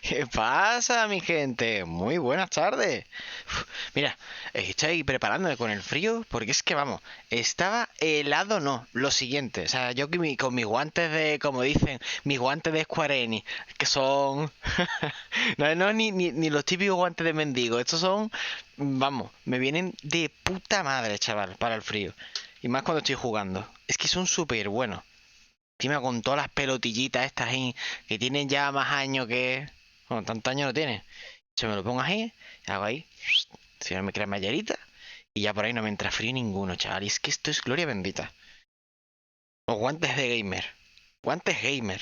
¿Qué pasa, mi gente? Muy buenas tardes. Mira, estoy preparándome con el frío porque es que, vamos, estaba helado, no, lo siguiente. O sea, yo con mis guantes de, como dicen, mis guantes de Square Enix, que son... No, ni los típicos guantes de mendigo. Estos son, vamos, me vienen de puta madre, chaval, para el frío. Y más cuando estoy jugando. Es que son súper buenos. Encima con todas las pelotillitas estas ahí, que tienen ya más años que... Bueno, tantos años no tiene. Se me lo pongo ahí, hago ahí, si no me crea mallerita, y ya por ahí no me entra frío ninguno, chaval. Y es que esto es gloria bendita. Los guantes de gamer. Guantes gamer.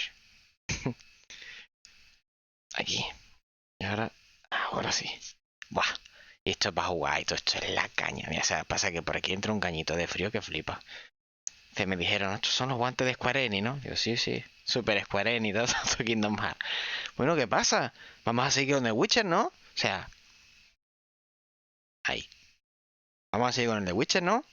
Aquí. Y ahora sí. Buah. Y esto es para jugar y todo esto es la caña. Mira, o sea, pasa que por aquí entra un cañito de frío que flipa. Se me dijeron, estos son los guantes de Square Enix, ¿no? Digo, sí, sí. Super Square Enix, todo Kingdom Hearts. Bueno, ¿qué pasa? Vamos a seguir con The Witcher, ¿no? O sea, ahí. Vamos a seguir con el The Witcher, ¿no?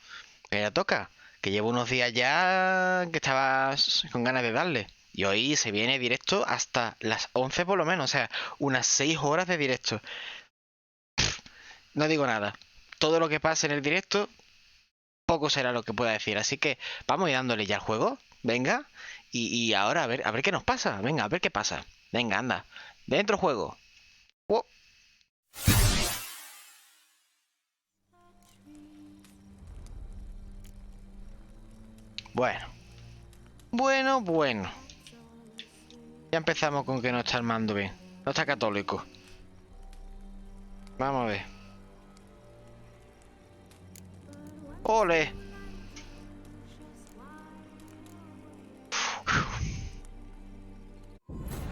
Que ya toca. Que llevo unos días ya que estaba con ganas de darle. Y hoy se viene directo hasta las 11 por lo menos. O sea, unas 6 horas de directo. No digo nada. Todo lo que pase en el directo, poco será lo que pueda decir. Así que vamos a ir dándole ya al juego. Venga. Y ahora a ver qué nos pasa. Venga, a ver qué pasa. Venga, anda. Dentro juego. Oh. Bueno. Bueno. Ya empezamos con que no está armando bien. No está católico. Vamos a ver. ¡Ole!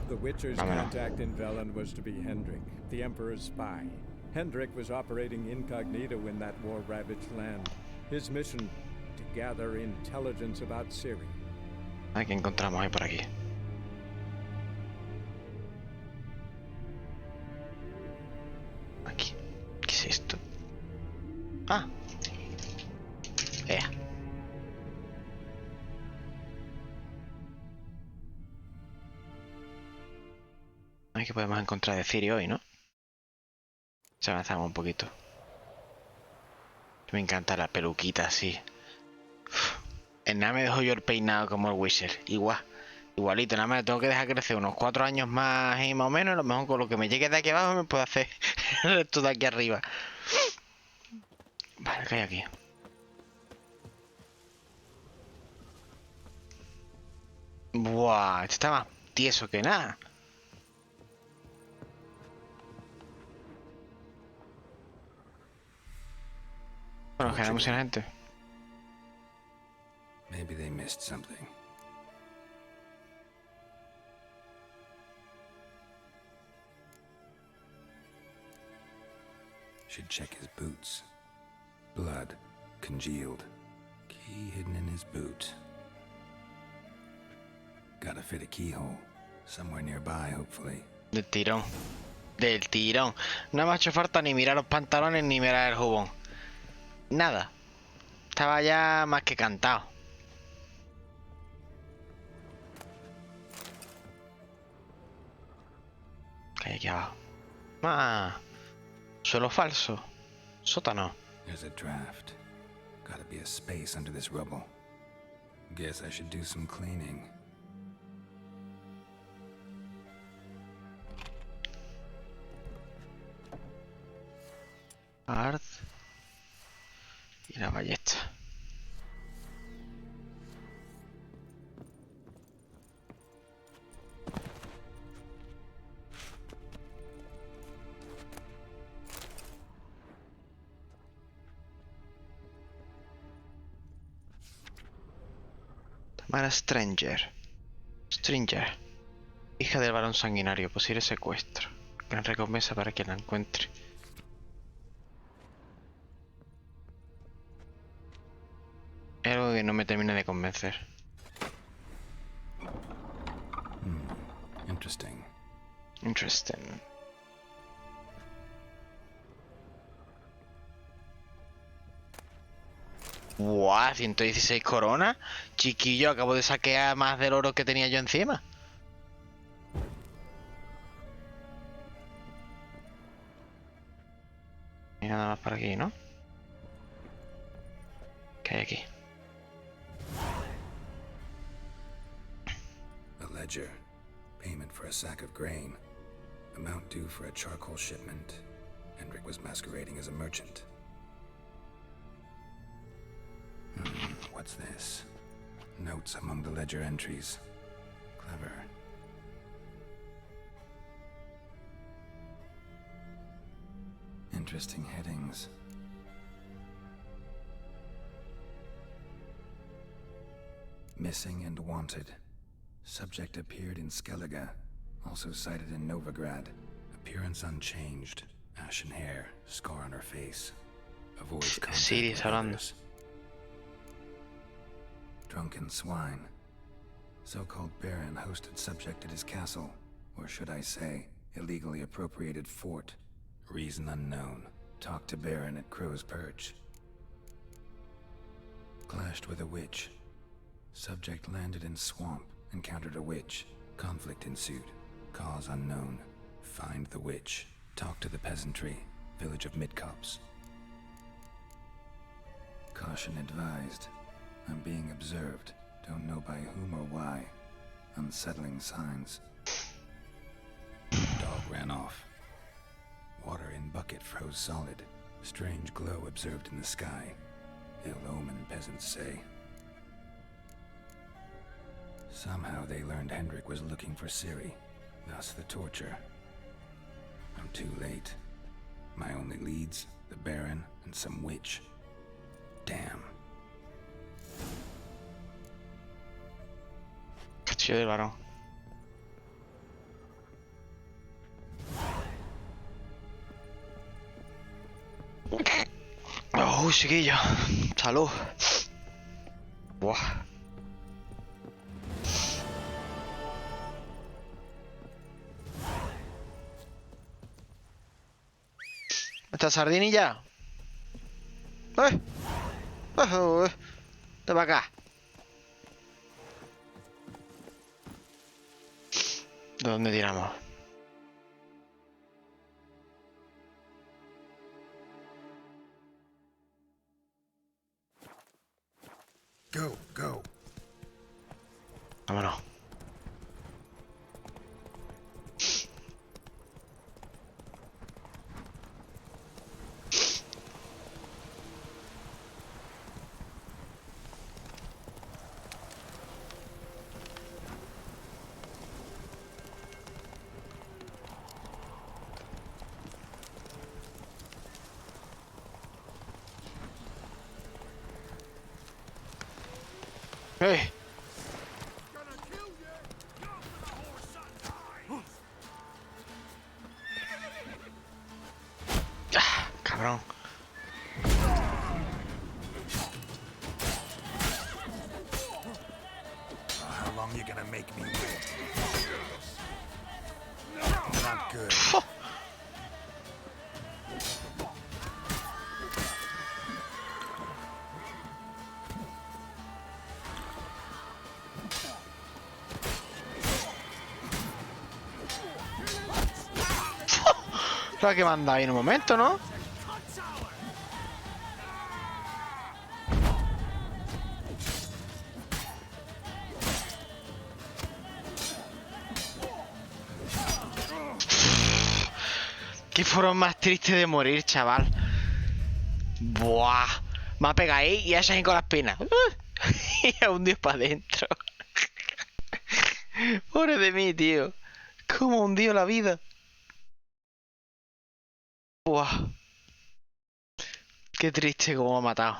The Witcher's Vámonos. contact in Velen was to be Hendrik, the Emperor's spy. Hendrik was operating incognito in that war-ravaged land. His mission, to gather intelligence about Ciri. A ver qué encontramos ahí por aquí. Aquí. ¿Qué es esto? Ah. Ea. A ver qué podemos encontrar de Ciri hoy, ¿no? Se avanzamos un poquito. Me encanta la peluquita así. En nada me dejo yo el peinado como el Witcher. Igualito, nada más le tengo que dejar crecer unos 4 años más y más o menos. A lo mejor con lo que me llegue de aquí abajo me puedo hacer el resto de aquí arriba. Vale, ¿qué hay aquí? Buah, este está más tieso que nada. Bueno, generamos una gente. Maybe they missed something. Should check his boots. Blood, congealed. Key hidden in his boot. Gotta fit a keyhole. Somewhere nearby, hopefully. Del tirón. Del tirón. No me ha hecho falta ni mirar los pantalones ni mirar el jubón. Nada. Estaba ya más que cantado. ¿Qué hay aquí abajo? Ah. Suelo falso. Sótano. There's a draft. Gotta be a space under this rubble. Guess I should do some cleaning. Art. Y la ballesta. Tamara Stranger. Hija del varón sanguinario. Posible secuestro. Gran recompensa para quien la encuentre. Es algo que no me termina de convencer. Interesting. Interesting. ¡Guau! 116 coronas. Chiquillo, acabo de saquear más del oro que tenía yo encima. nada más por aquí, ¿no? ¿Qué hay aquí? A ledger. Payment for a sack of grain. Amount due for a charcoal shipment. Hendrik was masquerading as a merchant. What's this? Notes among the ledger entries. Clever. Interesting headings. Missing and wanted. Subject appeared in Skellige, also cited in Novigrad. Appearance unchanged. Ashen hair, scar on her face. Avoids contact Serie with hablando. others. Drunken swine. So-called baron hosted subject at his castle, or should I say, illegally appropriated fort. Reason unknown. Talked to baron at Crow's Perch. Clashed with a witch. Subject landed in swamp, encountered a witch. Conflict ensued. Cause unknown. Find the witch. Talk to the peasantry. Village of Midcopse. Caution advised. I'm being observed. Don't know by whom or why. Unsettling signs. Dog ran off. Water in bucket froze solid. Strange glow observed in the sky. Ill omen, peasants say. Somehow they learned Hendrik was looking for Ciri, thus the torture. I'm too late. My only leads, the Baron and some witch. Damn. Castillo del varón. Oh, chiquillo. Salud. Buah. ¿Esta sardinilla? ¡Eh! ¡Te va acá! ¿De dónde tiramos? Go, go. Vámonos. ¡Eh! ¡Ah, cabrón! How long you gonna make me wait? Not good. La que manda ahí en un momento, ¿no? Qué forma más triste de morir, chaval. Buah. Me ha pegado ahí y ha salido con las penas. Y a un dios para adentro. Pobre de mí, tío. Cómo hundió la vida. Buah. Qué triste cómo me ha matado.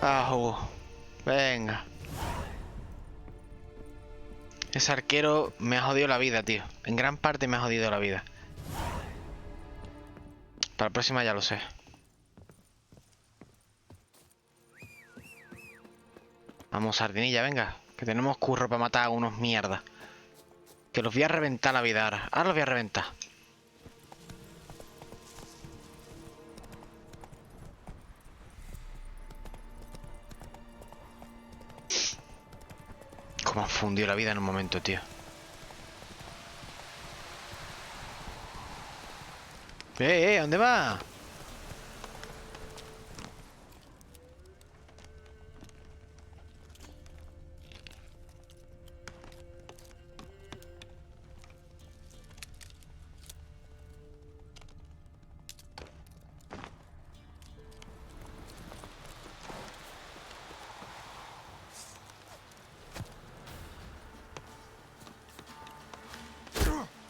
Ah, venga. Ese arquero me ha jodido la vida, tío. En gran parte me ha jodido la vida. Para la próxima ya lo sé. Vamos, sardinilla, venga. Que tenemos curro para matar a unos mierdas. Que los voy a reventar la vida ahora. Ahora los voy a reventar. Cómo han fundido la vida en un momento, tío. ¿Dónde va?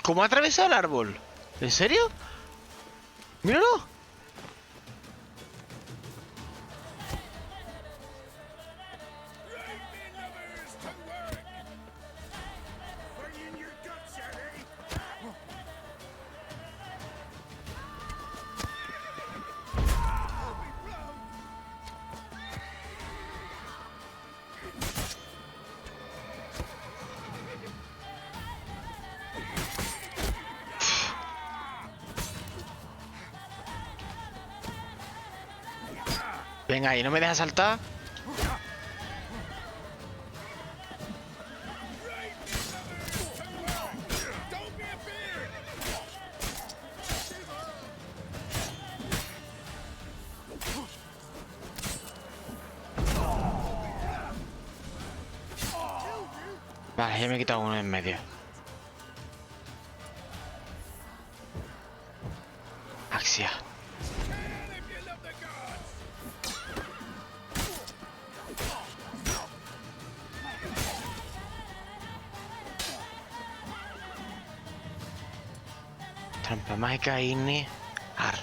¿Cómo ha atravesado el árbol? ¿En serio? ¡Míralo! Venga, ahí, ¿no me dejas saltar? Vale, ya me he quitado uno en medio. Axia. Trampa mágica, Igni. Ar.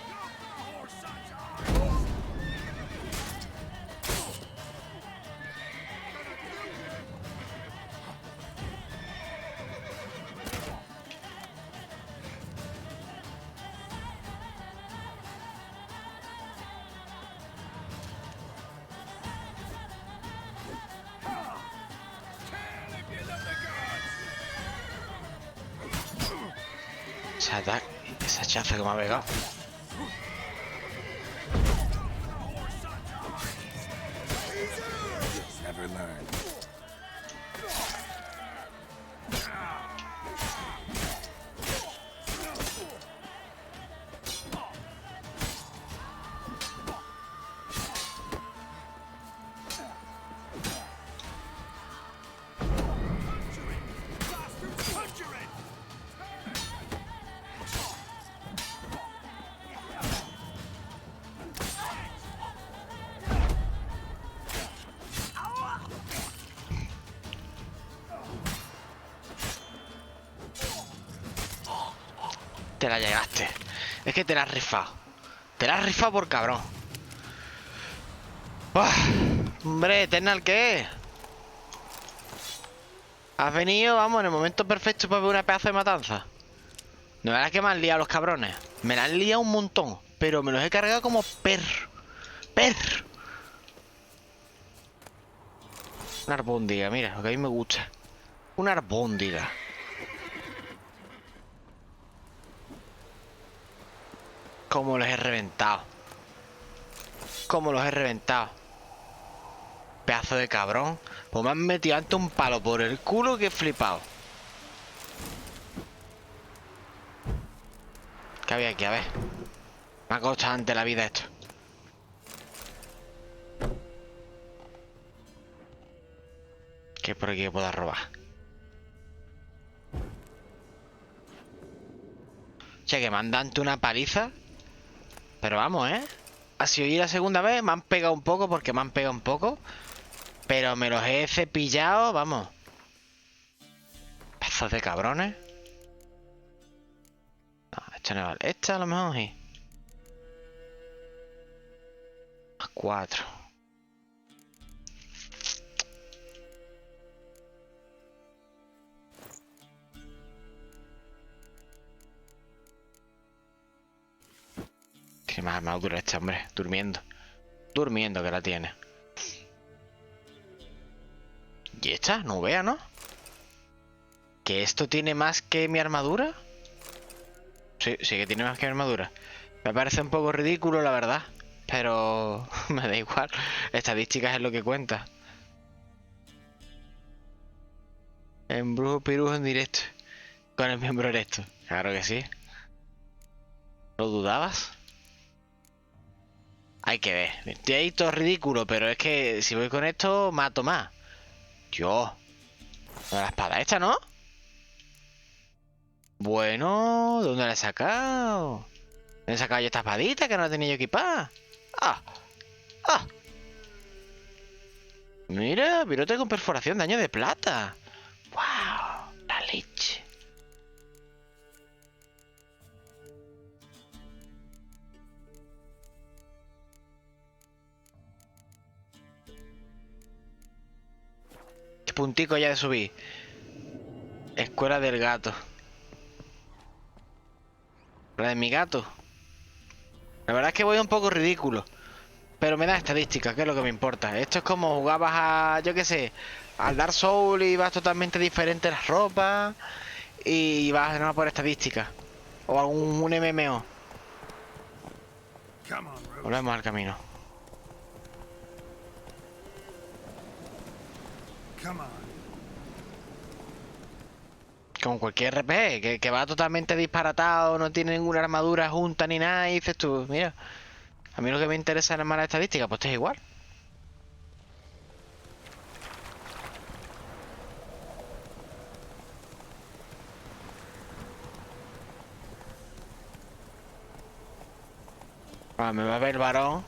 Esa chafa que me ha pegado. Never learn. Te la llegaste. Es que te la has rifado. Te la has rifado por cabrón. ¡Uah! Hombre, Eternal, ¿qué? Has venido, vamos, en el momento perfecto para ver una pedazo de matanza. No verás que me han liado los cabrones. Me la han liado un montón. Pero me los he cargado como perro. ¡Perro! Una albóndiga, mira, lo que a mí me gusta. Una albóndiga. Cómo los he reventado. Cómo los he reventado. Pedazo de cabrón. Pues me han metido antes un palo por el culo que he flipado. ¿Qué había aquí? A ver. Me ha costado antes la vida esto. ¿Qué por aquí puedo robar? Che, que me han dado una paliza. Pero vamos, ¿eh? Así hoy la segunda vez me han pegado un poco porque me han pegado un poco. Pero me los he cepillado, vamos. Pedazos de cabrones. No, esta no vale. Esta a lo mejor sí. Más 4. Tiene más armadura este hombre, durmiendo. Durmiendo que la tiene. ¿Y esta? No vea, ¿no? ¿Que esto tiene más que mi armadura? Sí, sí que tiene más que mi armadura. Me parece un poco ridículo, la verdad. Pero me da igual. Estadísticas es lo que cuenta. En brujo pirujo en directo. Con el miembro erecto. Claro que sí. ¿Lo dudabas? Hay que ver. Estoy ahí todo ridículo, pero es que si voy con esto, mato más. Yo. La espada esta, ¿no? Bueno, ¿de dónde la he sacado? ¿Me he sacado yo esta espadita que no la tenía yo equipada? ¡Ah! ¡Ah! Mira, virote con perforación, daño de plata. ¡Wow! La leche. Qué puntico ya de subir. Escuela del gato. La de mi gato. La verdad es que voy un poco ridículo. Pero me da estadística, que es lo que me importa. Esto es como jugabas a, yo qué sé, al Dark Souls y vas totalmente diferente las ropas y vas a ganar por estadística. O algún un MMO. Volvemos al camino. Como cualquier RPG, que va totalmente disparatado, no tiene ninguna armadura junta ni nada, y dices tú, mira, a mí lo que me interesa es la mala estadística, pues esto es igual. Ah, me va a ver varón,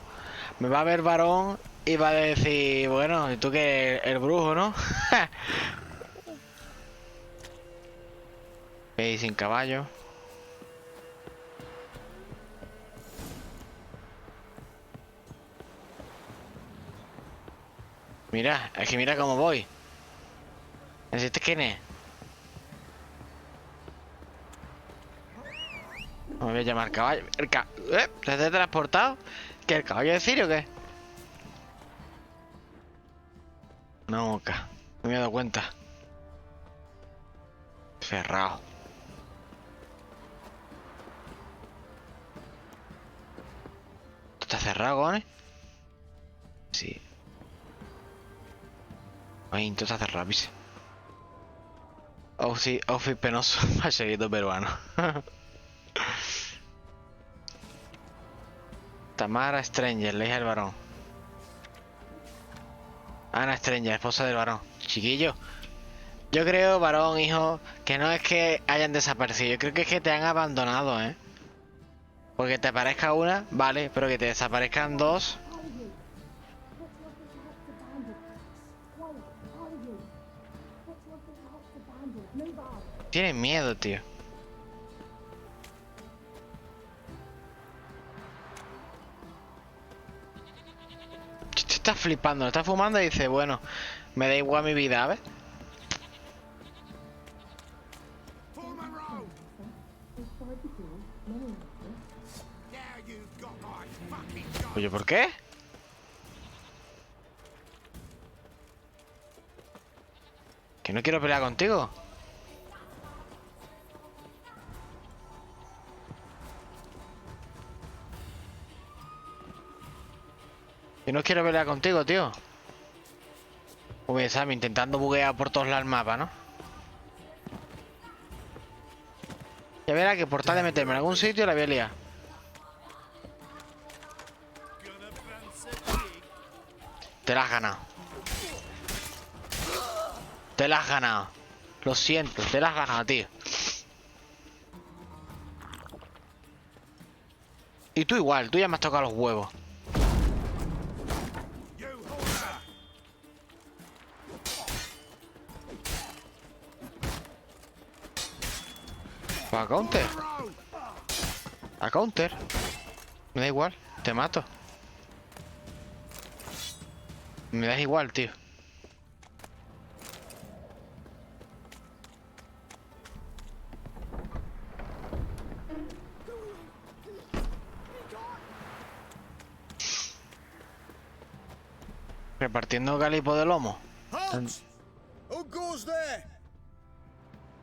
me va a ver varón y va a decir, bueno, ¿y tú que el brujo, no? Y sin caballo. Mira, es que mira cómo voy. ¿Este quién es? No me voy a llamar caballo. ¿Te has transportado? ¿Qué, el caballo de Sirio o qué? No, no me he dado cuenta. Cerrado. ¿Esto está cerrado, cojones? Sí. Ay, esto está cerrado, ¿viste? Oh, sí, outfit penoso. Paseguito peruano. Tamara Stranger, la hija del varón. Ana Stranger, esposa del varón. Chiquillo. Yo creo, varón, hijo, que no es que hayan desaparecido. Yo creo que es que te han abandonado, ¿eh? Porque te aparezca una, vale, pero que te desaparezcan dos. Tienen miedo, tío. Te estás flipando, estás fumando y dice, bueno, me da igual mi vida, ¿ves? Oye, ¿por qué? Que no quiero pelear contigo. Que no quiero pelear contigo, tío. Uy, Sam, intentando buguear por todos lados el mapa, ¿no? Ya verá que por tal de meterme en algún sitio la voy a liar. Te la has ganado. Te la has ganado. Lo siento, te la has ganado, tío. Y tú igual, tú ya me has tocado los huevos. Pues a counter. A counter. Me da igual, te mato. Me das igual, tío. Repartiendo calipo de lomo. Halt! Who goes there?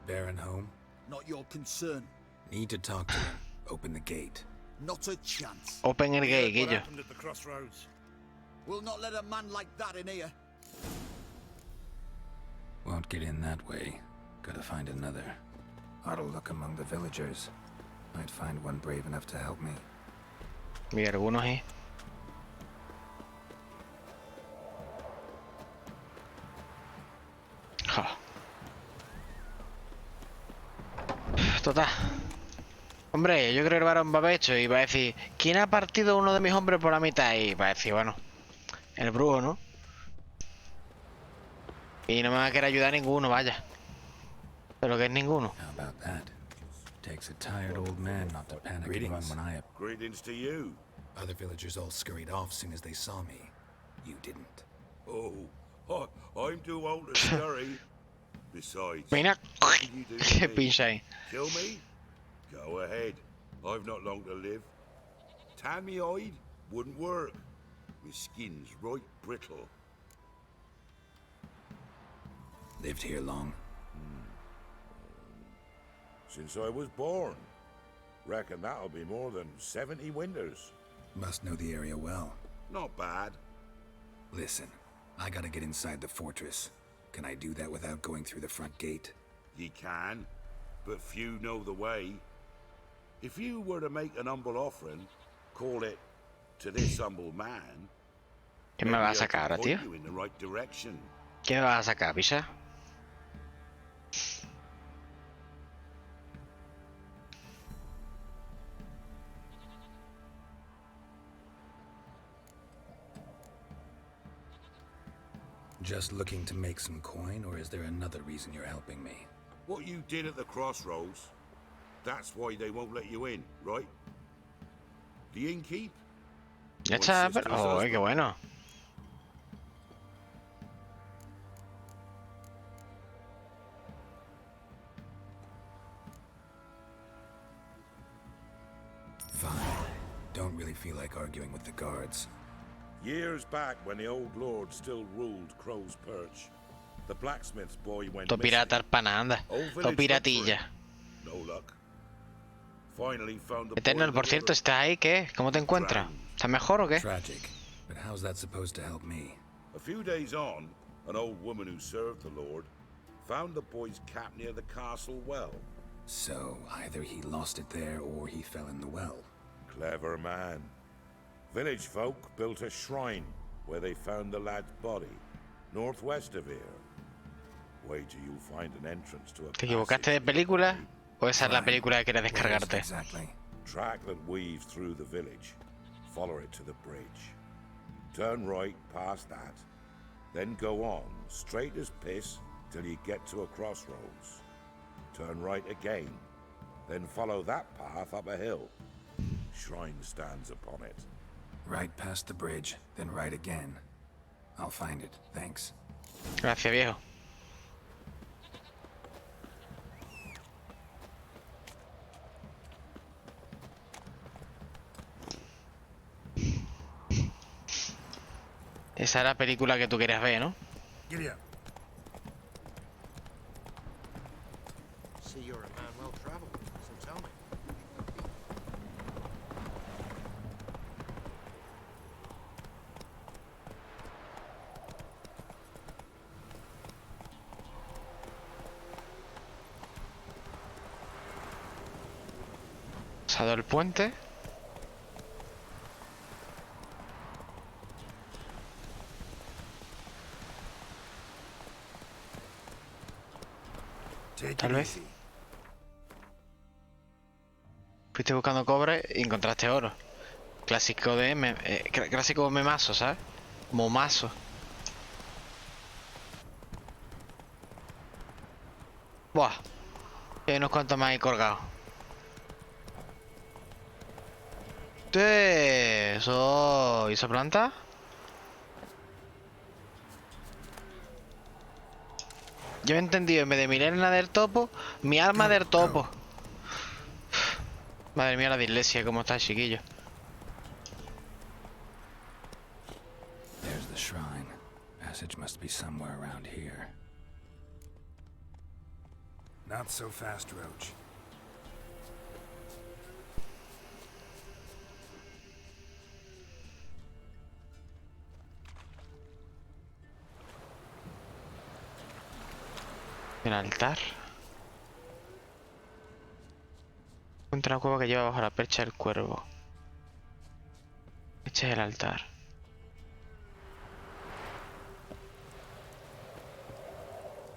Baron home? Not your concern. Need to talk to him. Open the gate. Not a chance. Open el gate, What Guillo. happened at the crossroads? We'll not let a man like that in here. Won't get in that way. Gotta find another. Ought to look among the villagers. I'd find one brave enough to help me. Y algunos sí. Ja. Total. Hombre, yo creo que el varón va a pecho y va a decir, ¿quién ha partido uno de mis hombres por la mitad? Y va a decir, bueno, el brujo, ¿no? Y no me va a querer ayudar ninguno, vaya. Pero que es ninguno. How about that? Takes a tired old man not to panic and run when I... Greetings to you. Other villagers all scurried off soon as they saw me. You didn't. Oh, I'm too old to scurry. Besides, Mira, what can you do to qué me? pincha ahí. Kill me? Go ahead. I've not long to live. Tan me hide? Wouldn't work. My skin's right brittle. Lived here long? Since I was born. Reckon that'll be more than 70 winters. Must know the area well. Not bad. Listen, I gotta get inside the fortress. Can I do that without going through the front gate? Ye can, but few know the way. If you were to make an humble offering, call it to this humble man, ¿Qué me vas a maybe I sacar ahora, could tío? point you in the right direction. ¿Qué me vas a sacar, pisa? Just looking to make some coin, or is there another reason you're helping me? What you did at the crossroads, that's why they won't let you in, right? The innkeep? Ya My está, sister's pero... Oh, qué husband. bueno. Fine. Don't really feel like arguing with the guards. Years back, when the old lord still ruled Crow's Perch, the blacksmith's boy went Todo pirata missing. pana, anda. Whole Todo village looked for piratilla. him. No luck. Finally found the boy Eternal, in por the cierto, water. ¿estás ahí? ¿Qué? ¿Cómo te encuentras? ¿Estás mejor o qué? Tragic. But how's that supposed to help me? A few days on, an old woman who served the lord found the boy's cap near the castle well. So, either he lost it there or he fell in the well. Clever man. Village folk built a shrine where they found the lad's body, northwest of here. Wait till you find an entrance to a ¿Te equivocaste de passage película? beyond ¿O esa es la Fine. película que quieres Where is it descargarte? exactly? the track that weaves through the village. Follow it to the bridge. Turn right past that. Then go on, straight as piss, till you get to a crossroads. Turn right again. Then follow that path up a hill. Shrine stands upon it. Right past the bridge, then right again. I'll find it, thanks. Gracias, viejo. Esa era la película que tú querías ver, ¿no? Giddy up. See, you're a man well traveled, so tell me. Pasado el puente. Take Tal it vez. easy. Fuiste buscando cobre y encontraste oro. Clásico de clásico memazo, ¿sabes? Momazo. Buah. Y hay unos cuantos más ahí colgados. Eso. ¿Y esa planta? Yo he entendido, en vez de mi arma del topo, mi arma del topo. Madre mía, la dislexia, cómo está, chiquillo. There's the shrine. Passage must be somewhere around here. Not so fast, Roach. El altar. Encuentra la cueva que lleva bajo la percha del cuervo. Este es el altar.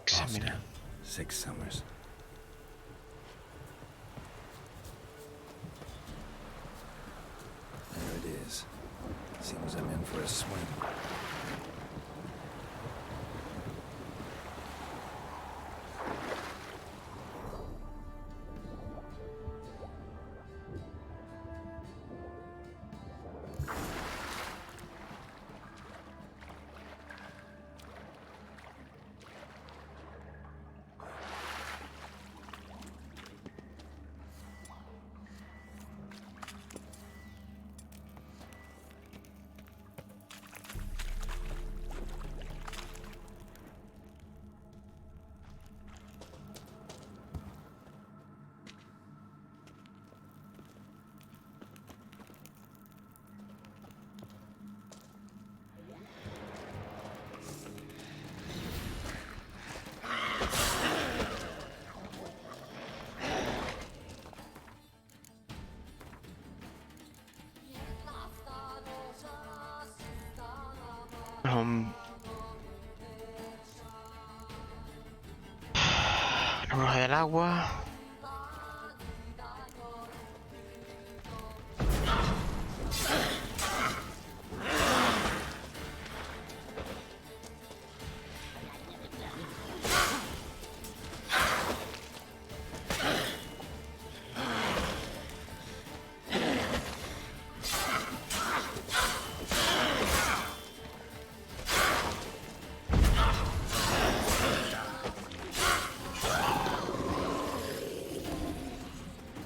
Examina. 6 summers. There it is. Seems I'm in for a swing. La bruja del agua.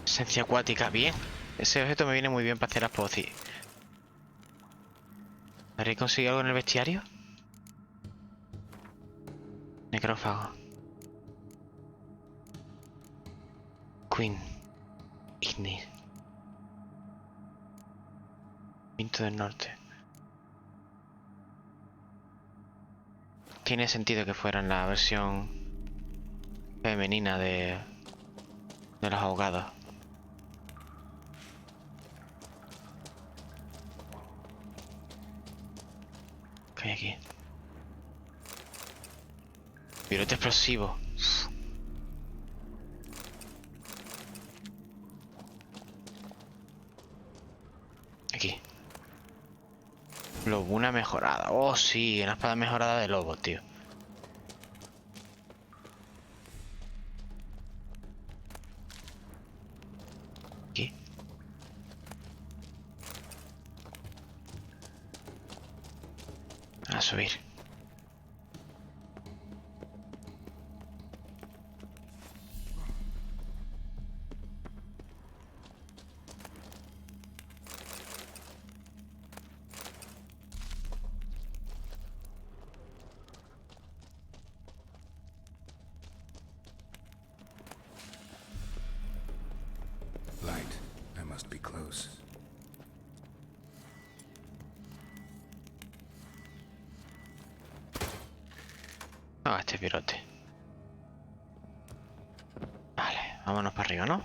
Esencia acuática, bien. Ese objeto me viene muy bien para hacer las pociones. ¿Habré conseguido algo en el bestiario? Necrófago. Queen. Ignis. Pinto del norte. Tiene sentido que fuera en la versión femenina de los ahogados. ¿Qué hay aquí? Virote explosivo. Aquí. Lobuna mejorada. Oh, sí, una espada mejorada de lobo, tío. Aquí. A subir. Light. I must be close. Ah, este virote. Vale, vámonos para arriba, ¿no?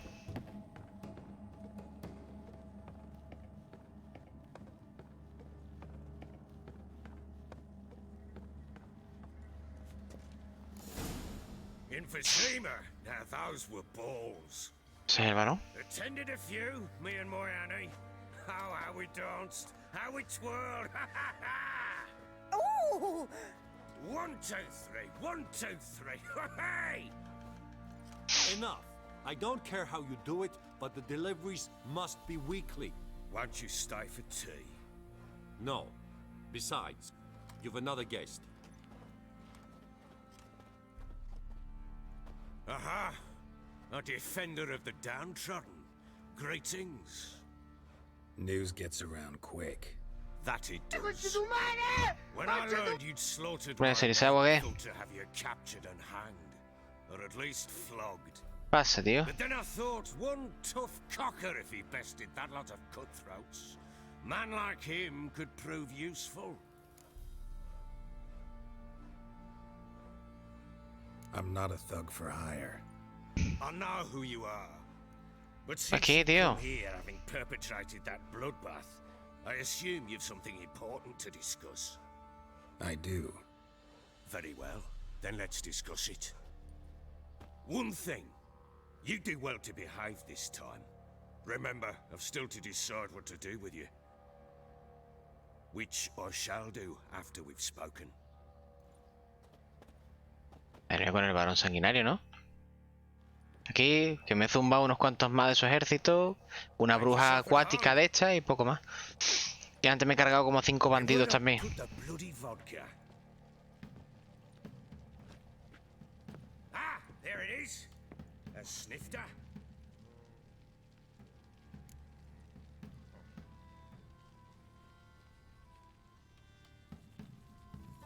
Emphysema. Now those were balls. ¿Ese es el varón? Attended a few, me and my Annie. Oh, how we danced, how we twirled. Ooh! 1, 2, 3. 1, 2, 3. Hey! Enough. I don't care how you do it, but the deliveries must be weekly. Won't you stay for tea? No. Besides, you've another guest. Aha! A defender of the downtrodden. Greetings. News gets around quick. That it does. When I learned you'd slaughtered Puede my ser, men, ¿sabe I qué? thought to have you captured and hanged. Or at least flogged. Pasa, tío. But then I thought, one tough cocker if he bested that lot of cutthroats. Man like him could prove useful. I'm not a thug for hire. I know who you are. But since Aquí, you've tío. come here having perpetrated that bloodbath, I assume you've something important to discuss. I do. Very well, then let's discuss it. One thing, you do well to behave this time. Remember, I've still to decide what to do with you. Which I shall do after we've spoken. Venía con el varón sanguinario, ¿no? Aquí, que me zumba unos cuantos más de su ejército, una bruja acuática de esta y poco más. Y antes me he cargado como 5 bandidos también. Put the bloody vodka. Ah, there it is. A snifter.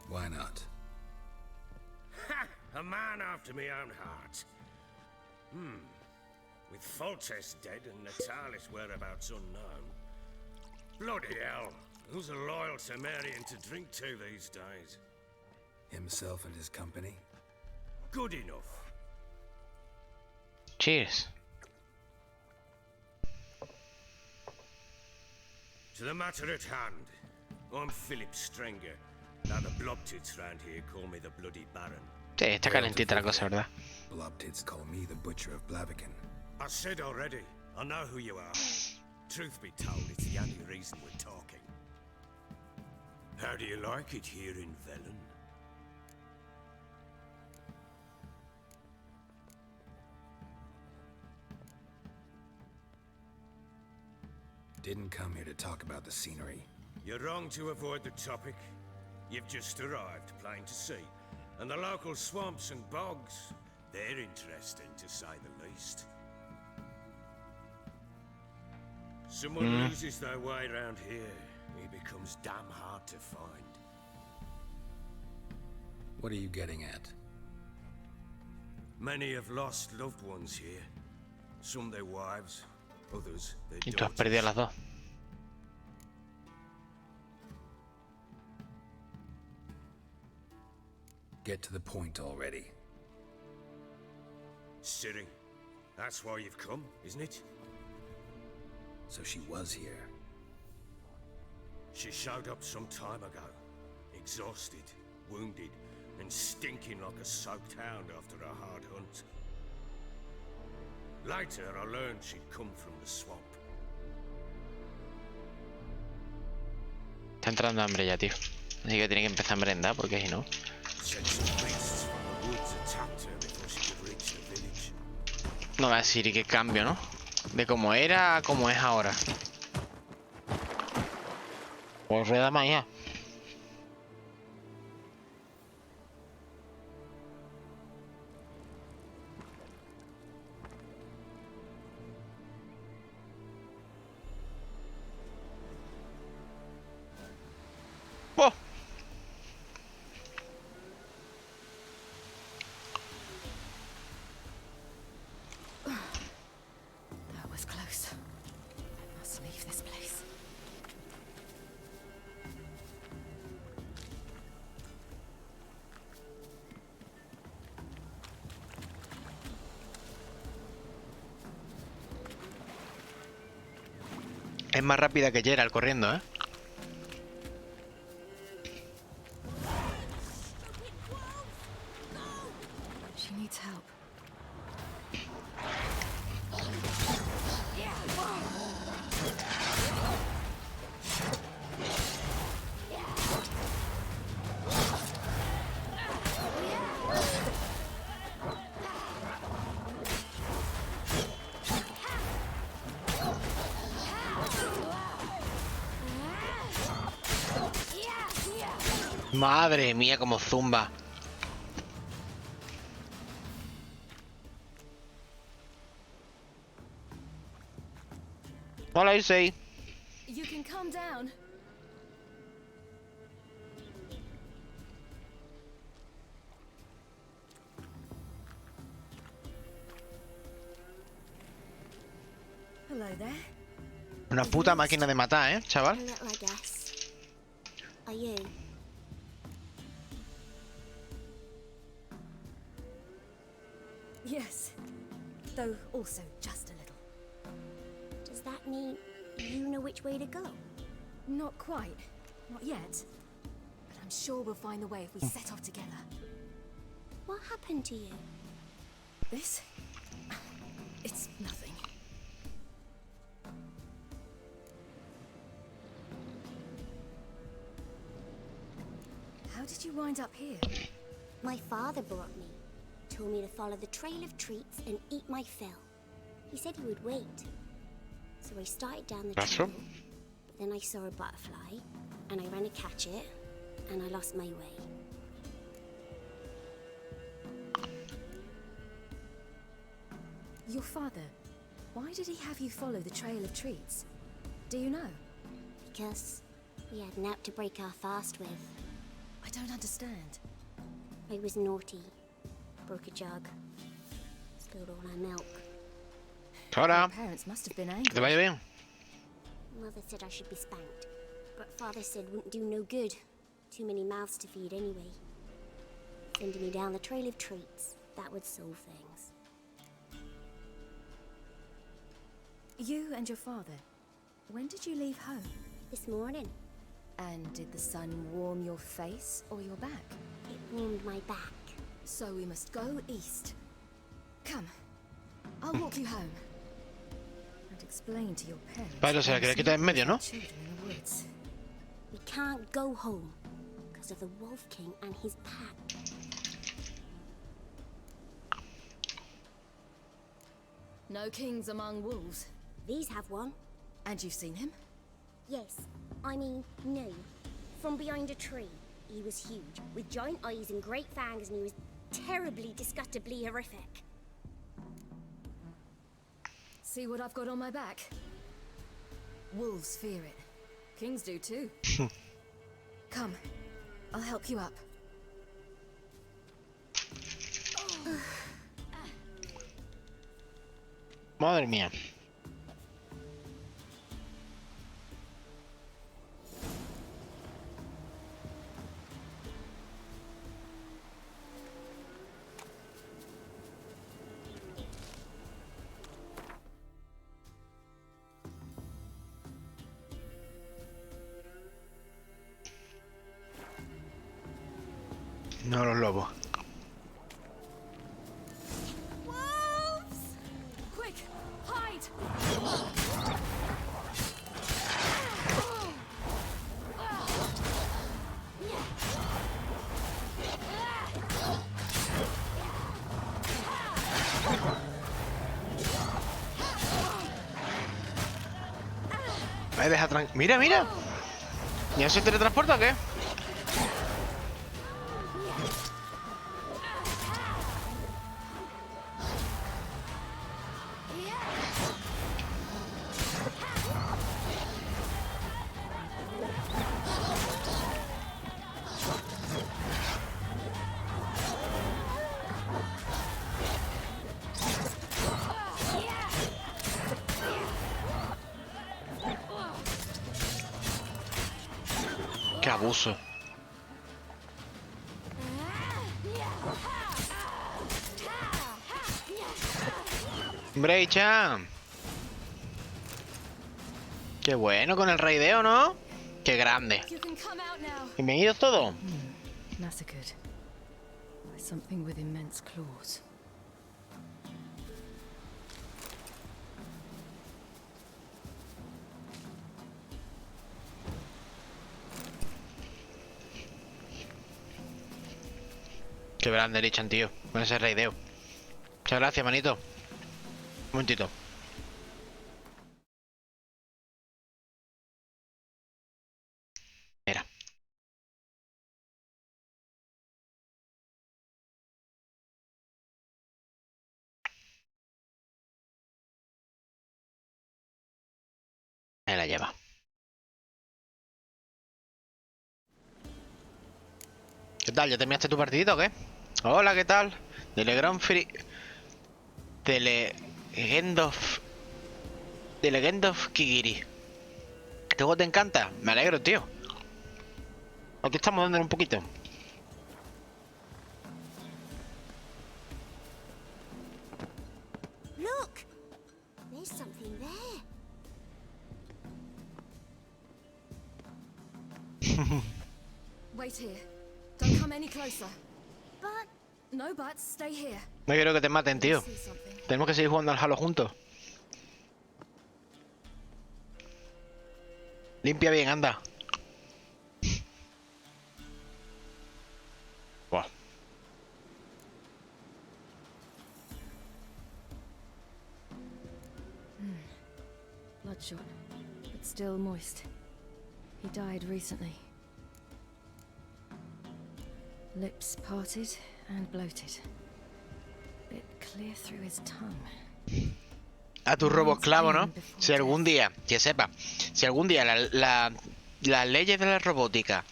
Why not? Ha! A man after my own heart. With Foltest dead and Natalis whereabouts unknown. Bloody hell. Who's a loyal Cimmerian to drink to these days? Himself and his company? Good enough. Cheers. To the matter at hand. I'm Philip Strenger. Now the blobtits round here call me the Bloody Baron. Sí, está calentita la cosa, ¿verdad? Blobtits call me the Butcher of Blaviken. I said already, I know who you are. Truth be told, it's the only reason we're talking. How do you like it here in Velen? Didn't come here to talk about the scenery. You're wrong to avoid the topic. You've just arrived, plain to see. And the local swamps and bogs, they're interesting to say the least. Someone loses their way around here, he becomes damn hard to find. What are you getting at? Many have lost loved ones here. Some their wives, others their Y tú has daughters. perdido las dos. Get to the point already. Ciri, that's why you've come, isn't it? So she was here. She showed up some time ago, exhausted, wounded, and stinking like a soaked hound after a hard hunt. Later, I learned she'd come from the swamp. Está entrando hambre ya, tío. Así que tiene que empezar a merendar, porque si no... Said some beasts from the woods attacked her before she could reach the village. No va a decir y qué cambio, ¿no? De cómo era a cómo es ahora. Pues rueda más ya. ¡Oh! That was close. I must leave this place. Es más rápida que Gerald corriendo, ¿eh? She needs help. Madre mía, como zumba. Hola, Isei. You can calm down. Hello there. Una puta máquina de matar, ¿eh, chaval? A little, I guess. Are you? Yes, though also just a little. Does that mean you know which way to go? Not quite. Not yet. But I'm sure we'll find the way if we set off together. What happened to you? This? It's nothing. How did you wind up here? My father brought me. Told me to follow the trail of treats and eat my fill. He said he would wait. So I started down the trail. But then I saw a butterfly, and I ran to catch it, and I lost my way. Your father, why did he have you follow the trail of treats? Do you know? Because we had naught to break our fast with. I don't understand. I was naughty. Broke a jug. Spilled all our milk. Hola. Your parents must have been Que angry. te vaya bien. Mother said I should be spanked. But father said wouldn't do no good. Too many mouths to feed anyway. Sending me down the trail of treats. That would solve things. You and your father, when did you leave home? This morning, And did the sun warm your face or your back? it warmed my back. So we must go east. Come, I'll walk you home. And explain to your parents. Vale, se la quería quitar en medio, ¿no? children in the woods. We can't go home because of the Wolf King and his pack. No kings among wolves. These have one. And you've seen him? Yes, I mean, no. From behind a tree. He was huge, with giant eyes and great fangs, and he was terribly, disgustingly horrific. See what I've got on my back? Wolves fear it. Kings do too. Come, I'll help you up. Madre mía. No, los lobos. Wolves! Quick, hide! Ahí deja Mira, mira. ¿Y eso se teletransporta o qué? Qué abuso. Brecha. Qué bueno con el raideo, ¿no? Qué grande. You can come out now. Bienvenidos todos. Massacred by something with immense claws. Qué grande Lichan, tío. Con ese raideo. Muchas gracias, manito. Un momentito. Mira. Ahí la lleva. ¿Qué tal? ¿Ya terminaste tu partidito o qué? Hola, ¿qué tal? De Legend of Kigiri. ¿Este juego te encanta? Me alegro, tío. Aquí estamos dándole un poquito. Look! There's something there. Wait here. Don't come any closer. But No buts. Stay here. No quiero que te maten, tío. See something. Tenemos que seguir jugando al Halo juntos. Limpia bien, anda. Buah. Bloodshot, but still moist. He died recently. Lips parted and bloated. Bit clear through his tongue. A tu robo esclavo, ¿no? Si algún día, que sepa, si algún día las leyes de la robótica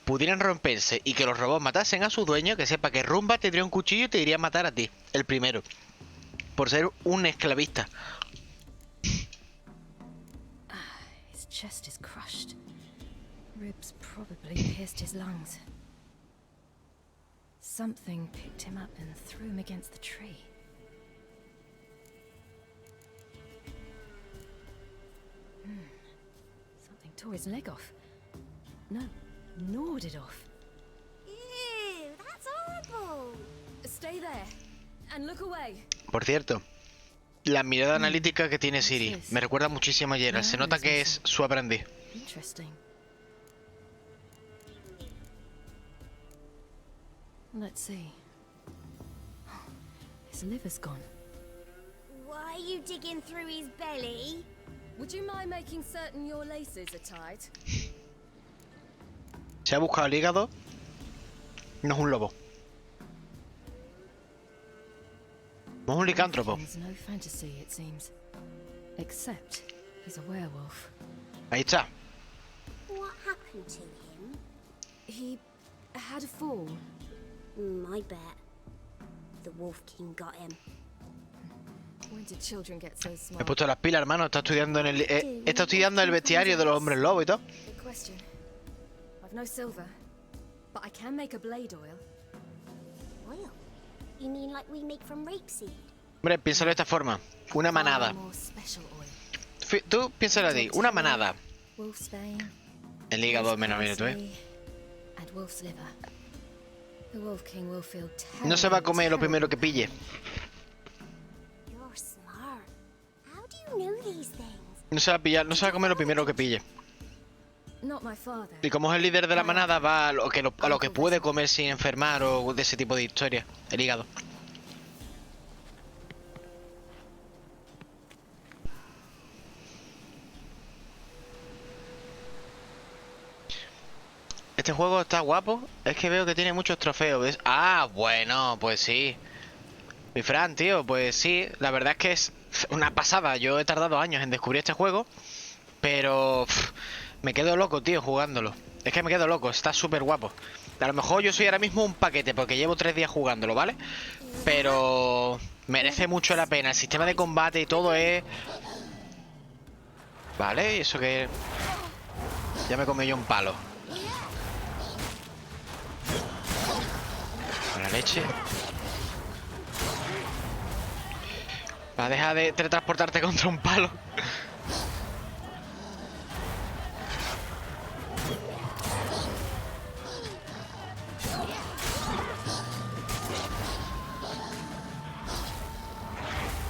pudieran romperse y que los robots matasen a su dueño, que sepa que Rumba tendría un cuchillo y te iría a matar a ti, el primero, por ser un esclavista. His chest is crushed. Ribs probably pierced his lungs. Something picked him up and threw him against the tree. Something tore his leg off. No, gnawed it off. ew, that's horrible. Stay there and look away. Por cierto, la mirada analítica que tiene Siri me recuerda muchísimo a Gerald. Se nota que es su aprendiz. Interesting. Let's see. His liver's gone. Why are you digging through his belly? Would you mind making certain your laces are tied? Se ha buscado el hígado. No es un lobo. No es un licántropo. There's no fantasy, it seems. Except he's a werewolf. Ahí está. What happened to him? He had a fall. I bet. The Wolf King got him. When did children get so Me he smart? puesto las pilas, hermano. Está estudiando en el, está estudiando el bestiario de los hombres lobo y todo. Good question. I've no silver, but I can make a blade oil. Oil? You mean like we make from rapeseed? Hombre, piénsalo de esta forma. Una manada. More special oil. Tú piénsalo así. Una manada. Wolfsbane. El hígado menos, mira tú, parsley, and wolf's liver. The Wolf King will feel No se va a comer lo terrible. primero que pille. You're smart. How do you know these things? No se va a pillar, no se va a comer lo primero que pille. Not my father. Y como es el líder de la manada, va a lo que puede comer sin enfermar o de ese tipo de historia. El hígado. Este juego está guapo. Es que veo que tiene muchos trofeos, ¿ves? Ah, bueno, pues sí. Mi Fran, tío, pues sí. La verdad es que es una pasada. Yo he tardado años en descubrir este juego. Pero me quedo loco, tío, jugándolo. Es que me quedo loco, está súper guapo. A lo mejor yo soy ahora mismo un paquete porque llevo 3 días jugándolo, ¿vale? Pero merece mucho la pena. El sistema de combate y todo es... Vale, y eso que... Ya me comí yo un palo. La leche. Va, deja de teletransportarte contra un palo.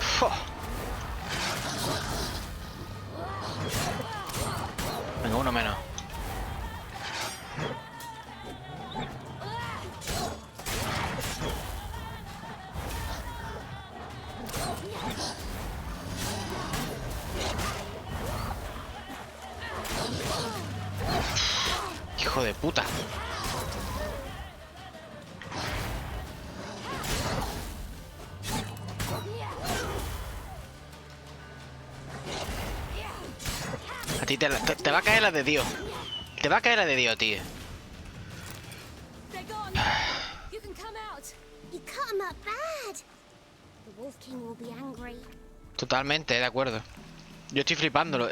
Fua. Venga, uno menos. Hijo de puta. A ti te va a caer la de Dios. Te va a caer la de Dios, tío. They're gone. You can come out. You cut him up bad. The Wolf King will be angry. Totalmente, de acuerdo. Yo estoy flipándolo.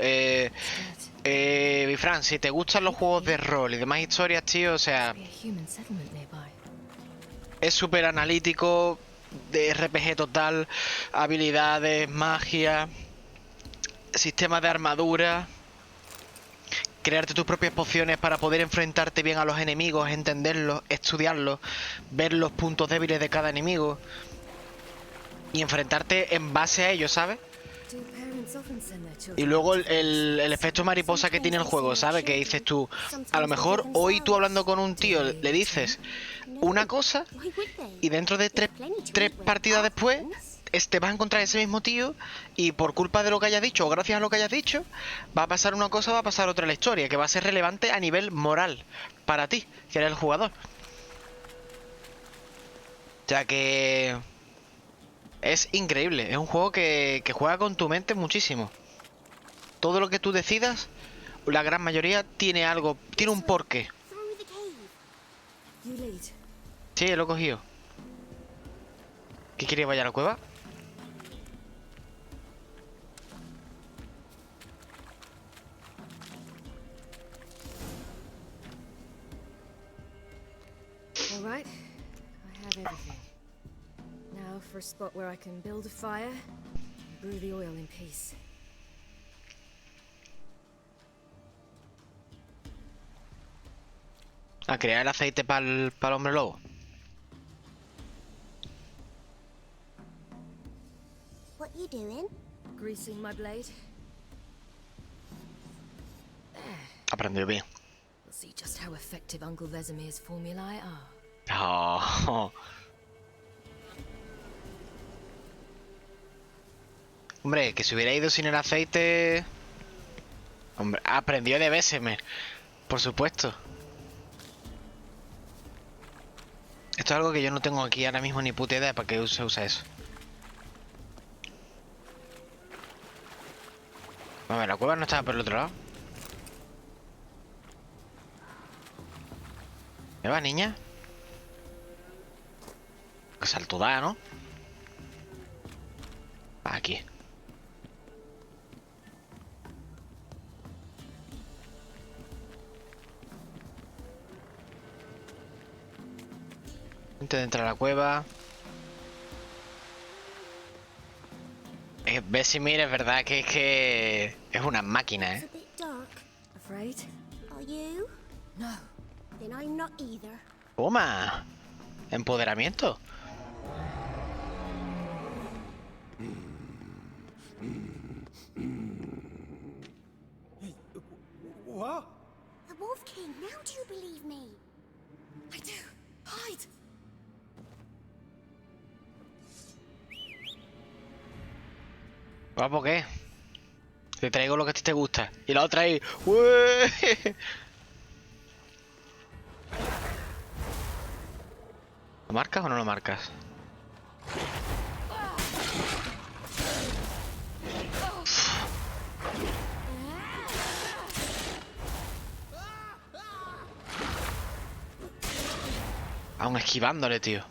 Fran, si te gustan los juegos de rol y demás historias, tío, o sea, Be a human settlement nearby. es súper analítico, de RPG total, habilidades, magia, sistema de armadura. crearte tus propias pociones para poder enfrentarte bien a los enemigos, entenderlos, estudiarlos, ver los puntos débiles de cada enemigo y enfrentarte en base a ellos, ¿sabes? Y luego el efecto mariposa que tiene el juego, ¿sabes? Que dices tú, a lo mejor hoy tú hablando con un tío le dices una cosa y dentro de tres partidas después te vas a encontrar ese mismo tío y por culpa de lo que hayas dicho o gracias a lo que hayas dicho va a pasar una cosa, va a pasar otra en la historia que va a ser relevante a nivel moral para ti, que eres el jugador. O sea que es increíble, es un juego que juega con tu mente muchísimo. Todo lo que tú decidas, la gran mayoría tiene algo, tiene un porqué. Sí, lo he cogido. ¿Qué quería vaya a la cueva? All right, I have everything. Now for a spot where I can build a fire and brew the oil in peace. A crear el aceite para el hombre lobo. What you doing? Greasing my blade. Aprendió bien. We'll see just how effective Uncle Vesemir's formulae are. Oh. Hombre, que si hubiera ido sin el aceite... Hombre, aprendió de Vesemir. Por supuesto. Esto es algo que yo no tengo aquí ahora mismo ni puta idea de para qué se usa eso. A ver, la cueva no estaba por el otro lado. ¿Me va, niña? Que salto da, ¿no? Aquí. Antes de entrar a la cueva. Vesemir es verdad que es una máquina, It's a bit dark. Afraid? Are you? No. Then I'm not either. ¡Toma! Empoderamiento. What? The Wolf King, now do you believe me? I do. Hide. ¿Guapo qué? Te traigo lo que a ti te gusta. Y la otra ahí. ¡Ué! ¿Lo marcas o no lo marcas? Aún esquivándole, tío.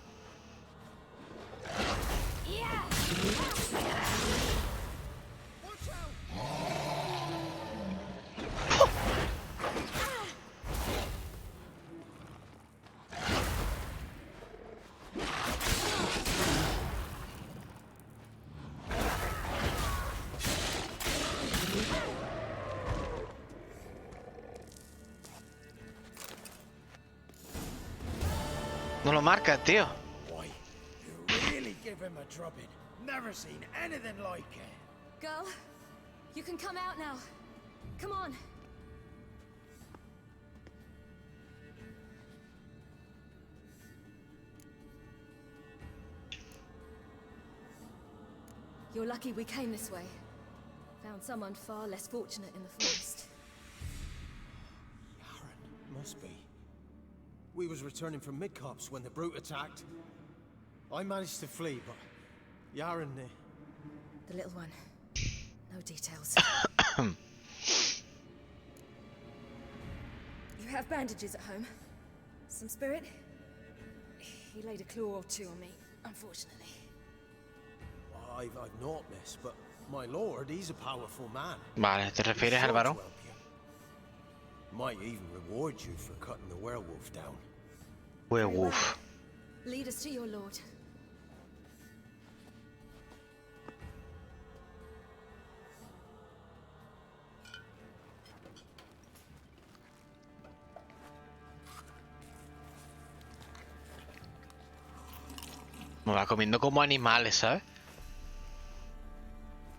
No lo marcas, tío. Why, you really give him a drubbing. Never seen anything like it. Girl, you can come out now. Come on. You're lucky we came this way. Found someone far less fortunate in the forest. Yaron, must be. We was returning from Midcops when the brute attacked. I managed to flee, but Yaron... The little one. No details. You have bandages at home? Some spirit? He laid a claw or two on me, unfortunately. I've not, miss, but my lord, he's a powerful man. Vale, ¿te refieres al varón? Might even reward you for cutting the werewolf down. Werewolf. Lead us to your lord. Me va comiendo como animales, ¿sabes?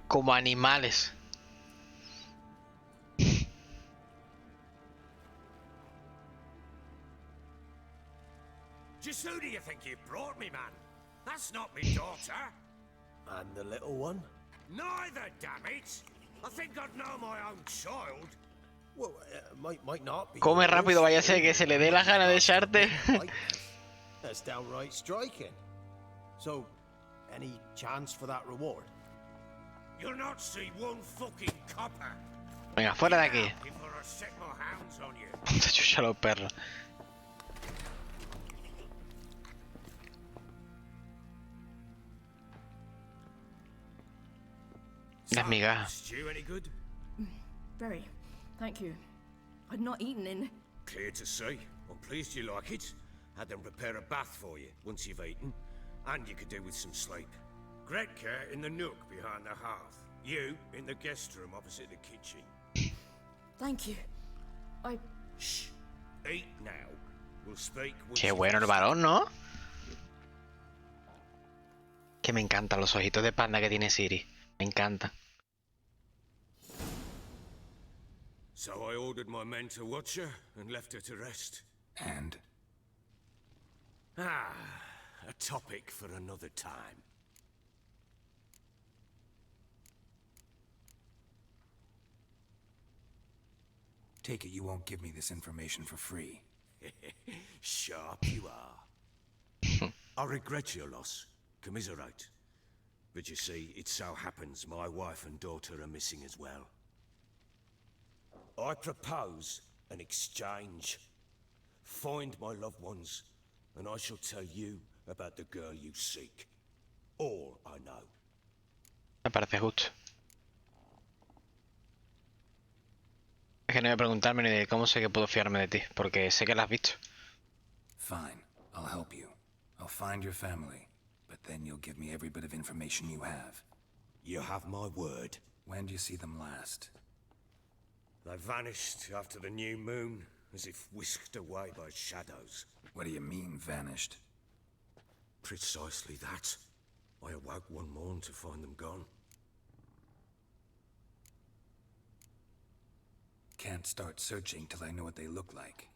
Como animales. Just who do you think you brought me, man? That's not my daughter. And the little one? Neither, damn it. I think I'd know my own child. Well, might not be. Come rápido, vaya a ser que se le dé la gana de echarte. That's downright striking. So, any chance for that reward? You'll not see one fucking copper. Venga, fuera de aquí. Before I set my hounds on you. Se chucha los perros. Las migajas. Stew any good? Very. Thank you. I'd not eaten in. Clear to see. I'm pleased you like it. Had them prepare a bath for you once you've eaten, and you could do with some sleep. Gretka in the nook behind the hearth. You in the guest room opposite the kitchen. Thank you. I... Shh. Eat now. We'll speak. Qué bueno el varón, ¿no? Que me encantan los ojitos de panda que tiene Siri. Me encanta. So I ordered my men to watch her and left her to rest. And? Ah, a topic for another time. Take it you won't give me this information for free. Sharp you are. I regret your loss. Commiserate. But you see, it so happens my wife and daughter are missing as well. I propose an exchange. Find my loved ones, and I shall tell you about the girl you seek. All I know. Me parece justo. Es que no voy a preguntarme ni de cómo sé que puedo fiarme de ti, porque sé que la has visto. Fine, I'll help you. I'll find your family, but then you'll give me every bit of information you have. You have my word. When do you see them last? They vanished after the new moon, as if whisked away by shadows. What do you mean, vanished? Precisely that. I awoke one morn to find them gone. Can't start searching till I know what they look like.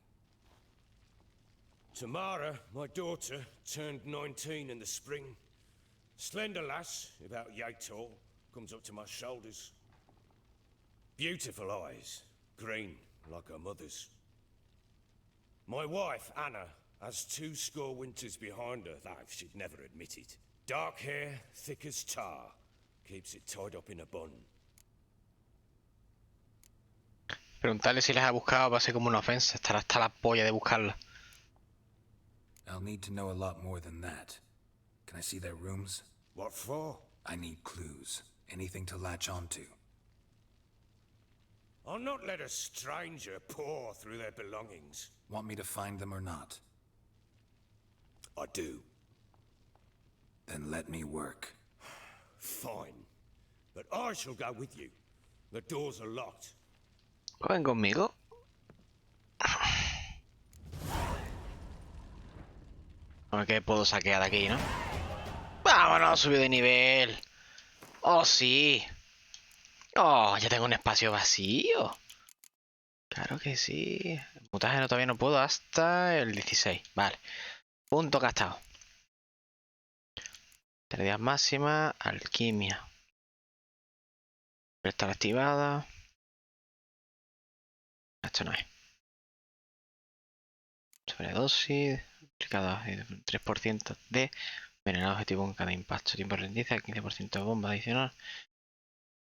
Tamara, my daughter, turned 19 in the spring. Slender lass, about yay tall, comes up to my shoulders. Beautiful eyes, green like her mother's. My wife, Anna, has 2 winters behind her, though she'd never admit it. Dark hair, thick as tar, keeps it tied up in a bun. Preguntarle si les ha buscado va a ser como una ofensa. Estará hasta la polla de buscarla. I'll need to know a lot more than that. Can I see their rooms? What for? I need clues. Anything to latch onto. I'll not let a stranger pore through their belongings. Want me to find them or not? I do. Then let me work. Fine. But I shall go with you. The doors are locked. ¿Ven conmigo? A ver qué puedo saquear de aquí, ¿no? ¡Vámonos! Subió de nivel. ¡Oh, sí! ¡Oh, ya tengo un espacio vacío! Claro que sí. Mutaje todavía no puedo hasta el 16. Vale. Punto gastado. Tareas máxima. Alquimia. Estar activada. Esto no es. Sobredosis. Cada 3% de envenenado objetivo en cada impacto. Tiempo de rendicia, 15% de bomba adicional.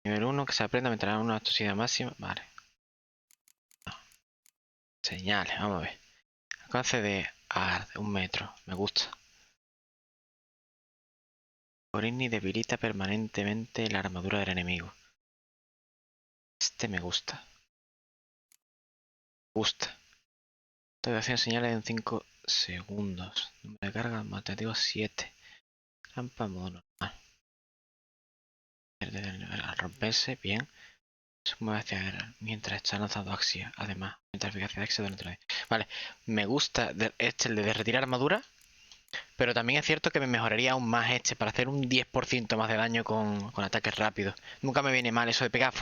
Nivel 1 que se aprenda mientras una toxicidad máxima. Vale. No. Señales, vamos a ver. Alcance de 1 metro. Me gusta. Corini debilita permanentemente la armadura del enemigo. Este me gusta. Gusta. Activación de señales en 5 segundos. Número de carga alternativo 7. Trampa en modo normal. Al romperse, bien. Se mueve hacia mientras está lanzando axia. Además, mientras eficacia de axia durante la... Vale, me gusta este, el de derretir armadura. Pero también es cierto que me mejoraría aún más este para hacer un 10% más de daño con ataques rápidos. Nunca me viene mal eso de pegar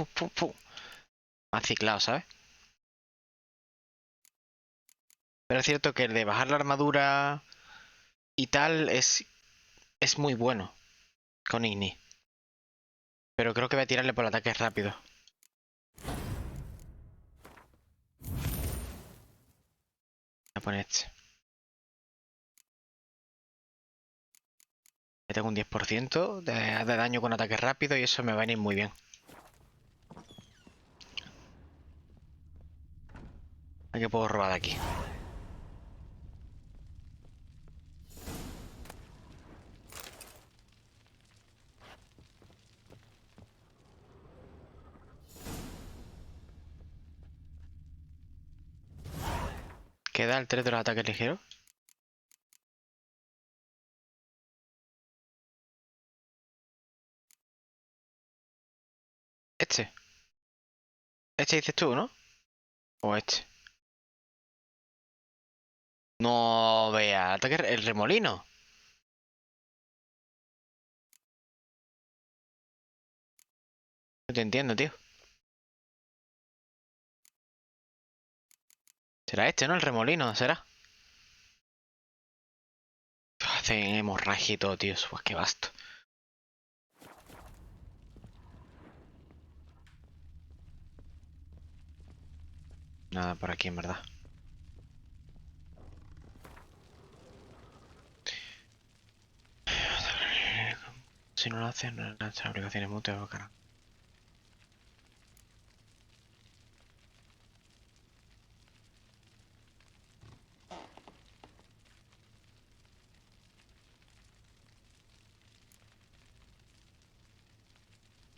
más ciclado, ¿sabes? Pero es cierto que el de bajar la armadura y tal es muy bueno con Igni. Pero creo que voy a tirarle por ataques rápidos. Voy a poner este. Le tengo un 10% de daño con ataques rápidos y eso me va a venir muy bien. ¿A qué puedo robar de aquí? ¿Queda el 3 de los ataques ligeros? Este. Este dices tú, ¿no? O este. No vea, ataque el remolino. No te entiendo, tío. Será este, ¿no? El remolino, ¿será? Hacen hemorragia y todo, tío. Pues qué basto. Nada por aquí, en verdad. Si no lo hacen, no lanzan obligaciones mutuas o cara.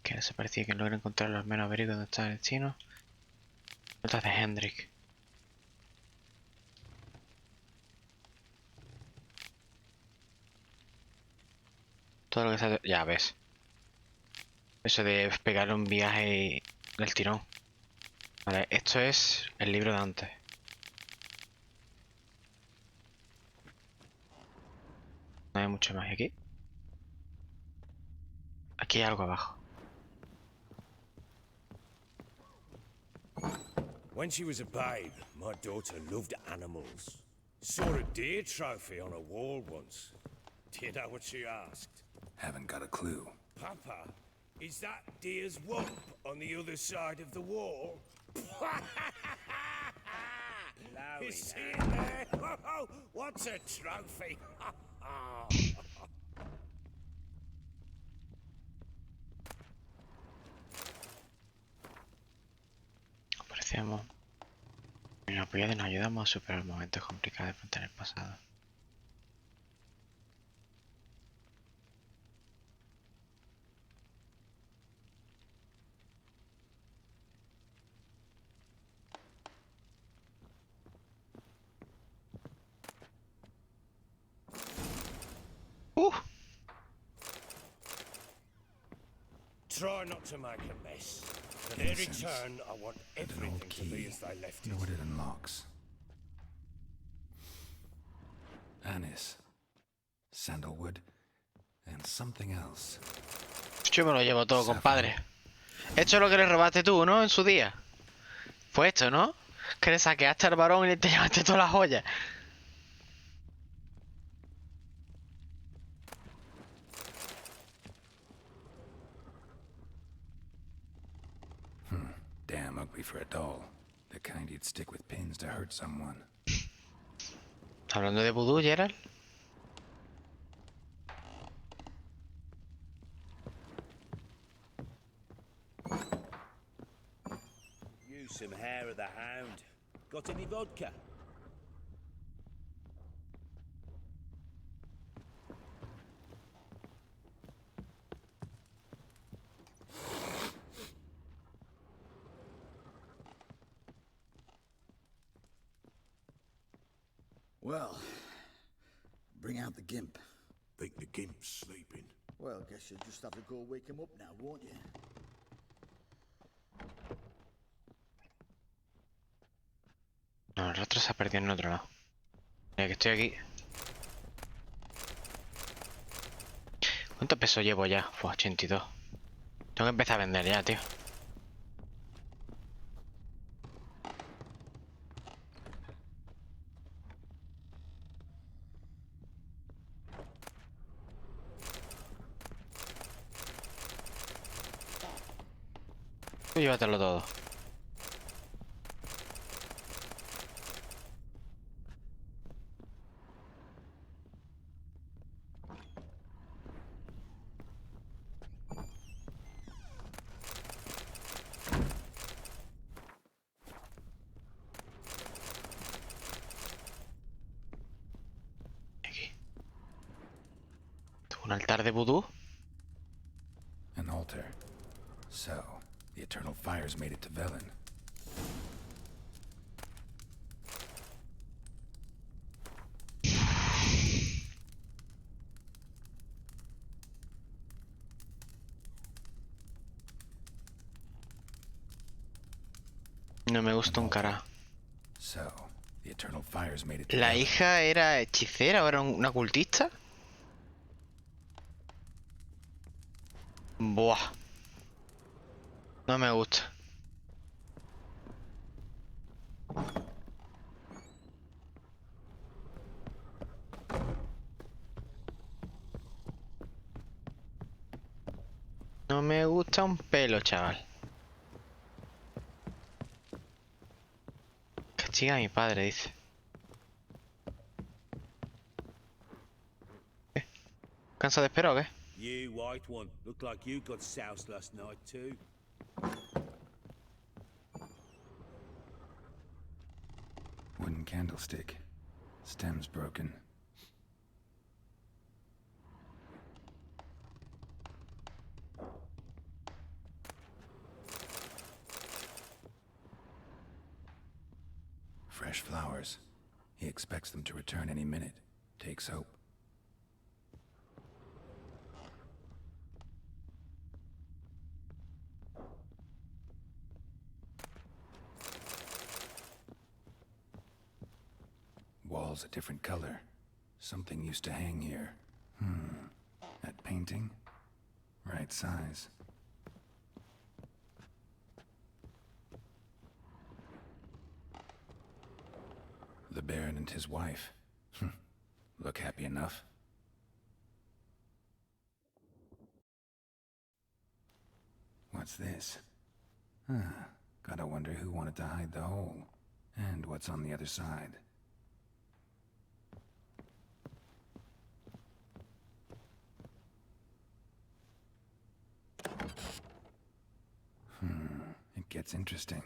Que desaparecía que logra encontrar los menos averiguos donde está el destino. Notas de Hendrik. Todo lo que está... Ya ves. Eso de pegarle un viaje del tirón. Vale, esto es el libro de antes. No hay mucho más aquí. Aquí hay algo abajo. When she was a babe, my daughter loved animals. Saw a deer trophy on a wall once. Do you know what she asked? Haven't got a clue. Papa, is that deer's wump on the other side of the wall? You see it there? Oh, what's a trophy? Apreciamos. En el apoyo nos ayudamos a superar momentos complicados de enfrentar el pasado. Try not to make a mess. For their return, I want everything to be as they left it. Know what it unlocks. Anise, sandalwood, and something else. Yo me lo llevo todo, compadre. Esto es lo que le robaste tú, ¿no? En su día. Fue esto, ¿no? Que le saqueaste al varón y le te llevaste todas las joyas. Damn ugly for a doll. The kind you'd stick with pins to hurt someone. Hablando de vudú, Gerald. Use some hair of the hound. Got any vodka? Well, bring out the gimp. Think the gimp's sleeping. Well, guess you'll just have to go wake him up now, won't you? No, el rostro se ha perdido en otro lado. Mira que estoy aquí. ¿Cuánto peso llevo ya? 82. Tengo que empezar a vender ya, tío. Tú llévatelo todo. Aquí. ¿Un altar de vudú? An altar. So, the eternal fires made it to Velen. No me gusta un cara. So, the eternal fires made it to ¿La Velen. hija era hechicera o era una cultista? Buah. No me gusta. No me gusta un pelo, chaval. Castiga a mi padre, dice. ¿Cansa de Espero o qué? You white one, look like you got soused last night too. Wooden candlestick. Stems broken. Fresh flowers. He expects them to return any minute. Takes hope. Walls a different color. Something used to hang here. That painting? Right size. The Baron and his wife. Look happy enough. What's this? Gotta wonder who wanted to hide the hole. And what's on the other side. It gets interesting.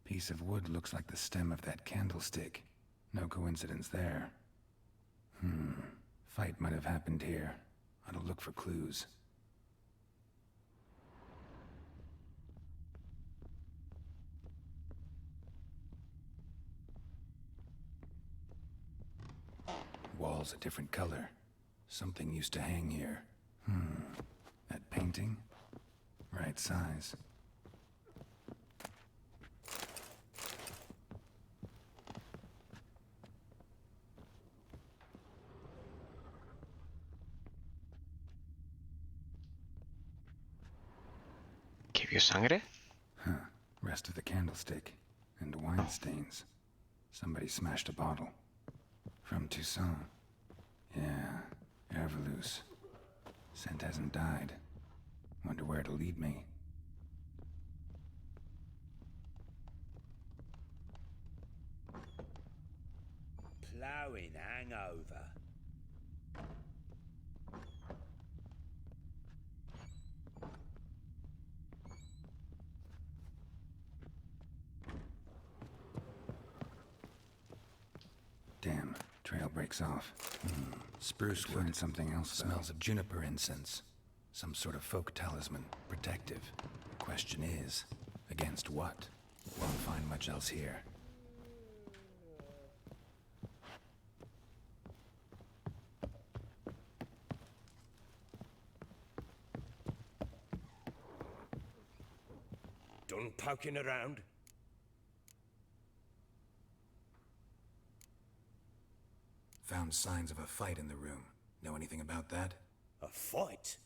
Piece of wood looks like the stem of that candlestick. No coincidence there. Fight might have happened here. Ought to look for clues. Walls a different color. Something used to hang here. That painting? Right size. ¿Que vio sangre? Rest of the candlestick. And wine stains. Somebody smashed a bottle. From Toussaint. Yeah, Ervelus. Scent hasn't died. Wonder where it'll lead me. Ploughing hangover. Damn, trail breaks off. Spruce wood. Find something else. Smells of juniper incense. Some sort of folk talisman. Protective. Question is, against what? Won't find much else here. Done poking around? Found signs of a fight in the room. Know anything about that? A fight?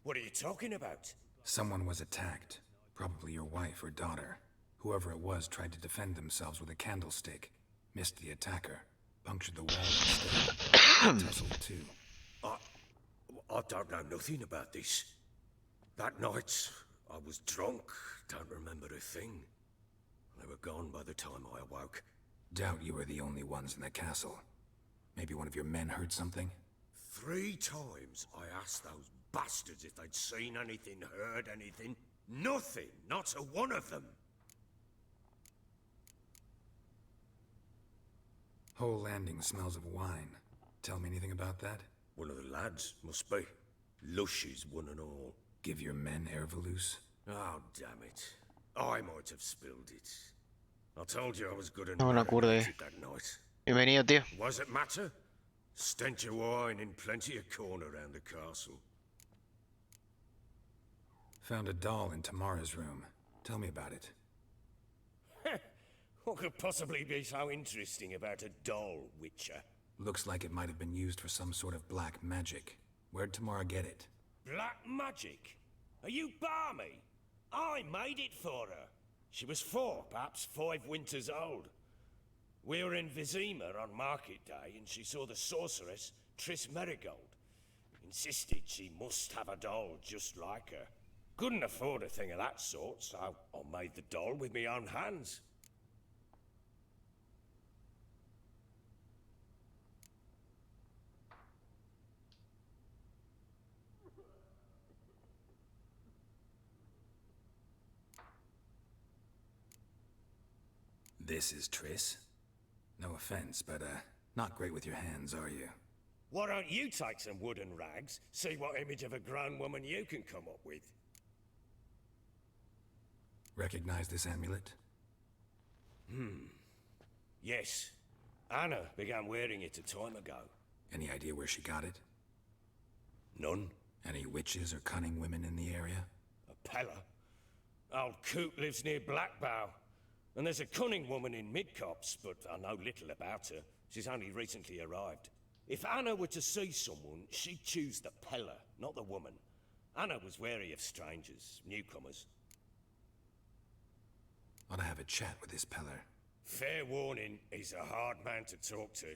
What are you talking about? Someone was attacked. Probably your wife or daughter. Whoever it was tried to defend themselves with a candlestick. Missed the attacker. Punctured the wall instead. Tussled too. I don't know nothing about this. That night, I was drunk, don't remember a thing. They were gone by the time I awoke. Doubt you were the only ones in the castle. Maybe one of your men heard something? 3 times I asked those bastards if they'd seen anything, heard anything. Nothing, not a one of them. Whole landing smells of wine. Tell me anything about that? One of the lads, must be. Lushes, one and all. Give your men Ervelus? Oh, damn it. I might have spilled it. I told you I was good and No me acuerdo. that night. Bienvenido, tío. Was it matter? Stench of wine in plenty of corn around the castle. Found a doll in Tamara's room. Tell me about it. What could possibly be so interesting about a doll, Witcher? Looks like it might have been used for some sort of black magic. Where'd Tamara get it? Black magic? Are you balmy? I made it for her. She was 4, perhaps 5 winters old. We were in Vizima on market day, and she saw the sorceress, Triss Merigold. Insisted she must have a doll just like her. Couldn't afford a thing of that sort, so I made the doll with my own hands. This is Triss? No offense, but, not great with your hands, are you? Why don't you take some wooden rags, see what image of a grown woman you can come up with? Recognize this amulet? Yes. Anna began wearing it a time ago. Any idea where she got it? None. Any witches or cunning women in the area? A Pella. Old Coot lives near Blackbow. And there's a cunning woman in Midcopse, but I know little about her. She's only recently arrived. If Anna were to see someone, she'd choose the Pella, not the woman. Anna was wary of strangers, newcomers. Ought to have a chat with this Peller. Fair warning, he's a hard man to talk to.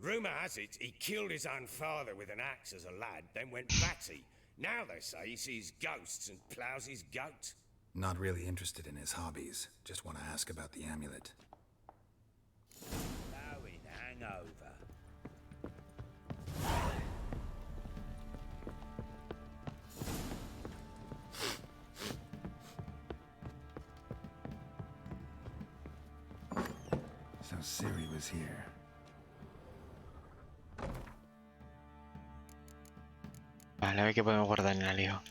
Rumour has it he killed his own father with an axe as a lad, then went batty. Now they say he sees ghosts and ploughs his goat. Not really interested in his hobbies. Just want to ask about the amulet. Blowing hangover. So Siri was here. Vale, a ver qué podemos guardar en el alijo.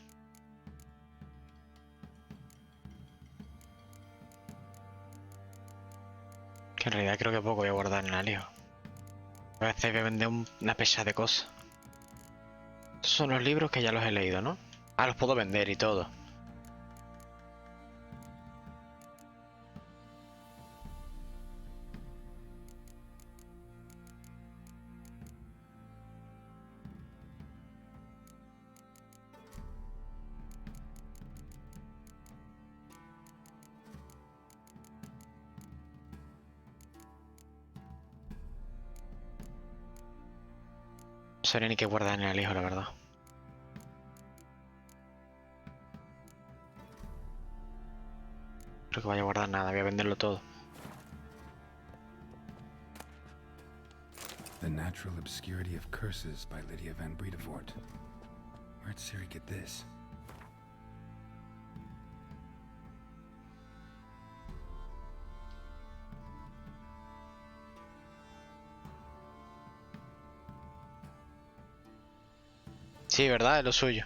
Que en realidad creo que poco voy a guardar en el alijo. A veces voy a vender una pesa de cosas. Estos son los libros que ya los he leído, ¿no? Ah, los puedo vender y todo. No sabría ni qué guardar en el alijo, la verdad. Creo que vaya a guardar nada, voy a venderlo todo. The Natural Obscurity of Curses by Lydia van Bredevoort. Where'd Siri get this? Sí, verdad, es lo suyo.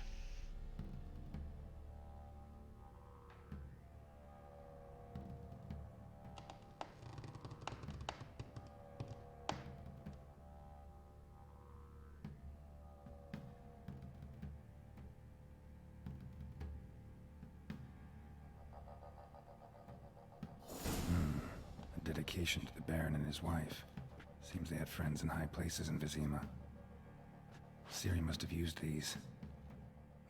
A dedication to the Baron and his wife. Seems they had friends in high places in Vizima. Siri must have used these.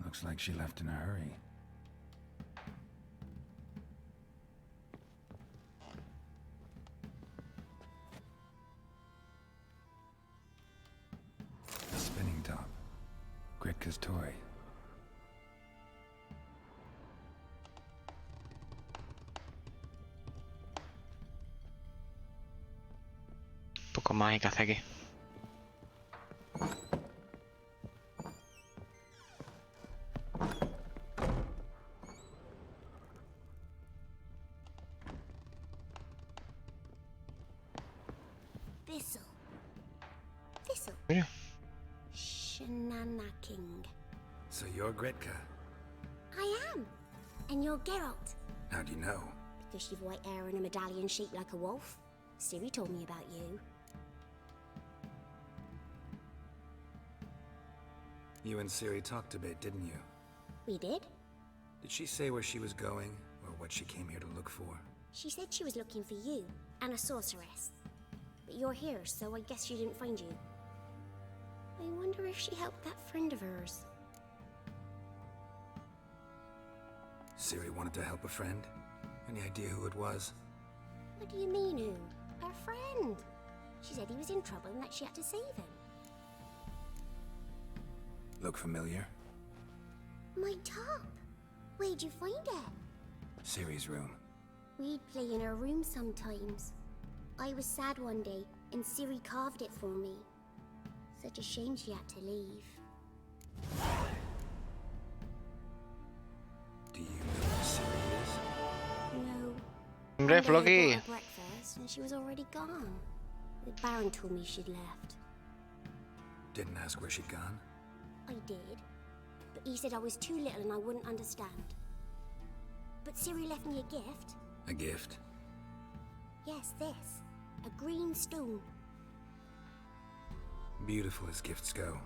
Looks like she left in a hurry. A spinning top. Gritka's toy. Poco más hay que hacer aquí. Thistle. Mira. Shenanaking. So you're Gritka? I am. And you're Gerald. How do you know? Because you've white hair and a medallion shaped like a wolf. Siri told me about you. You and Siri talked a bit, didn't you? We did? Did she say where she was going, or what she came here to look for? She said she was looking for you, and a sorceress. But you're here, so I guess she didn't find you. I wonder if she helped that friend of hers. Siri wanted to help a friend? Any idea who it was? What do you mean, who? Her friend. She said he was in trouble and that she had to save him. Look familiar? My top. Where'd you find it? Siri's room. We'd play in her room sometimes. I was sad one day, and Siri carved it for me. Such a shame she had to leave. Do you know where Siri is? No. Hombre, One day I Floki. bought her breakfast, and she was already gone. The Baron told me she'd left. Didn't ask where she'd gone? I did, but he said I was too little and I wouldn't understand. But Siri left me a gift. A gift? Yes, this. A green stone. Beautiful as gifts go.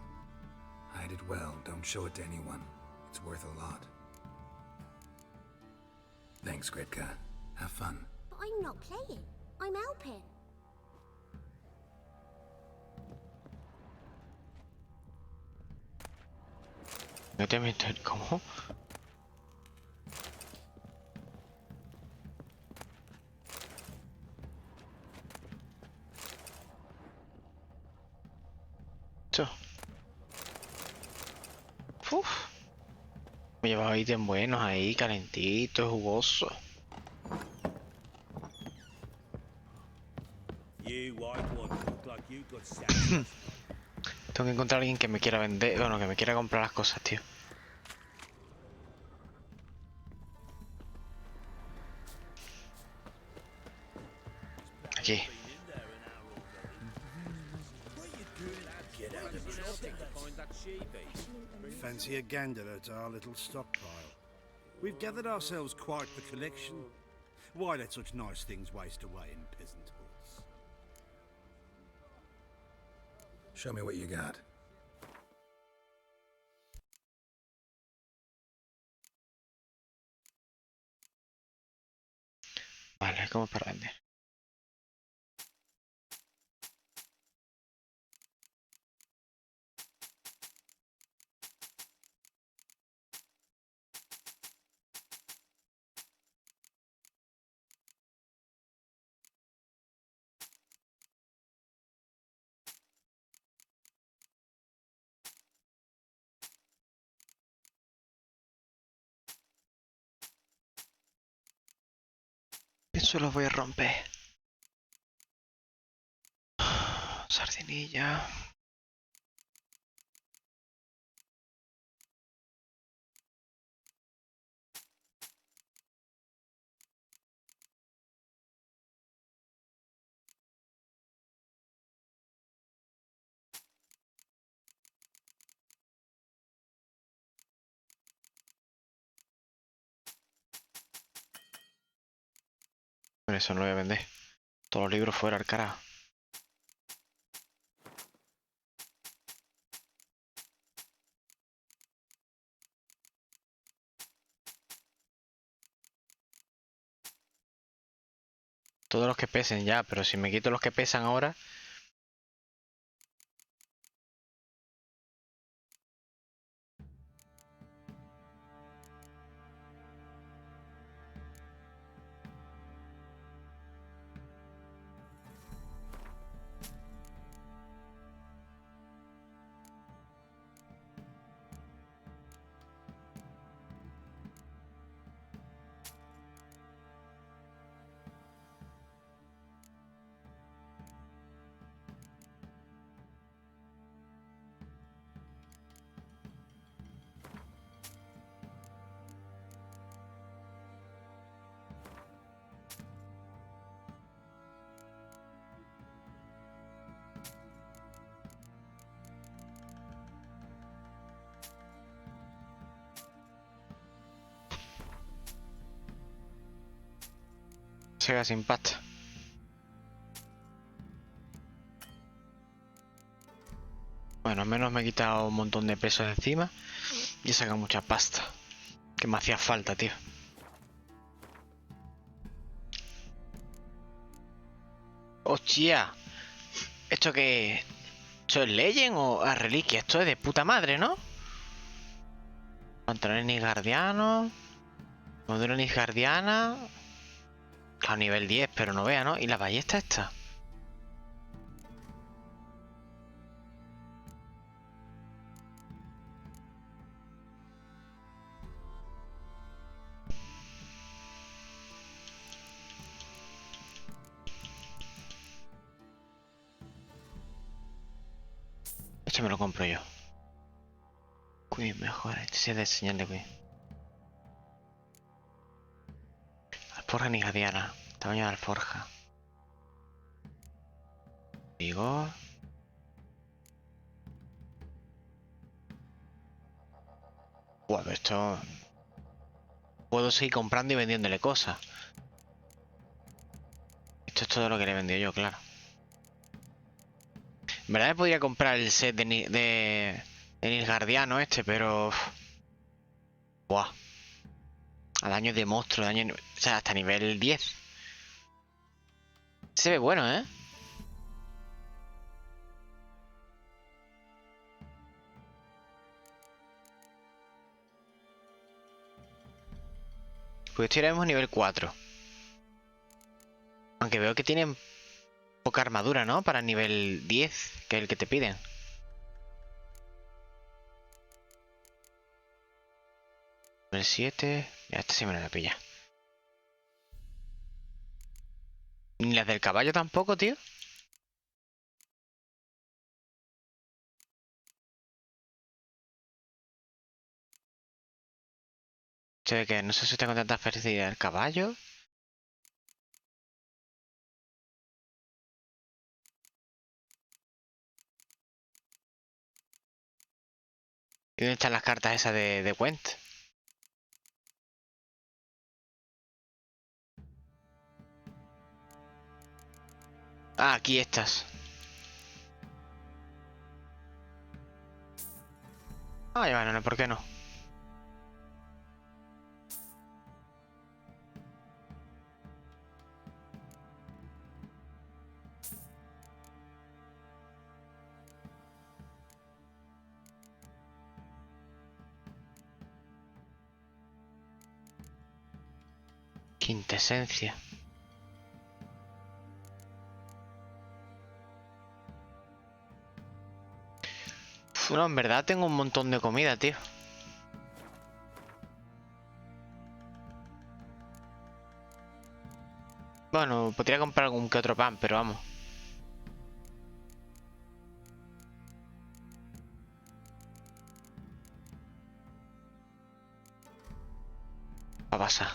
Hide it well, don't show it to anyone. It's worth a lot. Thanks, Gritka. Have fun. But I'm not playing. I'm helping. No te metas. ¿Cómo? Esto. Uf. Me llevaba ítems buenos ahí, calentitos, jugosos. You white one look like you got sacked. Tengo que encontrar a alguien que me quiera vender, bueno, que me quiera comprar las cosas, tío. Aquí. Fancy a gander at our little stockpile. We've gathered ourselves quite the collection. Why let such nice things waste away in peasant huts? Show me what you got. Vale, ¿cómo para vender? Eso lo voy a romper. Sardinilla. Bueno, eso no lo voy a vender. Todos los libros fuera al carajo. Todos los que pesen ya, pero si me quito los que pesan ahora... Se queda sin pasta. Bueno, al menos me he quitado un montón de peso de encima y he sacado mucha pasta. Que me hacía falta, tío. ¡Hostia! ¿Esto qué? ¿Esto es Legend o a reliquia? Esto es de puta madre, ¿no? Pantalones nisgardianos. Modelo nisgardiana. Claro, nivel 10, pero no vea, ¿no? ¿Y la ballesta esta? Este me lo compro yo. Queen, mejor. Este sí es de señal de Queen. Alforja nisgardiana. Tamaño de alforja. Vigor. Bueno, esto... Puedo seguir comprando y vendiéndole cosas. Esto es todo lo que le he vendido yo, claro. En verdad me podría comprar el set de Nilgardiano este, pero... Buah. A daño de monstruo, daño... O sea, hasta nivel 10. Se ve bueno, ¿eh? Pues esto iremos nivel 4. Aunque veo que tienen poca armadura, ¿no? Para nivel 10, que es el que te piden. Nivel 7. Ya, este sí me la pilla. Ni las del caballo tampoco, tío. Se ve que no sé si tengo tanta felicidad el caballo. ¿Y dónde están las cartas esas de Gwent? Ah, aquí estas. Ah, ya bueno, ¿por qué no? Quintesencia. No, en verdad tengo un montón de comida, tío. Bueno, podría comprar algún que otro pan, pero vamos. Va a pasar.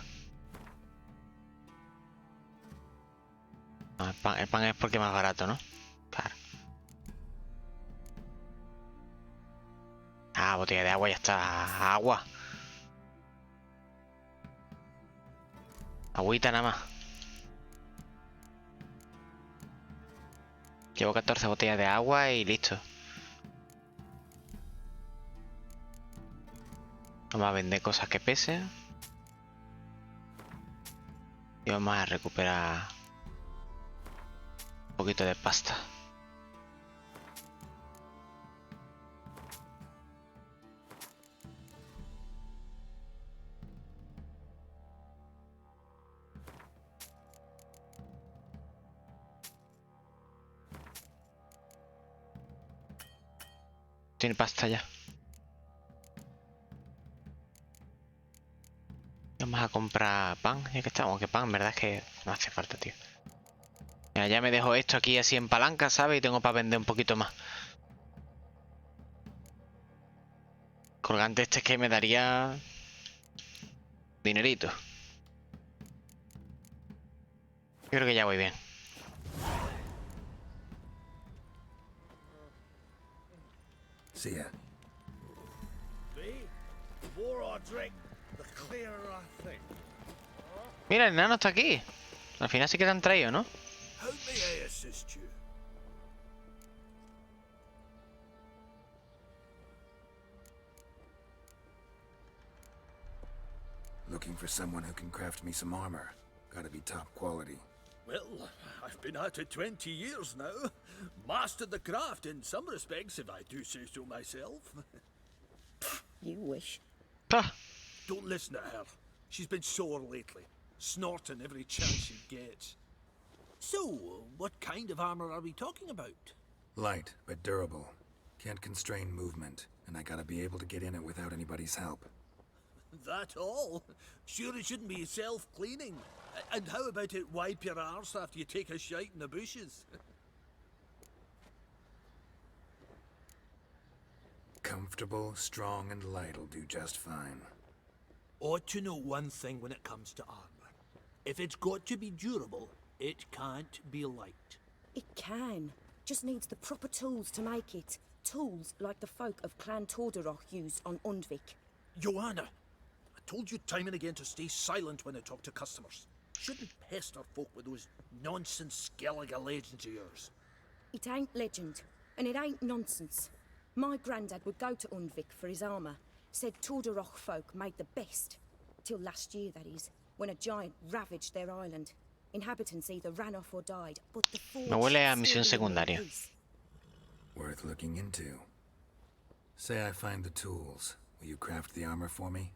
No, el pan es porque es más barato, ¿no? Claro. Ah, botella de agua, ya está. Agua. Agüita nada más. Llevo 14 botellas de agua y listo. Vamos a vender cosas que pesen. Y vamos a recuperar un poquito de pasta. Tiene pasta ya. Vamos a comprar pan, ya que estamos. Que pan, en verdad es que no hace falta, tío. Mira, ya me dejo esto aquí así en palanca, ¿sabes? Y tengo para vender un poquito más. Colgante este es que me daría dinerito. Yo creo que ya voy bien. See ya. Mira, el enano está aquí. Al final sí que te han traído, ¿no? How may I assist you? Looking for someone who can craft me some armor. Gotta be top quality. Well, I've been at it 20 years now. Mastered the craft in some respects, if I do say so myself. You wish. Ah, Don't listen to her. She's been sore lately, snorting every chance she gets. So, what kind of armor are we talking about? Light, but durable. Can't constrain movement, and I gotta be able to get in it without anybody's help. That all? Sure it shouldn't be self-cleaning. And how about it wipe your arse after you take a shite in the bushes? Comfortable, strong, and light'll do just fine. Ought to know one thing when it comes to armor. If it's got to be durable, it can't be light. It can. Just needs the proper tools to make it. Tools like the folk of Clan Torderoch used on Undvik. Joanna, I told you time and again to stay silent when I talk to customers. Shouldn't pester folk with those nonsense Skellige legends of yours. It ain't legend, and it ain't nonsense. My granddad would go to Undvik for his armour. Said Torderoch folk made the best. Till last year, that is, when a giant ravaged their island. Inhabitants either ran off or died, but the forge me huele a still misión remained secundaria. peace. Worth looking into. Say I find the tools. Will you craft the armor for me?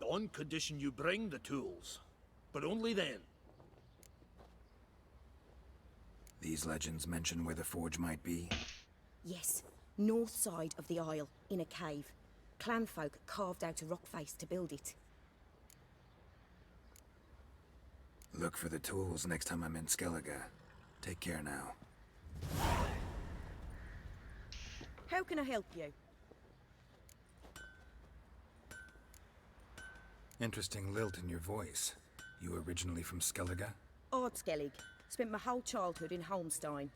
On condition you bring the tools. But only then. These legends mention where the forge might be? Yes, north side of the isle, in a cave. Clanfolk carved out a rock face to build it. Look for the tools next time I'm in Skellige. Take care now. How can I help you? Interesting lilt in your voice. You originally from Skellige? Ardskellig. Spent my whole childhood in Holmstein.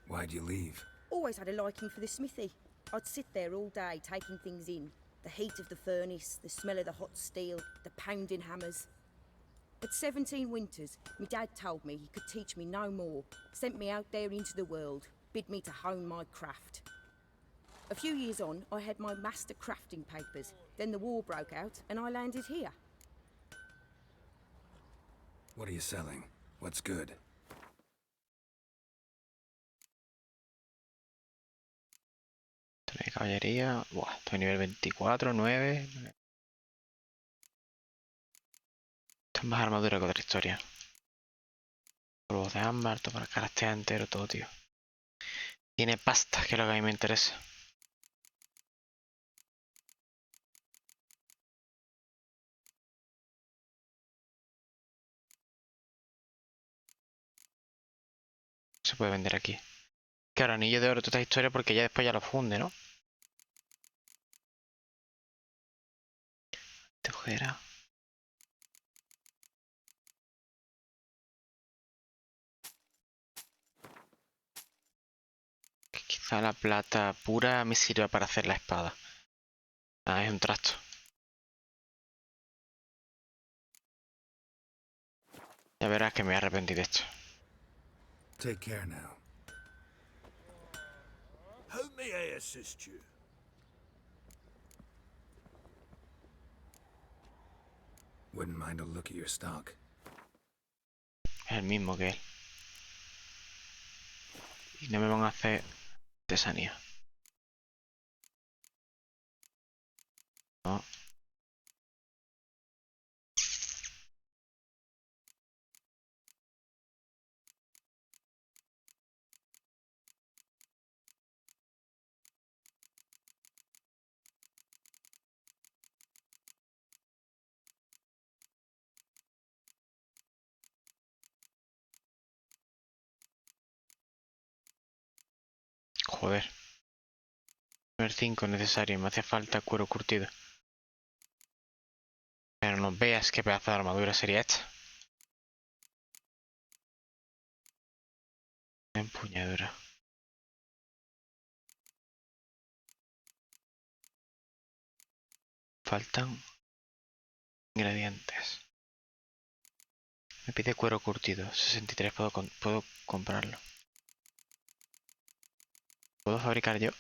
Why'd you leave? Always had a liking for the smithy. I'd sit there all day taking things in. The heat of the furnace, the smell of the hot steel, the pounding hammers. At 17 winters, my dad told me he could teach me no more. Sent me out there into the world, bid me to hone my craft. A few years on, I had my master crafting papers. Then the war broke out and I landed here. What are you selling? What's good? De caballería. Buah, estoy nivel 24, 9. Esto es más armadura que otra historia. Polvos de ámbar, todo para el carácter entero, todo, tío. Tiene pasta, que es lo que a mí me interesa. Se puede vender aquí. Claro, anillo de oro, toda esta historia, porque ya después ya lo funde, ¿no? Ojera. Que quizá la plata pura me sirva para hacer la espada. Ah, es un trasto. Ya verás que me arrepentí de esto. Take care now. How may I assist you? Wouldn't mind a look at your stock. Es el mismo que él. Y no me van a hacer artesanía. No. Joder. Nivel 5 es necesario, me hace falta cuero curtido. Pero no veas qué pedazo de armadura sería esta. Empuñadura. Faltan ingredientes. Me pide cuero curtido, 63, puedo comprarlo. ¿Puedo fabricar yo?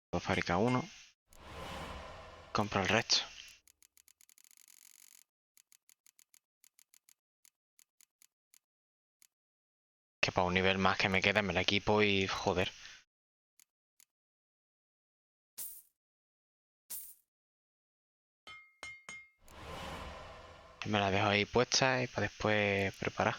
Puedo fabricar uno. Compro el resto. Que para un nivel más que me queda me la equipo y joder. Me la dejo ahí puesta y para después preparar.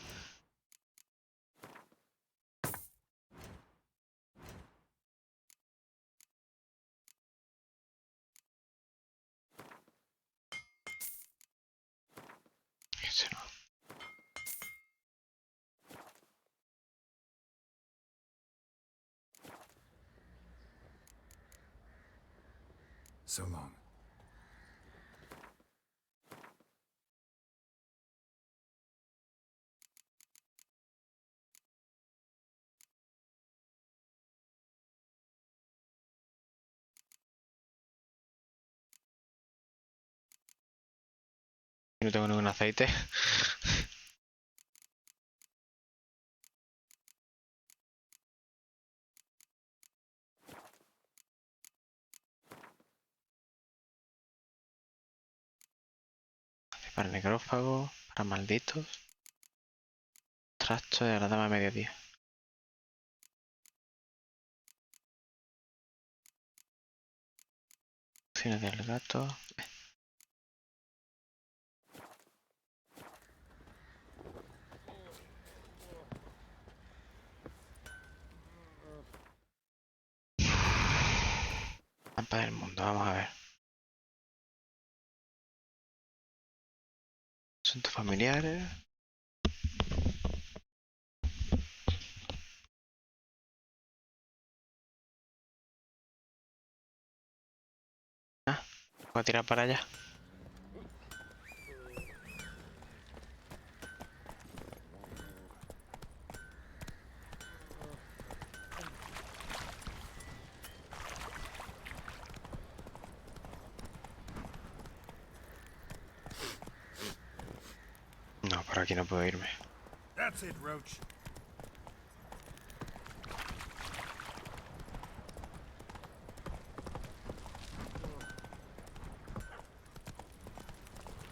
Eso no. So long. No tengo ningún aceite. Para necrófago, para malditos. Trasto de la dama a mediodía. Cine del gato. Mapa del mundo, vamos a ver. Asuntos familiares. Voy a tirar para allá. No, por aquí no puedo irme. That's it, Roach.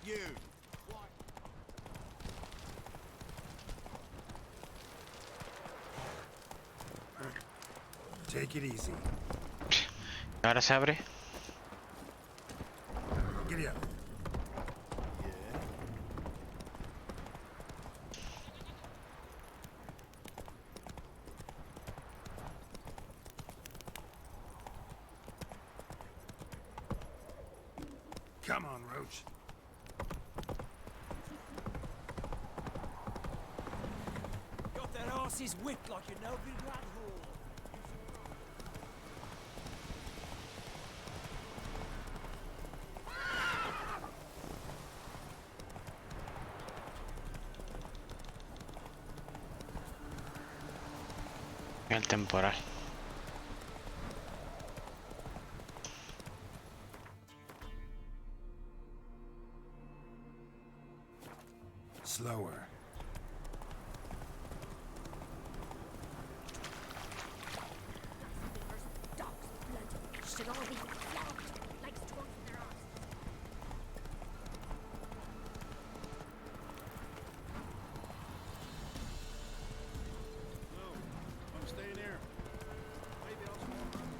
You. Take it easy. Ahora se abre. Giddy up. Come on, Roach. Got that arse's whipped like you know, big rat hole. El temporal. Slower. Should all be flogged like storks in their arse. No, I'm staying here. Maybe I'll swarm around.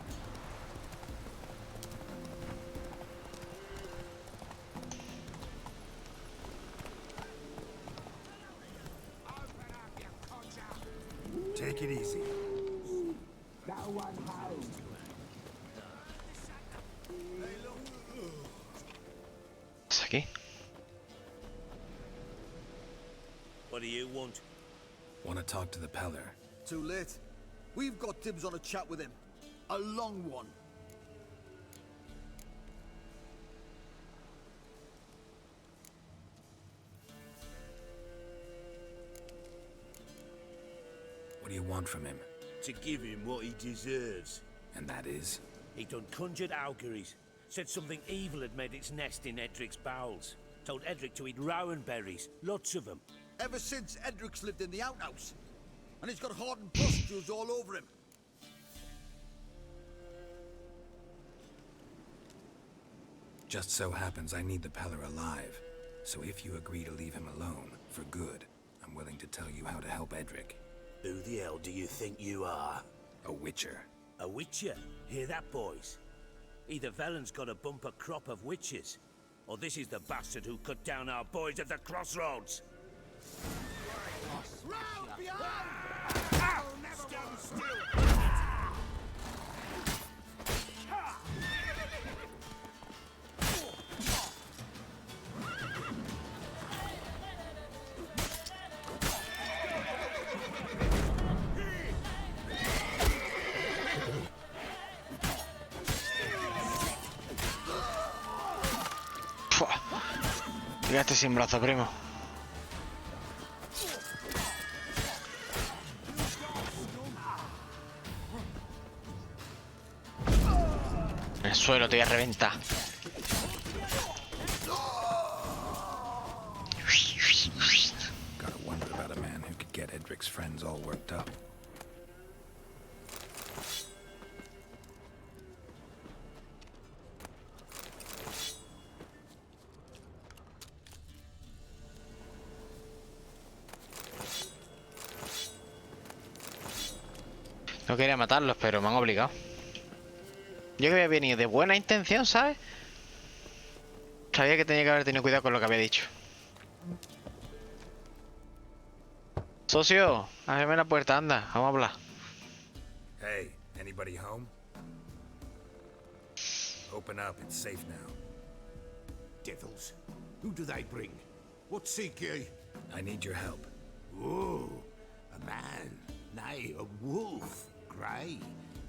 Take it easy. ¿Es aquí? What do you want? Want to talk to the Peller? Too late. We've got dibs on a chat with him. A long one. What do you want from him? To give him what he deserves. And that is? He done conjured auguries, Said something evil had made its nest in Edric's bowels. Told Edric to eat rowan berries, lots of them. Ever since Edric's lived in the outhouse. And he's got hardened pustules all over him. Just so happens I need the Peller alive. So if you agree to leave him alone, for good, I'm willing to tell you how to help Edric. Who the hell do you think you are? A witcher. A witcher? Hear that, boys? Either Velen's got a bumper crop of witches, or this is the bastard who cut down our boys at the crossroads. Round behind! Stand still! Quedaste sin brazo, primo. En el suelo te voy a reventar. Gotta wonder about a man who could get Edric's friends all worked up. No quería matarlos, pero me han obligado. Yo que había venido de buena intención, ¿sabes? Sabía que tenía que haber tenido cuidado con lo que había dicho. Socio, ábreme la puerta, anda, vamos a hablar. Hey, anybody home? Open up, it's safe now. Devils. Who do they bring? What seek ye? I need your help. Oh, a man, nay, a wolf. Grey,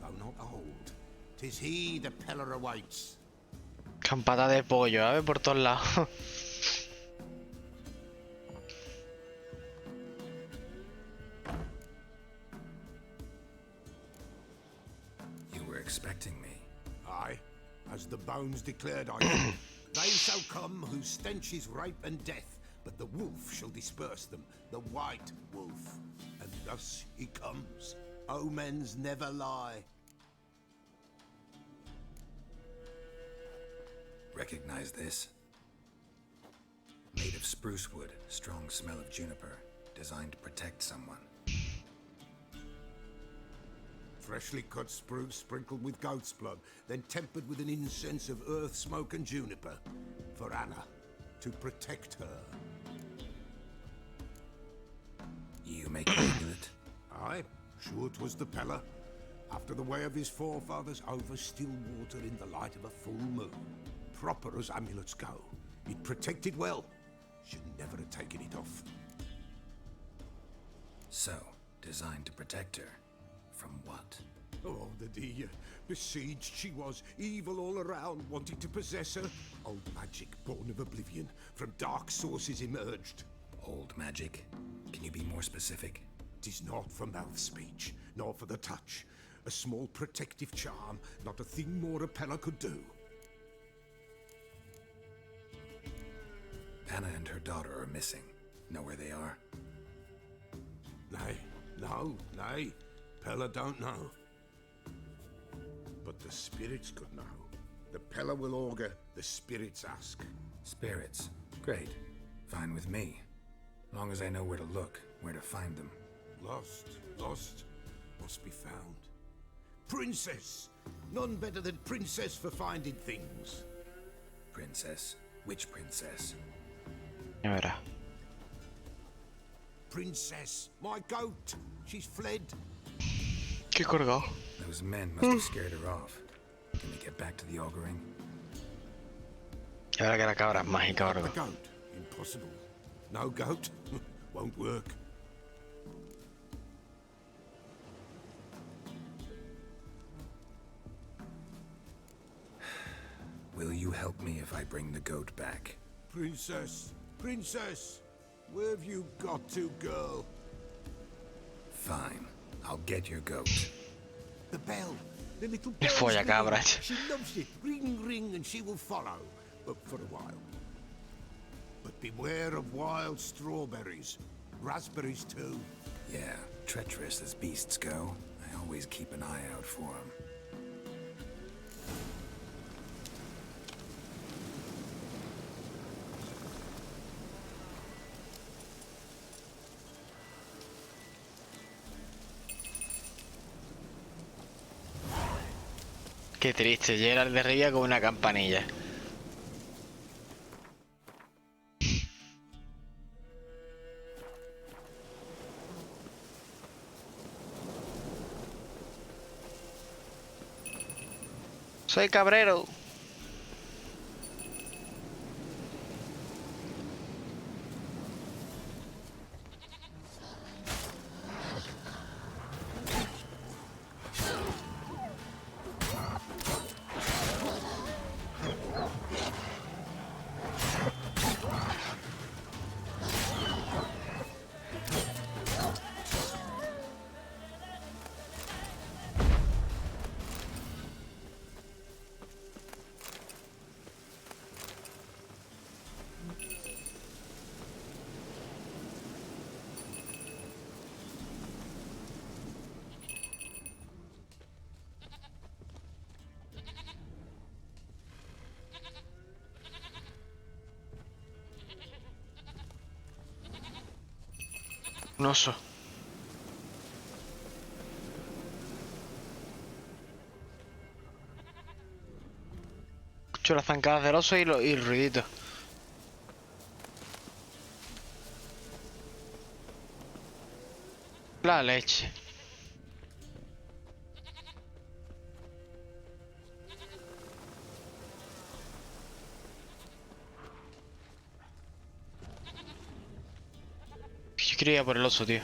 though not old. 'Tis he the Peller awaits. Campata de pollo, ¿sabes? Por todos lados. You were expecting me. Aye, as the bones declared I would. They shall come whose stench is rape and death, but the wolf shall disperse them, the white wolf. And thus he comes. Omens never lie. Recognize this? Made of spruce wood, strong smell of juniper, designed to protect someone. Freshly cut spruce sprinkled with goat's blood, then tempered with an incense of earth, smoke and juniper. For Anna, to protect her. You make an amulet? Aye, sure 'twas the Peller. After the way of his forefathers, over still water in the light of a full moon. Proper as amulets go. It protected well. Should never have taken it off. So, designed to protect her. From what? Oh, the dear. Besieged she was, evil all around, wanted to possess her. Old magic, born of oblivion, from dark sources emerged. Old magic? Can you be more specific? 'Tis not for mouth speech, nor for the touch. A small protective charm, not a thing more a Peller could do. Anna and her daughter are missing. Know where they are? Nay, no, nay. Peller don't know. But the spirits could know. The Peller will augur, the spirits ask. Spirits? Great. Fine with me. Long as I know where to look, where to find them. Lost, must be found. Princess! None better than Princess for finding things. Princess? Which princess? Ya verá. Princess, my goat. She's fled. Qué colgado. Those men must have scared her off. Can we get back to the auguring? Y ahora que la cabra es mágica, The ¿verdad? goat? Impossible. No goat? Won't work. Will you help me if I bring the goat back? Princess, princess, where have you got to, girl? Fine. I'll get your goat. The bell. The little El folla bell's ringing. cabras. She loves it. Ring, ring, and she will follow. But for a while. But beware of wild strawberries. Raspberries, too. Yeah, treacherous as beasts go. I always keep an eye out for them. Qué triste, Gerald de Rivia con una campanilla. Soy cabrero. Un oso. Escucho las zancadas del oso y el ruidito. La leche. Yo quería ir por el oso, tío.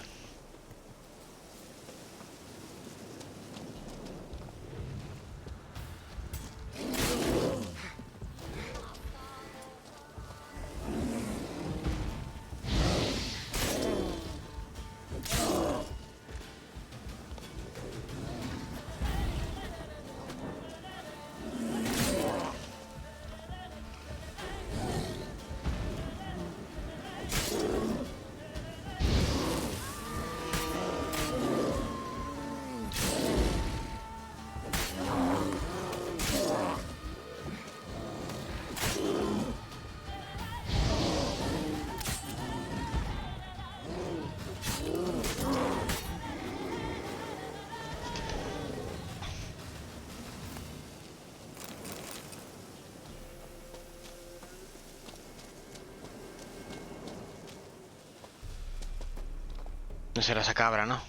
No será esa cabra, ¿no?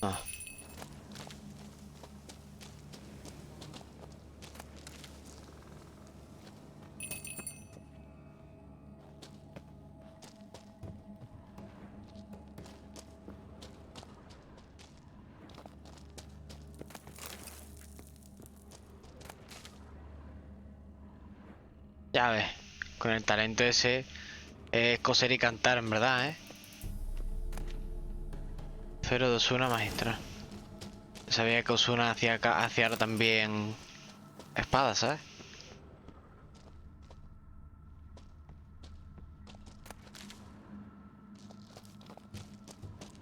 No. Ya ves, con el talento ese es coser y cantar, en verdad, ¿eh? Espero de Osuna magistral. Sabía que Osuna hacía también espadas, ¿sabes?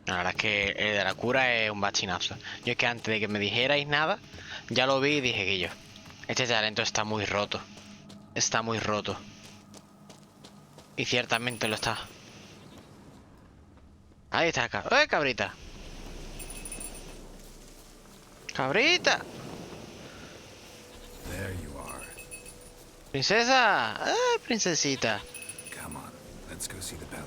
La verdad es que el de la cura es un bachinazo. Yo es que antes de que me dijerais nada, ya lo vi y dije que este talento está muy roto. Está muy roto. Y ciertamente lo está. Ahí está, cabrita. ¡Cabrita! There you are. ¡Princesa! ¡Ay, princesita! Come on, let's go see the peddler.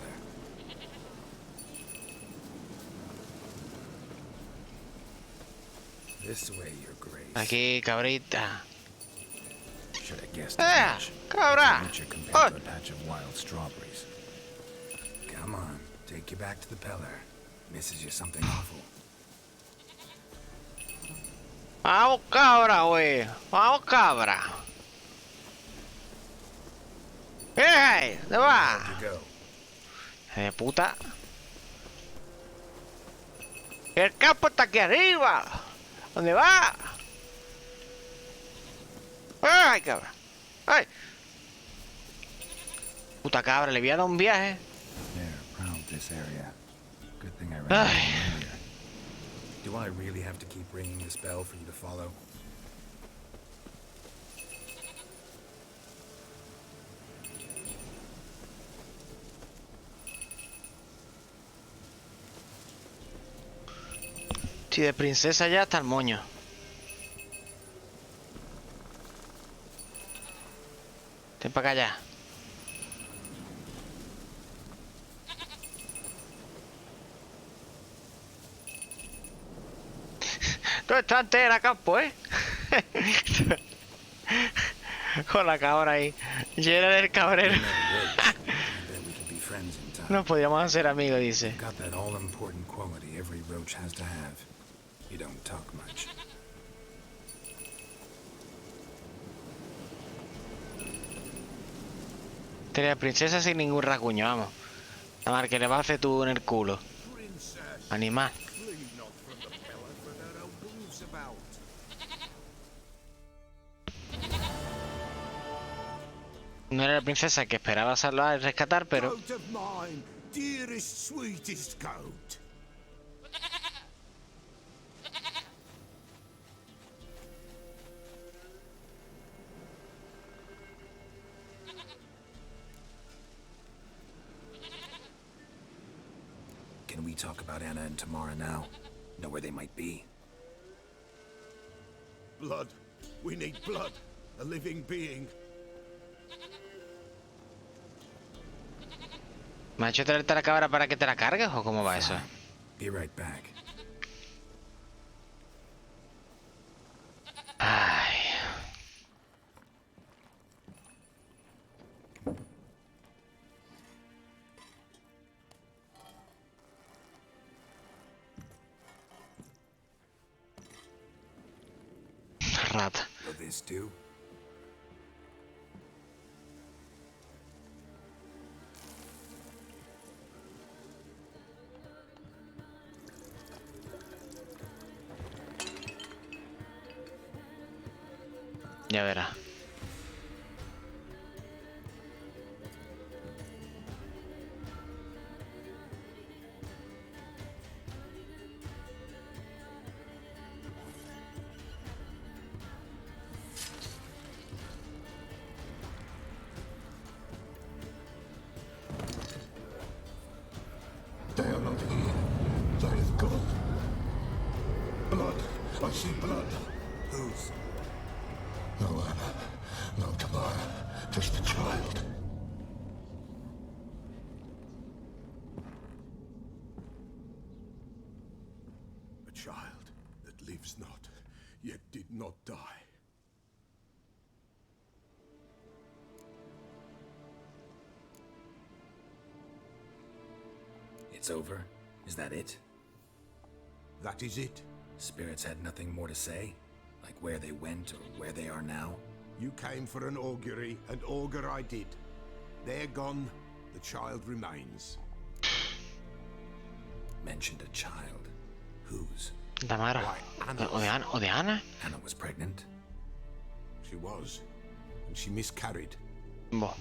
This way, your grace. Aquí, cabrita. Should have guessed ¡Eh! ¡Cabra! Compared to a patch of wild strawberries. Come on, take you back to the peddler. Misses you something awful. ¡Vamos, cabra, güey! ¡Vamos, cabra! ¡Eh! ¿Dónde va? Puta. ¡El campo está aquí arriba! ¿Dónde va? ¡Ay, cabra! ¡Ay! Puta cabra, le voy a dar un viaje. Ay. Do I really have to keep ringing this bell for you to follow? Si de princesa ya hasta el moño. Ten para acá ya. Todo está entera, campo, ¿eh? Con la cabra ahí. Llena del cabrero. No podíamos hacer amigos, dice. Got that all-important quality every roach has to have. You don't talk much. Tenía princesa sin ningún rasguño, vamos. Nada más que le va a hacer tú en el culo. Animal. No era la princesa que esperaba salvar y rescatar, pero... Can we talk about Anna and Tamara now? Know where they might be? Blood. We need blood. A living being. ¿Me ha hecho traerte la cabra para que te la cargues o cómo va eso? Be right back. Ay. Rata. Will this do? Ya verá. They are not here. They have gone. Blood. I see blood. Whose? No Anna. No Tamara. Just the child. A child that lives not, yet did not die. It's over? Is that it? That is it. Spirits had nothing more to say? Like where they went or where they are now? You came for an augury, and augur I did. They're gone. The child remains. Mentioned a child. Whose? Tamara. ¿O de Ana? Anna was pregnant? She was. And she miscarried. Bo.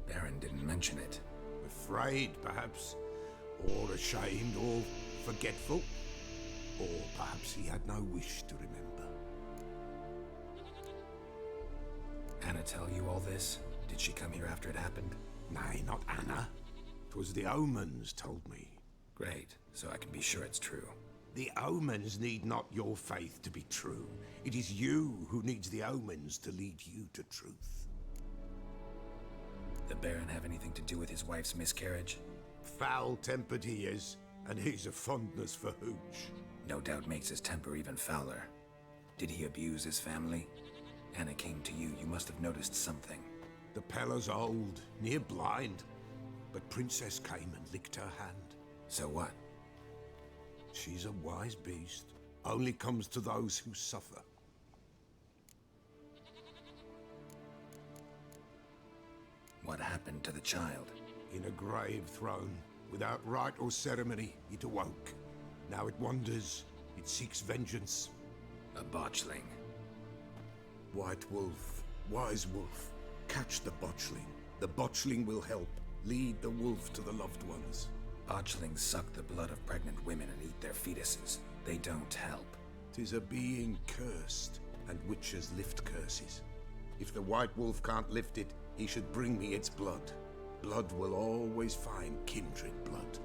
Baron didn't mention it. Afraid, perhaps. Or ashamed, or forgetful. Or perhaps he had no wish to remember. Anna tell you all this? Did she come here after it happened? Nay, not Anna. 'Twas the omens told me. Great, so I can be sure it's true. The omens need not your faith to be true. It is you who needs the omens to lead you to truth. The Baron have anything to do with his wife's miscarriage? Foul-tempered he is, and he's a fondness for hooch. No doubt makes his temper even fouler. Did he abuse his family? Anna came to you, you must have noticed something. The Pella's old, near blind, but Princess came and licked her hand. So what? She's a wise beast, only comes to those who suffer. What happened to the child? In a grave thrown, without rite or ceremony, it awoke. Now it wanders, it seeks vengeance. A botchling. White wolf, wise wolf, catch the botchling. The botchling will help lead the wolf to the loved ones. Botchlings suck the blood of pregnant women and eat their fetuses. They don't help. 'Tis a being cursed, and witches lift curses. If the white wolf can't lift it, he should bring me its blood. Blood will always find kindred blood.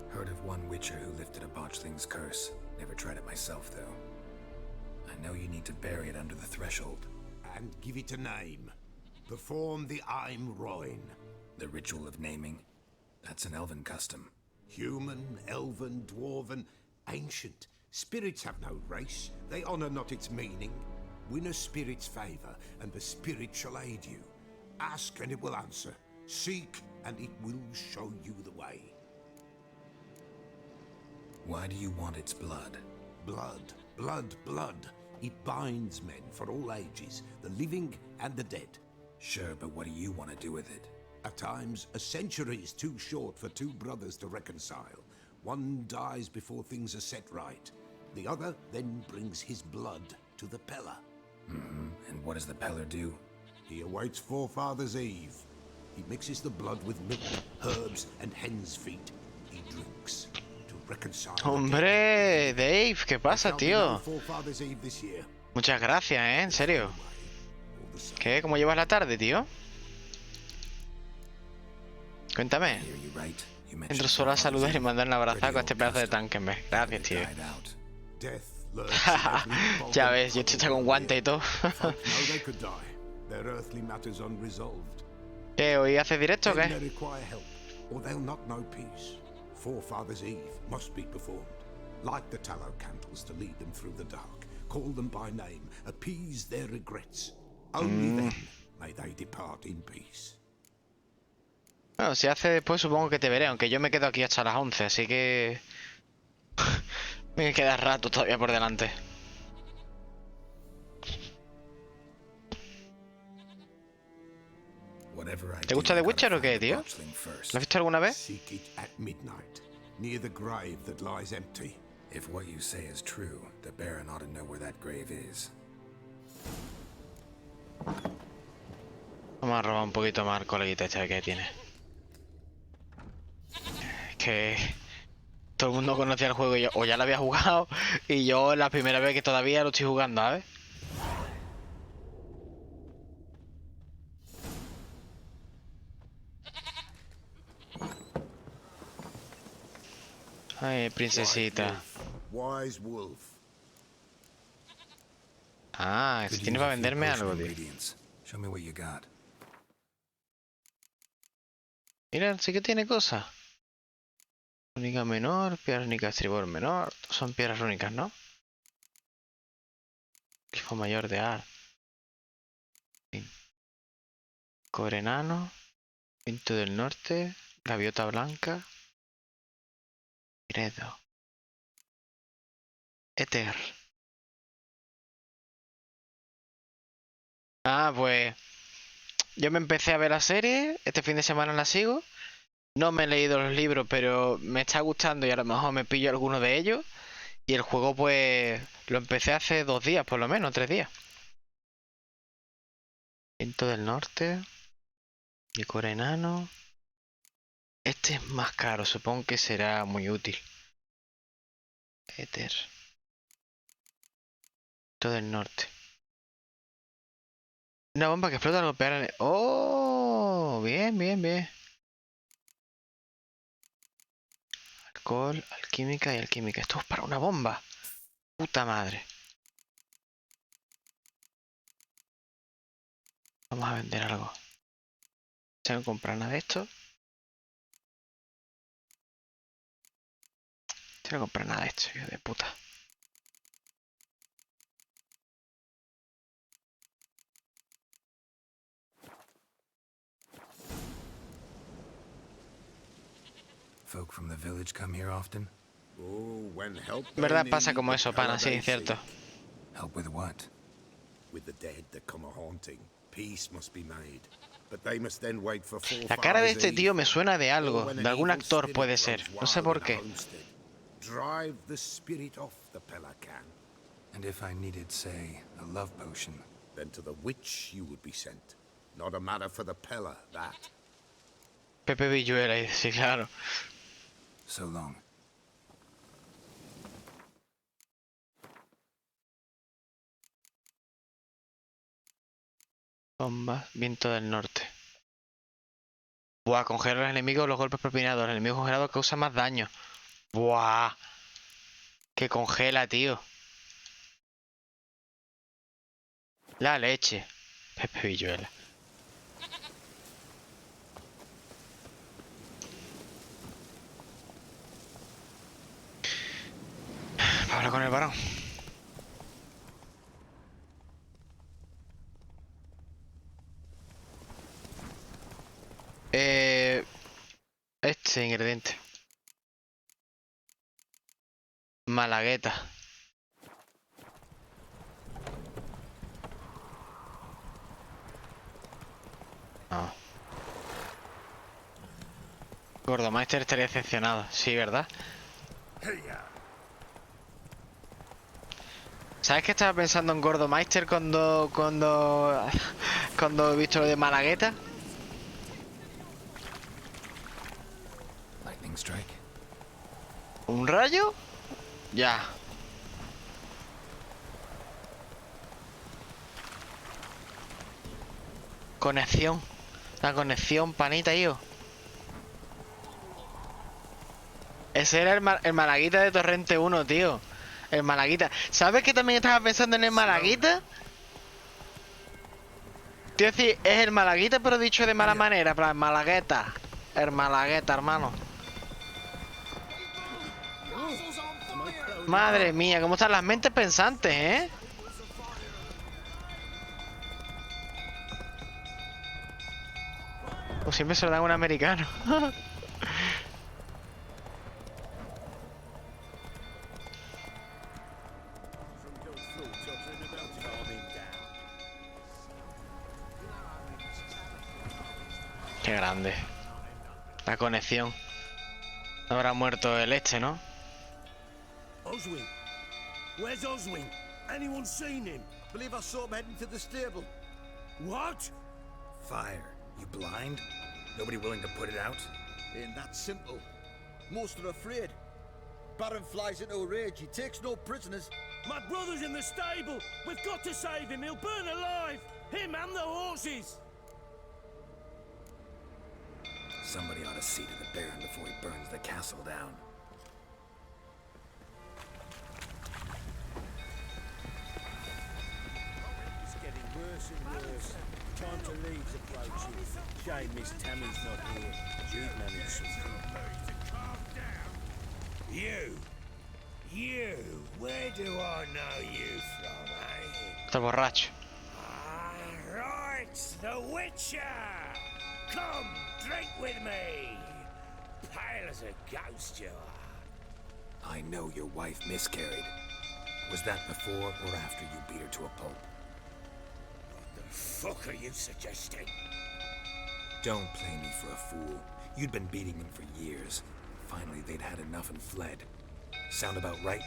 Heard of one witcher who lifted a botchling's curse. Never tried it myself, though. I know you need to bury it under the threshold. And give it a name. Perform the Aim Roin. The ritual of naming? That's an elven custom. Human, elven, dwarven, ancient. Spirits have no race. They honor not its meaning. Win a spirit's favor, and the spirit shall aid you. Ask, and it will answer. Seek, and it will show you the way. Why do you want its blood? Blood, blood, blood. It binds men for all ages, the living and the dead. Sure, but what do you want to do with it? At times, a century is too short for two brothers to reconcile. One dies before things are set right. The other then brings his blood to the Peller. And what does the Peller do? He awaits Forefather's Eve. He mixes the blood with milk, herbs, and hen's feet. He drinks to reconcile. Hombre, Dave, ¿qué pasa, tío? Forefather's Eve this year. Muchas gracias, en serio. ¿Qué? ¿Cómo llevas la tarde, tío? Cuéntame. Entro solo a saludar y mandar un abrazo con este pedazo de tanque en vez. Gracias, tío. Ya ves, yo estoy con guante y todo. ¿Qué? ¿Hoy haces directo o qué? Forefather's Eve must be performed. Light the tallow candles to lead them through the dark. Call them by name. Appease their regrets. Only then may they depart in peace. Bueno, si hace después supongo que te veré, aunque yo me quedo aquí hasta las 11, así que... me queda rato todavía por delante. ¿Te gusta The Witcher o qué, tío? ¿Lo has visto alguna vez? Seek it at midnight, near the grave that lies empty. If what you say is true, the Baron ought to know where that grave is. Vamos a robar un poquito más al coleguita este que tiene. Es que todo el mundo conocía el juego y yo, o ya lo había jugado y yo es la primera vez que todavía lo estoy jugando, ¿sabes? Ay, princesita. Wise wolf. Ah, que tiene para venderme algo, tío. Show me what you got. Mira, sí que tiene cosas. Rúnica menor, piedra rúnica estribor menor. Son piedras rúnicas, ¿no? Grifo mayor de ar. Cobre enano. Pinto del norte. Gaviota blanca. Credo. Éter. Ah, pues... yo me empecé a ver la serie. Este fin de semana la sigo. No me he leído los libros, pero me está gustando y a lo mejor me pillo alguno de ellos. Y el juego, pues... lo empecé hace 2 días, por lo menos, 3 días. Viento del norte. Licor enano. Este es más caro, supongo que será muy útil. Éter. Viento del norte. Una bomba que explota al golpear en el... ¡Oh! Bien, bien, bien. Alcohol, alquímica y alquímica. Esto es para una bomba. Puta madre. Vamos a vender algo. Tengo que comprar nada de esto. Tengo que comprar nada de esto, hijo de puta. Folk from the village come here often? Oh, when help ¿Verdad? Pasa como eso, pana, sí, cierto. Help with what? With the dead that come a haunting, peace must be made. But they must then wait for La cara de este tío me suena de algo, de algún actor puede ser, no sé por qué. drive the spirit off the pelican. And if I needed, say, a love potion? Then to the witch you would be sent. Not a matter for the Pella, that. Pepe Villuela, sí, claro. So long. Bombas, viento del norte. Buah, congela a los enemigos los golpes propinados. El enemigo congelado causa más daño. Buah. Que congela, tío. La leche. Pepe Villuela. Habla con el varón. Este ingrediente. Malagueta. No. Gordomeister estaría decepcionado. Sí, ¿verdad? ¿Sabes que estaba pensando en Gordomeister cuando he visto lo de Malagueta? Lightning strike. ¿Un rayo? Ya. Conexión. La conexión, panita, yo. Ese era el Malaguita de Torrente 1, tío. El Malaguita. ¿Sabes que también estaba pensando en el Malaguita? Tío, decir, es el Malaguita, pero dicho de mala manera. Para el Malagueta. El Malagueta, hermano. Madre mía, cómo están las mentes pensantes, ¿eh? O siempre se lo dan a un americano. Qué grande. La conexión. No habrá muerto el este, ¿no? Oswin. Where's Oswin? Anyone seen him? Believe I saw him heading to the stable. What? Fire. You blind? Nobody willing to put it out? Ain't that simple. Most are afraid. Baron flies into a rage. He takes no prisoners. My brother's in the stable. We've got to save him. He'll burn alive. Him and the horses. Somebody ought to see to the Baron before he burns the castle down. It's getting worse and worse. Time to leave's approaching. Shame Miss Tammy's not here. You've managed something. You, where do I know you from, eh? Está borracho. Right, the Witcher! Come, drink with me! Pale as a ghost you are. I know your wife miscarried. Was that before or after you beat her to a pulp? What the fuck are you suggesting? Don't play me for a fool. You'd been beating them for years. Finally, they'd had enough and fled. Sound about right?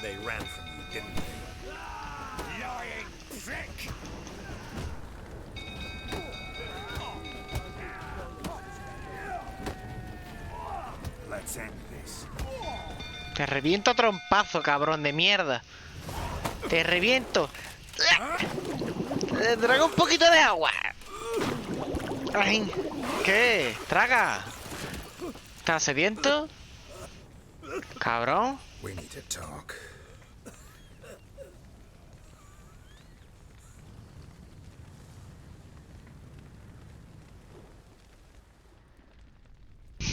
They ran from you, didn't they? Lying prick! Let's end this. Te reviento a trompazo, cabrón de mierda. Te reviento. Traga un poquito de agua. Ay, ¿qué? Traga. ¿Estás sediento? Cabrón. We need to talk.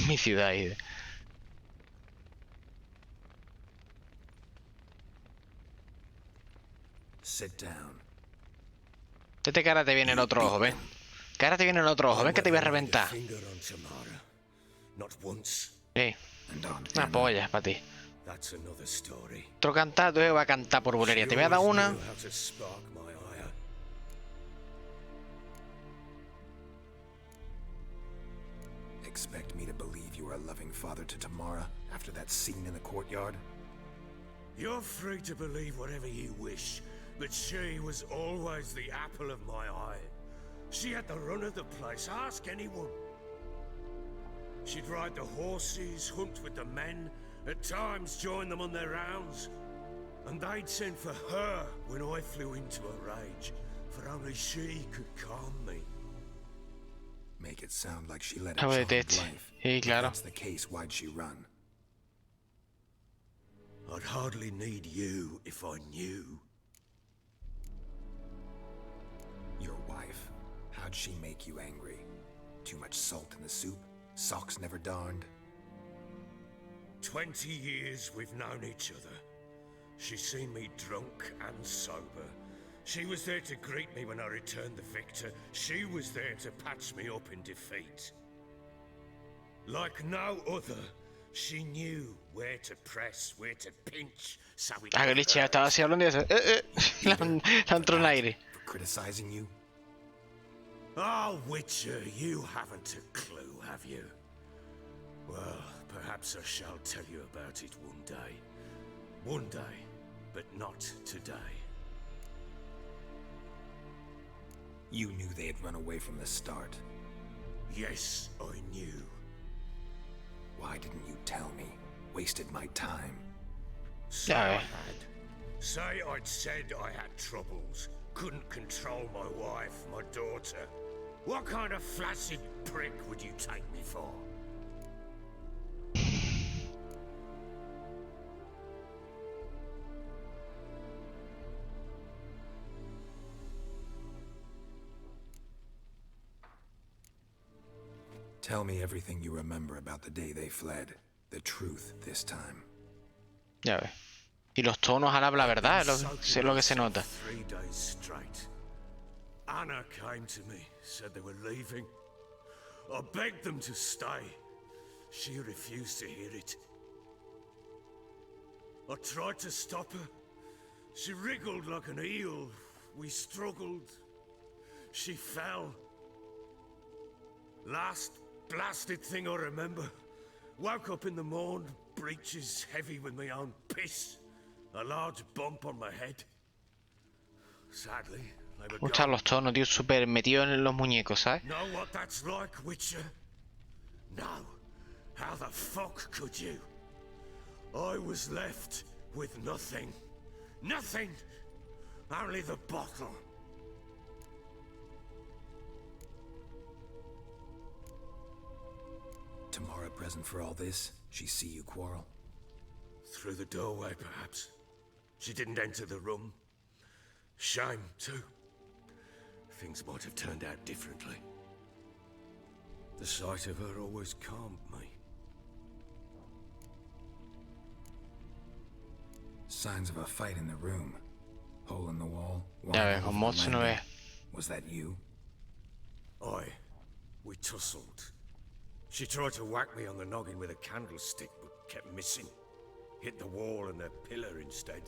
Mi ciudad. Sit down. Vete que ahora te viene el otro ojo, ven. Que ahora te viene el otro ojo, ven que te voy a reventar. Una polla para ti. Otro cantar, tú vas a cantar por bulería. Te voy a dar una. expect me to believe you are a loving father to Tamara after that scene in the courtyard? You're free to believe whatever you wish, but she was always the apple of my eye. She had the run of the place, ask anyone. She'd ride the horses, hunt with the men, at times join them on their rounds. And they'd send for her when I flew into a rage, for only she could calm me. Make it sound like she led a charmed life. If that's the case, why'd she run? I'd hardly need you if I knew. Your wife, how'd she make you angry? Too much salt in the soup? Socks never darned? 20 years we've known each other. She's seen me drunk and sober. She was there to greet me when I returned the victor. She was there to patch me up in defeat. Like no other, she knew where to press, where to pinch, so it estaba así hablando y eso. Le entró un aire. For criticizing you? Oh, Witcher, you haven't a clue, have you? Well, perhaps I shall tell you about it one day. One day, but not today. You knew they had run away from the start. Yes, I knew. Why didn't you tell me? Wasted my time. Say I had. Say I'd said I had troubles. Couldn't control my wife, my daughter. What kind of flaccid prick would you take me for? Tell me everything you remember about the day they fled. The truth this time. Ya ves. Y los tonos al habla, ¿verdad? Es lo que se nota. 3 days straight. Anna came to me, said they were leaving. I begged them to stay. She refused to hear it. I tried to stop her. She wriggled like an eel. We struggled. She fell. Last blasted thing I remember. Woke up in the morn, breeches heavy with my own piss. A large bump on my head. Sadly, they were Gustan los tonos, tío, súper metido en los muñecos, ¿sabes? Know what that's like, Witcher? No. How the fuck could you? I was left with nothing. Nothing! Only the bottle. Tamara present for all this? She see you quarrel? Through the doorway, perhaps. She didn't enter the room. Shame, too. Things might have turned out differently. The sight of her always calmed me. Signs of a fight in the room. Hole in the wall. Ya ves, con mods no ve. Was that you? We tussled. She tried to whack me on the noggin with a candlestick, but kept missing. Hit the wall and a pillar instead.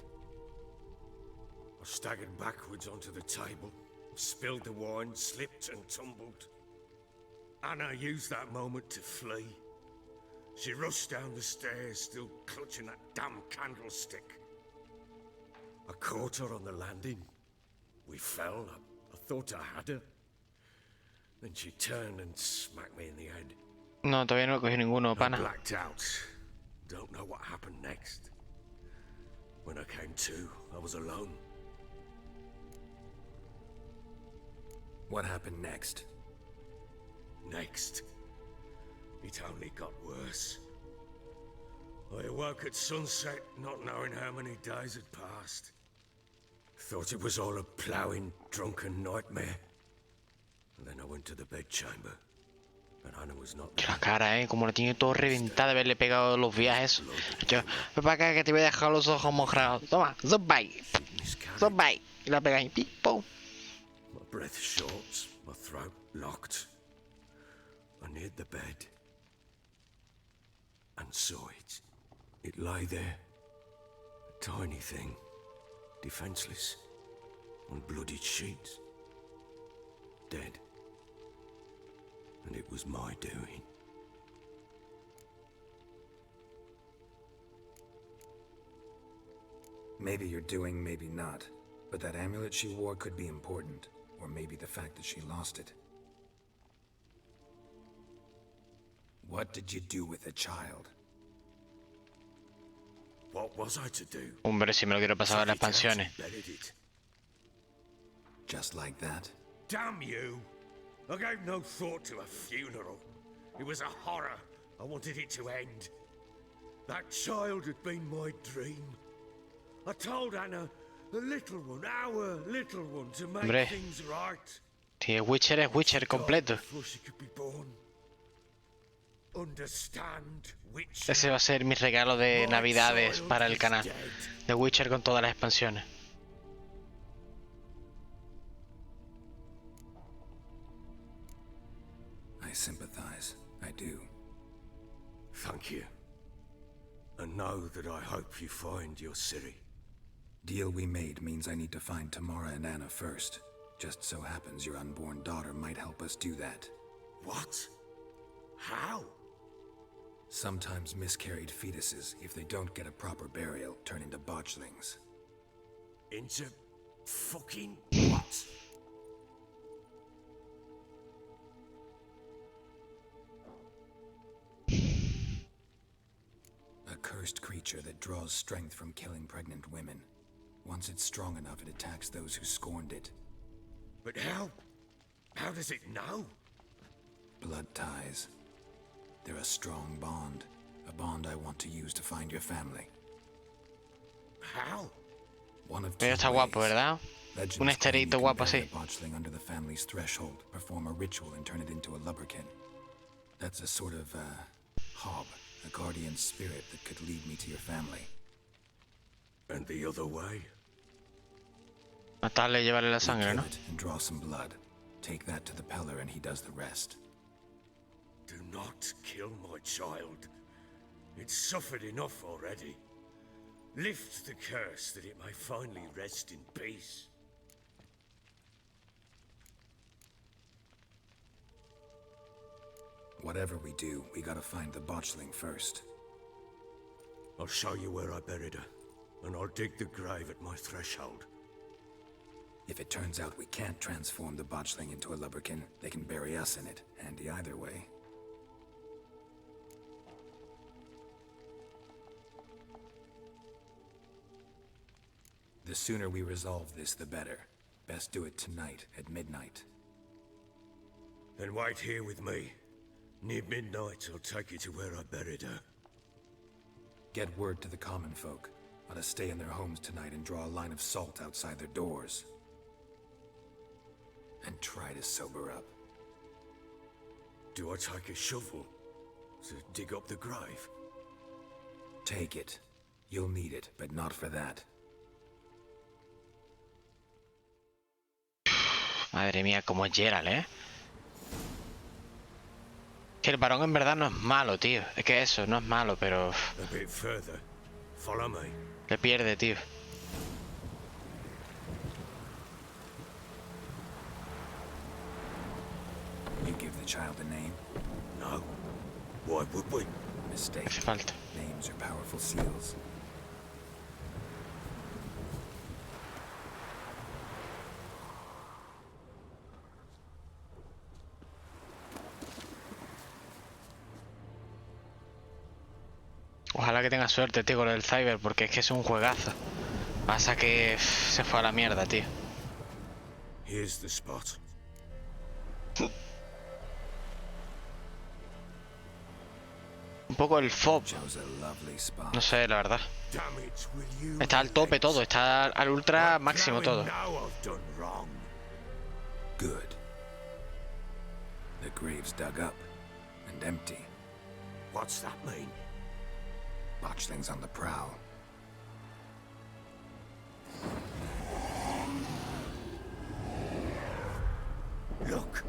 I staggered backwards onto the table, spilled the wine, slipped and tumbled. Anna used that moment to flee. She rushed down the stairs, still clutching that damn candlestick. I caught her on the landing. We fell. I thought I had her. Then she turned and smacked me in the head. No, todavía no he cogido ninguno, pana. I blacked out. Don't know what happened next. When I came to, I was alone. What happened next? Next, it only got worse. I awoke at sunset, not knowing how many days had passed. Thought it was all a ploughing, drunken nightmare. And then I went to the bedchamber, and Anna was not there. La cara, como lo tiene todo reventado de haberle pegado los viajes. Yo, ven para acá que te voy a dejar los ojos mojados. Toma, zombie. Zombie. Y la pega ahí, pum. My breath short, my throat locked. I neared the bed and saw it. It lay there, a tiny thing, defenseless, on bloodied sheets, dead. And it was my doing. Maybe you're doing, maybe not. But that amulet she wore could be important. Or maybe the fact that she lost it. What did you do with the child? What was I to do? Hombre, si me lo quiero pasar a las expansiones. Buried it. Just like that? Damn you! I gave no thought to a funeral. It was a horror. I wanted it to end. That child had been my dream. I told Anna, the little one, our little one, to make Hombre. things right. Si es Witcher completo. Before she could be born. Understand, Witcher. Ese va a ser mi regalo de Navidades para el canal. The Witcher con todas las expansiones. I sympathize. I do. Thank you. And know that I hope you find your Ciri. Deal we made means I need to find Tamara and Anna first. Just so happens your unborn daughter might help us do that. What? How? Sometimes miscarried fetuses, if they don't get a proper burial, turn into botchlings. Into fucking what? A cursed creature that draws strength from killing pregnant women. Once it's strong enough, it attacks those who scorned it. But how? How does it know? Blood ties. They're a strong bond. A bond I want to use to find your family. How? One of Pero two está guapo, ways. ¿verdad? Legends Un claim esterito you can guapo bury así. a botchling under the family's threshold, perform a ritual and turn it into a lubberkin. That's a sort of, hob, a guardian spirit that could lead me to your family. And the other way? Matarle y llevarle la sangre, ¿no? Kill it and draw some blood. Take that to the Peller and he does the rest. Do not kill my child. It's suffered enough already. Lift the curse that it may finally rest in peace. Whatever we do, we gotta find the botchling first. I'll show you where I buried her, and I'll dig the grave at my threshold. If it turns out we can't transform the botchling into a lubberkin, they can bury us in it. Handy either way. The sooner we resolve this, the better. Best do it tonight, at midnight. Then wait here with me. Near midnight, I'll take you to where I buried her. Get word to the common folk. Ought to stay in their homes tonight and draw a line of salt outside their doors. And try to sober up. Do I take a shovel to dig up the grave? Take it. You'll need it, but not for that. Madre mía, como es Gerald, ¿eh? Que el varón en verdad no es malo, tío. Es que eso, no es malo, pero... A bit further. Follow me. Le pierde, tío. You give the child a name? No. Why would we? Mistake. Hace falta. Names are powerful seals. Ojalá que tenga suerte, tío, con el Cyber, porque es que es un juegazo. Pasa que se fue a la mierda, tío. Here's the spot. Un poco el FOB. No sé, la verdad. Está al tope todo, está al ultra máximo todo. Good. The grave's dug up and empty. What's that mean? Botchlings on the prowl. Look.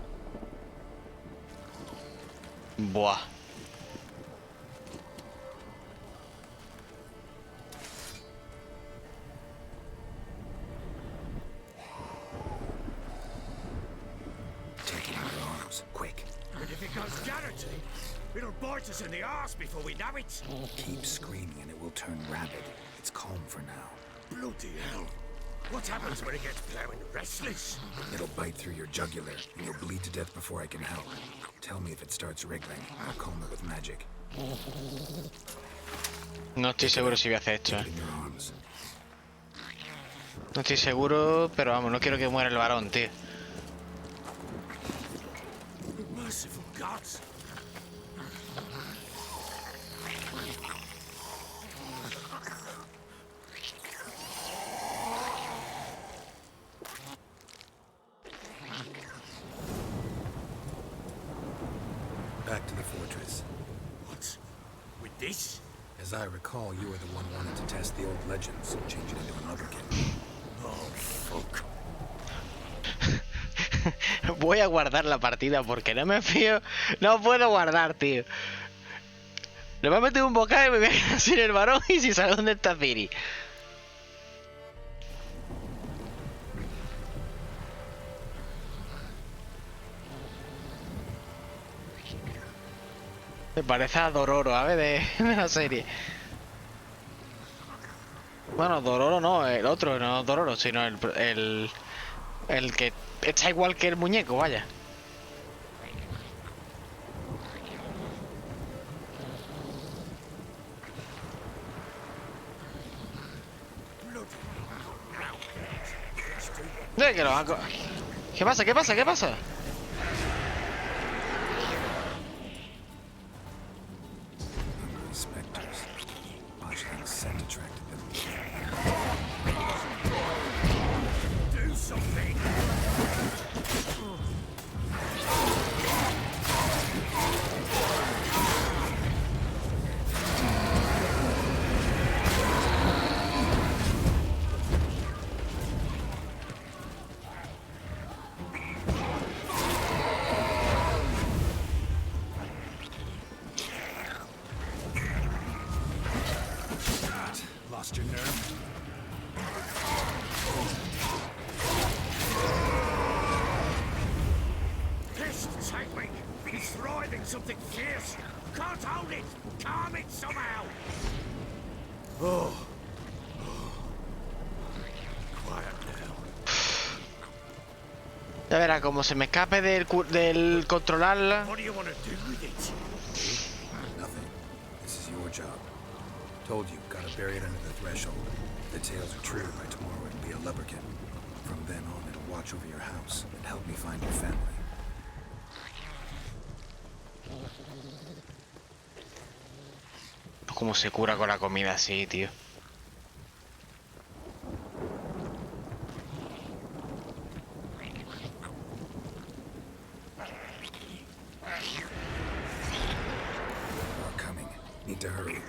Buah. Take it in your arms, quick. And if it goes guaranteed, it'll bite us in the arse before we know it. Keep screaming and it will turn rabid. It's calm for now. Bloody hell. What happens when it gets plowing restless? It'll bite through your jugular, and you'll bleed to death before I can help. Tell me if it starts wriggling. I'll calm it with magic. No estoy seguro si voy a hacer esto, No estoy seguro, pero vamos, no quiero que muera el varón, tío. Merciful gods. Back to the fortress. What? With this? As I recall, you were the one wanting to test the old legends, change it into an lubricant. Oh, fuck. Voy a guardar la partida porque no me fío. No puedo guardar, tío. Le voy a meter un bocado y me voy a quedar sin el varón y si sabe dónde está Ciri. Me parece a Dororo, ¿sabes? De la serie. Bueno, Dororo no, el otro, no Dororo, sino el que está igual que el muñeco, vaya. Que lo hago. ¿Qué pasa? ¿Qué pasa? ¿Qué pasa? Something fierce. Can't hold it. Calm it somehow. Quiet now. Ya verá, como se me escape del controlarla. What do you want to do with it? Nothing. This is your job. Told you, gotta bury it under the threshold. If the tales are true, by tomorrow it'll be a lubricant. From then on, it'll watch over your house and help me find your family. Cómo se cura con la comida así, tío. Coming. Need to hurry.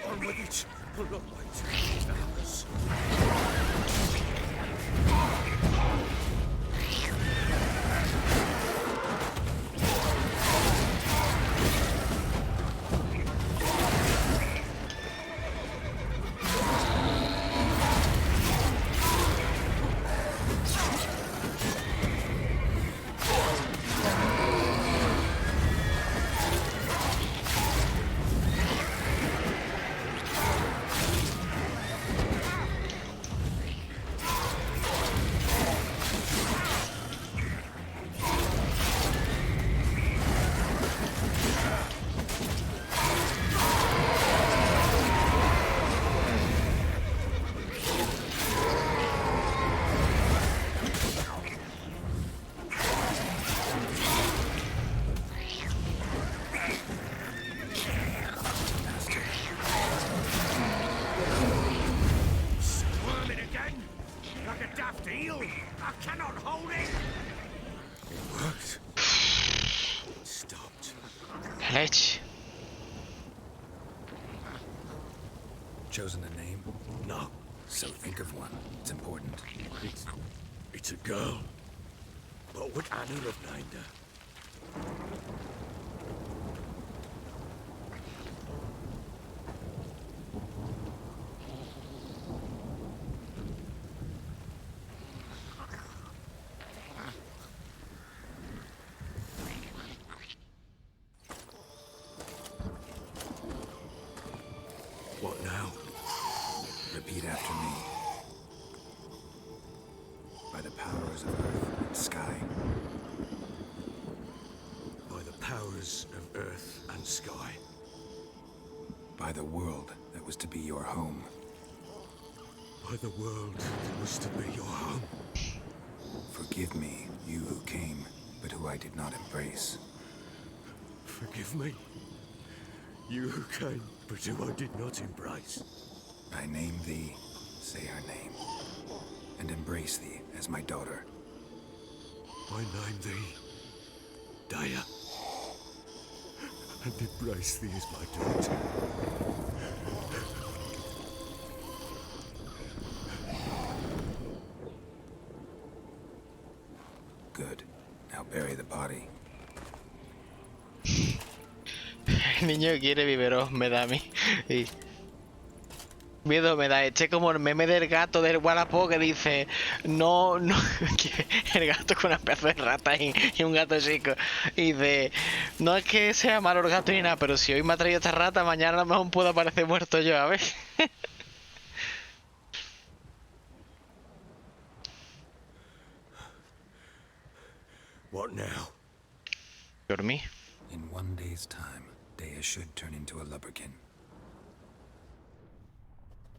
On with it. Pull up light. Hours. Leche. Chosen a name? No. So think of one. It's important. It's a girl. What would Annie have named her? What now? Repeat after me. borders of earth and sky. By the world that was to be your home. By the world that was to be your home. Forgive me, you who came, but who I did not embrace. Forgive me, you who came, but who I did not embrace. I name thee, say her name, and embrace thee as my daughter. I name thee, Daya, and embrace thee as my daughter. Good. Now bury the body. El niño quiere biberón, me da a mí. Y miedo me da. Este como el meme del gato del Wallapop que dice no, no, que el gato con una pedazo de rata y un gato chico. Y dice, no es que sea malo el gato ni nada, pero si hoy me ha traído esta rata, mañana a lo mejor puedo aparecer muerto yo, a ver. What now? Dormí. In 1 day's time, Daya should turn into a lubberkin.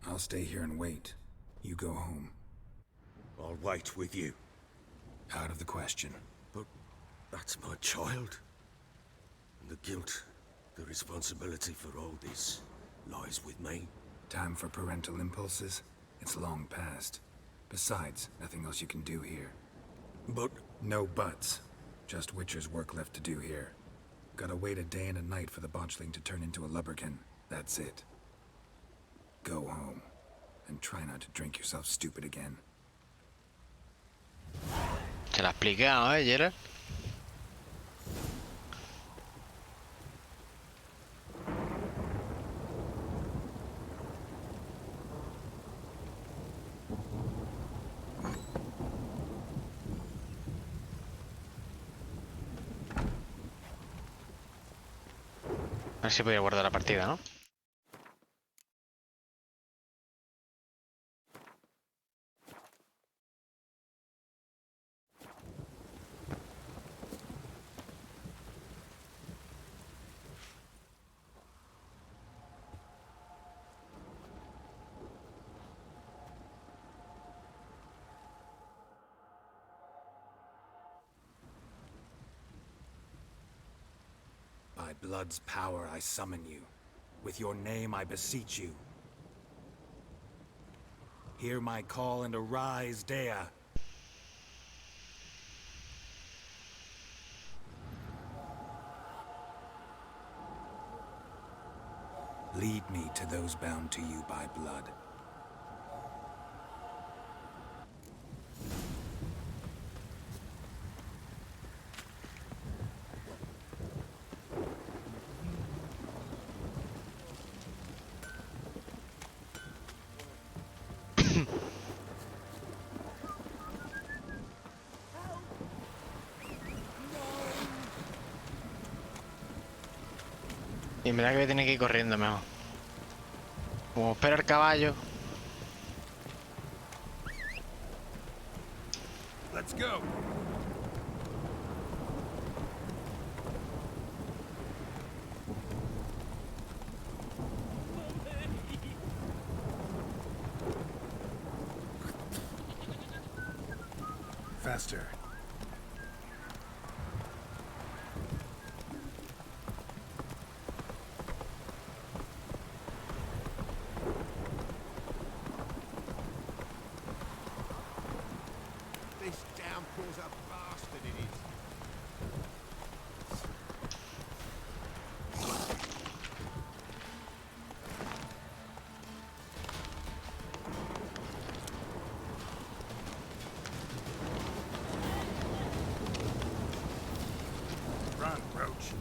I'll stay here and wait. You go home. I'll wait with you. Out of the question. But that's my child. And the guilt, the responsibility for all this lies with me. Time for parental impulses? It's long past. Besides, nothing else you can do here. But... No buts. Just Witcher's work left to do here. Gotta wait a day and a night for the botchling to turn into a lubberkin. That's it. Go home. And try not to drink yourself stupid again. Te la has explicado, Gerald. A ver si podía guardar la partida, ¿no? By blood's power I summon you. With your name I beseech you. Hear my call and arise, Daya. Lead me to those bound to you by blood. Y me da que voy a tener que ir corriendo mejor. Como espera el caballo. Let's go. Faster. This downpour's a bastard, it is. Run, Roach.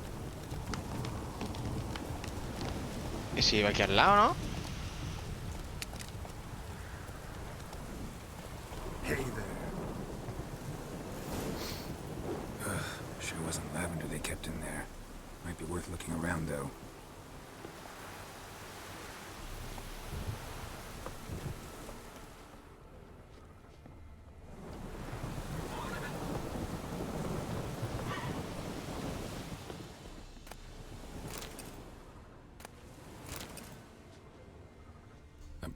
Y si iba aquí al lado, ¿no? Hey there. Sure wasn't lavender they kept in there. Might be worth looking around, though.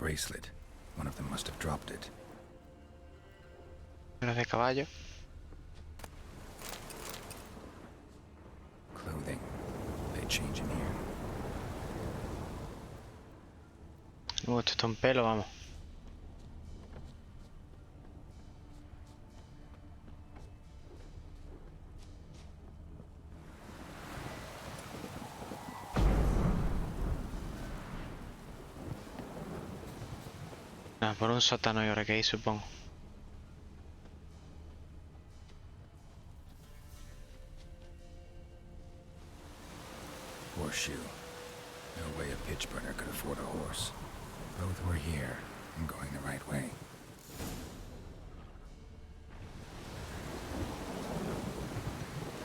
bracelet. One of them must have dropped it. Uno de caballo. Clothing. They change in here. Esto está un pelo, vamos. Ah, por un sótano y ahora que hay, supongo. Horseshoe. No way a pitch burner could afford a horse. Both were here and going the right way.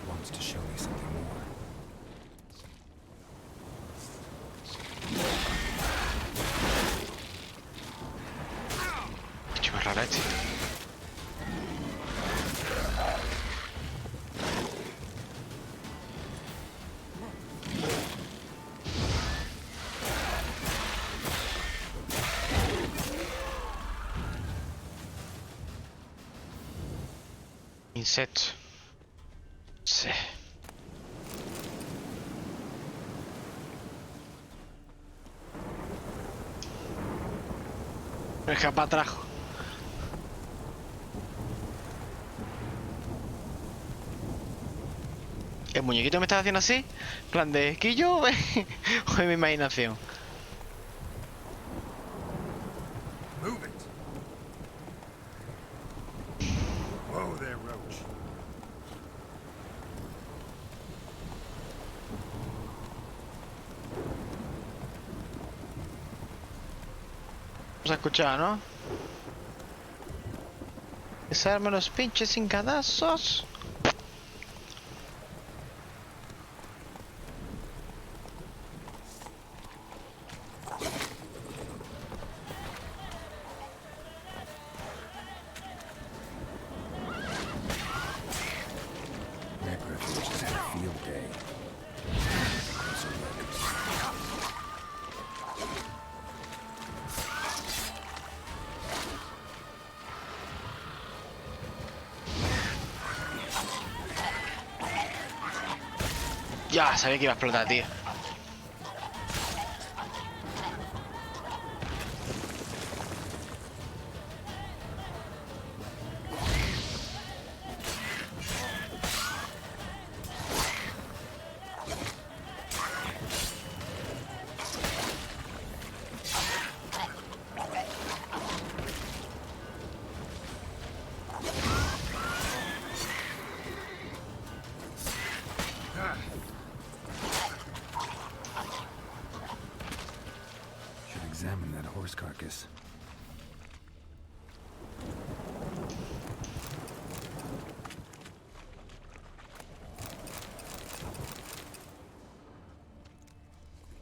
Wants to show me something more. Rarete. Insecto. Sí. Escapa trajo. El muñequito me estaba haciendo así, en plan de esquillo o es mi imaginación. Move it. Whoa there, Roach. Vamos a escuchar, ¿no? Desarme los pinches sin cadazos. Ya, sabía que iba a explotar, tío. Examine that horse carcass.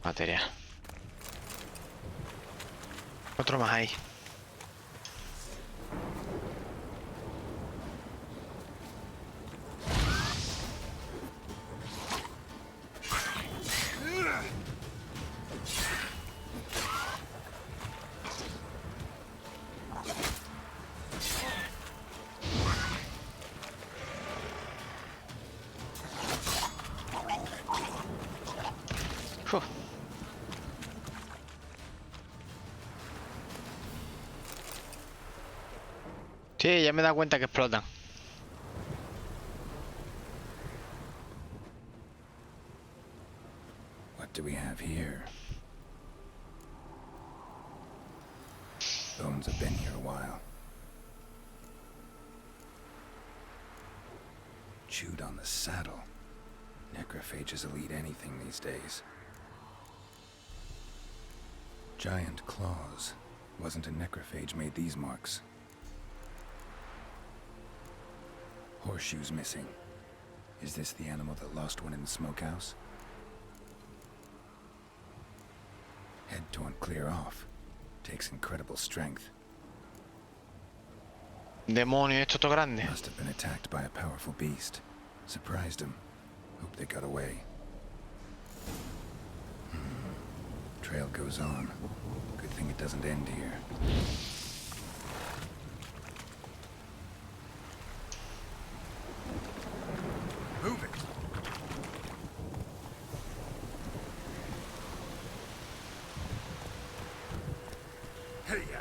Material. Otro más ahí. Sí, ya me he dado cuenta que explotan. What do we have here? Bones have been here a while. Chewed on the saddle. Necrophages will eat anything these days. Giant claws. Wasn't a necrophage made these marks. Horseshoes missing. Is this the animal that lost one in the smokehouse? Head torn clear off. Takes incredible strength. Demonio, esto es grande. Must have been attacked by a powerful beast. Surprised him. Hope they got away. Trail goes on. Good thing it doesn't end here. Move it! Hey-ya!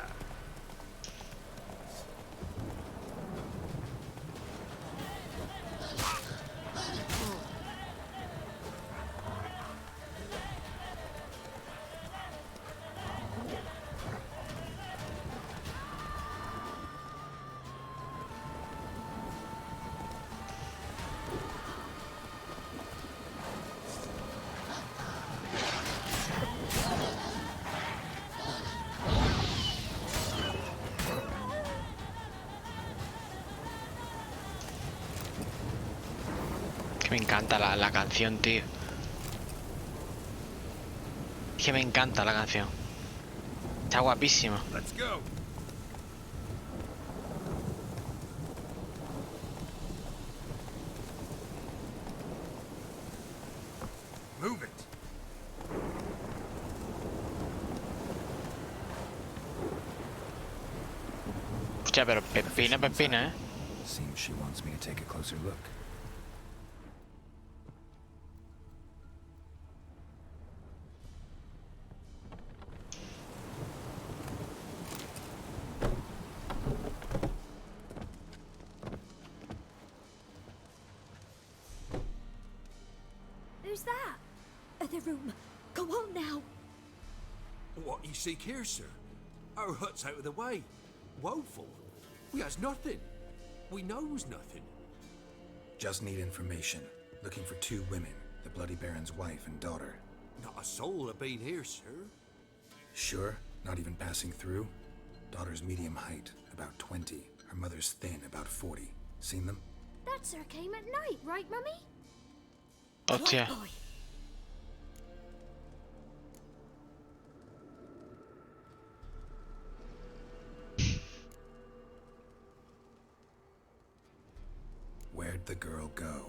Me encanta la canción, tío. Es que me encanta la canción. Está guapísima. Let's go. Move it. Hostia, pero pepina, pepina, ¿eh? Seems she wants me to take a closer look. Who's that? The room. Go on now. What you seek here, sir? Our hut's out of the way. Woeful. We has nothing. We knows nothing. Just need information. Looking for 2 women, the Bloody Baron's wife and daughter. Not a soul have been here, sir. Sure? Not even passing through? Daughter's medium height, about 20. Her mother's thin, about 40. Seen them? That sir came at night, right, Mummy? Hostia. Boy. Where'd the girl go?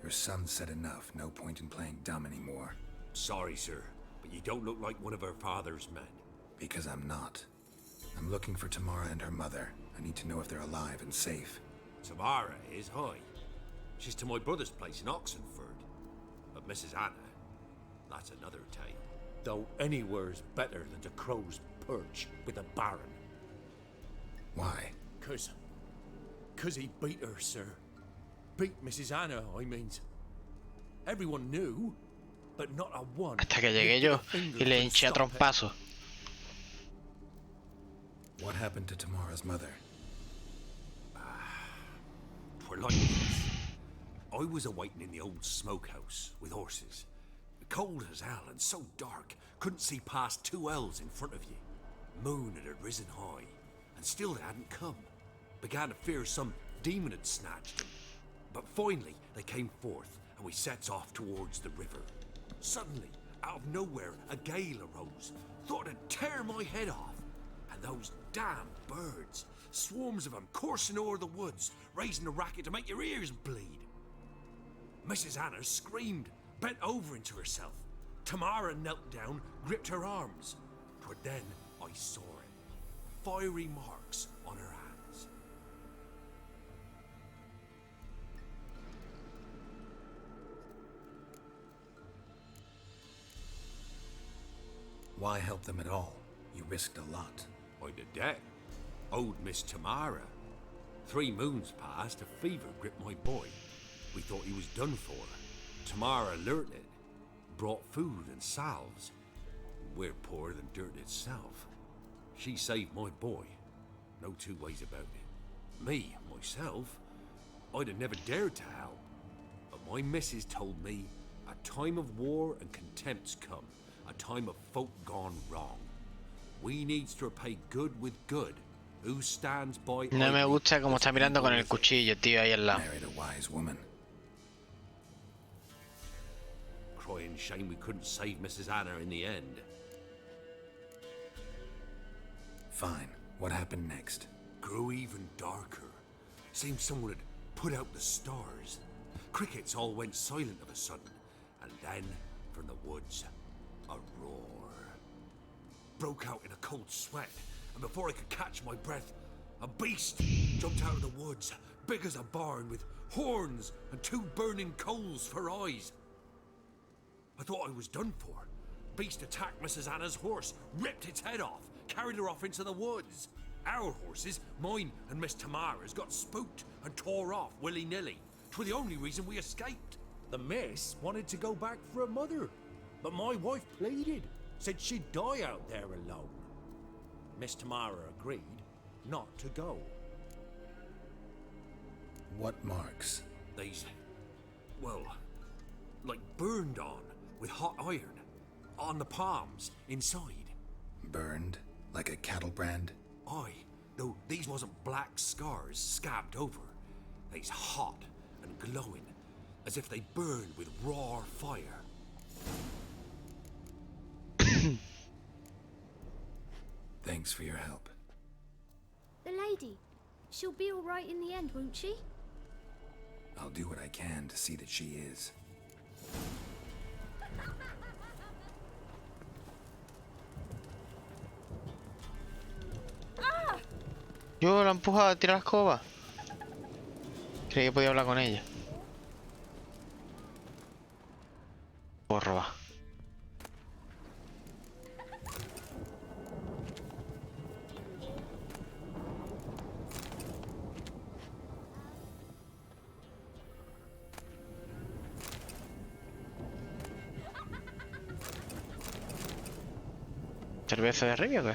Your son said enough. No point in playing dumb anymore. Sorry, sir, but you don't look like one of her father's men. Because I'm not. I'm looking for Tamara and her mother. I need to know if they're alive and safe. Tamara is high. She's to my brother's place in Oxenford. But Mrs. Anna, that's another tale. Though anywhere's better than the Crow's Perch with a Baron. Why? Cause he beat her, sir. Beat Mrs. Anna, I mean. Everyone knew, but not a one. Hasta que llegué yo y le hinché a trompazo. What happened to Tamara's mother? Twere like this. I was awaiting in the old smokehouse with horses. Cold as hell and so dark, couldn't see past 2 ells in front of you. Moon had risen high, and still they hadn't come. Began to fear some demon had snatched them. But finally they came forth, and we sets off towards the river. Suddenly, out of nowhere, a gale arose. Thought it'd tear my head off. And those damn birds, swarms of them coursing o'er the woods, raising a racket to make your ears bleed. Mrs. Anna screamed, bent over into herself. Tamara knelt down, gripped her arms. For then I saw it. Fiery marks on her hands. Why help them at all? You risked a lot. I'd a debt. Owed Miss Tamara. 3 moons passed, a fever gripped my boy. We thought he was done for. Tamara learnt it. Brought food and salves. We're poorer than dirt itself. She saved my boy. No 2 ways about it. Me, myself, I'd have never dared to help. But my missus told me a time of war and contempt's come. A time of folk gone wrong. We needs to repay good with good. Who stands by... No me gusta como está mirando con el cuchillo, tío, ahí al lado. Married a wise woman. Crying shame we couldn't save Mrs. Anna in the end. Fine. What happened next? Grew even darker. Seemed someone had put out the stars. Crickets all went silent of a sudden. And then, from the woods, a roar. broke out in a cold sweat, and before I could catch my breath, a beast jumped out of the woods, big as a barn, with horns and 2 burning coals for eyes. I thought I was done for. Beast attacked Mrs. Anna's horse, ripped its head off, carried her off into the woods. Our horses, mine and Miss Tamara's, got spooked and tore off willy-nilly. 'Twas the only reason we escaped. The miss wanted to go back for her mother, but my wife pleaded, said she'd die out there alone. Miss Tamara agreed not to go. What marks? These, well, like burned on with hot iron, on the palms, inside. Burned? Like a cattle brand? Aye, though these wasn't black scars scabbed over. They's hot and glowing, as if they burned with raw fire. Thanks for your help. The lady, she'll be all right in the end, won't she? I'll do what I can to see that she is. Yo la empujaba a tirar la escoba. Creí que podía hablar con ella. Porro, va. ¿Cerveza de Rivia o qué?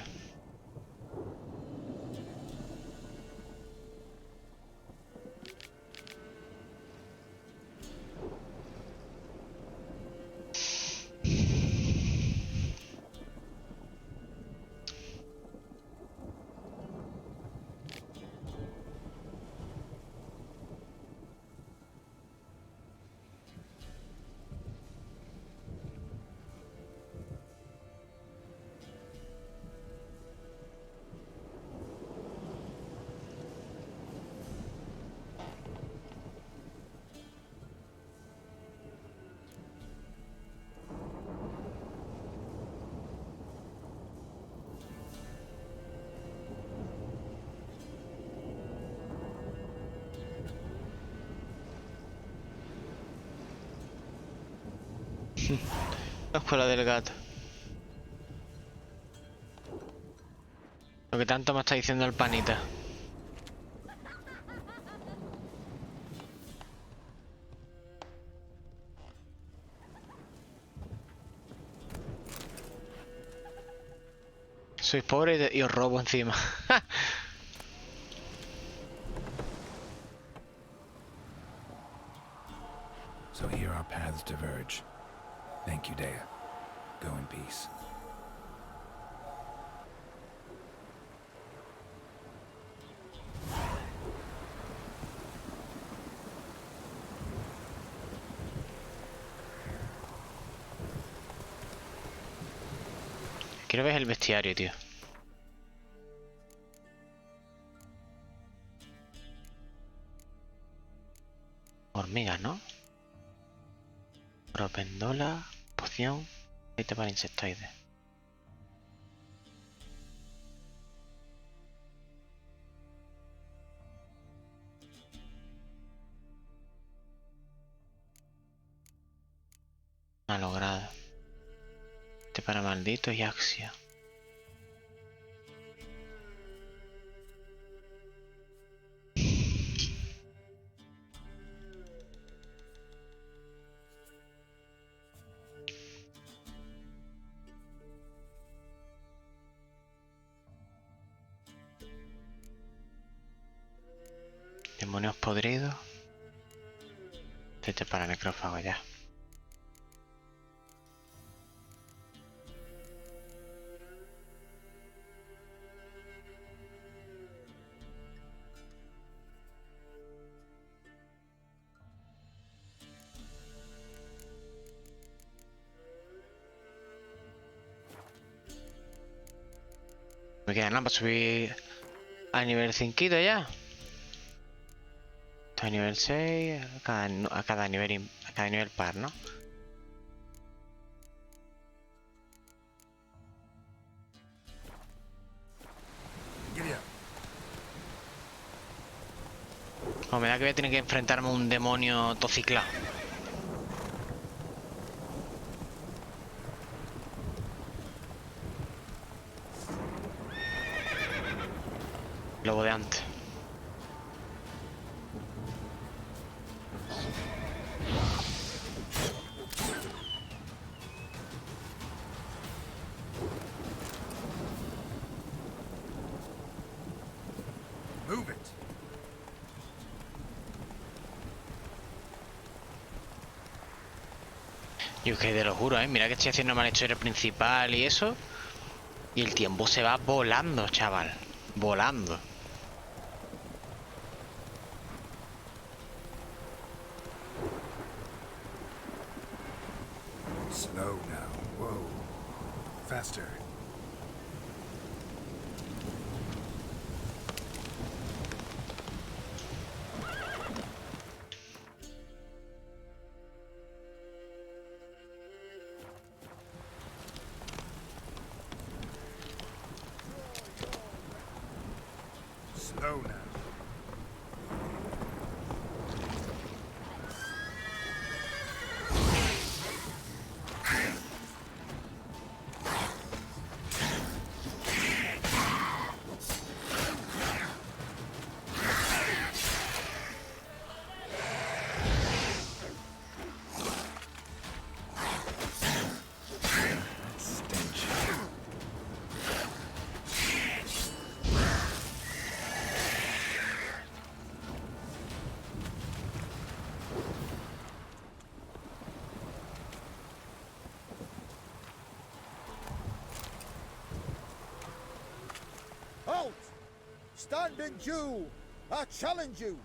La escuela del gato. Lo que tanto me está diciendo el panita. Sois pobre y os robo encima. So here our paths diverge. Thank you, Dea. Go in peace. Quiero ver el bestiario, tío. Hormigas, ¿no? Propendola, poción, aceite para insectoides. Malogrado. Este para malditos y axia. Demonios podridos. Este para necrófago ya. Me queda nada para subir a nivel 5 ya. Esto a nivel 6, a cada nivel par, ¿no? O me da que voy a tener que enfrentarme a un demonio tociclado. Lobo de antes. Move it. Yo que te lo juro, mira que estoy haciendo mal historia principal y eso. Y el tiempo se va volando, chaval. Volando. Slow now. Whoa. Faster. Slow now. Halt! Stand in Jew! I challenge you!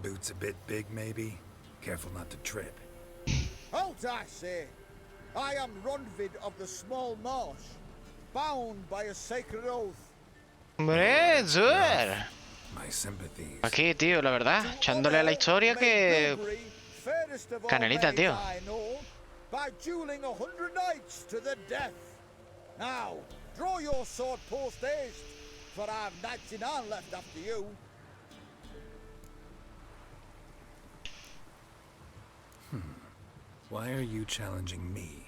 Boots a bit big, maybe? Careful not to trip. Halt, I say! I am Ronvid of the Small Marsh, bound by a sacred oath. Hombre, Zuer. My sympathies. Aquí, tío, la verdad, echándole a la historia que... Canelita, tío. By dueling 100 knights to the death. Now, draw your sword post haste, for I've 99 left after you. Why are you challenging me?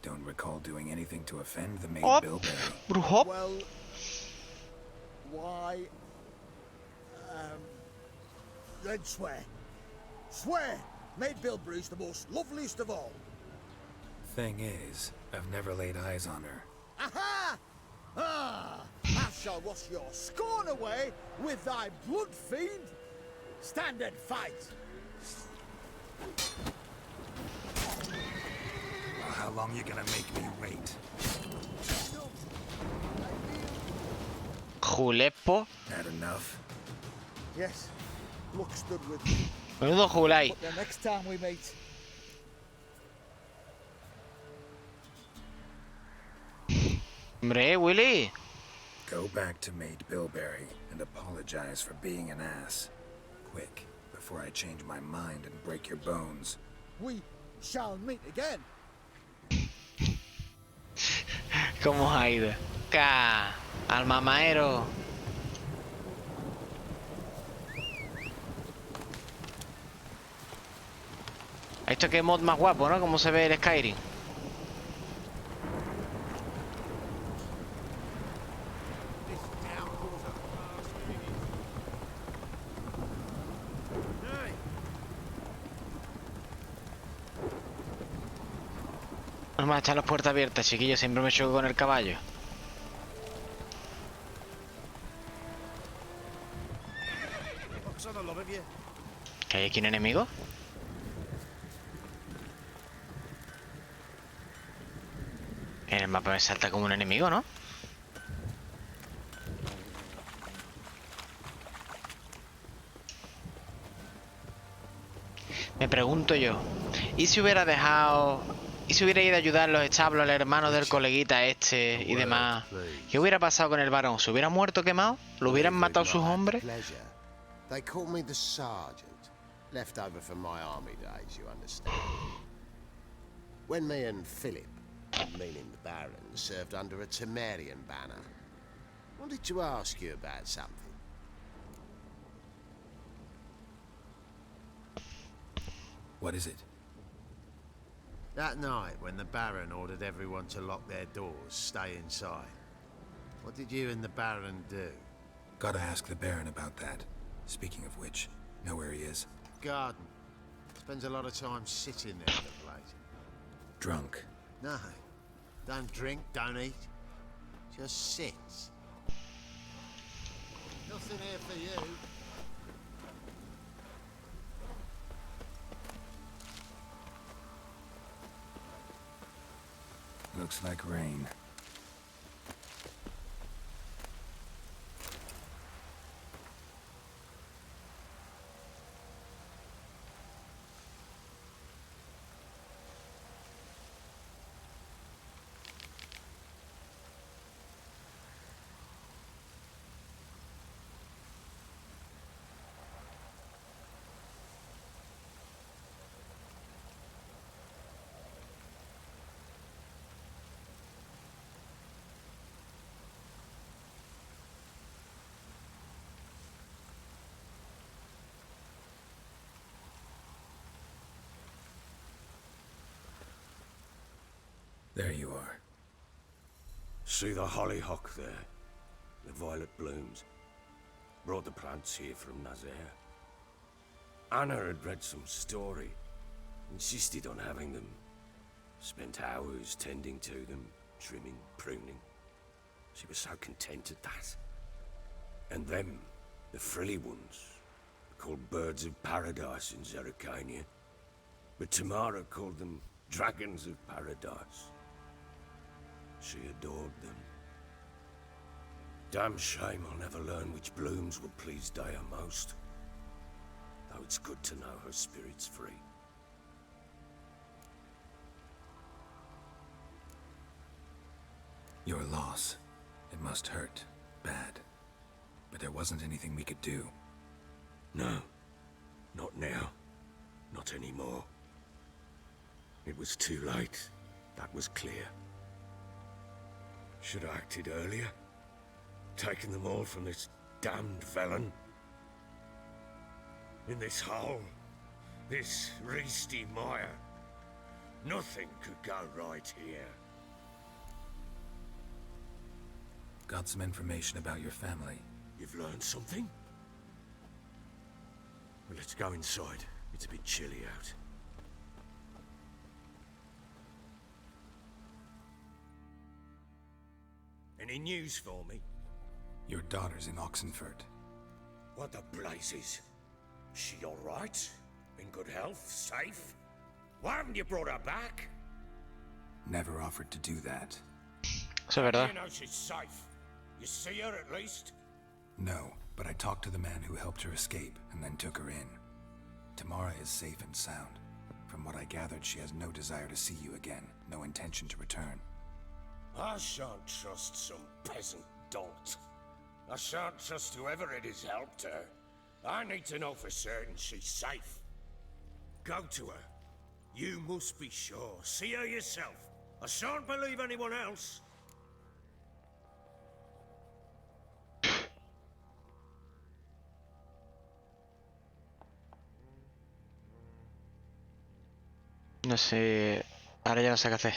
Don't recall doing anything to offend the maid Bilberry. Brujo. Well, why? Then swear. Swear! Maid Bilberry's the most loveliest of all. Thing is, I've never laid eyes on her. Aha! Ah! I shall wash your scorn away with thy blood fiend. Stand and fight. Well, how long you gonna make me wait? Julepo. Not enough. Yes, look stood with me. Menudo Julai. But the next time we meet. Hombre, Willy. Go back to Maid Bilberry and apologize for being an ass. Quick, before I change my mind and break your bones. We shall meet again. ¿Cómo ha ido? ¡Ca! ¡Al mamaero! Esto que mod más guapo, ¿no? Como se ve el Skyrim. No más, están las puertas abiertas, chiquillos. Siempre me choco con el caballo. ¿Que hay aquí un enemigo? En el mapa me salta como un enemigo, ¿no? Me pregunto yo, ¿y si hubiera dejado... ¿Y si hubiera ido a ayudar en los establos al hermano del coleguita este y demás? ¿Qué hubiera pasado con el varón? ¿Se hubiera muerto quemado? ¿Lo hubieran matado sus hombres? They call me the sergeant, left over from my army days, you understand. When me and Philip, meaning the Baron, served under a Temerian banner, wanted to ask you about something. What is it? That night when the Baron ordered everyone to lock their doors, stay inside. What did you and the Baron do? Gotta ask the Baron about that. Speaking of which, know where he is? Garden. Spends a lot of time sitting there at the place. Drunk. No. Don't drink, don't eat. Just sits. Nothing here for you. Looks like rain. There you are. See the hollyhock there? The violet blooms. Brought the plants here from Nazaire. Anna had read some story. Insisted on having them. Spent hours tending to them, trimming, pruning. She was so content at that. And them, the frilly ones, called birds of paradise in Zerrikania. But Tamara called them dragons of paradise. She adored them. Damn shame I'll never learn which blooms would please Dea most. Though it's good to know her spirit's free. Your loss. It must hurt. Bad. But there wasn't anything we could do. No. Not now. Not anymore. It was too late. That was clear. Should have acted earlier. Taken them all from this damned felon. In this hole. This reesty mire. Nothing could go right here. Got some information about your family. You've learned something? Well, let's go inside. It's a bit chilly out. Any news for me? Your daughter's in Oxenfurt. What the blazes? She all right? In good health? Safe? Why haven't you brought her back? Never offered to do that. Eso es verdad. You know she's safe. You see her at least? No, but I talked to the man who helped her escape and then took her in. Tamara is safe and sound. From what I gathered, she has no desire to see you again, no intention to return. I shan't trust some peasant dolt. I shan't trust whoever it is helped her. I need to know for certain she's safe. Go to her. You must be sure. See her yourself. I shan't believe anyone else. No sé. Ahora ya no sé qué hacer.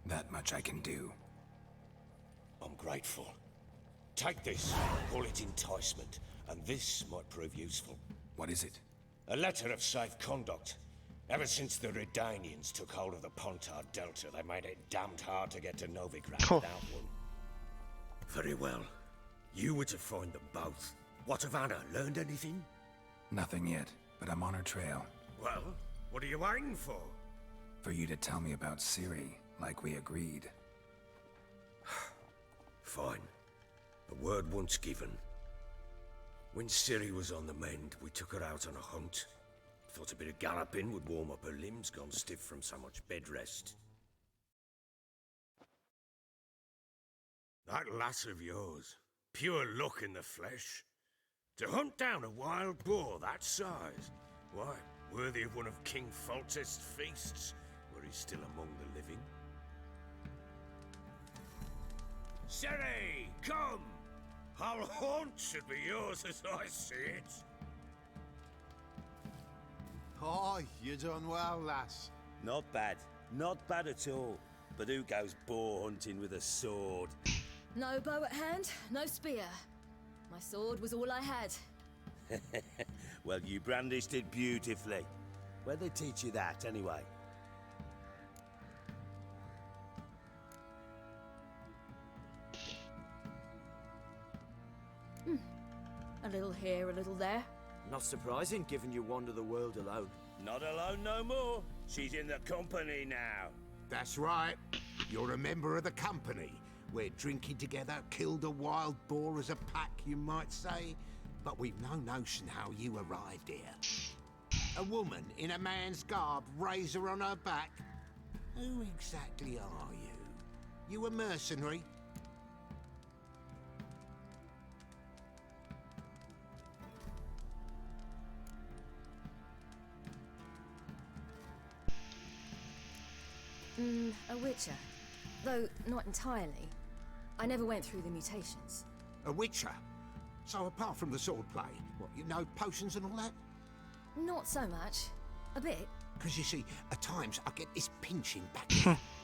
That much I can do. I'm grateful. Take this. Call it enticement. And this might prove useful. What is it? A letter of safe conduct. Ever since the Redanians took hold of the Pontard Delta, they made it damned hard to get to Novigrad without one. Very well. You were to find them both. What of Anna? Learned anything? Nothing yet, but I'm on her trail. Well, what are you waiting for? For you to tell me about Ciri, like we agreed. Fine. A word once given. When Ciri was on the mend, we took her out on a hunt. Thought a bit of galloping would warm up her limbs, gone stiff from so much bed rest. That lass of yours, pure luck in the flesh. To hunt down a wild boar that size, why, worthy of one of King Foltest's feasts, where he's still among the living. Ciri, come! Whole haunt should be yours as I see it. Aye, you done well, lass. Not bad. Not bad at all. But who goes boar hunting with a sword? No bow at hand, no spear. My sword was all I had. Well, you brandished it beautifully. Where'd they teach you that, anyway? A little here, a little there. Not surprising, given you wander the world alone. Not alone no more. She's in the company now. That's right. You're a member of the company. We're drinking together, killed a wild boar as a pack, you might say. But we've no notion how you arrived here. A woman in a man's garb, razor on her back. Who exactly are you? You a mercenary? A witcher. Though not entirely. I never went through the mutations. A witcher? So apart from the swordplay, what, you know potions and all that? Not so much. A bit. Because you see, at times I get this pinching back.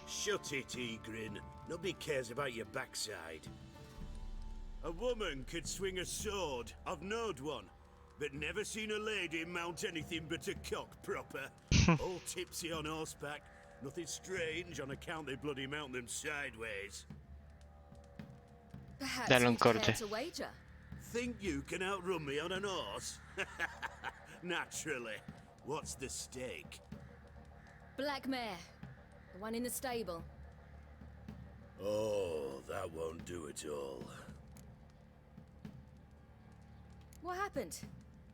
Shut it, Egrin. Nobody cares about your backside. A woman could swing a sword. I've knowed one. But never seen a lady mount anything but a cock proper. All tipsy on horseback. Nothing strange on account they bloody mount them sideways. Perhaps Dale un you'd care corte. to wager. Think you can outrun me on an horse? Naturally. What's the stake? Black mare. The one in the stable. Oh, that won't do it all. What happened?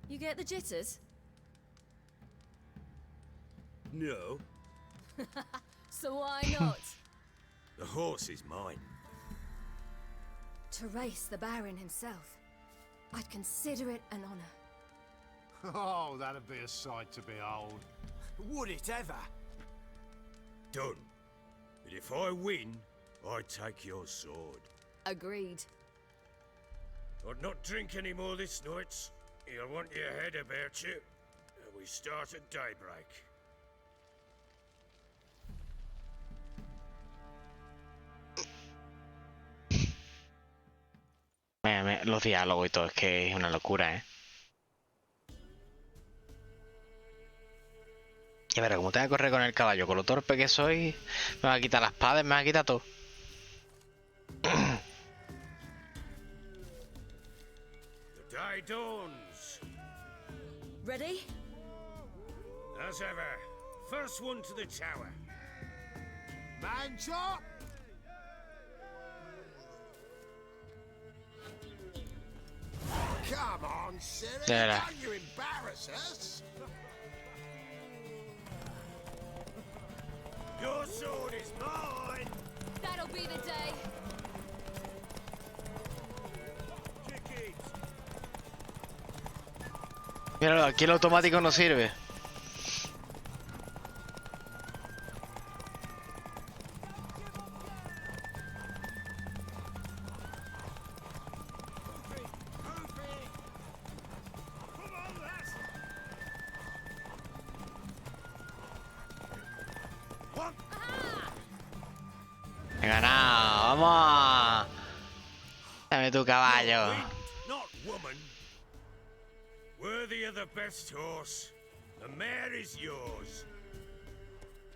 You get the jitters? No, So why not? the horse is mine. To race the Baron himself. I'd consider it an honor. Oh, that'd be a sight to behold. Would it ever? Done. But if I win, I take your sword. Agreed. I'd not drink any more this night. You'll want your head about you. We start at daybreak. Los diálogos y todo, es que es una locura, ¿eh? Y a ver, como tengo que correr con el caballo, con lo torpe que soy, me va a quitar las espadas, me va a quitar todo. The day dawns. Ready? As ever, first one to the tower. Man chop! Come on, silly. There. Don't you embarrass us. Your sword is mine. That'll be the day. Kick it. Míralo, aquí el automático no sirve. He ganado, vamos. Dame tu caballo. Not woman. Worthy of the best horse. The mare is yours.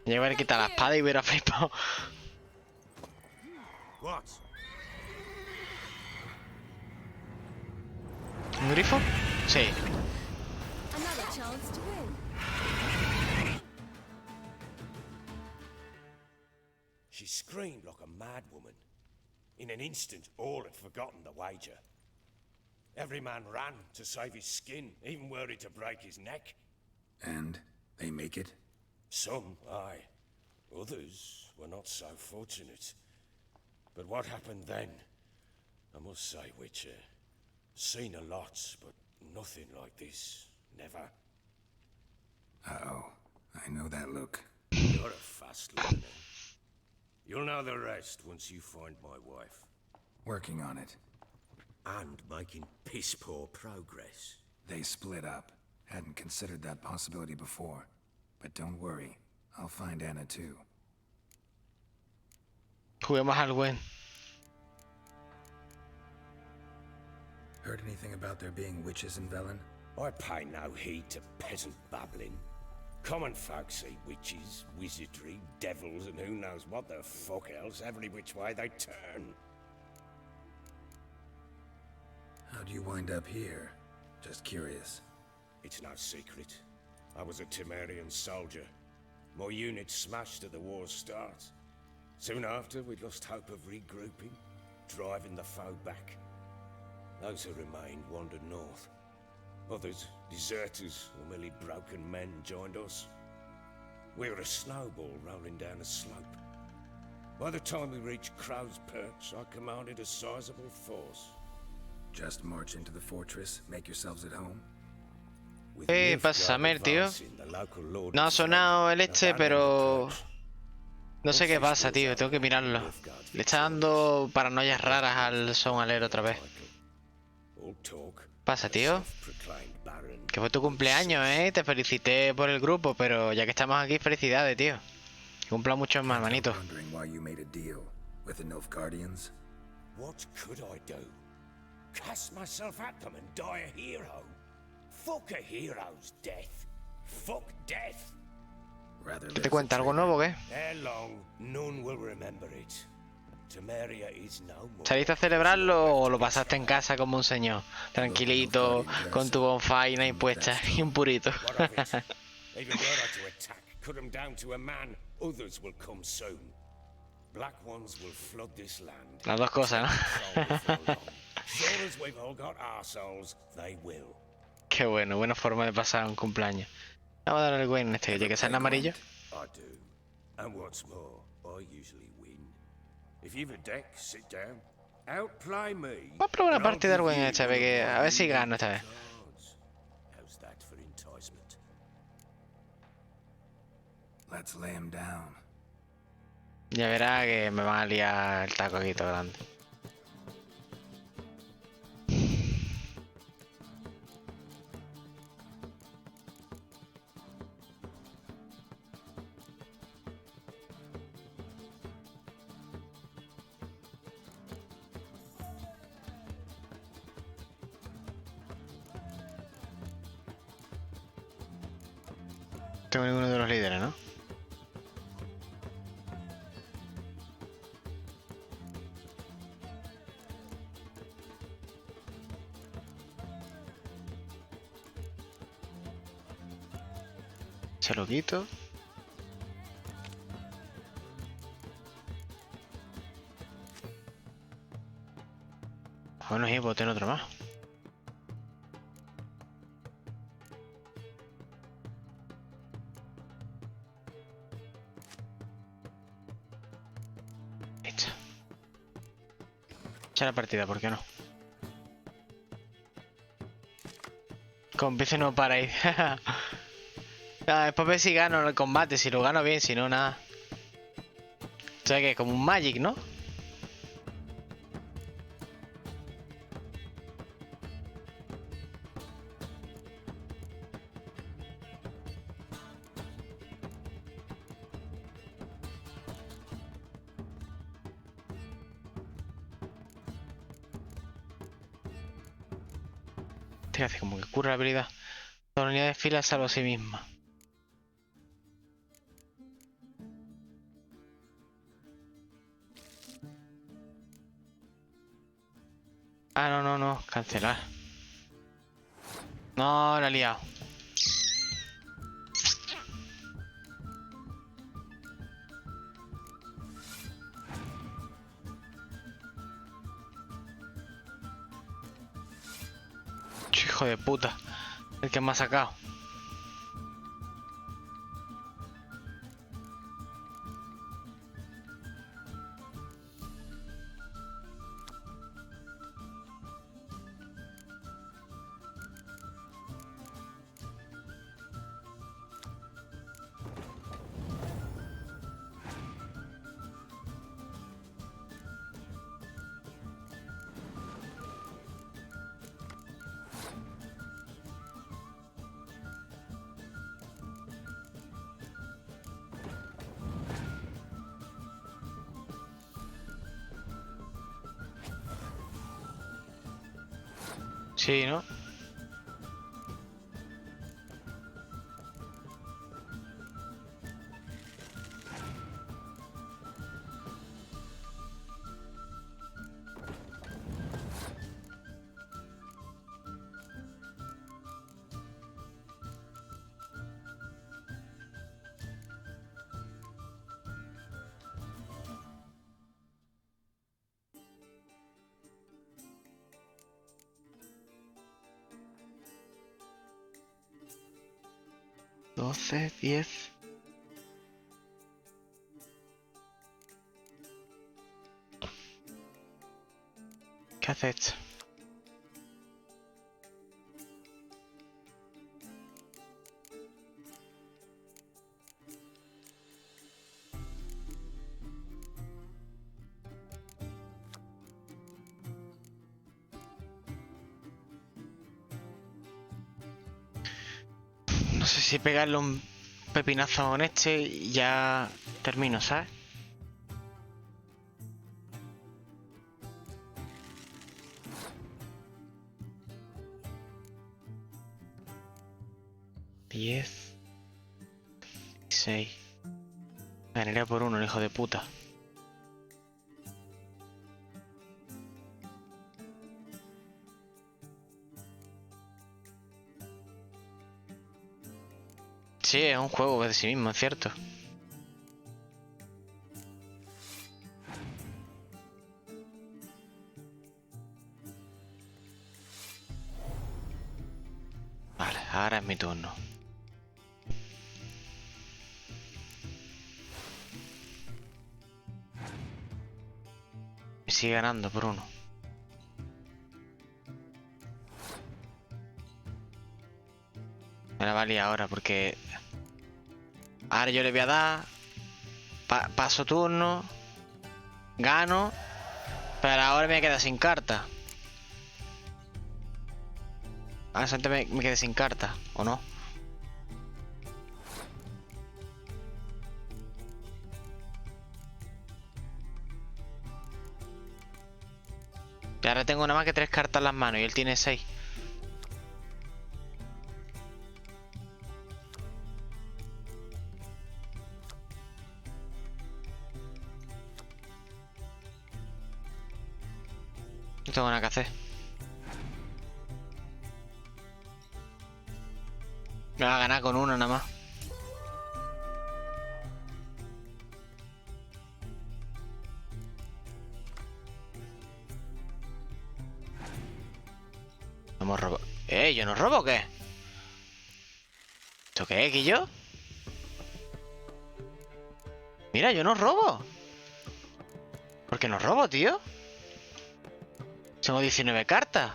Yo hubiera quitado la espada y hubiera flipado. What? ¿Un grifo? Sí. Another chance to win. She screamed like a mad woman. In an instant, all had forgotten the wager. Every man ran to save his skin, even worried to break his neck. And they make it? Some, aye. Others were not so fortunate. But what happened then? I must say, Witcher, seen a lot, but nothing like this. Never. Uh-oh. I know that look. You're a fast learner. You'll know the rest once you find my wife. Working on it. and making piss-poor progress. They split up. Hadn't considered that possibility before. But don't worry, I'll find Anna too. Juguemos al buen. Heard anything about there being witches in Velen? I pay no heed to peasant babbling. Common folk see witches, wizardry, devils, and who knows what the fuck else every which way they turn. How'd you wind up here? Just curious. It's no secret. I was a Temerian soldier. My unit smashed at the war's start. Soon after, we'd lost hope of regrouping, driving the foe back. Those who remained wandered north. Others, deserters or merely broken men, joined us. We were a snowball rolling down a slope. By the time we reached Crow's Perch, I commanded a sizable force. Just march into the fortress, make yourselves at home. Pásame, tío. No ha sonado el este, pero... No sé qué pasa, tío. Tengo que mirarlo. Le está dando paranoias raras al son alero otra vez. Pasa, tío. Que fue tu cumpleaños, ¿eh? Te felicité por el grupo, pero ya que estamos aquí, felicidades, tío. Que cumpla mucho más, manito. What could I do? Cast myself at them and die a hero? Fuck a hero's death. Fuck death. ¿Qué te cuenta? ¿Algo nuevo, qué? Ere long, none will remember it. Temeria is no more. ¿Saliste a celebrarlo o lo pasaste en casa como un señor? Tranquilito, con tu bonfire ahí puesta y un purito. Even were I to attack, cut them down to a man, others will come soon. Black ones will flood this land. Las dos cosas, ¿no? Sure as we've all got arseholes, they will. Qué bueno, buena forma de pasar un cumpleaños. Vamos a darle el buen este, ya que sale en amarillo. I do. And what's more, I usually win. If you've a deck, sit down. Outplay me. Vamos a probar una partida del buen esta vez, que a ver si gano esta vez. How's that for enticement? Let's lay him down. Ya verá que me van a liar el taco aquí todo grande. Tengo ninguno de los líderes, ¿no? Se lo quito. Bueno, y puedo tener otro más. Echa la partida, ¿por qué no? Con PC no para ahí. Después ver si gano el combate, si lo gano bien, si no, nada. O sea que como un Magic, ¿no? Este hace como que cura la habilidad. La unidad de fila salvo a sí misma. Ah, no, cancelar. No, la he liado. Hijo de puta, el que me ha sacado. Sí, ¿no? Doce, 10. ¿Qué hace esto? No sé si pegarle un pepinazo con este y ya termino, ¿sabes? Diez. 6. Ganaría por uno, el hijo de puta. Sí, es un juego de sí mismo, es cierto. Vale, ahora es mi turno. Me sigue ganando por uno. Me la valía ahora porque... Ahora yo le voy a dar... paso turno. Gano. Pero ahora me queda sin carta. Ahora solamente me quedé sin carta, ¿o no? Y ahora tengo nada más que 3 cartas en las manos y él tiene 6. No tengo nada que hacer. Me va a ganar con uno nada más. Hemos robado. ¿Yo no robo o qué? ¿Esto qué es, Guillo? Mira, yo no robo. ¿Por qué no robo, tío? Tengo 19 cartas.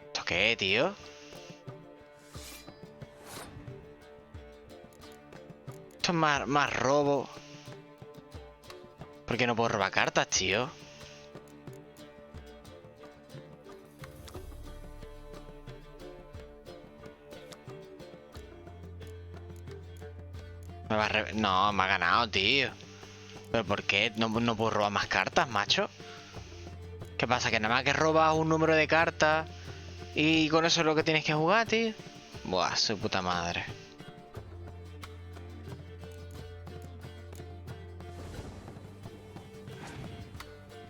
¿Esto qué, tío? Esto es más robo. ¿Por qué no puedo robar cartas, tío? No, me ha ganado, tío. ¿Pero por qué? ¿No puedo robar más cartas, macho? ¿Qué pasa? ¿Que nada más que robas un número de cartas y con eso es lo que tienes que jugar, tío? Buah, su puta madre.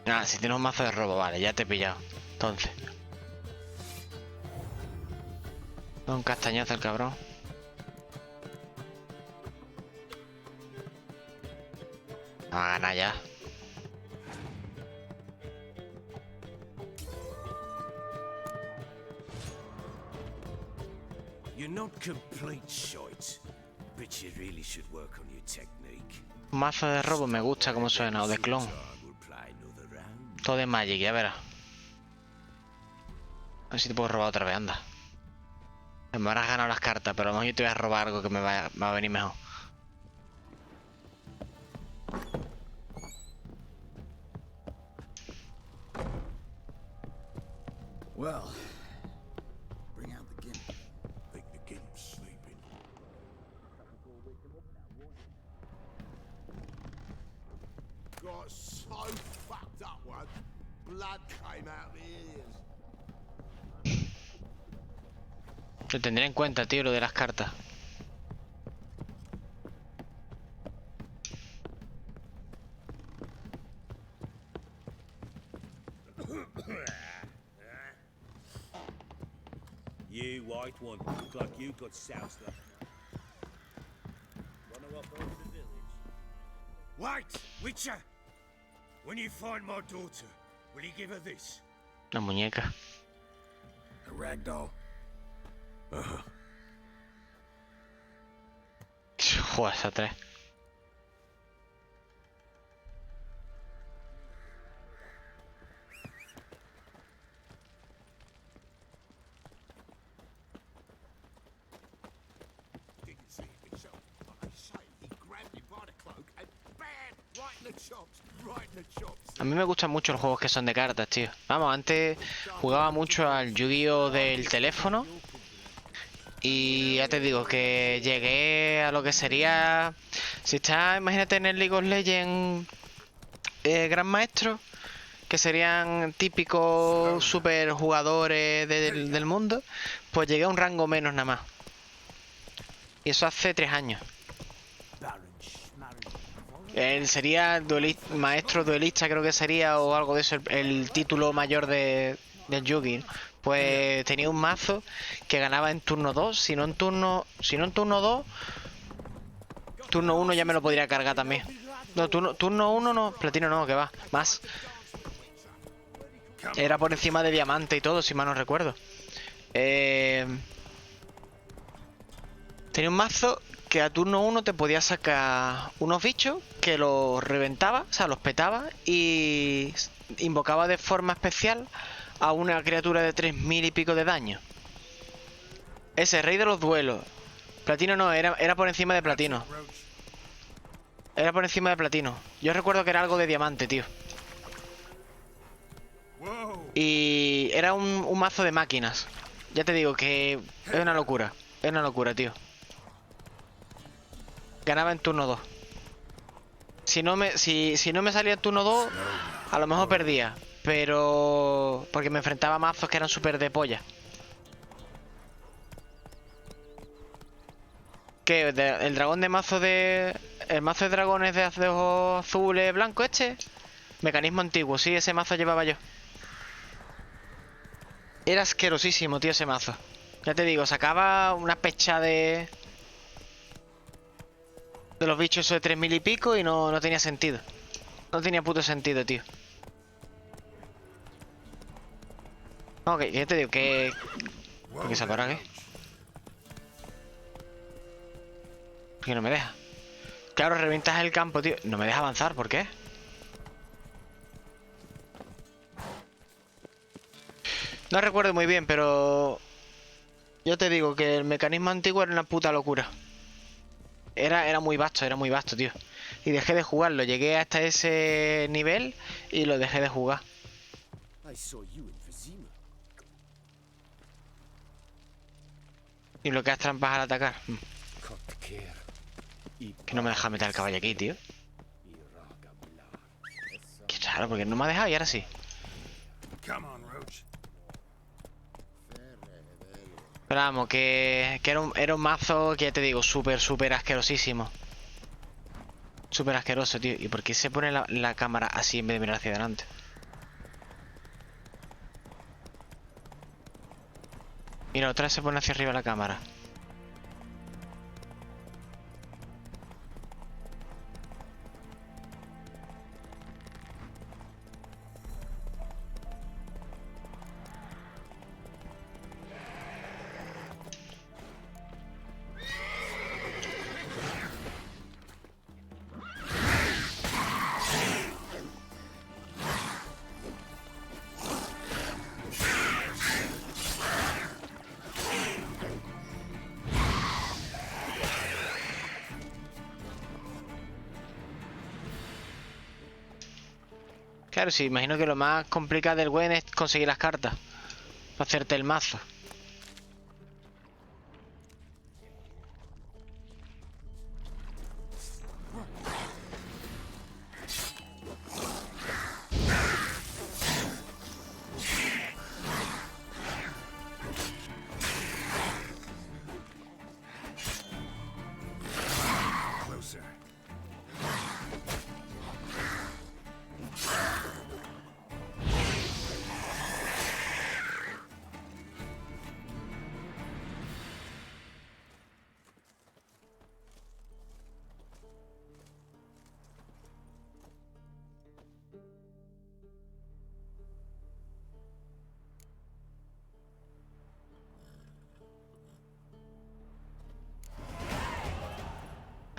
Nada, si tienes un mazo de robo, vale, ya te he pillado. Entonces. Un castañazo el cabrón. Va a ganar ya. You're not complete shite, but you really should work on your technique. Un mazo de robo me gusta como suena, o de clon. Todo de Magic, ya verás. A ver si te puedo robar otra vez, anda. Me habrás ganado las cartas, pero a lo mejor yo te voy a robar algo que me va a venir mejor. Well, bring out the gimp. Think the gimp's sleeping. Lo tendré en cuenta, tío, lo de las cartas. You white one, look like you got soused up. Wanna walk over the village? Wait, Witcher! When you find my daughter, will you give her this? La muñeca. A ragdoll. Joder, esa 3. A mí me gustan mucho los juegos que son de cartas, tío. Vamos, antes jugaba mucho al Yu-Gi-Oh del teléfono. Y ya te digo que llegué a lo que sería... Si estás, imagínate en el League of Legends Gran Maestro, que serían típicos super jugadores del mundo, pues llegué a un rango menos nada más. Y eso hace 3 años. Él sería maestro duelista, creo que sería, o algo de eso, el título mayor del Yu-Gi, ¿no? Pues tenía un mazo que ganaba en turno 2, si no en turno 2, turno 1 ya me lo podría cargar también. No, turno 1 no, platino no, que va, más. Era por encima de diamante y todo, si mal no recuerdo. Tenía un mazo que a turno 1 te podía sacar unos bichos que los reventaba, o sea, los petaba y invocaba de forma especial a una criatura de 3000 y pico de daño. Ese, rey de los duelos. Platino no, era por encima de platino. Era por encima de platino. Yo recuerdo que era algo de diamante, tío. Y era un mazo de máquinas. Ya te digo que es una locura. Es una locura, tío. Ganaba en turno 2. Si no me salía en turno 2, a lo mejor perdía. Pero... porque me enfrentaba a mazos que eran súper de polla. ¿Qué? ¿El dragón de mazo de... el mazo de dragones de ojos azules blanco este? Mecanismo antiguo, sí, ese mazo llevaba yo. Era asquerosísimo, tío, ese mazo. Ya te digo, sacaba una pecha de los bichos esos de 3000 y pico y no tenía sentido. No tenía puto sentido, tío. No, que ya te digo que... ¿Por qué se para qué? ¿Por qué no me deja? Claro, revientas el campo, tío. No me deja avanzar, ¿por qué? No recuerdo muy bien, pero... yo te digo que el mecanismo antiguo era una puta locura. Era muy vasto, tío. Y dejé de jugarlo. Llegué hasta ese nivel y lo dejé de jugar. Y lo que hace trampas al atacar. Que no me deja meter el caballo aquí, tío. Qué raro, porque no me ha dejado y ahora sí. Pero vamos, que era un mazo que ya te digo, súper asquerosísimo. Súper asqueroso, tío. ¿Y por qué se pone la cámara así en vez de mirar hacia adelante? Mira, otra vez se pone hacia arriba la cámara. Claro, sí, imagino que lo más complicado del Gwen es conseguir las cartas para hacerte el mazo.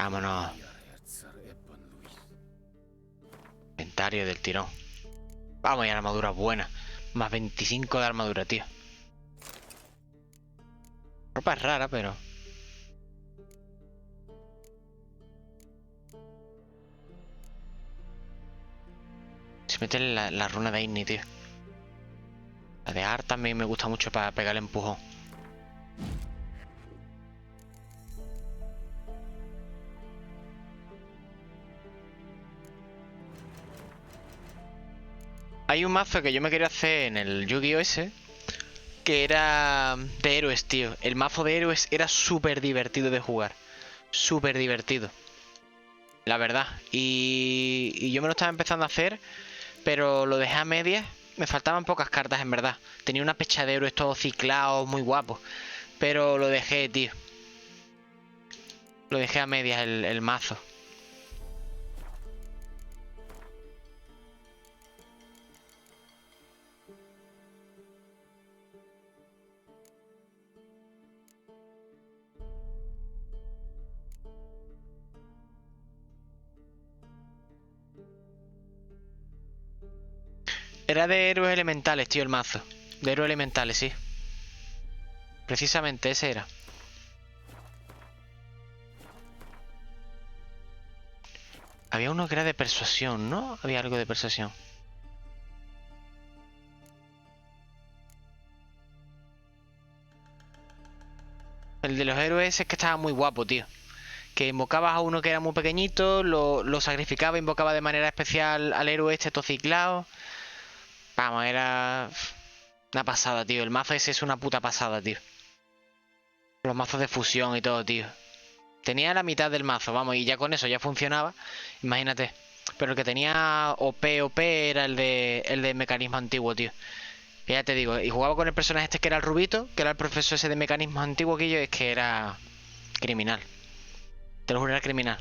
Vámonos. Inventario del tirón. Vamos, y armadura buena. Más 25 de armadura, tío. Ropa es rara, pero... Se mete la runa de Inni, tío. La de Art también me gusta mucho para pegar el empujón. Hay un mazo que yo me quería hacer en el Yu-Gi-Oh! Ese, que era de héroes, tío. El mazo de héroes era súper divertido de jugar. Súper divertido. La verdad. Y yo me lo estaba empezando a hacer, pero lo dejé a medias. Me faltaban pocas cartas, en verdad. Tenía una pecha de héroes todos ciclados, muy guapos. Pero lo dejé, tío. Lo dejé a medias el mazo. Era de héroes elementales, tío, el mazo. De héroes elementales, sí. Precisamente ese era. Había uno que era de persuasión, ¿no? Había algo de persuasión. El de los héroes es que estaba muy guapo, tío. Que invocabas a uno que era muy pequeñito, lo sacrificaba, invocaba de manera especial al héroe este tociclado. Vamos, era una pasada, tío. El mazo ese es una puta pasada, tío. Los mazos de fusión y todo, tío. Tenía la mitad del mazo, vamos, y ya con eso ya funcionaba. Imagínate. Pero el que tenía OP era el de mecanismo antiguo, tío. Y ya te digo, y jugaba con el personaje este que era el rubito, que era el profesor ese de mecanismo antiguo, que yo es que era criminal. Te lo juro, era criminal.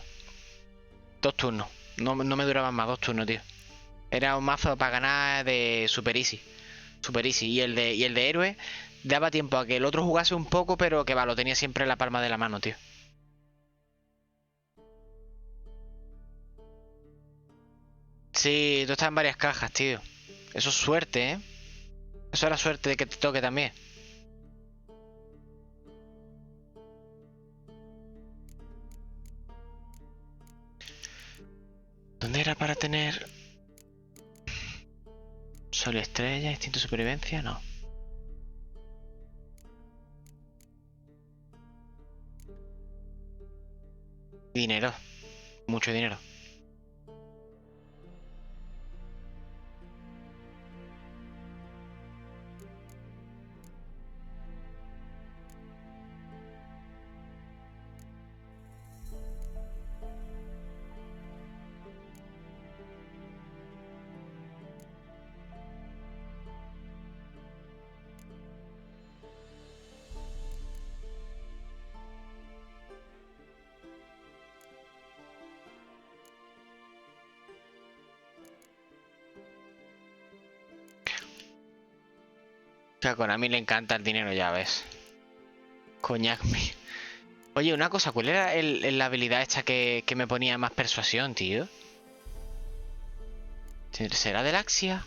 2 turnos. No me duraban más, 2 turnos, tío. Era un mazo para ganar de super easy. Super easy. Y el de héroe daba tiempo a que el otro jugase un poco, pero que va, lo tenía siempre en la palma de la mano, tío. Sí, tú estás en varias cajas, tío. Eso es suerte, ¿eh? Eso era suerte de que te toque también. ¿Dónde era para tener sol y estrella, instinto de supervivencia? No. Dinero. Mucho dinero. O sea, a Konami le encanta el dinero, ya ves. Coñac. Oye, una cosa, ¿cuál era la habilidad esta que me ponía más persuasión, tío? ¿Será del Axia?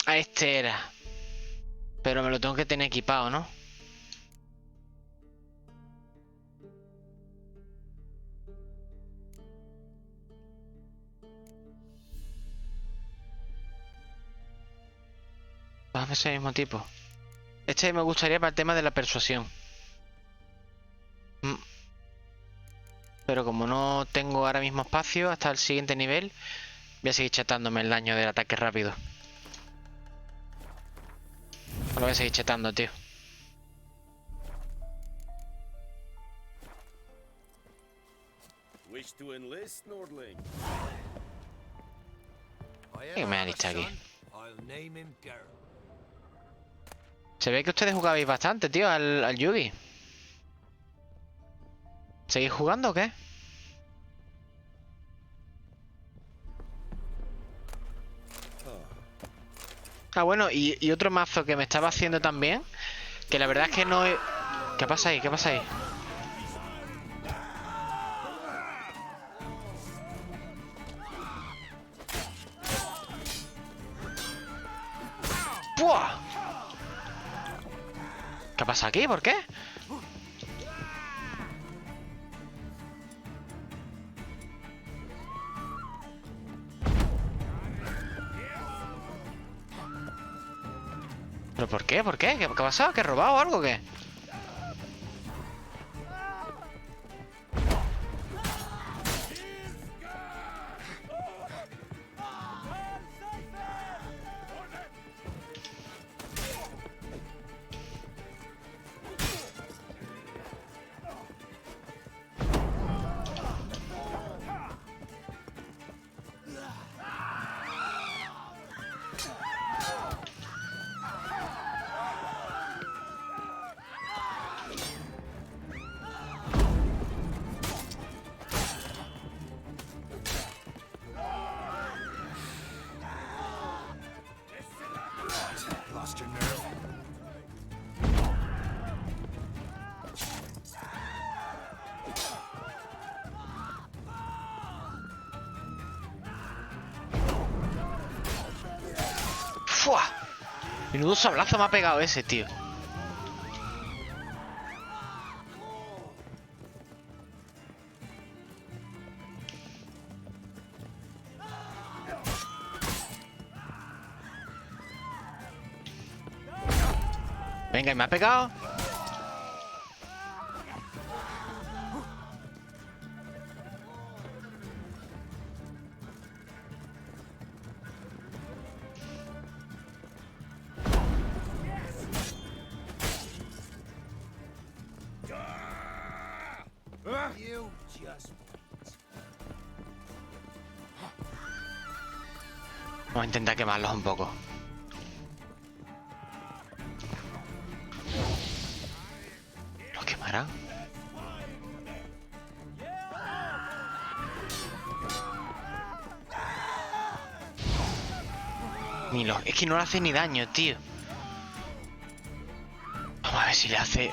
Ah, este era. Pero me lo tengo que tener equipado, ¿no? Vamos a ver ese mismo tipo. Este me gustaría para el tema de la persuasión. Pero como no tengo ahora mismo espacio hasta el siguiente nivel, voy a seguir chatándome el daño del ataque rápido. Lo voy a seguir chetando, tío. ¿Qué me ha dicho aquí? Se ve que ustedes jugabais bastante, tío, al Yugi. ¿Seguís jugando o qué? Ah, bueno, y otro mazo que me estaba haciendo también, que la verdad es que no he... ¿Qué pasa ahí? ¿Qué pasa ahí? ¡Buah! ¿Qué pasa aquí? ¿Por qué? ¿Pero por qué? ¿Por qué? ¿Qué ha pasado? ¿Que he robado o algo o qué? ¡Fua! Menudo sablazo me ha pegado ese, tío. Venga, y me ha pegado. Vamos a intentar quemarlos un poco. ¿Los quemarán? Ni los... Es que no le hace ni daño, tío. Vamos a ver si le hace...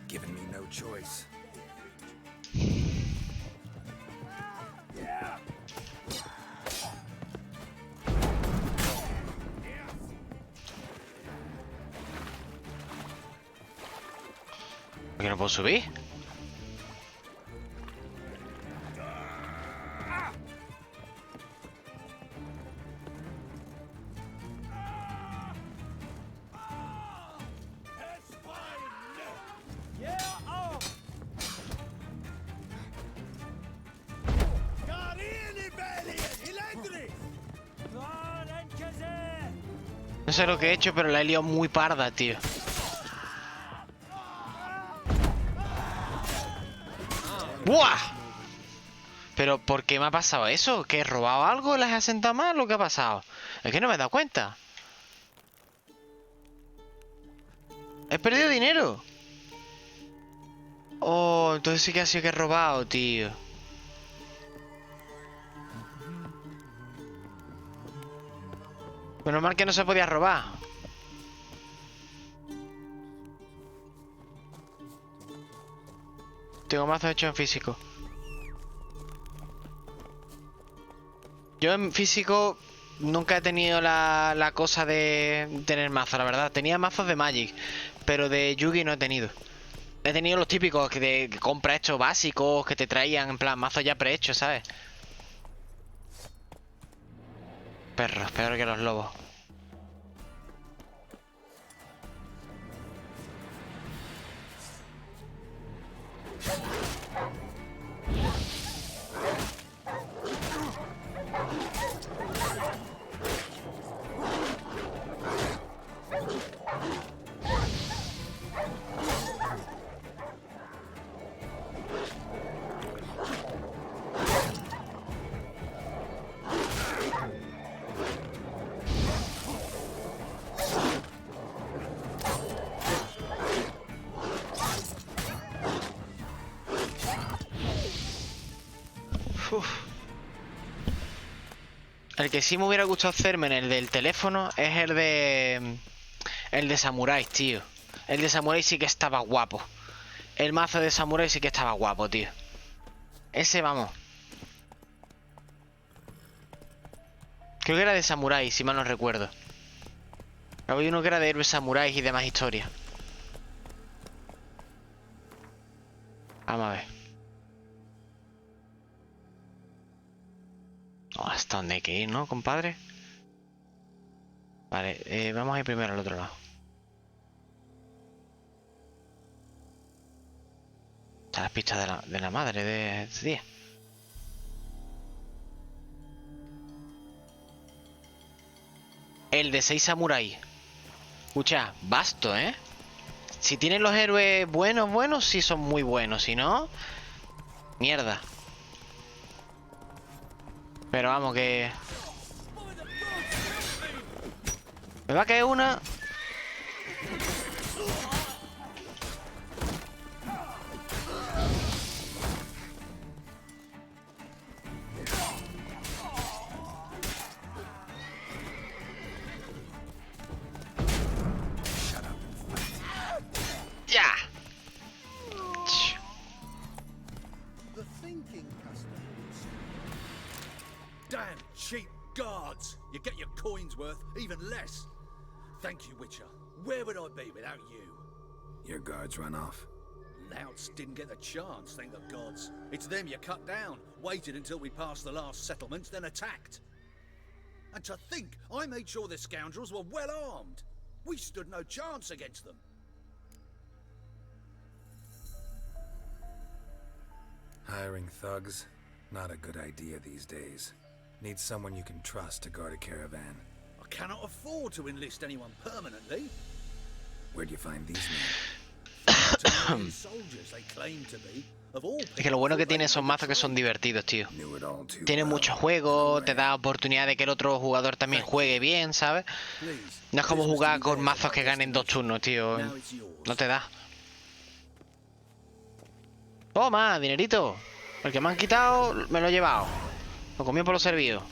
Given me no choice. ¿Por qué no puedo subir? No sé lo que he hecho, pero la he liado muy parda, tío. ¡Buah! ¿Pero por qué me ha pasado eso? ¿Que he robado algo? ¿Las he asentado mal? ¿Lo que ha pasado? Es que no me he dado cuenta. He perdido dinero. Oh, entonces sí que ha sido que he robado, tío. Menos mal que no se podía robar. Tengo mazos hechos en físico. Yo en físico nunca he tenido la cosa de tener mazos, la verdad. Tenía mazos de Magic, pero de Yugi no he tenido. He tenido los típicos que compra hechos básicos, que te traían en plan mazos ya prehechos, ¿sabes? Perros, peor que los lobos. El que sí me hubiera gustado hacerme en el del teléfono es el de... El de samuráis, tío. El de samuráis sí que estaba guapo. El mazo de samuráis sí que estaba guapo, tío. Ese, vamos. Creo que era de samuráis, si mal no recuerdo. Había uno que era de héroes samuráis y demás historias. Vamos a ver. Oh, ¿hasta dónde hay que ir, no, compadre? Vale, vamos a ir primero al otro lado. Está las pistas de la madre de este día. El de 6 samuráis. Escucha, basto, ¿eh? Si tienen los héroes buenos, sí son muy buenos. Si no, mierda. Pero vamos que... Me va a caer una... ¡Ya! Damn cheap guards! You get your coins worth, even less. Thank you, Witcher. Where would I be without you? Your guards run off. Louts didn't get a chance, thank the gods. It's them you cut down, waited until we passed the last settlements, then attacked. And to think, I made sure the scoundrels were well armed. We stood no chance against them. Hiring thugs? Not a good idea these days. Need someone you can trust to guard a caravan. I cannot afford to enlist anyone permanently. Where'd you find these men? Soldiers they claim to be. Es que lo bueno que tiene son mazos que son divertidos, tío. Tiene mucho juego, te da oportunidad de que el otro jugador también juegue bien, ¿sabes? No es como jugar con mazos que ganen 2 turnos, tío. No te da. Toma, dinerito. El que me han quitado, me lo he llevado. Lo comió por lo servido.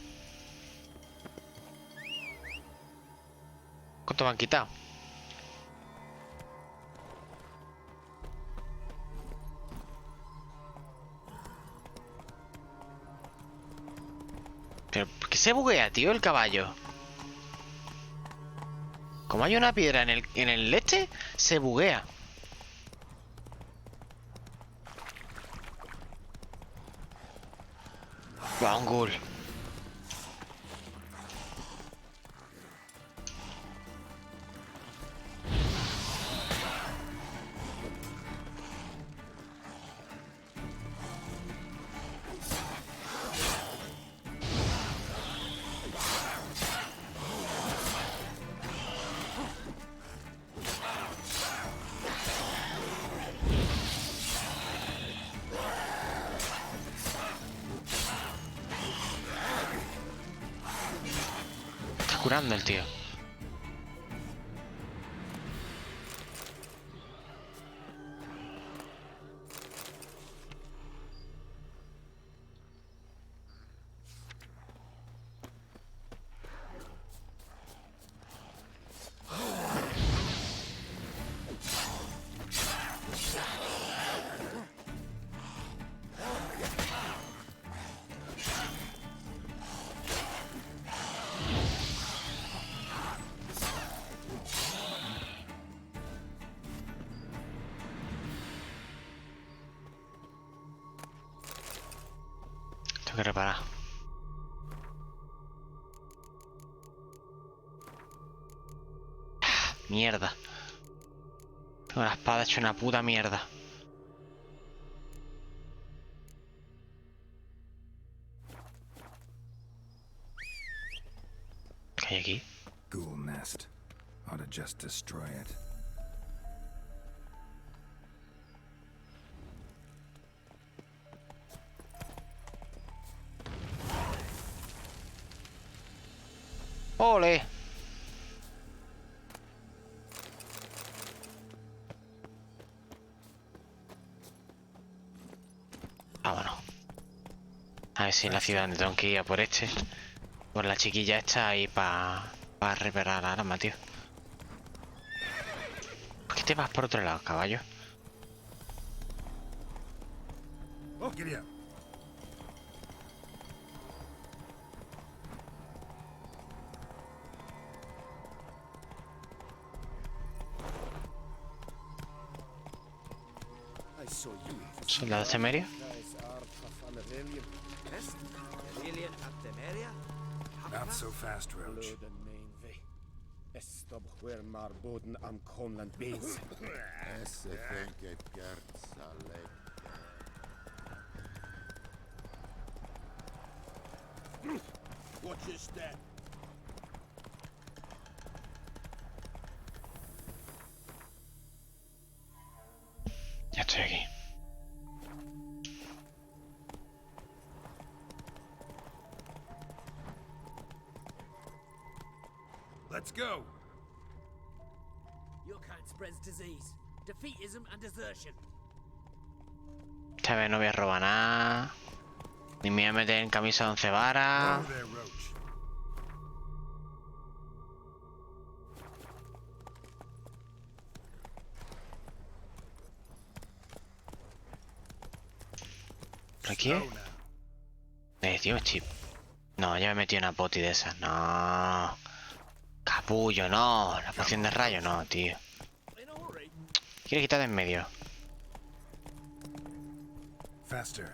¿Cuánto me han quitado? ¿Pero por qué se buguea, tío, el caballo? Como hay una piedra en el este, se buguea. Va, un ghoul. Curando el tío. Tengo que reparar. Mierda. Tengo la espada hecha una puta mierda. ¿Qué hay aquí? Ghoul nest. Ought to just destroy it. ¡Ole! Vámonos. A ver si en la ciudad donde tengo que ir a por este. Pues la chiquilla está ahí para reparar la arma, tío. ¿Por qué te vas por otro lado, caballo? Oh, giddy up. ¿Soldado temerio? Not so fast, Roach. Watch your step. Ya estoy aquí. Let's go. Your kind spreads disease, defeatism and desertion. Esta vez no voy a robar nada. Ni me voy a meter en camisa de 11 varas. ¿Por aquí? Tío, chip. No, ya me he metido una poti de esas. No. Capullo, no. La poción de rayo, no, tío. Quiero quitar de en medio. Faster.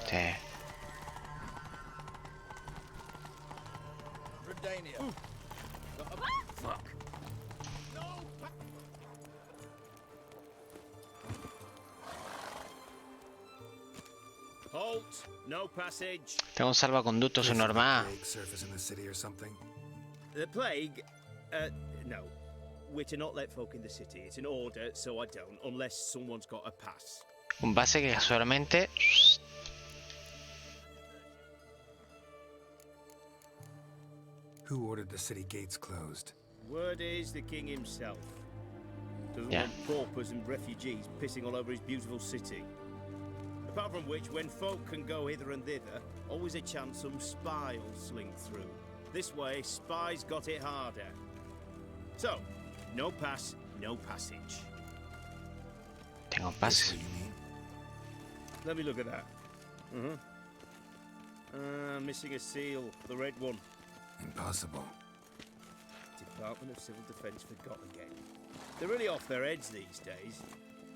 Sí. Halt! No passage. Tengo un salvaconducto subnormal. The plague? No. We're to not let folk in the city. It's an order, so I don't, unless someone's got a pass. Un base que casualmente... Who ordered the city gates closed? Word is the king himself. Doesn't Yeah. want paupers and refugees pissing all over his beautiful city. Apart from which, when folk can go hither and thither, always a chance some spy will slink through. This way, spies got it harder. So, no pass, no passage. Tengo pase. Let me look at that. Missing a seal, the red one. Impossible. Department of Civil Defense forgot again. They're really off their heads these days.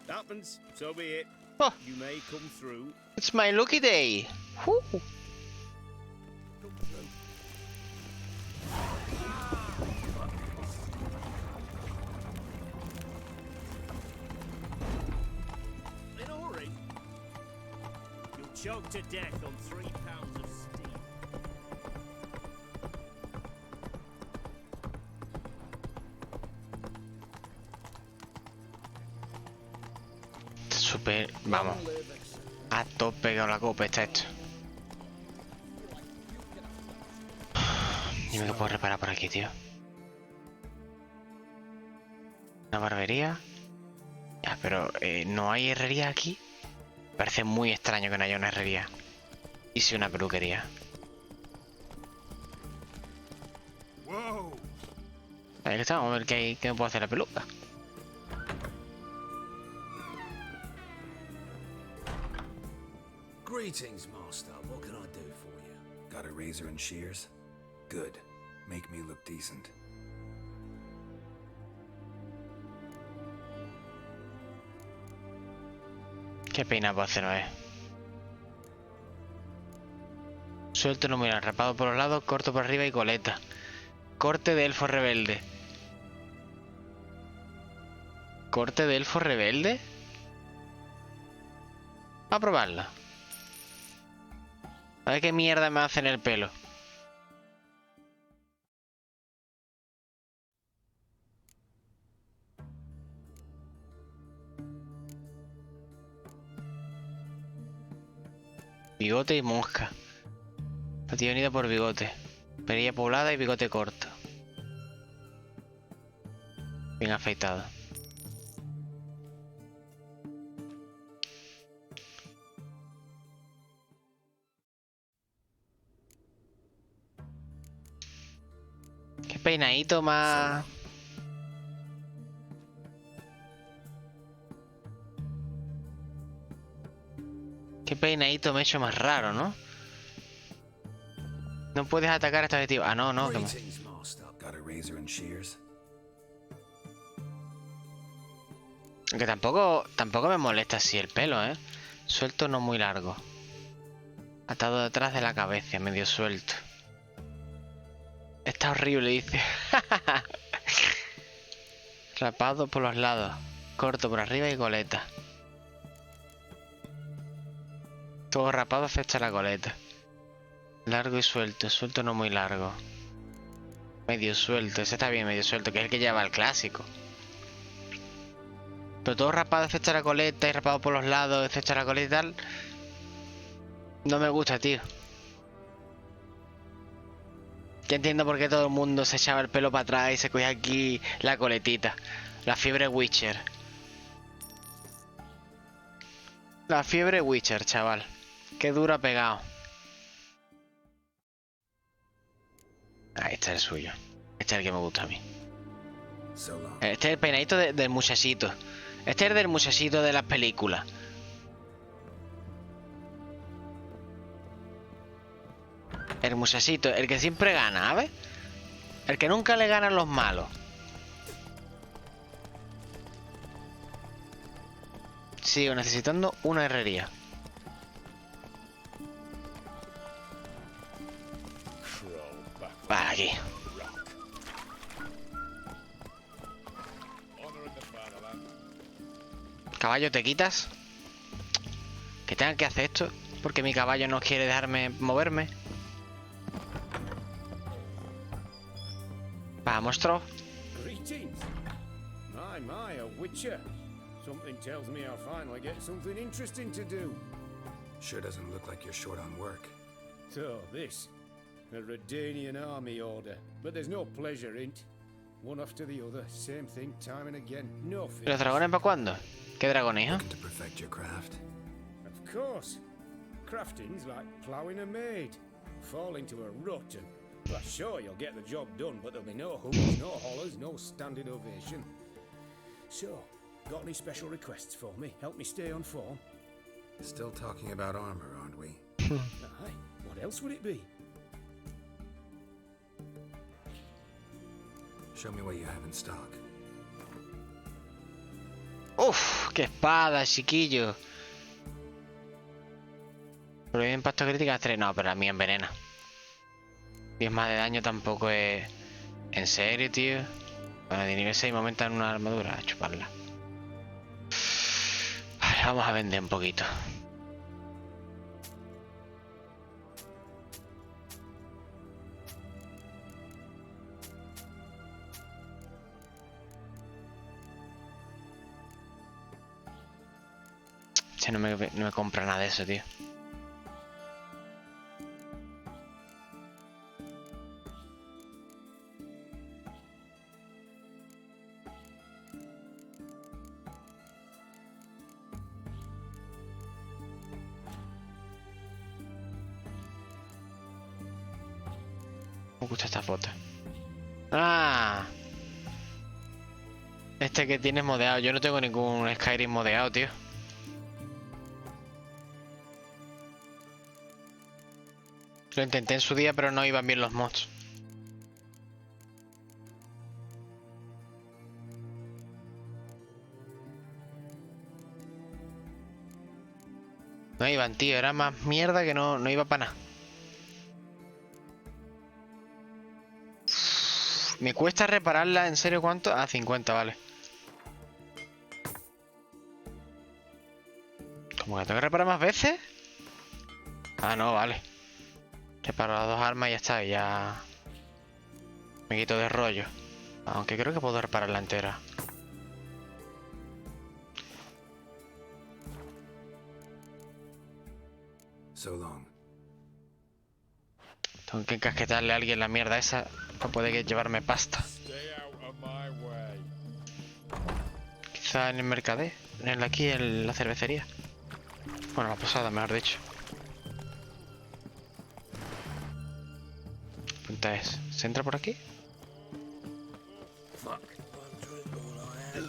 Happens, so be it. Oh. You may come through. It's my lucky day. Whew. In a hurry. You'll choke to death on 3 pounds of steam. Super, vamos. A tope con la copa está esto. Dime que puedo reparar por aquí, tío. Una barbería. Ya, pero no hay herrería aquí. Parece muy extraño que no haya una herrería. Y si una peluquería. Ahí está, vamos a ver qué me puedo hacer la peluca. Greetings, master. What can I do for you? Got a razor and shears? Good. Make me look decent. ¿Qué peinado puedo hacer, Suelto no mira, rapado por los lados, corto por arriba y coleta. Corte de elfo rebelde. ¿Corte de elfo rebelde? Vamos a probarla. A ver qué mierda me hace en el pelo. Bigote y mosca. Patilla unida por bigote. Perilla poblada y bigote corto. Bien afeitado. peinadito más... Qué peinadito me he hecho más raro, ¿no? No puedes atacar a este objetivo. Ah, no, no. Que aunque tampoco me molesta así el pelo, ¿eh? Suelto, no muy largo. Atado detrás de la cabeza, medio suelto. Está horrible, dice. Rapado por los lados. Corto por arriba y coleta. Todo rapado excepto la coleta. Largo y suelto. Suelto, no muy largo. Medio suelto. Ese está bien, medio suelto, que es el que lleva el clásico. Pero todo rapado excepto la coleta y rapado por los lados excepto la coleta y tal. No me gusta, tío. Ya entiendo por qué todo el mundo se echaba el pelo para atrás y se cogía aquí la coletita. La fiebre Witcher. La fiebre Witcher, chaval. Qué duro ha pegado. Ahí está el suyo. Este es el que me gusta a mí. Este es el peinadito del muchachito. Este es el del muchachito de las películas. El muchachito, el que siempre gana, ¿sabes? El que nunca le ganan los malos. Sigo necesitando una herrería. Vale, aquí. Caballo, ¿te quitas? Que tengan que hacer esto porque mi caballo no quiere dejarme moverme. Vamos, Tro. Greetings. My, a witcher. Something tells me I'll finally get something interesting to do. Sure doesn't look like you're short on work. So, this. A Redanian army order. But there's no pleasure in it. One after the other. Same thing time and again. No finish. ¿Los dragones para cuándo? ¿Qué dragones, hijo? To perfect your craft. Of course. Crafting's like ploughing a maid. Fall into a rut and... Well, sure, you'll get the job done, but there'll be no hoops, no hollers, no standing ovation. So, got any special requests for me? Help me stay on form? Still talking about armor, aren't we? Aye, what else would it be? Show me what you have in stock. Uf, qué espada, chiquillo. Prohíbe impacto crítico 3. No, pero la mía envenena. 10 más de daño tampoco es... ¿En serio, tío? Bueno, de nivel 6 me aumentan una armadura. A chuparla. Vale, vamos a vender un poquito. No me compra nada de eso, tío. Me gusta esta foto. ¡Ah! Este que tienes modeado. Yo no tengo ningún Skyrim modeado, tío. Lo intenté en su día, pero no iban bien los mods. No iban, tío. Era más mierda que no iba para nada. Me cuesta repararla, ¿en serio cuánto? Ah, 50, vale. ¿Cómo que tengo que reparar más veces? Ah, no, vale. Reparo las 2 armas y ya está, y ya me quito de rollo. Aunque creo que puedo repararla entera. So long. Tengo que encasquetarle a alguien la mierda esa para poder llevarme pasta. Quizá en el mercader, aquí en la cervecería. Bueno, la posada, mejor dicho. Pregunta es, ¿se entra por aquí? Fuck. One drink all I had.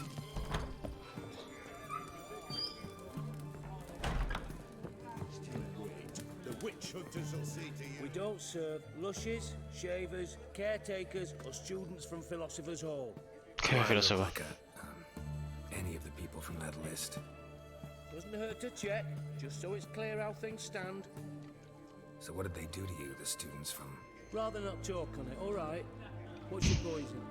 The witch hunters will see to you. We don't serve lushes, shavers, caretakers, or students from Philosopher's Hall. Do I look like any of the people from that list? Doesn't hurt to check, just so it's clear how things stand. So what did they do to you, the students from... Rather not talk on it, all right? What's your poison?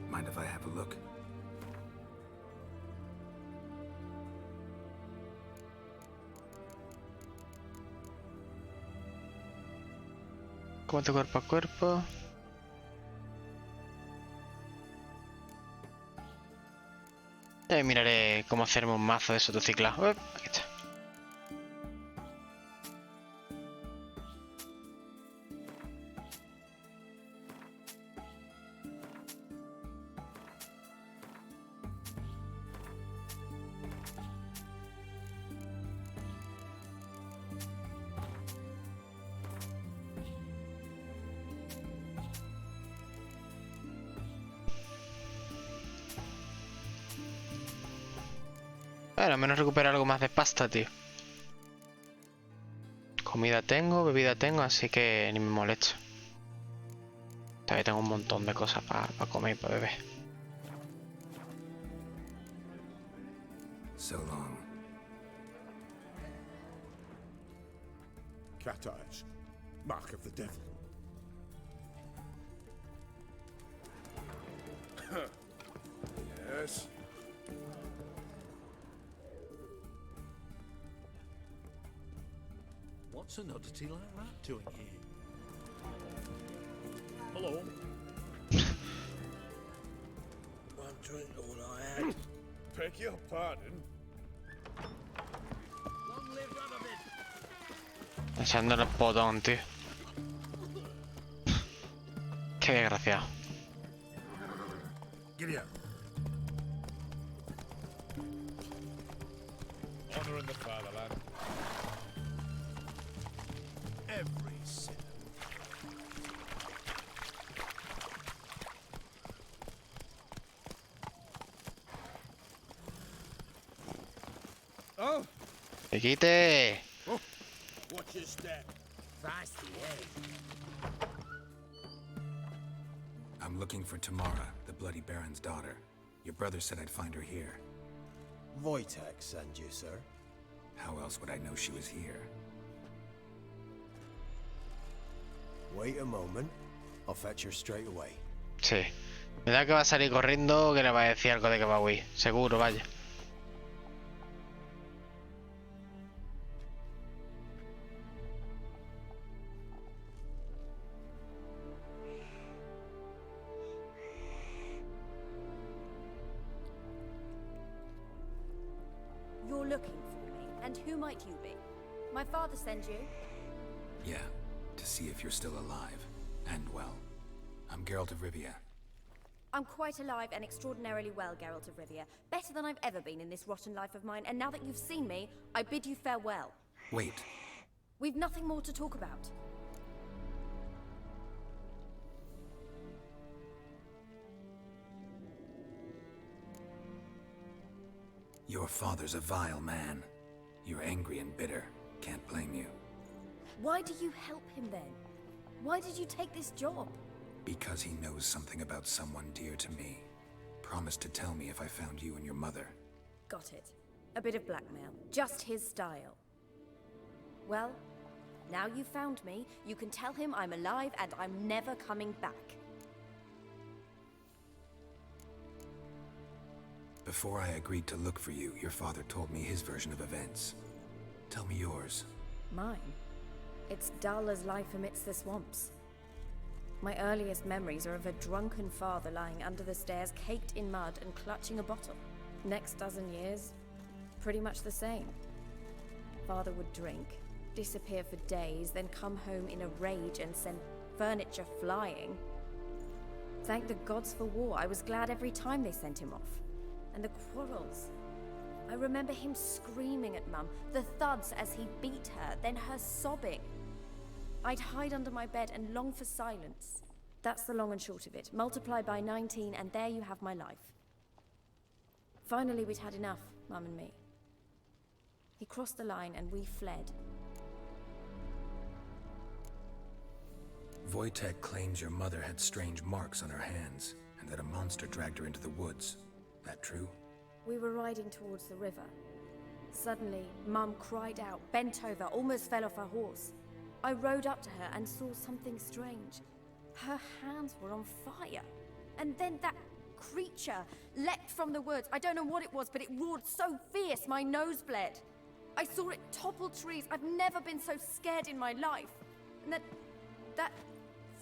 Mind if I have a look? Combate cuerpo a cuerpo. Miraré cómo hacerme un mazo de sotociclado. Aquí está. Bueno, al menos recupero algo más de pasta, tío. Comida tengo, bebida tengo, así que ni me molesto. Todavía tengo un montón de cosas para comer y para beber. So long. Cat eyes. Mark of the devil. Yes. What's an oddity like that doing here? Hello? One drink all I had. Beg your pardon. Long live Rabbit. Echándole el botón, tío. Qué desgraciado. Giddy up. Honor in the fatherland. Every sinner. Oh! ¡Que quite! Oh. Watch your step. Feisty, eh? I'm looking for Tamara, the Bloody Baron's daughter. Your brother said I'd find her here. Wojtek sent you, sir. How else would I know she was here? Wait a moment. I'll fetch her straight away. Sí. Me da que va a salir corriendo, que le va a decir algo de que va a huir. Seguro, vaya. You're looking for me, and who might you be? My father sent you? Yeah, to see if you're still alive. And well. I'm Gerald de Rivia. I'm quite alive and extraordinarily well, Gerald de Rivia. Better than I've ever been in this rotten life of mine, and now that you've seen me, I bid you farewell. Wait. We've nothing more to talk about. Your father's a vile man. You're angry and bitter. Can't blame you. Why do you help him then? Why did you take this job? Because he knows something about someone dear to me. Promised to tell me if I found you and your mother. Got it. A bit of blackmail. Just his style. Well, now you've found me, you can tell him I'm alive and I'm never coming back. Before I agreed to look for you, your father told me his version of events. Tell me yours. Mine? It's dull as life amidst the swamps. My earliest memories are of a drunken father lying under the stairs, caked in mud and clutching a bottle. Next dozen years, pretty much the same. Father would drink, disappear for days, then come home in a rage and send furniture flying. Thank the gods for war. I was glad every time they sent him off. And the quarrels. I remember him screaming at Mum, the thuds as he beat her, then her sobbing. I'd hide under my bed and long for silence. That's the long and short of it. Multiply by 19 and there you have my life. Finally, we'd had enough, Mum and me. He crossed the line and we fled. Wojtek claims your mother had strange marks on her hands, and that a monster dragged her into the woods. That true? We were riding towards the river. Suddenly, Mum cried out, bent over, almost fell off her horse. I rode up to her and saw something strange. Her hands were on fire. And then that creature leapt from the woods. I don't know what it was, but it roared so fierce, my nose bled. I saw it topple trees. I've never been so scared in my life. And that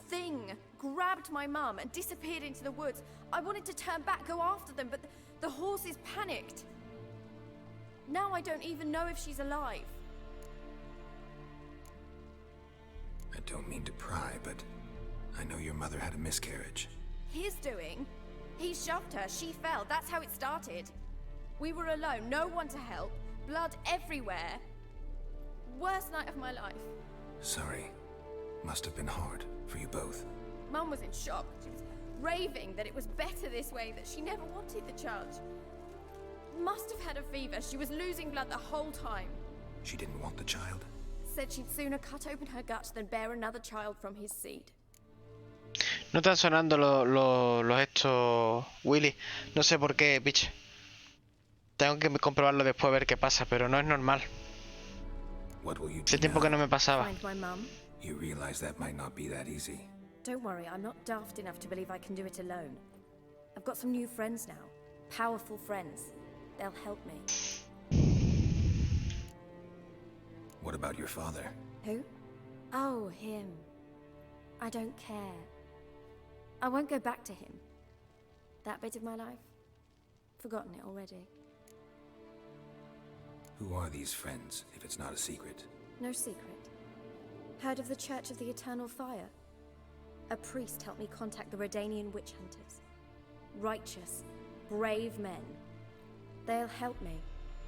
thing grabbed my mum and disappeared into the woods. I wanted to turn back, go after them, but the horses panicked. Now I don't even know if she's alive. I don't mean to pry, but I know your mother had a miscarriage. His doing? He shoved her, she fell, that's how it started. We were alone, no one to help, blood everywhere. Worst night of my life. Sorry. Must have been hard for you both. Mum was in shock. She was raving that it was better this way, that she never wanted the child. Must have had a fever. She was losing blood the whole time. She didn't want the child? Said she'd sooner cut open her gut than bear another child from his seed. No están sonando los estos, Willy. No sé por qué, bitch. Tengo que comprobarlo después a ver qué pasa, pero no es normal. Hace tiempo que no me pasaba. Find my mum? You realize that might not be that easy. Don't worry, I'm not daft enough to believe I can do it alone. I've got some new friends now. Powerful friends. They'll help me. What about your father? Who? Oh, him. I don't care. I won't go back to him. That bit of my life? Forgotten it already. Who are these friends, if it's not a secret? No secret. Heard of the Church of the Eternal Fire? A priest helped me contact the Redanian witch hunters. Righteous, brave men. They'll help me.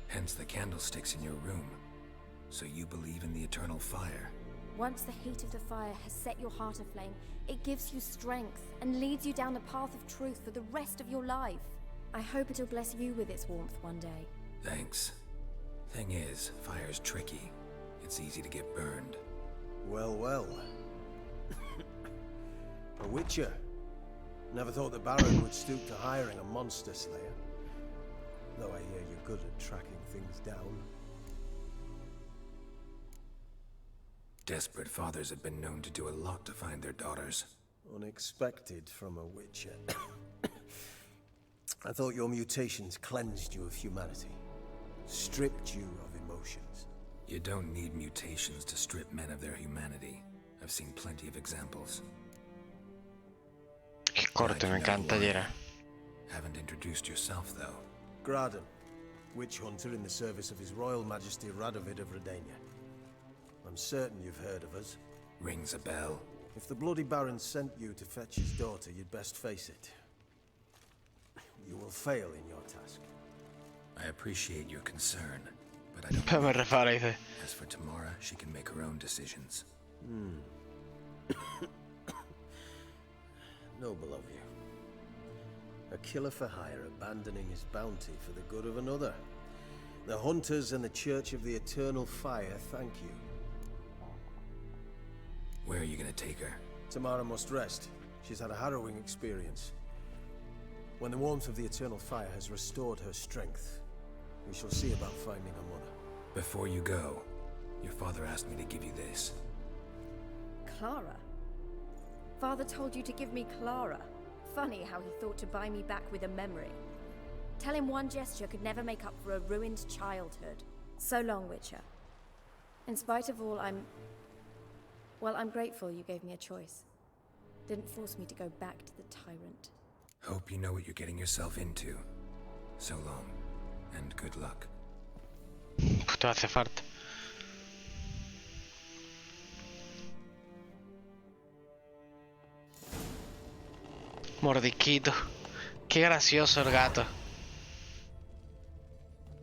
Hence the candlesticks in your room. So you believe in the eternal fire? Once the heat of the fire has set your heart aflame, it gives you strength and leads you down the path of truth for the rest of your life. I hope it'll bless you with its warmth one day. Thanks. Thing is, fire's tricky. It's easy to get burned. Well, well. A witcher. Never thought the Baron would stoop to hiring a monster slayer. Though I hear you're good at tracking things down. Desperate fathers have been known to do a lot to find their daughters. Unexpected from a witcher. I thought your mutations cleansed you of humanity. Stripped you of emotions. You don't need mutations to strip men of their humanity. I've seen plenty of examples. Qué corte, me encanta, Yera. Haven't introduced yourself, though. Graden, witch hunter in the service of His Royal Majesty Radovid of Redania. I'm certain you've heard of us. Rings a bell. If the Bloody Baron sent you to fetch his daughter, you'd best face it. You will fail in your task. I appreciate your concern, but I don't. As for Tamara, she can make her own decisions. Noble of you. A killer for hire abandoning his bounty for the good of another. The Hunters and the Church of the Eternal Fire thank you. Where are you gonna take her? Tamara must rest. She's had a harrowing experience. When the warmth of the Eternal Fire has restored her strength, we shall see about finding her mother. Before you go, your father asked me to give you this. Clara? Father told you to give me Clara. Funny how he thought to buy me back with a memory. Tell him one gesture could never make up for a ruined childhood. So long, Witcher. In spite of all, I'm grateful you gave me a choice. Didn't force me to go back to the tyrant. Hope you know what you're getting yourself into. So long, and good luck. Te hace falta. Mordisquito. Qué gracioso el gato.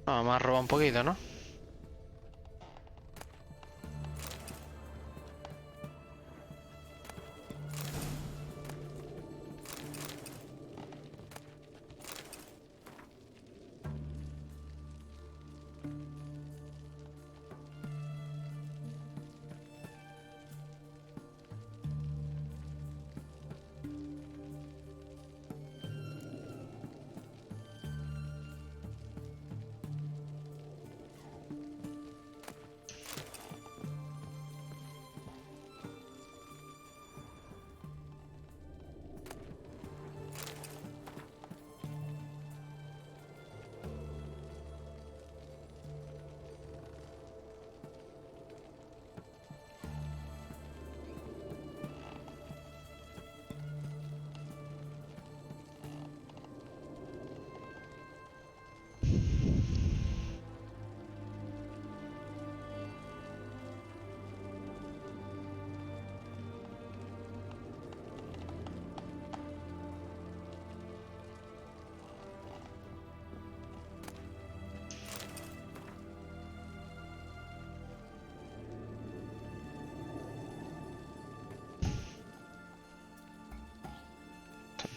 No, me ha robado un poquito, ¿no?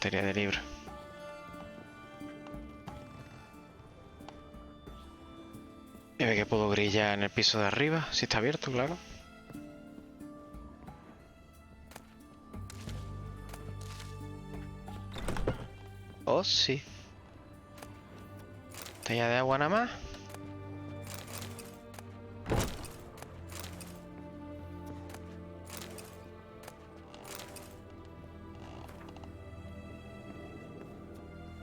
estantería de libros. Y ve que puedo brillar en el piso de arriba, si está abierto, claro. Oh, sí. Botella de agua nada más.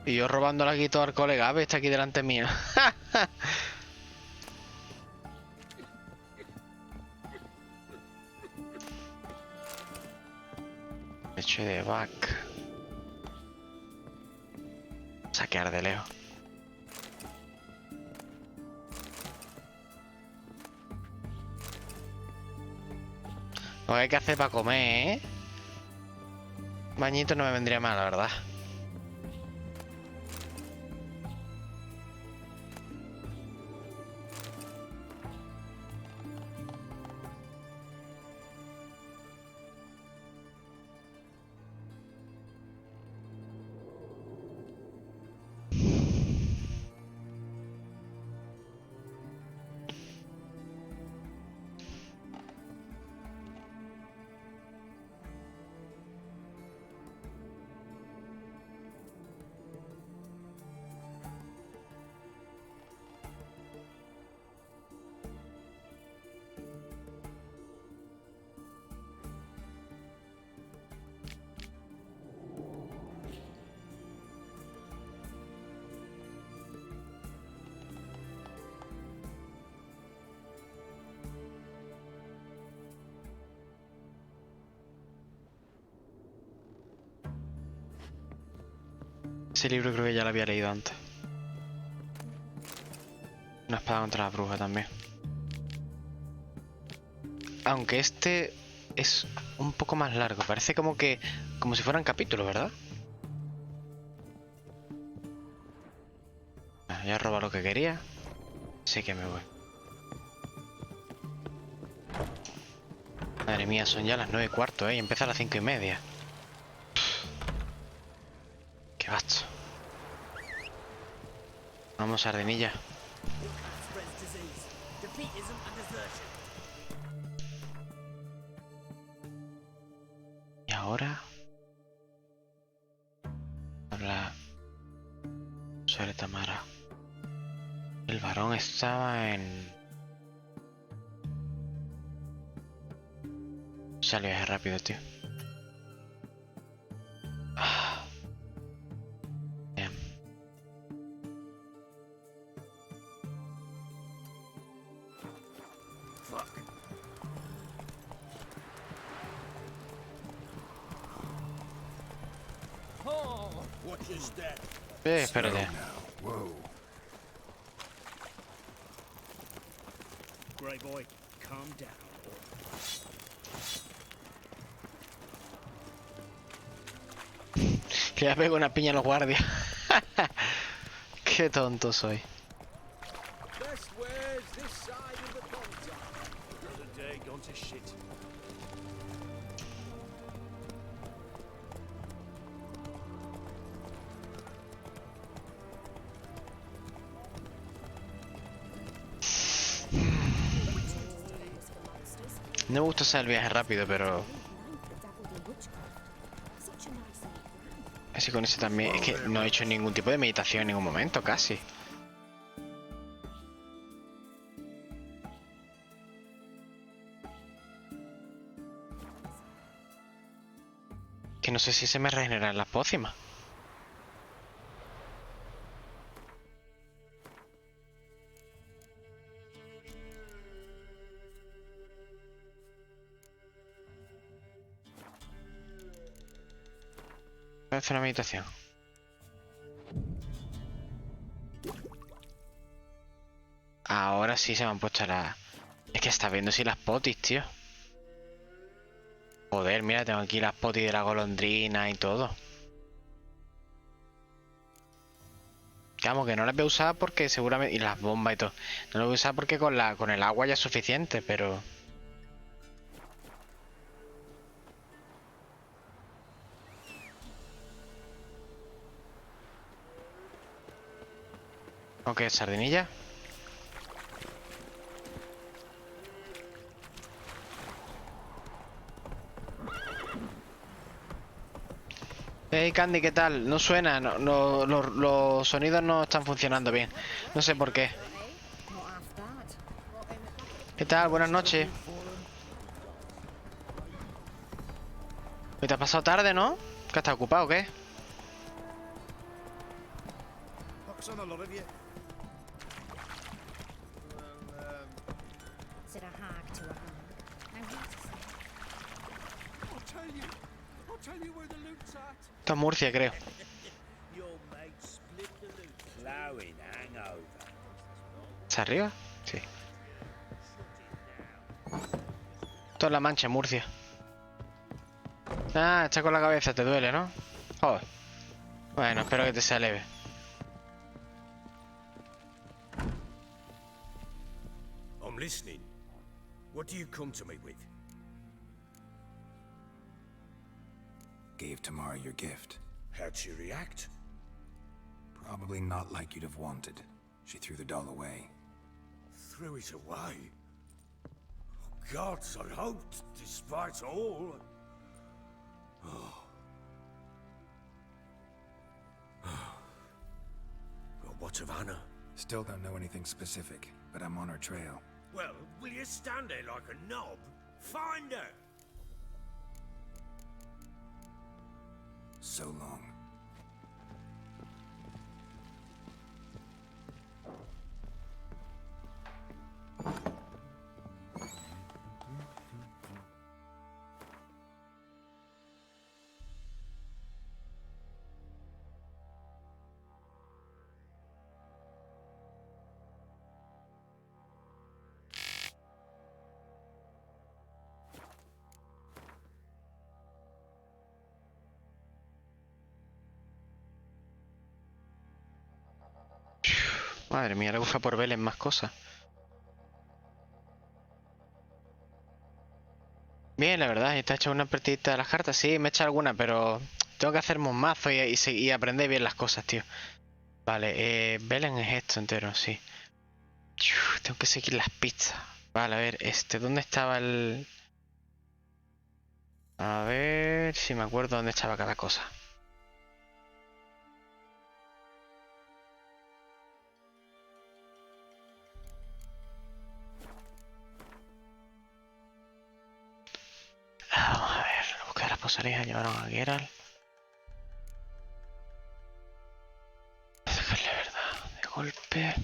Y yo robándole aquí todo al colega, ¿ves? Está aquí delante mío. Leche de vaca. Saquear de lejos. Lo que hay que hacer para comer, ¿eh? Bañito no me vendría mal, la verdad. Ese libro creo que ya lo había leído antes. Una espada contra la bruja también. Aunque este es un poco más largo. Parece como que... como si fueran capítulos, ¿verdad? Ya he robado lo que quería. Sé que me voy. Madre mía, son ya las 9:15, ¿eh? Y empieza a las 5:30. Qué basto. Vamos, sardinilla. Y ahora... habla sobre Tamara. El varón estaba en... Sale viaje rápido, tío. Bien. Espérate. Grey boy, calm down. Que ya pego una piña a los guardias. Qué tonto soy. No me gusta hacer el viaje rápido, pero... así con ese también. Es que no he hecho ningún tipo de meditación en ningún momento, casi. Que no sé si se me regeneran las pócimas. Voy a hacer una meditación. Ahora sí se me han puesto las... Es que está viendo si las potis, tío. Joder, mira, tengo aquí las potis de la golondrina y todo. Vamos, que no las voy a usar porque seguramente... Y las bombas y todo. No las voy a usar porque con el agua ya es suficiente, pero... Ok, sardinilla. Hey Candy, ¿qué tal? No suena, los sonidos no están funcionando bien. No sé por qué. ¿Qué tal? Buenas noches. ¿Te has pasado tarde, no? ¿Que estás ocupado o qué? Esto es Murcia, creo. ¿Está arriba? Sí. Esto es La Mancha, Murcia. Ah, está con la cabeza, te duele, ¿no? Joder. Bueno, espero que te sea leve. I'm listening. What do you come to me with? Gave Tamara your gift. How'd she react? Probably not like you'd have wanted. She threw the doll away. Threw it away? Oh, gods, I hoped, despite all. Oh. Well, what of Anna? Still don't know anything specific, but I'm on her trail. Well, will you stand there like a knob? Find her! So long. Madre mía, le gusta por verles más cosas. Bien, la verdad, ¿y te has hecho una partidita de las cartas? Sí, me he hecho alguna, pero tengo que hacerme un mazo y aprender bien las cosas, tío. Vale, Belén es esto entero, sí. Tengo que seguir las pistas. Vale, a ver, ¿dónde estaba el...? A ver si me acuerdo dónde estaba cada cosa. Vamos a ver, la búsqueda de las posarías llevaron a Gerald. Sacarle verdad de golpe.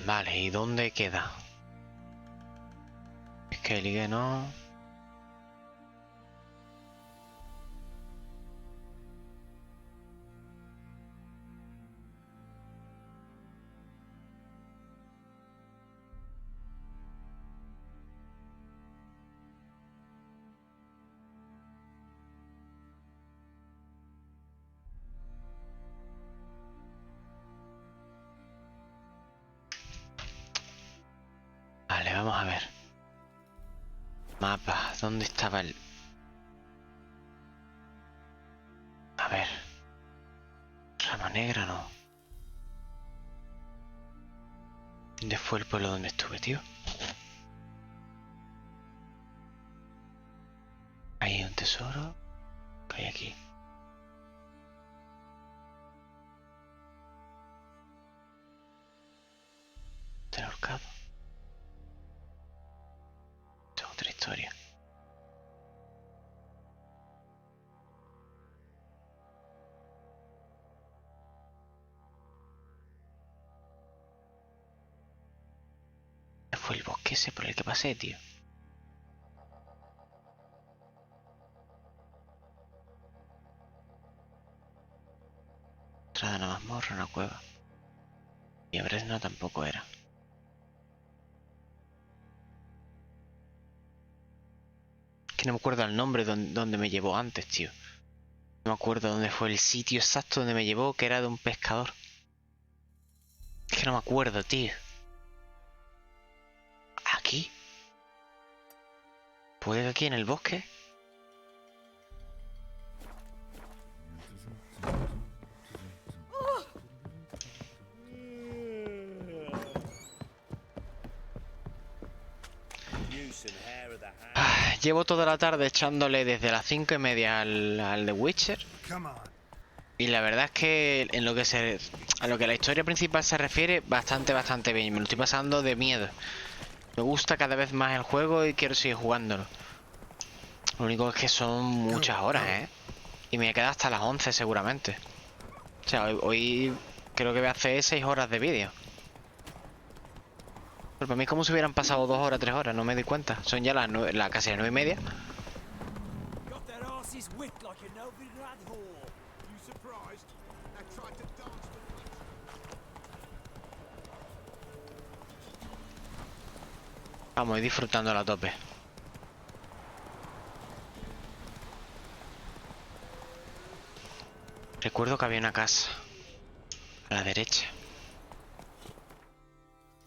Vale, ¿y dónde queda? Es que ligue no... Vale, vamos a ver. Mapa, ¿dónde estaba el...? A ver. Rama negra, no. ¿Dónde fue el pueblo donde estuve, tío? Hay un tesoro. ¿Qué hay aquí? Del ahorcado. Esta es otra historia. el bosque ese por el que pasé, tío. Entrada a una mazmorra, una cueva. Y a Bresno tampoco era. Que no me acuerdo el nombre donde me llevó antes, tío. No me acuerdo dónde fue el sitio exacto donde me llevó, que era de un pescador. Es que no me acuerdo, tío. ¿Aquí? ¿Puede que aquí en el bosque? Llevo toda la tarde echándole desde las 5:30 al The Witcher. Y la verdad es que en lo que a lo que la historia principal se refiere, bastante bien. Me lo estoy pasando de miedo. Me gusta cada vez más el juego y quiero seguir jugándolo. Lo único es que son muchas horas, ¿eh? Y me voy a quedar hasta las 11 seguramente. O sea, hoy creo que voy a hacer 6 horas de vídeo. Pero para mí es como si hubieran pasado 2 horas, 3 horas, no me di cuenta. Son ya casi las 9:30. Vamos a ir disfrutando a tope. Recuerdo que había una casa a la derecha.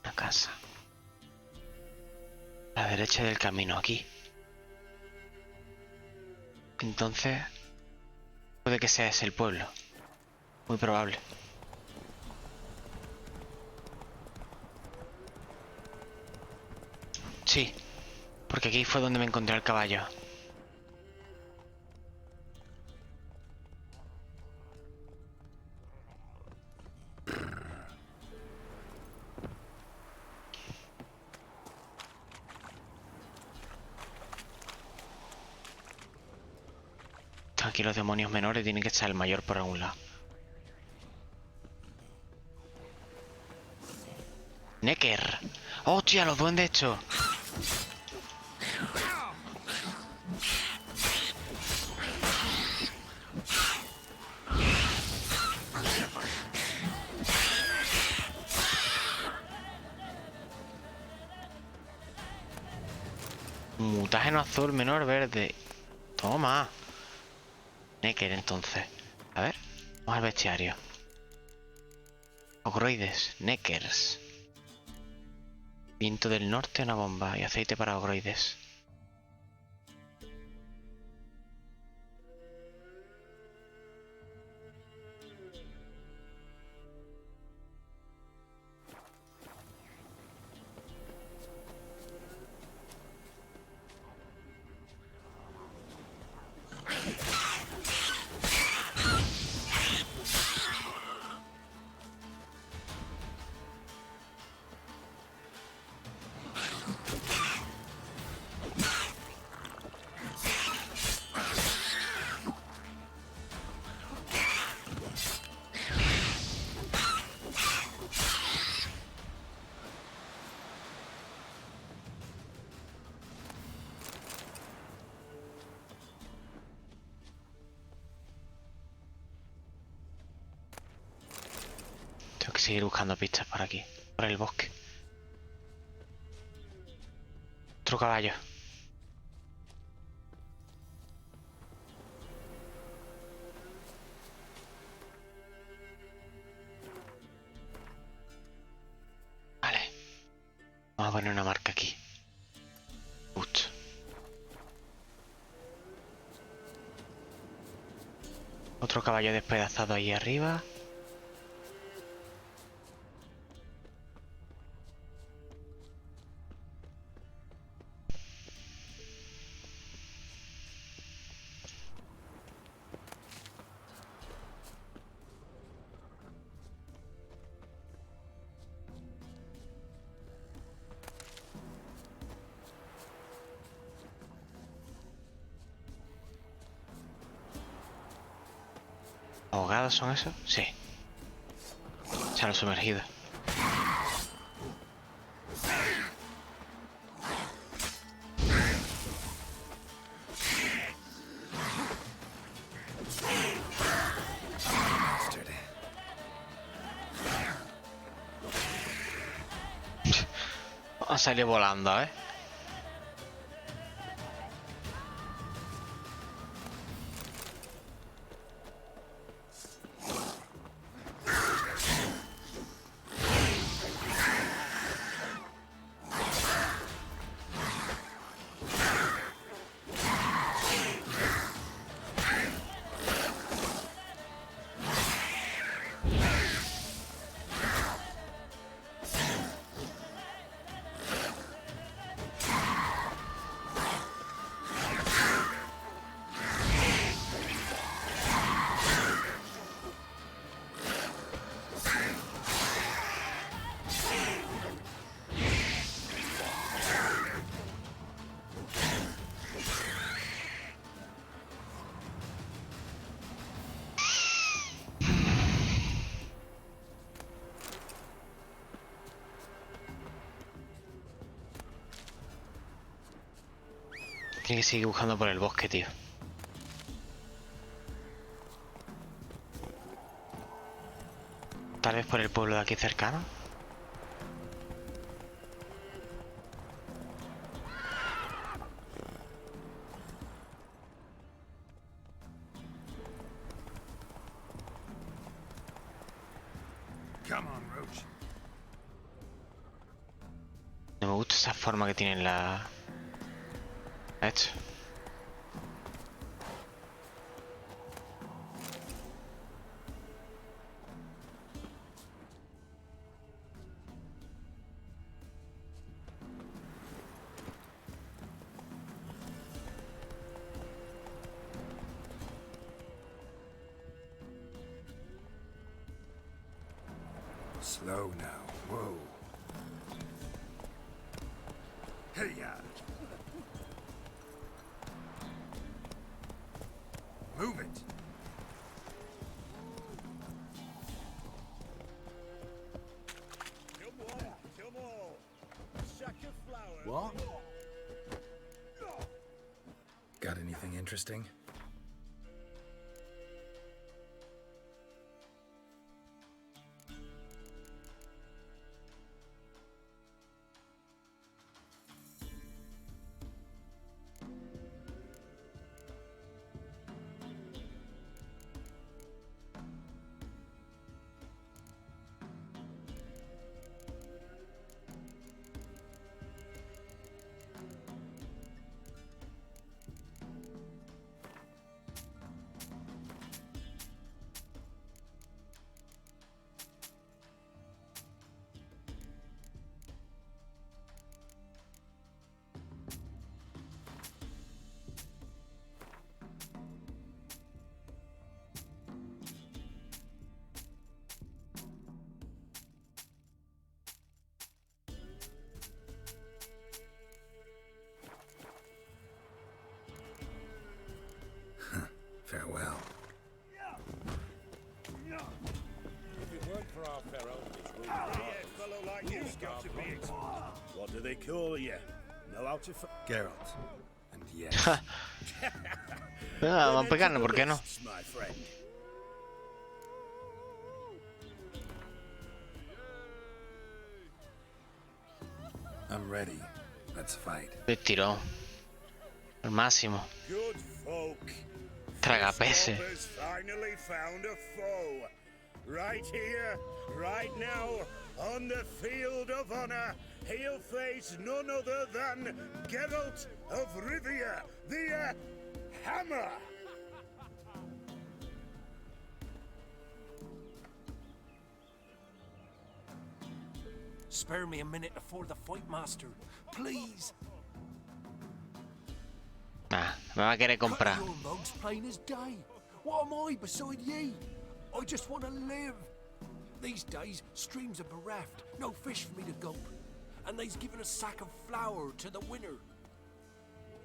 Una casa a la derecha del camino, aquí. Entonces puede que sea ese el pueblo. Muy probable. Sí, porque aquí fue donde me encontré el caballo. Aquí los demonios menores tienen que estar el mayor por algún lado. Necker. ¡Hostia, los duendes estos! Mutágeno azul menor verde. Toma. Necker entonces. A ver, vamos al bestiario. Ogroides, Neckers. Viento del norte, una bomba y aceite para ogroides. Tengo que seguir buscando pistas por aquí, por el bosque. Otro caballo. Vale. Vamos a poner una marca aquí. Justo. Otro caballo despedazado ahí arriba. ¿Ahogados son esos? Sí. Se han sumergido. Ha salido volando, ¿eh? Tiene que seguir buscando por el bosque, tío. Tal vez por el pueblo de aquí cercano. No me gusta esa forma que tienen la... Esto. Slow now. Whoa. Hey, yeah. Move it. What? Got anything interesting? Farewell. If it weren't for our pharaoh, this room would be a fellow like you's got to be exposed. What do they call you? Know how to Gerald. And yes. Vamos a pegarnos, ¿por qué no? my friend. I'm ready. Let's fight. Me tiró. Al máximo. Good folk. Tragapeces. Has finally found a foe. Right here, right now, on the field of honor, he'll face none other than Gerald of Rivia, the Hammer. Spare me a minute before the fight, master. Please. Nah, me va a querer comprar. Your mug's plain as day. What am I beside ye? I just want to live. These days, streams are bereft. No fish for me to gulp. And they's given a sack of flour to the winner.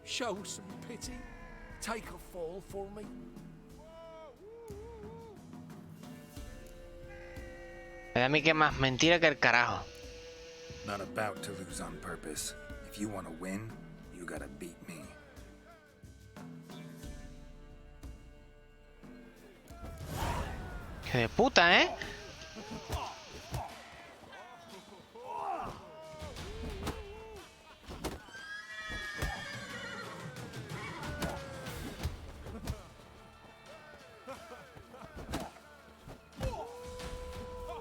Show some pity. Take a fall for me. Me da a mí que más mentira que el carajo. Not about to lose on purpose. If you want to win, you gotta beat me. ¡Qué de puta, eh!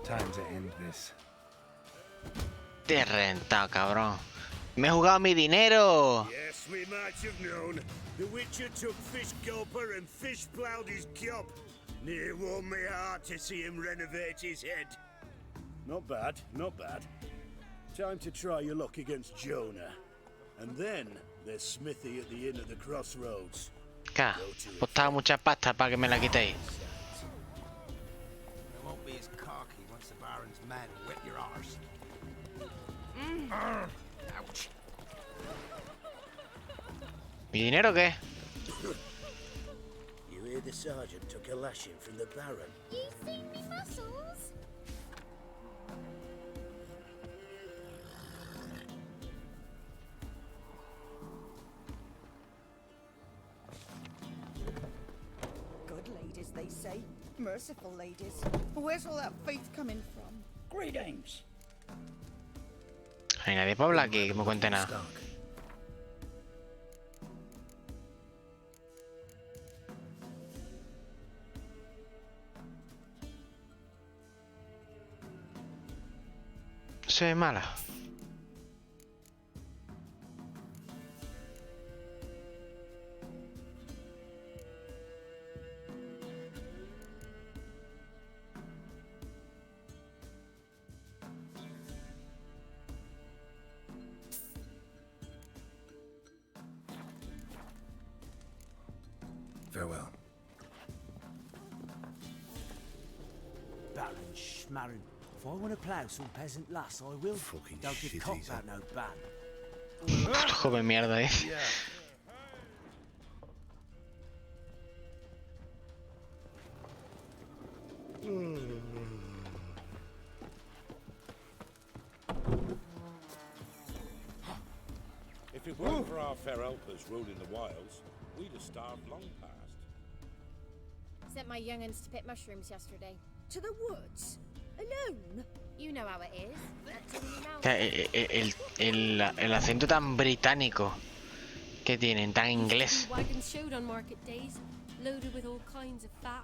Time to end this. Te he rentado, cabrón. Me he jugado mi dinero. Yes, we might have known. The Witcher took Fish Gulper and Fish ploughed his gob. Near warmed me heart to see him renovate his head. Not bad, not bad. Time to try your luck against Jonah. And then there's Smithy at the inn at the crossroads. Claro, costaba mucha pasta para que me la quitéis. It won't be as cocky once the Baron's men whip your arse. Ouch. ¿Mi dinero qué? You hear the sergeant took a lashing from the Baron? You seen me muscles? Good ladies, they say. Merciful ladies. Where's all that faith coming from? Greetings. Hay nadie para hablar aquí que me cuente nada. Se ve mala. Farewell. Baron Schmarren. If I want to plough some peasant lass, I will. Fucking Don't get shit, caught he's about no ban. Joven mierda, If it weren't for our fair helpers ruling the wilds, we'd have starved long past. Sent my young'uns to pick mushrooms yesterday. To the woods? Alone? You know how it is. El acento tan británico que tienen, tan inglés. Wagons showed on market days, loaded with all kinds of fat,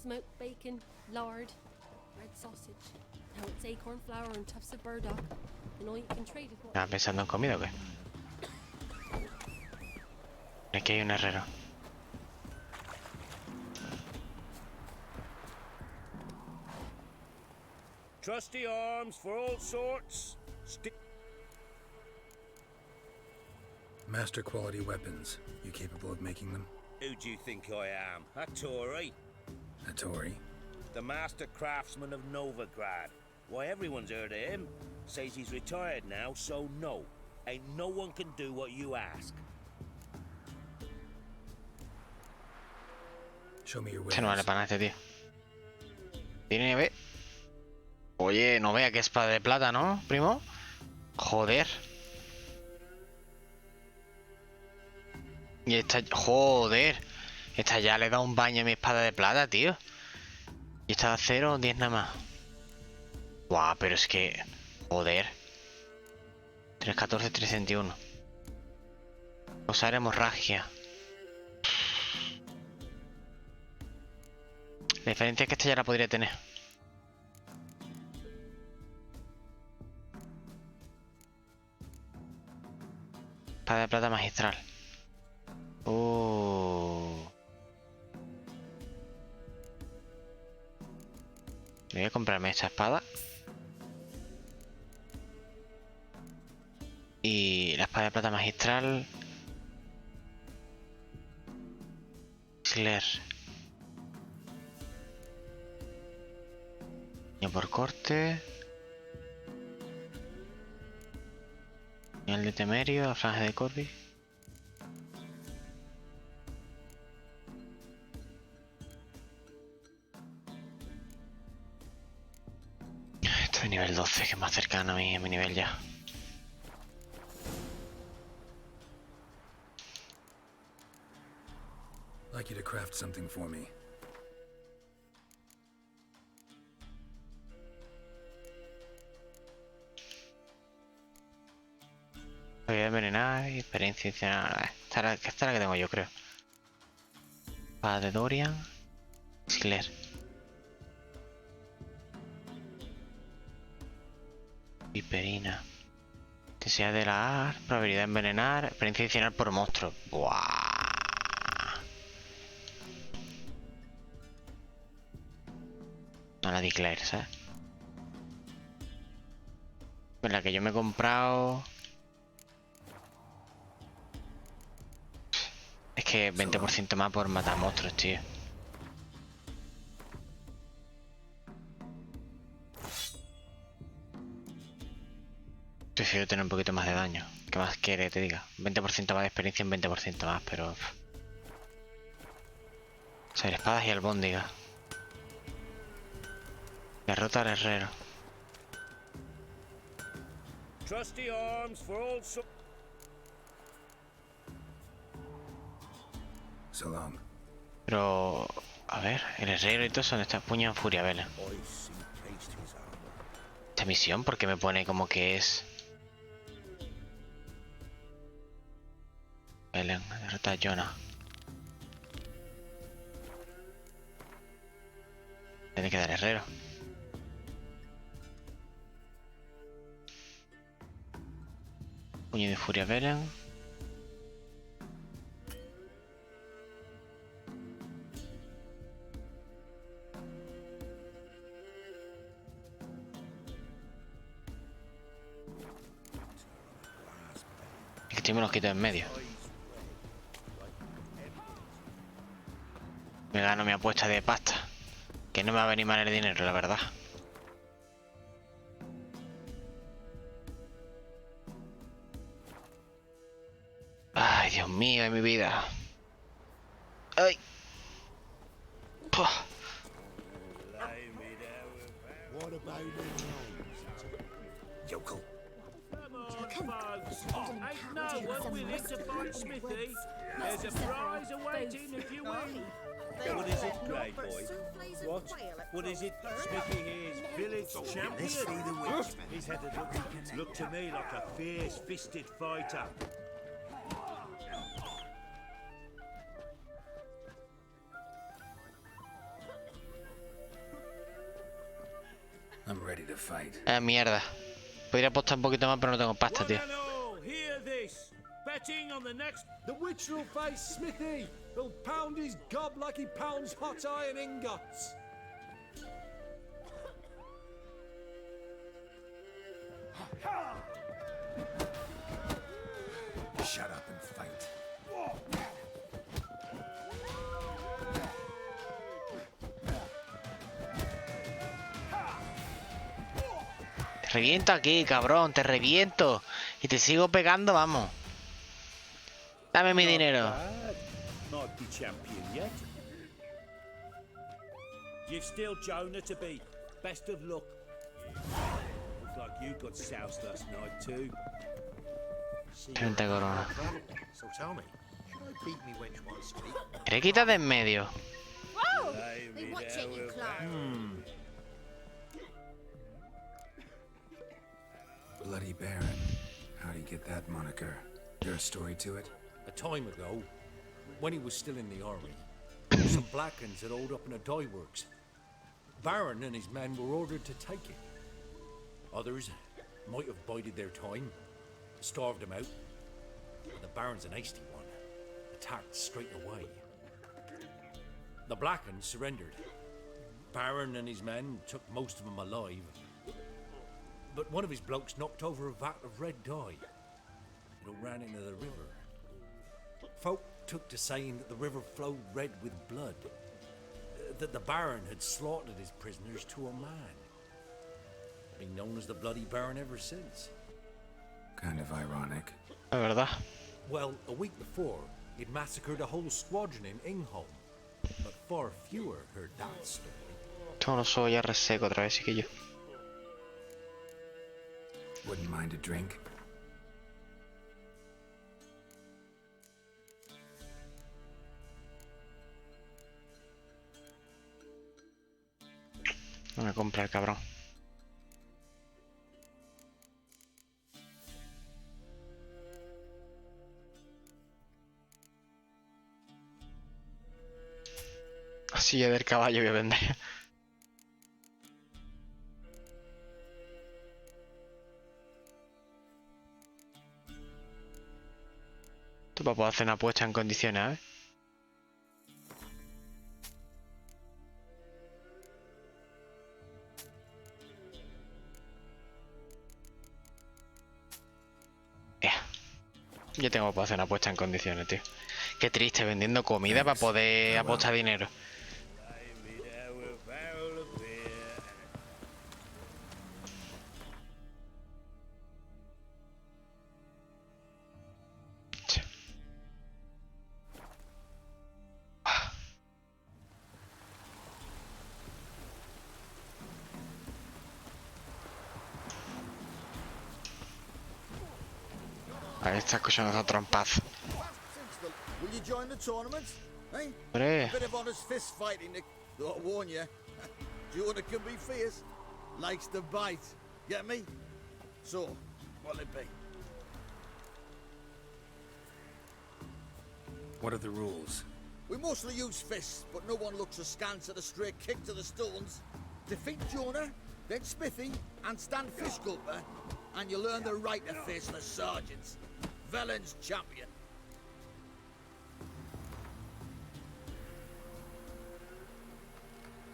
smoked bacon, lard, red sausage. Now it's acorn flour and tufts of burdock, and all you can trade is what. ¿Estás pensando en comida o qué? Aquí hay un herrero. Trusty arms for all sorts. Master quality weapons. You capable of making them? Who do you think I am? A Tory? A Tory? The master craftsman of Novigrad. Why, everyone's heard of him. Says he's retired now, so no. Ain't no one can do what you ask. Show me your Que no vale wares. para nada este tío. Tiene nieve. Oye, no vea que espada de plata, ¿no, primo? Joder. Y esta... Joder. Esta ya le da un baño a mi espada de plata, tío. Y esta de acero, 10 nada más. Guau, pero es que... Joder. 314, 361. Usar hemorragia. La diferencia es que esta ya la podría tener. Espada de plata magistral. Voy a comprarme esta espada. Y la espada de plata magistral. Sler. Daño por corte. Señal de temerio, franja de Corby. Esto es nivel 12, que es más cercano a mi nivel ya. Like you to craft something for me. Voy a envenenar, experiencia adicional. Esta es la que tengo yo, creo. Espada de Dorian. Sler. Piperina. Intensidad de la ar, probabilidad de envenenar, experiencia adicional por monstruo. Buah. No la declare, ¿sabes? Pues la que yo me he comprado... Es que 20% más por matar monstruos, tío. Prefiero tener un poquito más de daño. ¿Qué más quiere, te diga? 20% más de experiencia en 20% más, pero... O sea, espadas y albóndiga. Derrota al herrero. Trusty arms for all So long. Pero... A ver, el herrero y todo son estas puños en furia vela. Esta misión, ¿por qué me pone como que es...? Velen, derrota a Jonah. Tiene que dar herrero. Puño de furia Velen. Este me los quito en medio. Me gano mi apuesta de pasta. Que no me va a venir mal el dinero, la verdad. Ay, Dios mío de mi vida. Ay. Puh. Yokel. Ain't no one willing to fight Smithy. There's a prize awaiting if you win. What is it, Grey Boy? What? What is it? Smithy here's village champion. Let's see the witch. He's had a look to me like a fierce-fisted fighter. I'm ready to fight. Ah, mierda. Podría apostar un poquito más, pero no tengo pasta, tío. Hear this. Betting on the next. The witch will face Smithy. He'll pound his gob like he pounds hot iron ingots. Shut up and fight. Te reviento aquí, cabrón, te reviento. Y te sigo pegando, vamos. Dame mi dinero. Might be champion yet. You've still Jonah to beat. Best of luck. Looks like you got soused last night too. 30 coronas. So tell me, should I beat me wench once speak? Te quita de en medio. Whoa! They watching you, Clark. Bloody Baron. How'd he get that moniker? There a story to it? A time ago, when he was still in the army, some Blackens had holed up in a dye works. Baron and his men were ordered to take it. Others might have bided their time, starved him out. But the Baron's an hasty one, attacked straight away. The Blackens surrendered. Baron and his men took most of them alive. But one of his blokes knocked over a vat of red dye. It all ran into the river. Folk took to saying that the river flowed red with blood. That the Baron had slaughtered his prisoners to a man. Been known as the Bloody Baron ever since. Kind of ironic. La verdad. Well, a week before, he'd massacred a whole squadron in Ingholm. But far fewer heard that story. Tengo los ojos ya reseco otra vez, chiquillo. Wouldn't mind a drink. No me compra el cabrón. La silla del caballo voy a vender. Esto para poder hacer una apuesta en condiciones, ¿eh? Yo tengo que hacer una apuesta en condiciones, tío. Qué triste, vendiendo comida para poder apostar dinero. Ahí está escuchando a trompazo. Will you join the tournament? Eh? Hombre. A bit of honest fist fighting, Nick. Though I warn you, Jonah can be fierce. Likes to bite. Get me? So, what'll it be? What are the rules? We mostly use fists, but no one looks askance at a straight kick to the stones. Defeat Jonah, then Smithy, and stand fish gulper, and you learn the right to face the sergeants. Velen's champion.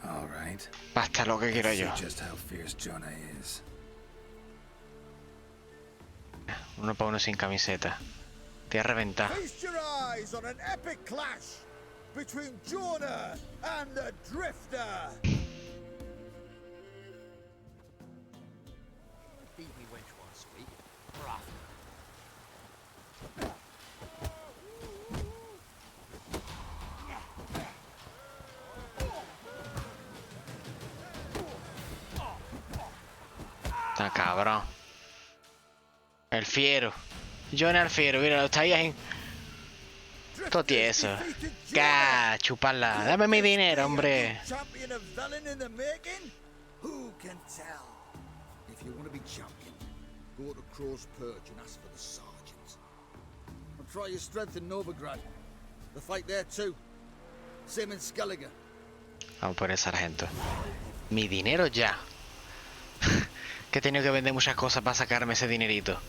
All right. Basta lo que quiero yo. See just how fierce Jonah is. Uno para uno sin camiseta. Te voy a reventar. Feast your eyes on an epic clash between Jonah and the Drifter. Beat me wench once, sweet. Está cabrón. El fiero. Jonah el fiero, mira, lo está ahí. Todo tieso. ¡Cá! Chuparla. Dame mi dinero, hombre. Champion of Velen in the making? Who can tell? If you want to be champion, go to Crow's Perch and ask for the sergeant. And try your strength in Novigrad. The fight there too. Same in Skellige. Vamos por el sargento. Mi dinero ya. Que he tenido que vender muchas cosas para sacarme ese dinerito.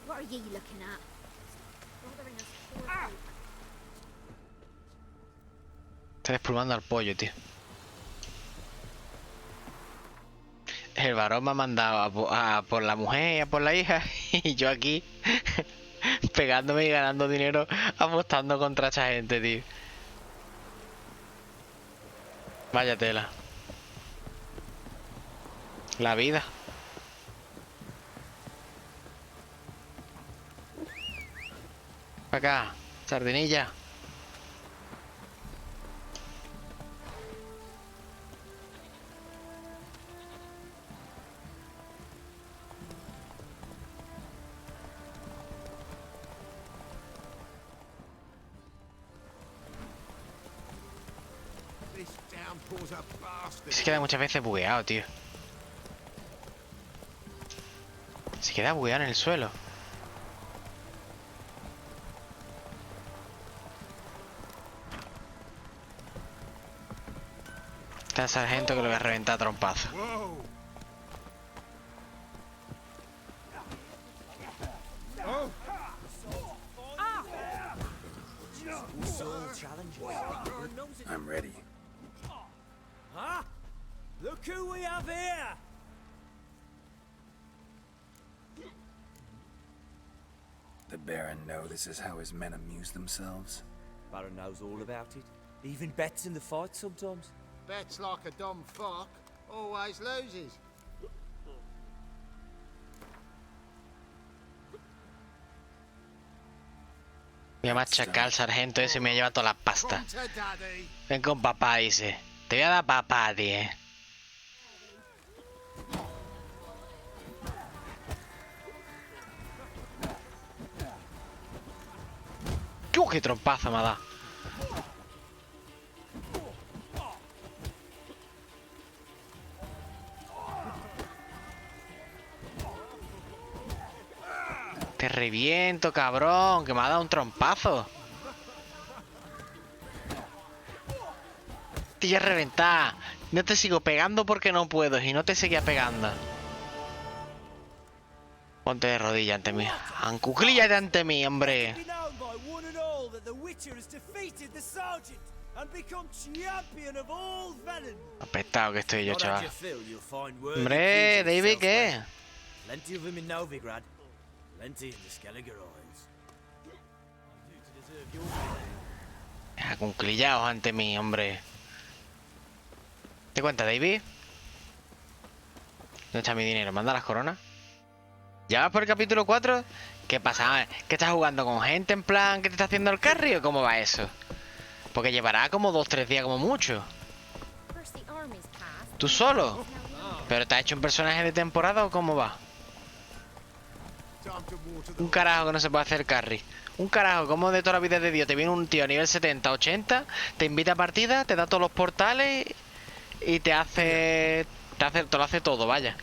What are ye looking at? Está desplumando al pollo, tío. El varón me ha mandado a por la mujer y a por la hija. Y yo aquí pegándome y ganando dinero apostando contra esta gente, tío. Vaya tela. La vida. Para acá, sardinilla. Se queda muchas veces bugueado, tío. Se queda bugueado en el suelo. Está el sargento que lo voy a reventar a trompazo. I'm ready. Huh? Look who we have here! The Baron know this is how his men amuse themselves. Baron knows all about it. Even bets in the fight sometimes. Bets like a dumb fuck, always loses. Voy a machacar al sargento ese y me lleva toda la pasta. Ven con papá, dice. Te voy a dar papá, tío. ¡Qué trompazo me ha dado! Te reviento, cabrón, que me ha dado un trompazo. Te voy a reventar. No te sigo pegando porque no puedo y no te seguía pegando. Ponte de rodillas ante mí. Ancuclíllate ante mí, hombre. Apestado que estoy yo, chaval. Hombre, David, ¿qué? Plenty of them in Novigrad, plenty in the Skellige Isles. Acuclillaos ante mí, hombre. ¿Te cuenta, David? ¿Dónde está mi dinero? ¿Manda las coronas? ¿Ya vas por el capítulo 4? ¿Qué pasa? ¿Que estás jugando con gente en plan que te está haciendo el carry o cómo va eso? Porque llevará como 2-3 días como mucho. ¿Tú solo? ¿Pero te has hecho un personaje de temporada o cómo va? Un carajo que no se puede hacer carry. Un carajo, como de toda la vida de Dios. Te viene un tío a nivel 70, 80, te invita a partida, te da todos los portales y te lo hace todo, vaya.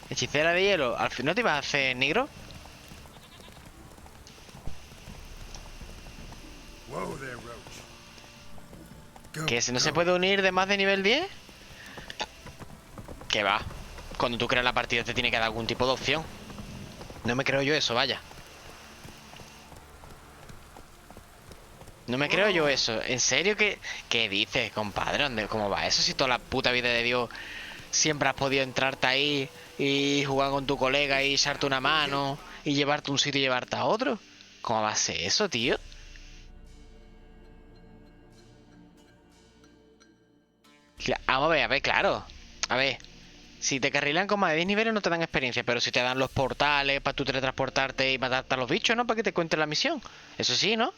Hechicera de hielo. ¿Al fin no te ibas a hacer negro? ¿Que si no se puede unir de más de nivel 10? ¿Qué va? Cuando tú creas la partida te tiene que dar algún tipo de opción. No me creo yo eso, vaya. No me creo yo eso. ¿En serio qué dices, compadre? ¿Cómo va eso? Si toda la puta vida de Dios siempre has podido entrarte ahí y jugar con tu colega y echarte una mano y llevarte a un sitio y llevarte a otro. ¿Cómo va a ser eso, tío? Vamos a ver, claro. A ver, si te carrilan con más de 10 niveles no te dan experiencia, pero si te dan los portales para tú teletransportarte y matarte a los bichos, ¿no? Para que te cuenten la misión. Eso sí, ¿no?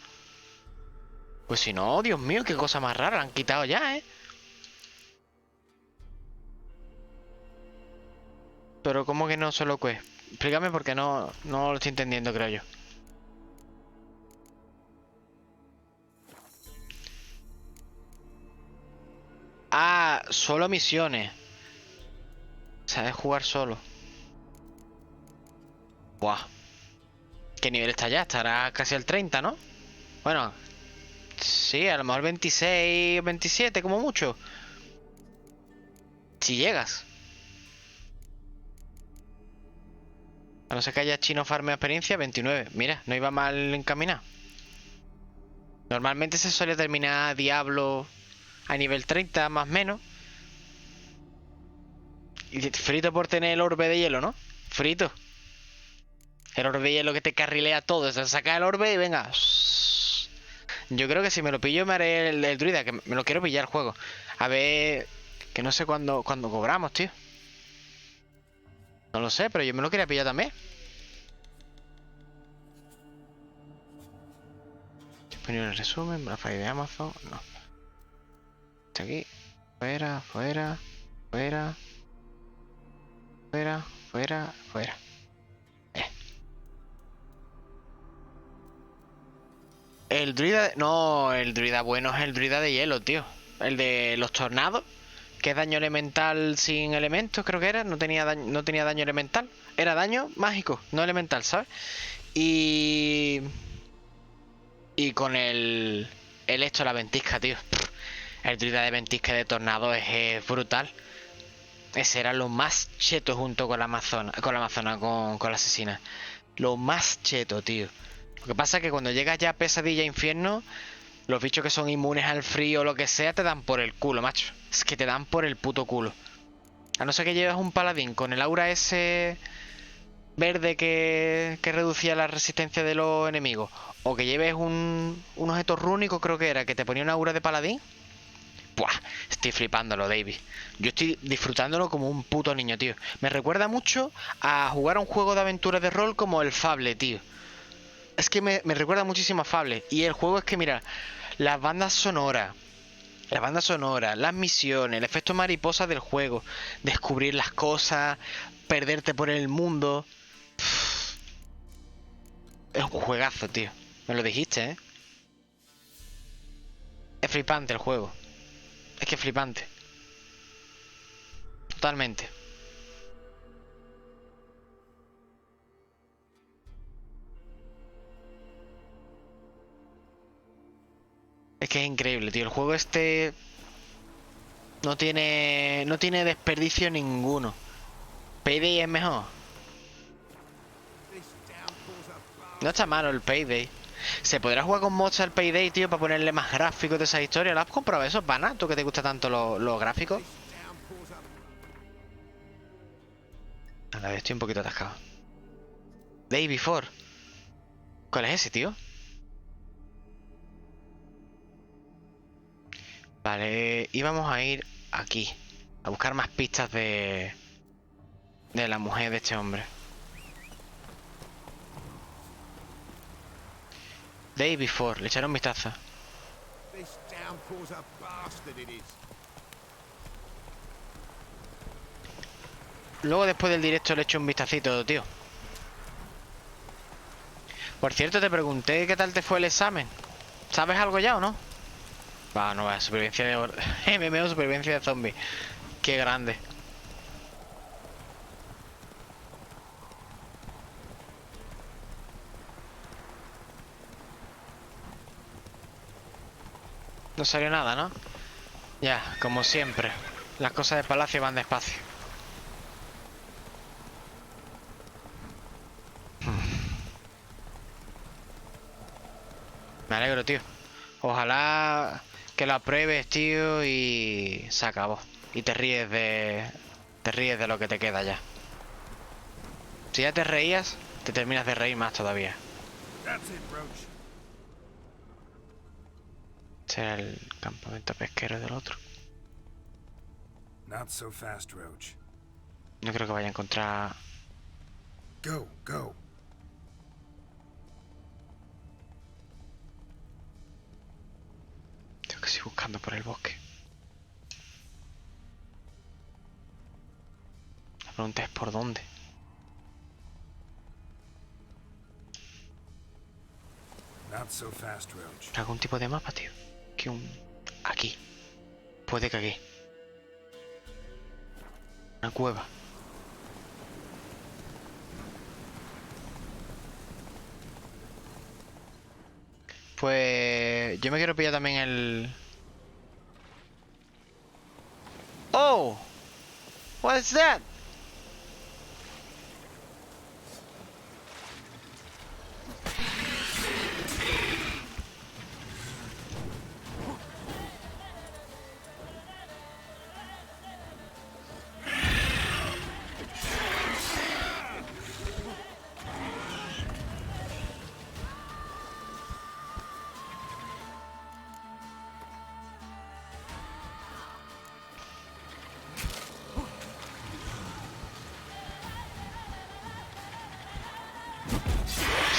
Pues si no, Dios mío, qué cosa más rara. La han quitado ya, ¿eh? Pero ¿cómo que no solo quest? Explícame porque no lo estoy entendiendo, creo yo. Ah, solo misiones. Sabes jugar solo. Buah. ¿Qué nivel está ya? Estará casi al 30, ¿no? Bueno, sí, a lo mejor 26, 27 como mucho. Si llegas. A no ser que haya chino farmeo experiencia, 29. Mira, no iba mal encaminado. Normalmente se suele terminar Diablo a nivel 30, más o menos. Y frito por tener el orbe de hielo, ¿no? Frito. El orbe de hielo que te carrilea todo. Se saca el orbe y venga. Yo creo que si me lo pillo me haré el druida, que me lo quiero pillar el juego. A ver, que no sé cuándo cobramos, tío. No lo sé, pero yo me lo quería pillar también. Disponible el resumen, la file de Amazon, no. Está aquí. Fuera, fuera, fuera. Fuera, fuera, fuera. El druida... No, el druida bueno es el druida de hielo, tío. El de los tornados. Que es daño elemental sin elementos, creo que era. No tenía daño elemental. Era daño mágico, no elemental, ¿sabes? Y con el esto, la ventisca, tío. El druida de ventisca de tornado es brutal. Ese era lo más cheto junto con la amazona, con la asesina. Lo más cheto, tío. Lo que pasa es que cuando llegas ya a pesadilla e infierno, los bichos que son inmunes al frío o lo que sea te dan por el culo, macho. Es que te dan por el puto culo. A no ser que lleves un paladín con el aura ese verde que reducía la resistencia de los enemigos. O que lleves un objeto rúnico, creo que era, que te ponía una aura de paladín. Buah, estoy flipándolo, David. Yo estoy disfrutándolo como un puto niño, tío. Me recuerda mucho a jugar a un juego de aventuras de rol como el Fable, tío. Es que me recuerda muchísimo a Fable. Y el juego es que, mira, las bandas sonoras, las misiones, el efecto mariposa del juego, descubrir las cosas, perderte por el mundo. Es un juegazo, tío. Me lo dijiste, ¿eh? Es flipante el juego. Es que es flipante. Totalmente. Es que es increíble, tío. El juego este no tiene desperdicio ninguno. Payday es mejor. No está malo el Payday. ¿Se podrá jugar con mods al Payday, tío, para ponerle más gráficos de esa historia? ¿Lo has comprobado eso, pana? ¿Tú que te gusta tanto los gráficos? A la vez estoy un poquito atascado. Day Before. ¿Cuál es ese, tío? Vale, íbamos a ir aquí. A buscar más pistas de la mujer de este hombre. Day Before, le echaron un vistazo. Luego después del directo le echo un vistacito, tío. Por cierto, te pregunté qué tal te fue el examen. ¿Sabes algo ya o no? Va, no va, supervivencia de... MMO, supervivencia de zombies. Qué grande. No salió nada, ¿no? Ya, como siempre. Las cosas de palacio van despacio. Me alegro, tío. Ojalá que lo apruebes, tío, y se acabó. Y te ríes de... Te ríes de lo que te queda ya. Si ya te reías, te terminas de reír más todavía. Será el campamento pesquero del otro. Not so fast, Roach. No creo que vaya a encontrar... Go, go. Tengo que seguir buscando por el bosque. La pregunta es ¿por dónde? Not so fast, Roach. ¿Algún tipo de mapa, tío? Que un... Aquí. Puede que aquí. Una cueva. Pues... Yo me quiero pillar también el... ¡Oh! What's that?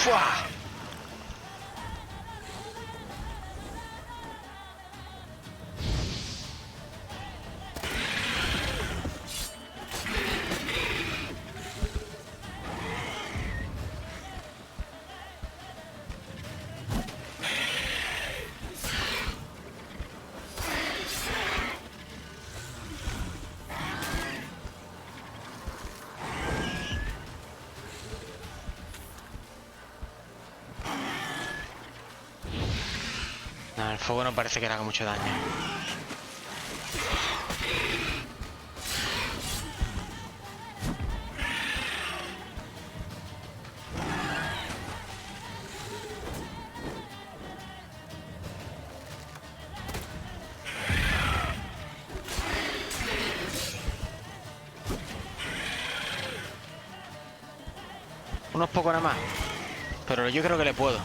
¡Fua! No, el fuego no parece que le haga mucho daño. Unos pocos nada más. Pero yo creo que le puedo.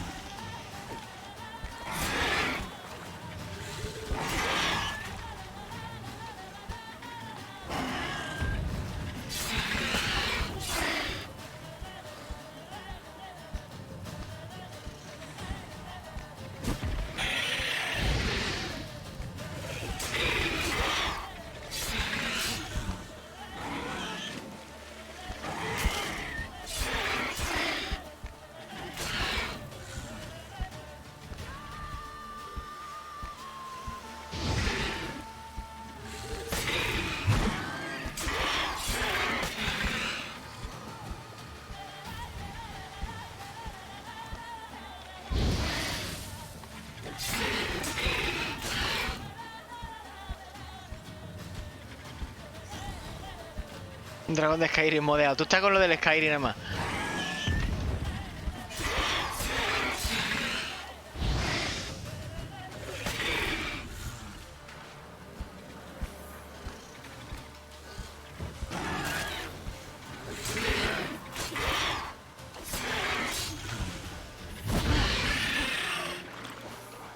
Un dragón de Skyrim modeado. Tú estás con lo del Skyrim nada más.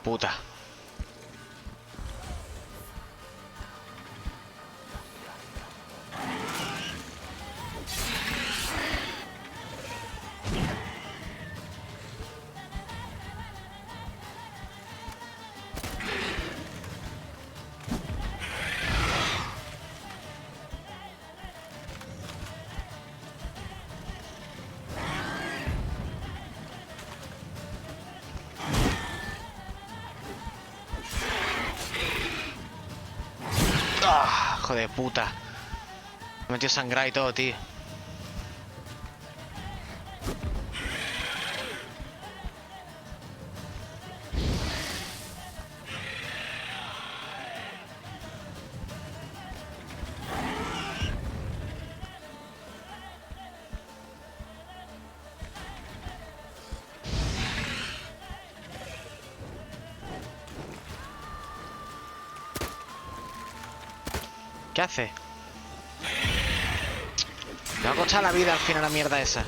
puta. ¡Ah! Hijo de puta. Me metió sangrar y todo, tío. ¿Qué hace? Me va a costar la vida al final la mierda esa.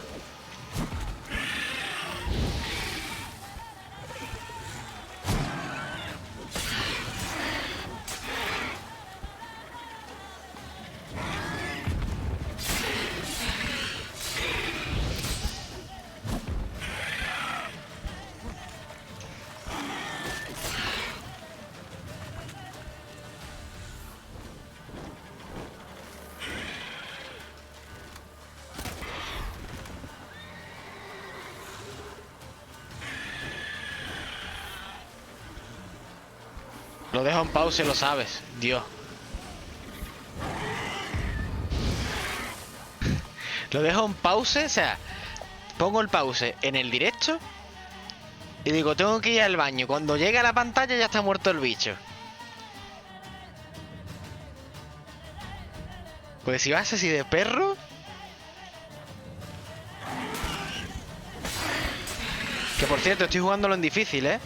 Lo dejo en pause, lo sabes. Dios. Lo dejo en pause, o sea, pongo el pause en el directo y digo, tengo que ir al baño. Cuando llegue a la pantalla ya está muerto el bicho. Pues si vas así de perro... Que por cierto, estoy jugándolo en difícil, ¿eh?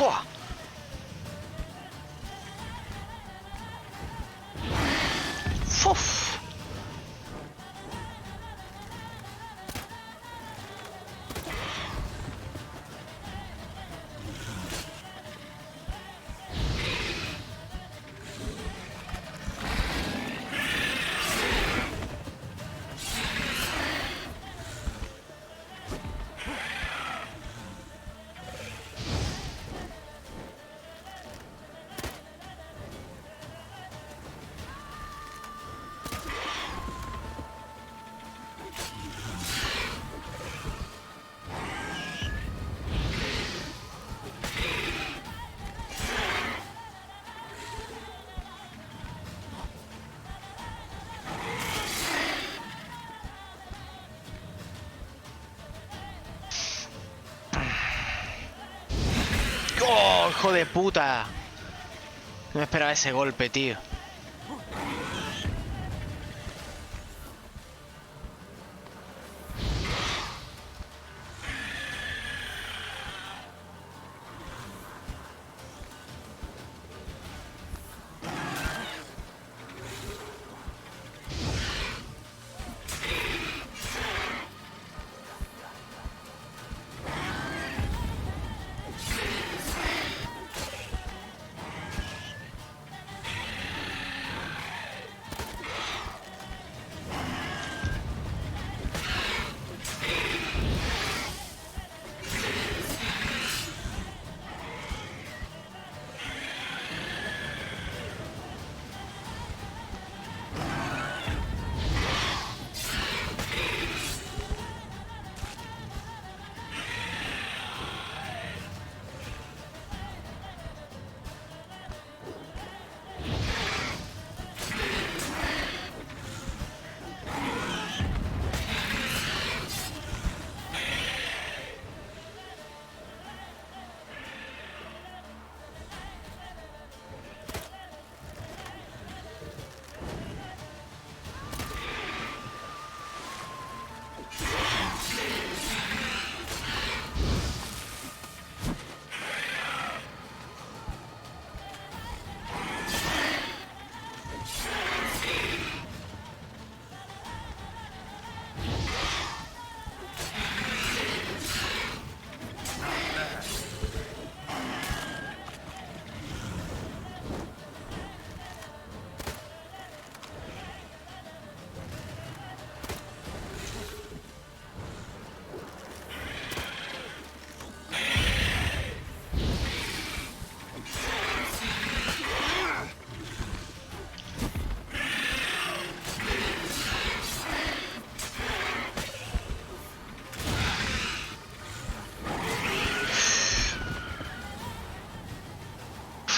¡Fua! ¡Fuf! hijo de puta! No me esperaba ese golpe, tío.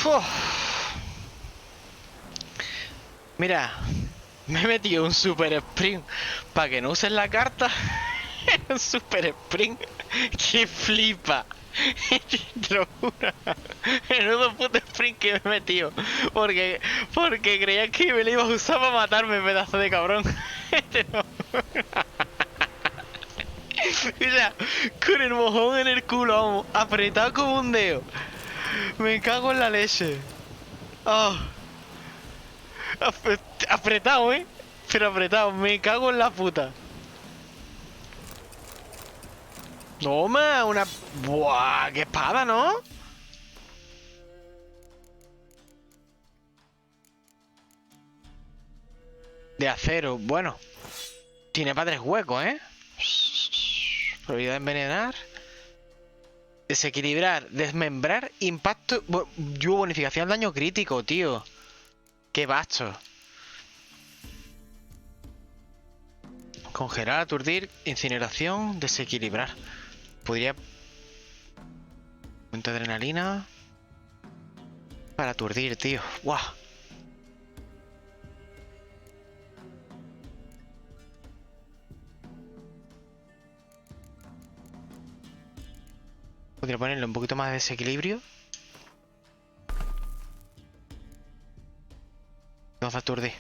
Uf. Mira, me he metido un super sprint para que no uses la carta. Un super sprint que flipa. Te lo juro. Menudo puto sprint que me he metido. Porque creía que me lo iba a usar para matarme, pedazo de cabrón. Te lo juro. Mira, con el mojón en el culo, vamos, apretado como un dedo. Me cago en la leche. Oh. Apretado, pero apretado, me cago en la puta. Toma, una... ¡Buah! ¡Qué espada!, ¿no? De acero, bueno. Tiene para 3 huecos, Probabilidad de envenenar. Desequilibrar, desmembrar, impacto... bonificación al daño crítico, tío. Qué basto. Congelar, aturdir, incineración, desequilibrar. Podría... Aumento de adrenalina. Para aturdir, tío. ¡Guau! Podría ponerle un poquito más de desequilibrio. Vamos a aturdir.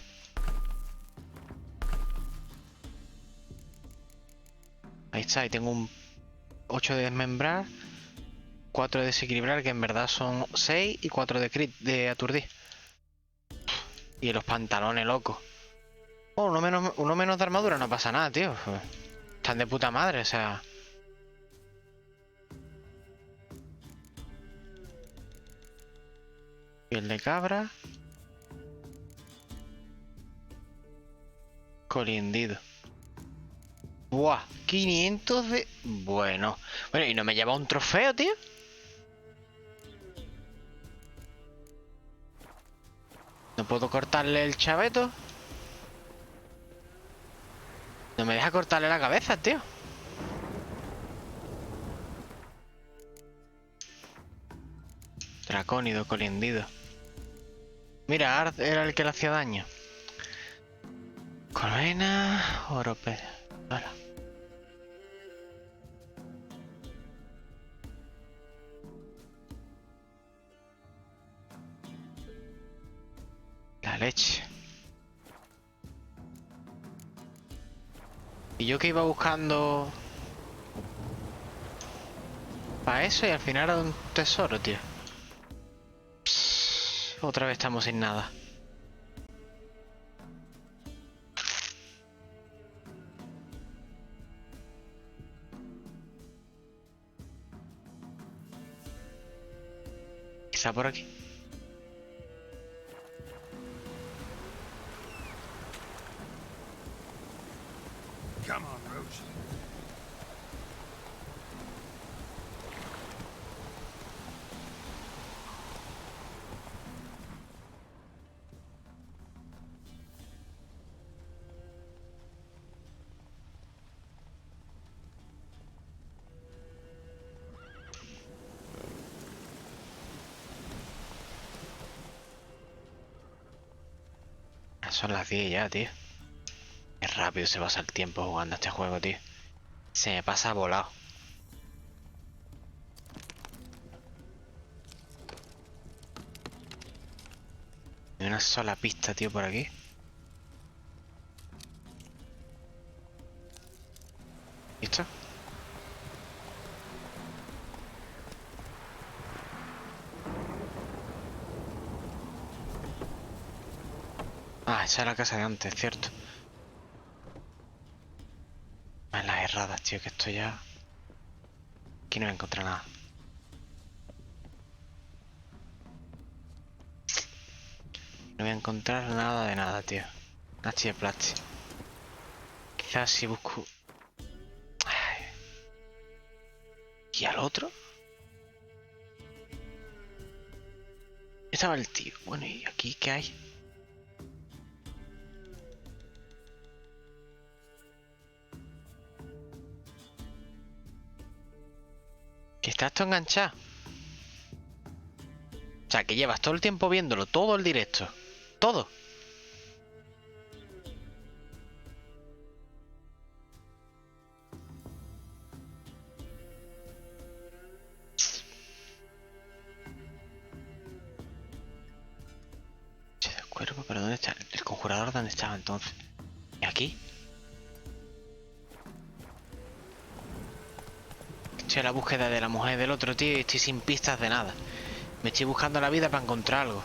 Ahí está, ahí tengo un 8 de desmembrar, 4 de desequilibrar, que en verdad son 6, y 4 de crit, de aturdir. Y en los pantalones, loco. Oh, uno menos de armadura, no pasa nada, tío. Están de puta madre, o sea... Piel de cabra. Colindido. Buah, 500 de... Bueno, ¿y no me lleva un trofeo, tío? ¿No puedo cortarle el chaveto? No me deja cortarle la cabeza, tío. Dracónido, colindido. Mira, Art era el que le hacía daño. Colmena, oro, hola. leche. Y yo que iba buscando para eso y al final era un tesoro, tío. Otra vez estamos sin nada. Quizá por aquí. Come on, Roach. Son las 10 ya, tío. Qué rápido se pasa el tiempo jugando a este juego, tío. Se me pasa volado. Hay una sola pista, tío, por aquí. ¿Listo? Ah, esa es la casa de antes, cierto. En las erradas, tío, que esto ya... Aquí no voy a encontrar nada. No voy a encontrar nada de nada, tío. Nachi de plástico. Quizás si busco... Ay. ¿Y al otro? Estaba el tío. Bueno, ¿y aquí qué hay? Que está esto enganchado. O sea, que llevas todo el tiempo viéndolo, todo el directo. Todo. Che, del cuerpo, pero ¿dónde está? ¿El conjurador dónde estaba entonces? ¿Y aquí? Estoy a la búsqueda de la mujer del otro tío y estoy sin pistas de nada. Me estoy buscando la vida para encontrar algo.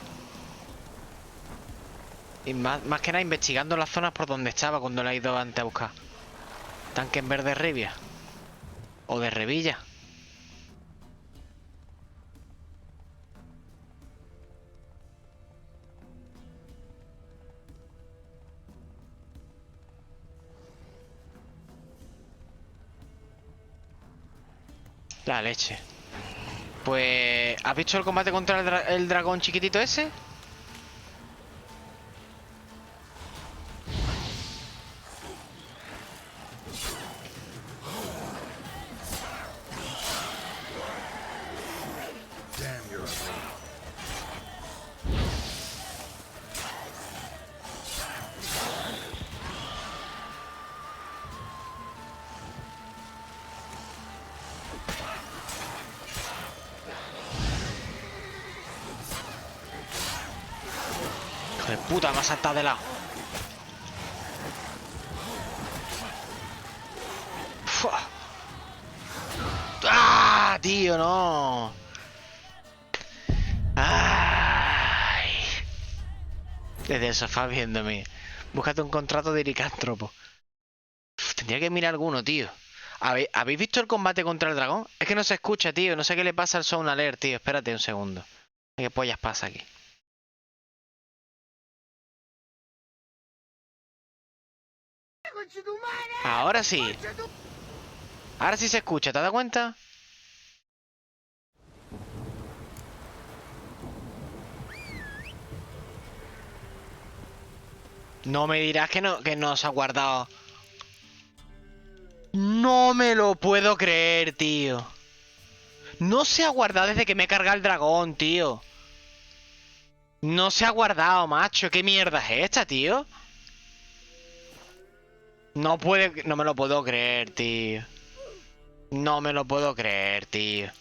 Y más que nada investigando las zonas por donde estaba cuando la he ido antes a buscar. Tanque en verde de Rivia. O de Revilla. La leche. Pues... ¿Has visto el combate contra el dragón chiquitito ese? Hijo de puta, me ha saltado de lado. ¡Fua! ¡Ah, tío, no! ¡Ay! Desde el sofá viéndome. Búscate un contrato de licántropo. Tendría que mirar alguno, tío. ¿Habéis visto el combate contra el dragón? Es que no se escucha, tío. No sé qué le pasa al sound alert, tío. Espérate un segundo. ¿Qué pollas pasa aquí? Ahora sí. Ahora sí se escucha, ¿te das cuenta? No me dirás que no se ha guardado. No me lo puedo creer, tío. No se ha guardado desde que me he cargado el dragón, tío. No se ha guardado, macho. ¿Qué mierda es esta, tío? No me lo puedo creer, tío. No me lo puedo creer, tío.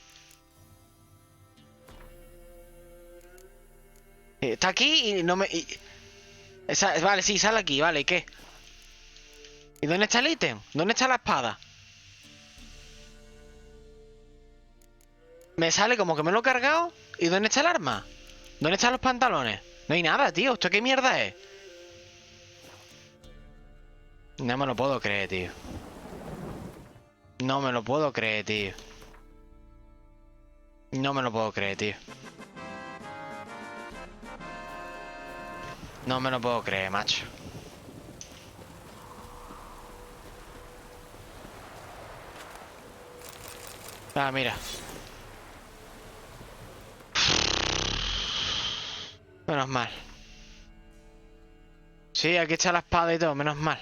Está aquí y no me... Vale, sí, sale aquí, vale, ¿y qué? ¿Y dónde está el ítem? ¿Dónde está la espada? Me sale como que me lo he cargado. ¿Y dónde está el arma? ¿Dónde están los pantalones? No hay nada, tío. ¿Esto qué mierda es? No me lo puedo creer, tío. No me lo puedo creer, tío. No me lo puedo creer, tío. No me lo puedo creer, macho. Ah, mira. Menos mal. Sí, aquí está la espada y todo, menos mal.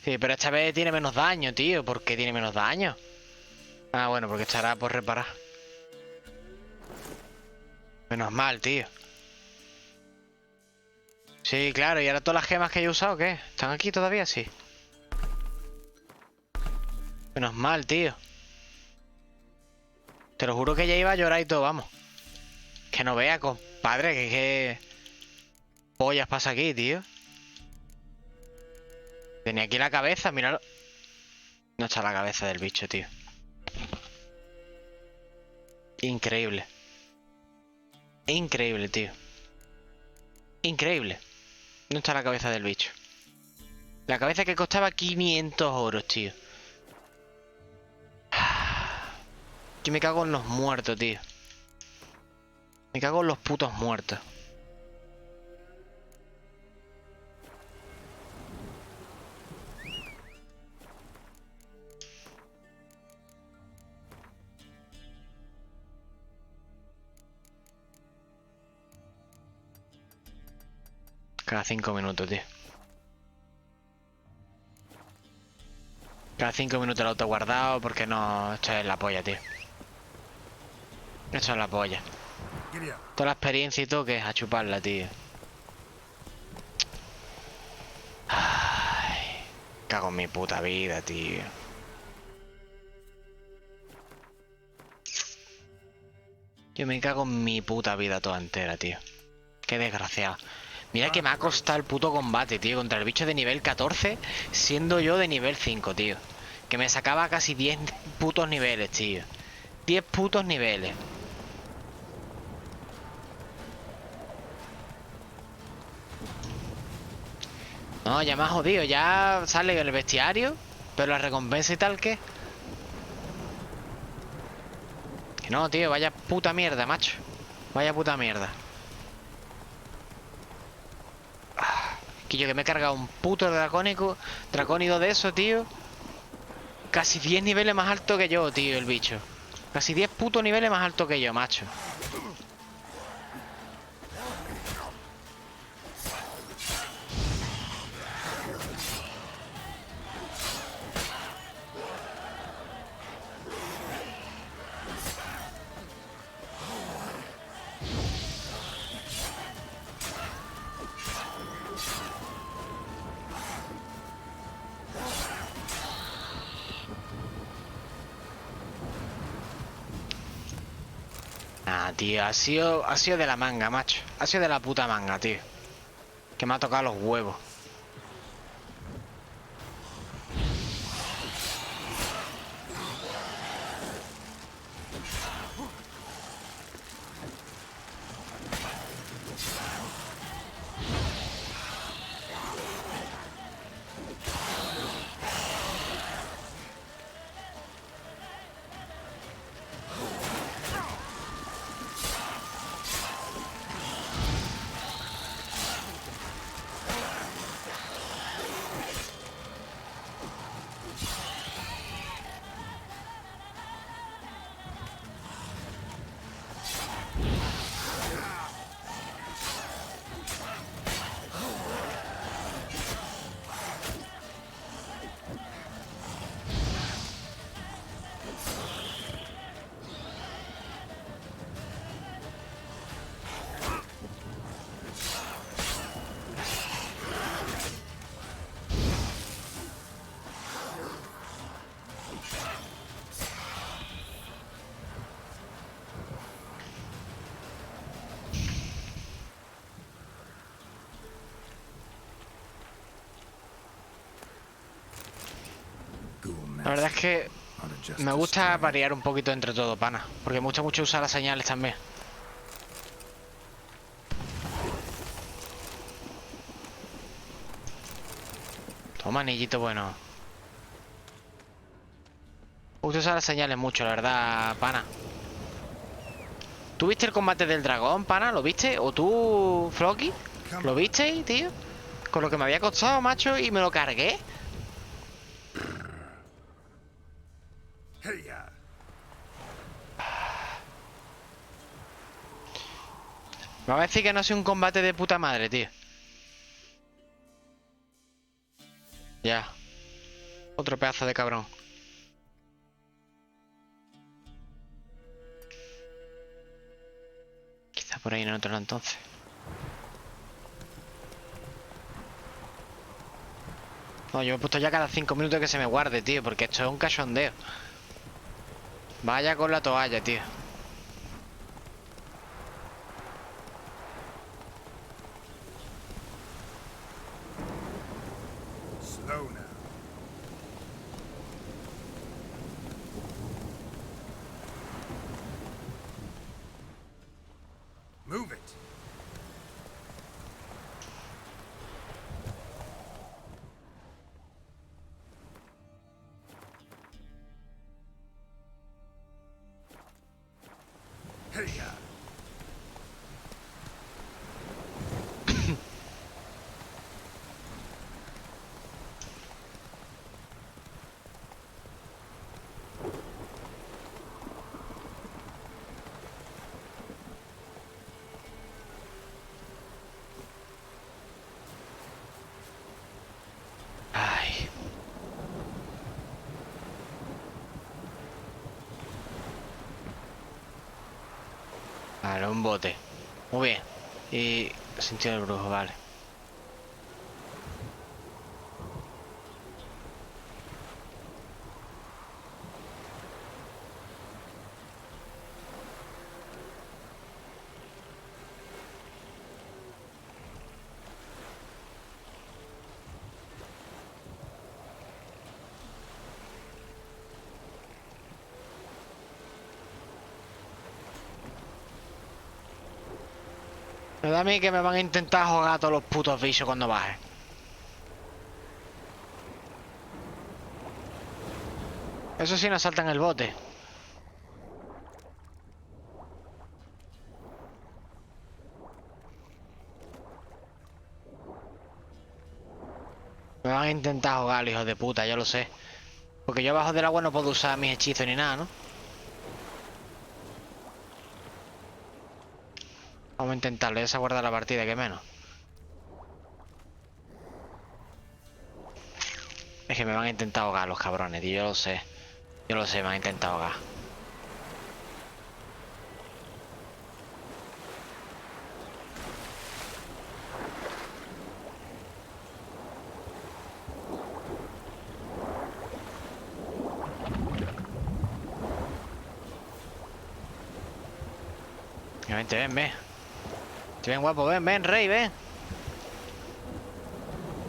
Sí, pero esta vez tiene menos daño, tío. ¿Por qué tiene menos daño? Ah, bueno, porque estará por reparar. Menos mal, tío. Sí, claro, y ahora todas las gemas que he usado, ¿qué? ¿Están aquí todavía? Sí. Menos mal, tío. Te lo juro que ya iba a llorar y todo, vamos. Que no vea, compadre, que pollas pasa aquí, tío. Tenía aquí la cabeza, míralo. No está la cabeza del bicho, tío. Increíble. Increíble, tío. Increíble. ¿Dónde está la cabeza del bicho? La cabeza que costaba 500 oros, tío. Yo me cago en los muertos, tío. Me cago en los putos muertos. Cada 5 minutos, tío. Cada 5 minutos el auto guardado porque no... Esto es la polla, tío. Esto es la polla. Toda la experiencia y todo que es a chuparla, tío. Ay, cago en mi puta vida, tío. Yo me cago en mi puta vida toda entera, tío. Qué desgraciado. Mira que me ha costado el puto combate, tío. Contra el bicho de nivel 14, siendo yo de nivel 5, tío. Que me sacaba casi 10 putos niveles, tío. 10 putos niveles. No, ya me ha jodido. Ya sale el bestiario. Pero la recompensa y tal, ¿qué? Que no, tío. Vaya puta mierda, macho. Vaya puta mierda. Que yo que me he cargado un puto dracónico de eso, tío. Casi 10 niveles más alto que yo, tío, el bicho. Casi 10 putos niveles más alto que yo, macho. Tío, ha sido de la manga, macho. Ha sido de la puta manga, tío. Que me ha tocado los huevos. La verdad es que me gusta variar un poquito entre todo, pana. Porque me gusta mucho usar las señales también. Toma, anillito bueno. Me gusta usar las señales mucho, la verdad, pana. ¿Tú viste el combate del dragón, pana? ¿Lo viste? ¿O tú, Floki? ¿Lo viste, tío? Con lo que me había costado, macho, y me lo cargué. Me va a decir que no ha sido un combate de puta madre, tío. Ya. Otro pedazo de cabrón. Quizá por ahí no otro entonces. No, yo me he puesto ya cada 5 minutos que se me guarde, tío. Porque esto es un cachondeo. Vaya con la toalla, tío. Slow now. Move it. Hey-ya. Ay. Vale, un bote. Muy bien. Y sentido del brujo, vale. Me da a mí que me van a intentar jugar a todos los putos bichos cuando baje. Eso sí, no saltan el bote. Me van a intentar jugar, hijos de puta, yo lo sé. Porque yo abajo del agua no puedo usar mis hechizos ni nada, ¿no? Vamos a intentarlo, ya se guarda la partida, que menos. Es que me van a intentar ahogar los cabrones, tío, yo lo sé. Yo lo sé, me van a intentar ahogar. Vente, ven, ven. Ven, guapo, ven, ven, rey, ven.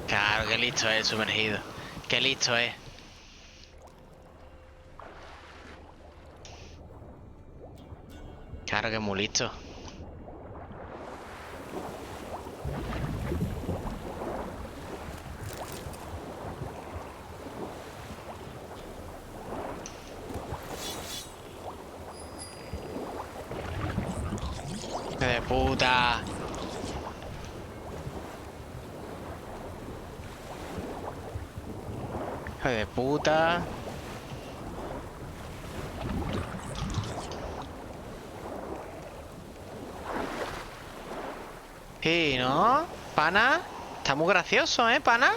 Claro, qué listo es el sumergido. Qué listo es. Claro que es muy listo. ¡Qué de puta! ¡Qué de puta! Sí, ¿no? ¿Pana? Está muy gracioso, ¿eh, pana?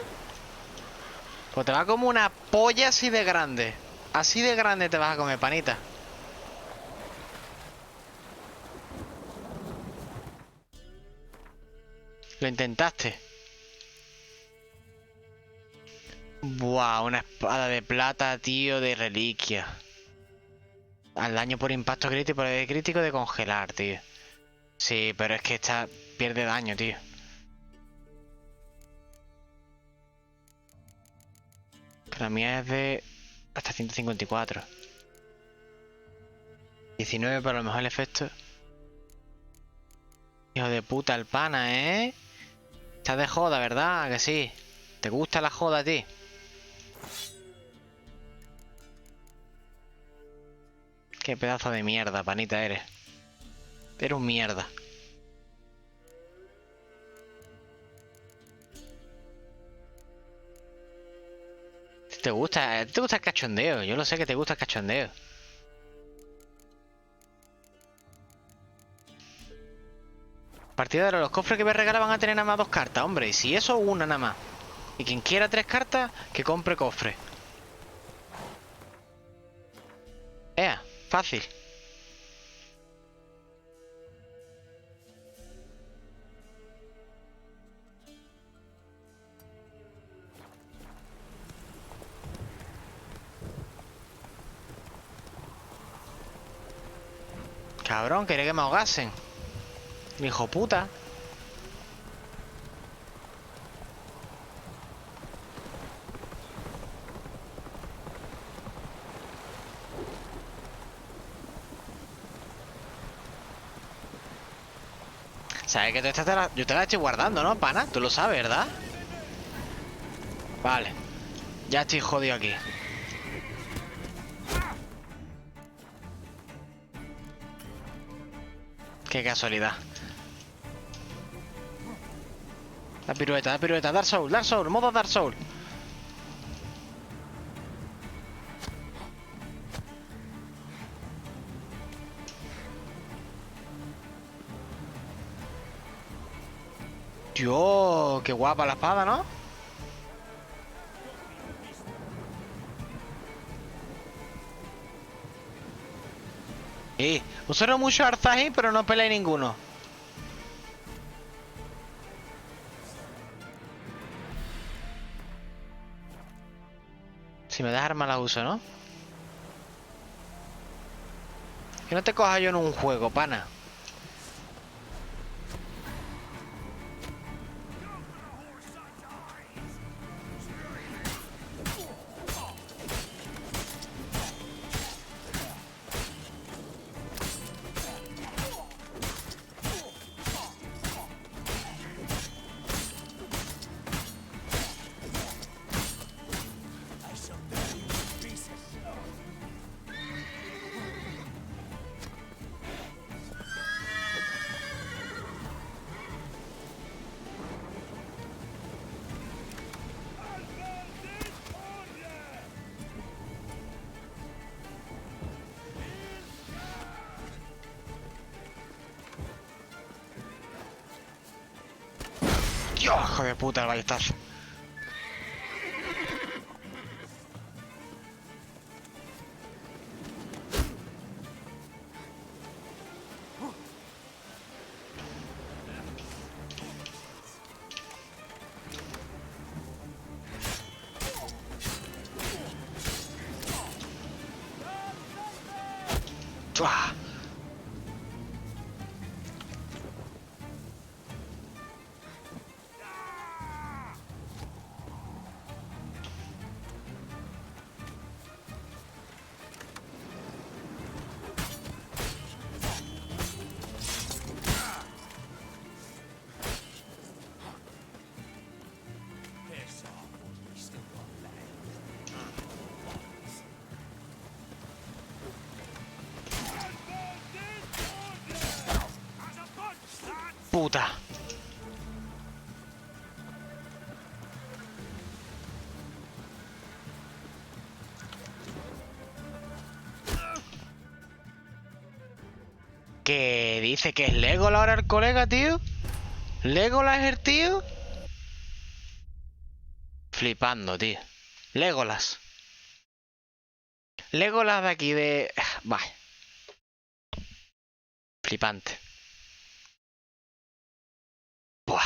Pues te va como una polla así de grande. Así de grande te vas a comer, panita. Lo intentaste. Buah, una espada de plata, tío, de reliquia. Al daño por impacto crítico, por el crítico de congelar, tío. Sí, pero es que esta pierde daño, tío. La mía es de Hasta 154. 19 para lo mejor el efecto. Hijo de puta el pana, ¿eh? Estás de joda, ¿verdad? Que sí. ¿Te gusta la joda a ti? Qué pedazo de mierda, panita eres. Eres un mierda. Te gusta el cachondeo. Yo lo sé que te gusta el cachondeo. Partida de los cofres que me regalan van a tener nada más 2 cartas, hombre. Y si eso, una nada más. Y quien quiera 3 cartas, que compre cofre. Fácil. Cabrón, quería que me ahogasen. Hijo puta. ¿Sabes que yo te la estoy guardando, no, pana? Tú lo sabes, ¿verdad? Vale. Ya estoy jodido aquí. Qué casualidad. La pirueta, Dark Soul, modo Dark Soul. Dios, qué guapa la espada, ¿no? Usaron mucho arzají, pero no peleé ninguno. Si me das arma la uso, ¿no? Que no te coja yo en un juego, pana. Dios, hijo de puta, el ballestazo. ¡Chua! Puta. ¿Qué dice? ¿Que es Legolas ahora el colega, tío? ¿Legolas es el tío? Flipando, tío. Legolas. Legolas de aquí de... Vaya. Flipante. Buah.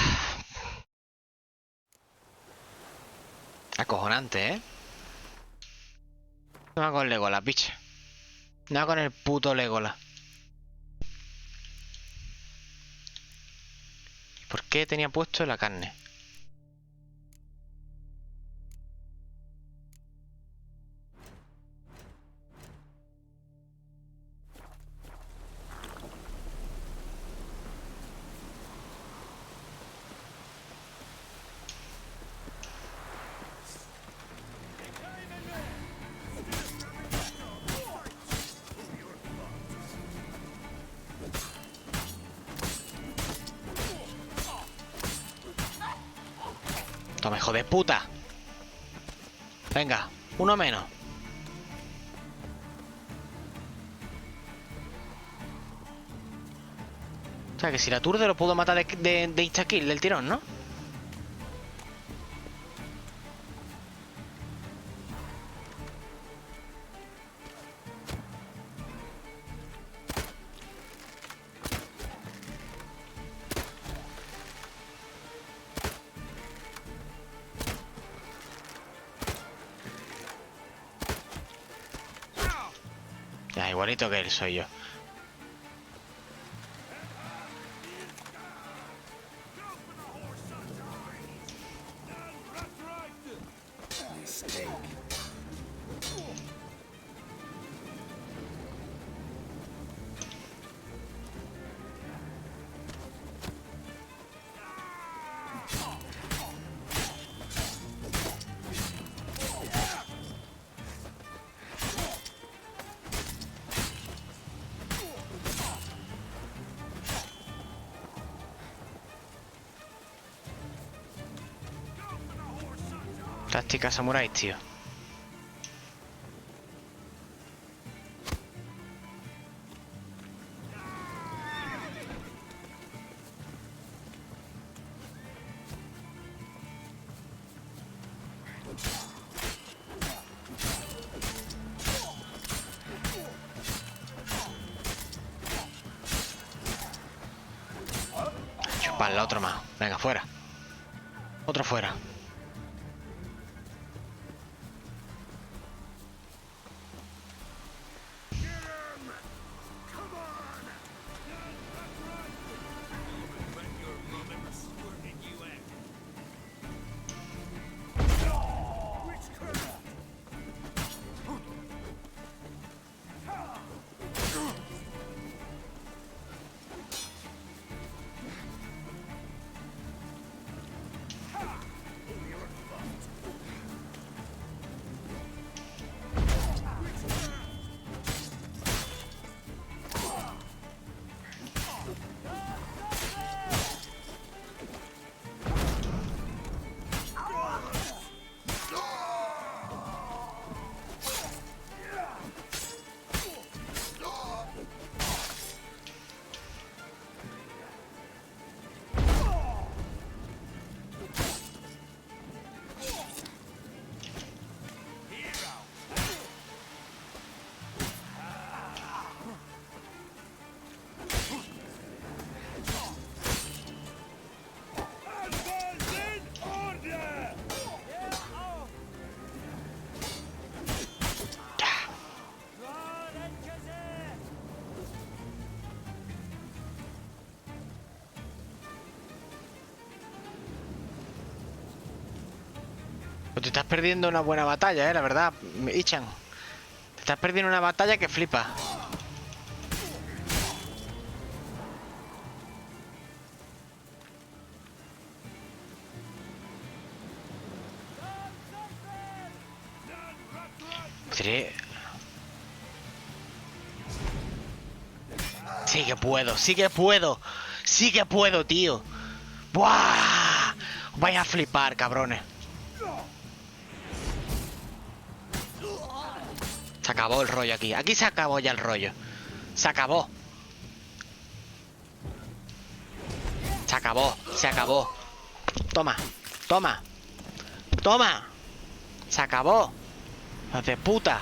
Acojonante, ¿eh? No va con Legolas, bicha. No va con el puto Legolas. ¿Por qué tenía puesto la carne? Toma, hijo de puta. Venga, uno menos. O sea, que si la aturde lo puedo matar de insta-kill del tirón, ¿no? Ya, igualito que él soy yo. Táctica samurai, tío. Chuparla, otro más. Venga, fuera. Otro fuera. Pues te estás perdiendo una buena batalla, la verdad, Ichan. Te estás perdiendo una batalla que flipa. Sí que puedo, sí que puedo. Sí que puedo, tío. ¡Buah! Vais a flipar, cabrones. Se acabó el rollo aquí. Aquí se acabó ya el rollo. Se acabó. Se acabó. Se acabó. Toma. Toma. Toma. Se acabó. ¡Hijos de puta!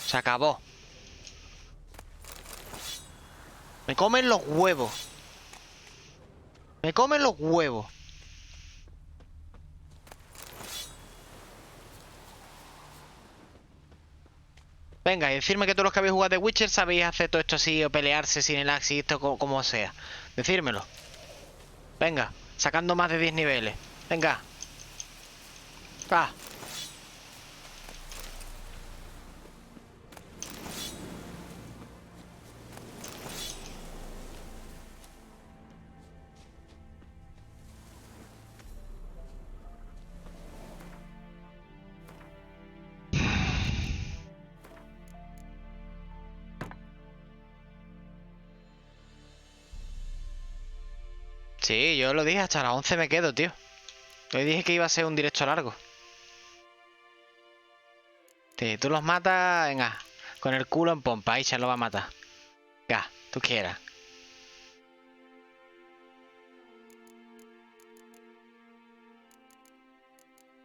Se acabó. Me comen los huevos. Me comen los huevos. Venga, y decirme que todos los que habéis jugado de Witcher sabéis hacer todo esto así o pelearse sin el axe y esto como sea. Decírmelo. Venga, sacando más de 10 niveles. Venga. Va. Sí, yo lo dije, hasta las 11 me quedo, tío. Yo dije que iba a ser un directo largo. Sí, tú los matas, venga, con el culo en pompa, ahí se lo va a matar. Venga, tú quieras.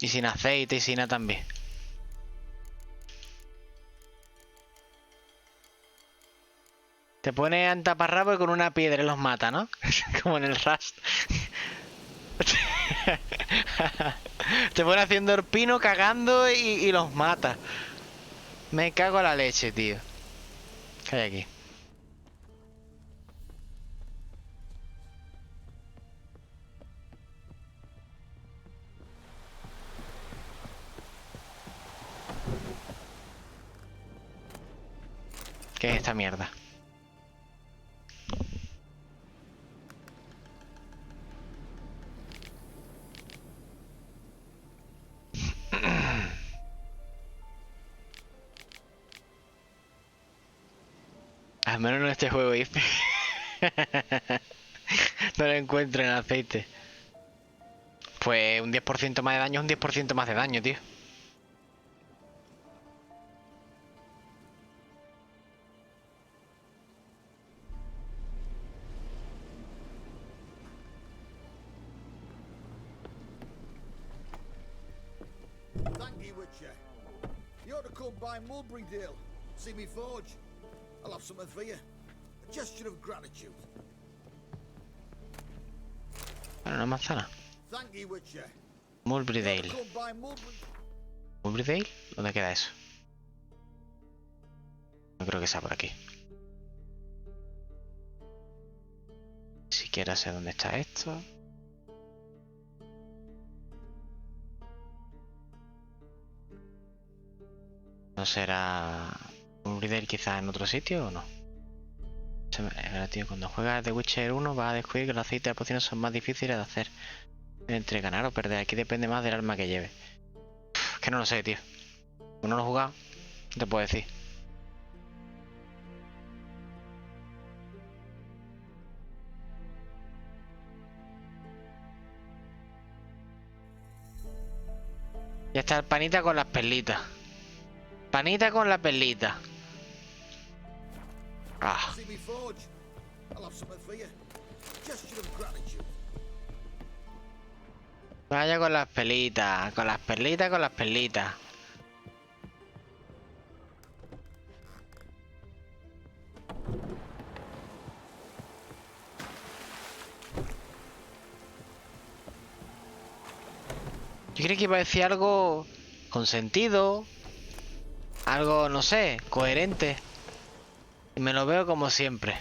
Y sin aceite y sin nada también. Te pone en taparrabo y con una piedra los mata, ¿no? Como en el Rust. Te pone haciendo el pino, cagando y los mata. Me cago en la leche, tío. ¿Qué hay aquí? ¿Qué es esta mierda? Al menos en este juego, dice. No lo encuentro en el aceite. Pues un 10% más de daño es un 10% más de daño, tío. Thank you, Witcher. You ought to come by Mulberrydale. See me forge. I'll have something for you. A gesture of gratitude. Bueno, una manzana. Thank you, Witcher. Mulberrydale. Come by Mulberry. ¿Mulberrydale? ¿Dónde queda eso? No creo que sea por aquí. Ni siquiera sé dónde está esto. ¿No será Mulberrydale quizás en otro sitio o no? Tío, cuando juegas The Witcher 1 vas a descubrir que los aceites de pociones son más difíciles de hacer. Entre ganar o perder, aquí depende más del arma que lleve. Es que no lo sé, tío. Como no lo he jugado, no te puedo decir. Ya está el panita con las perlitas. Panita con la perlita. Ah. See me forge. I'll have something for you. Gesture of gratitude. Vaya con las perlitas, con las perlitas, con las perlitas. Yo creí que iba a decir algo con sentido, algo, no sé, coherente. Y me lo veo como siempre.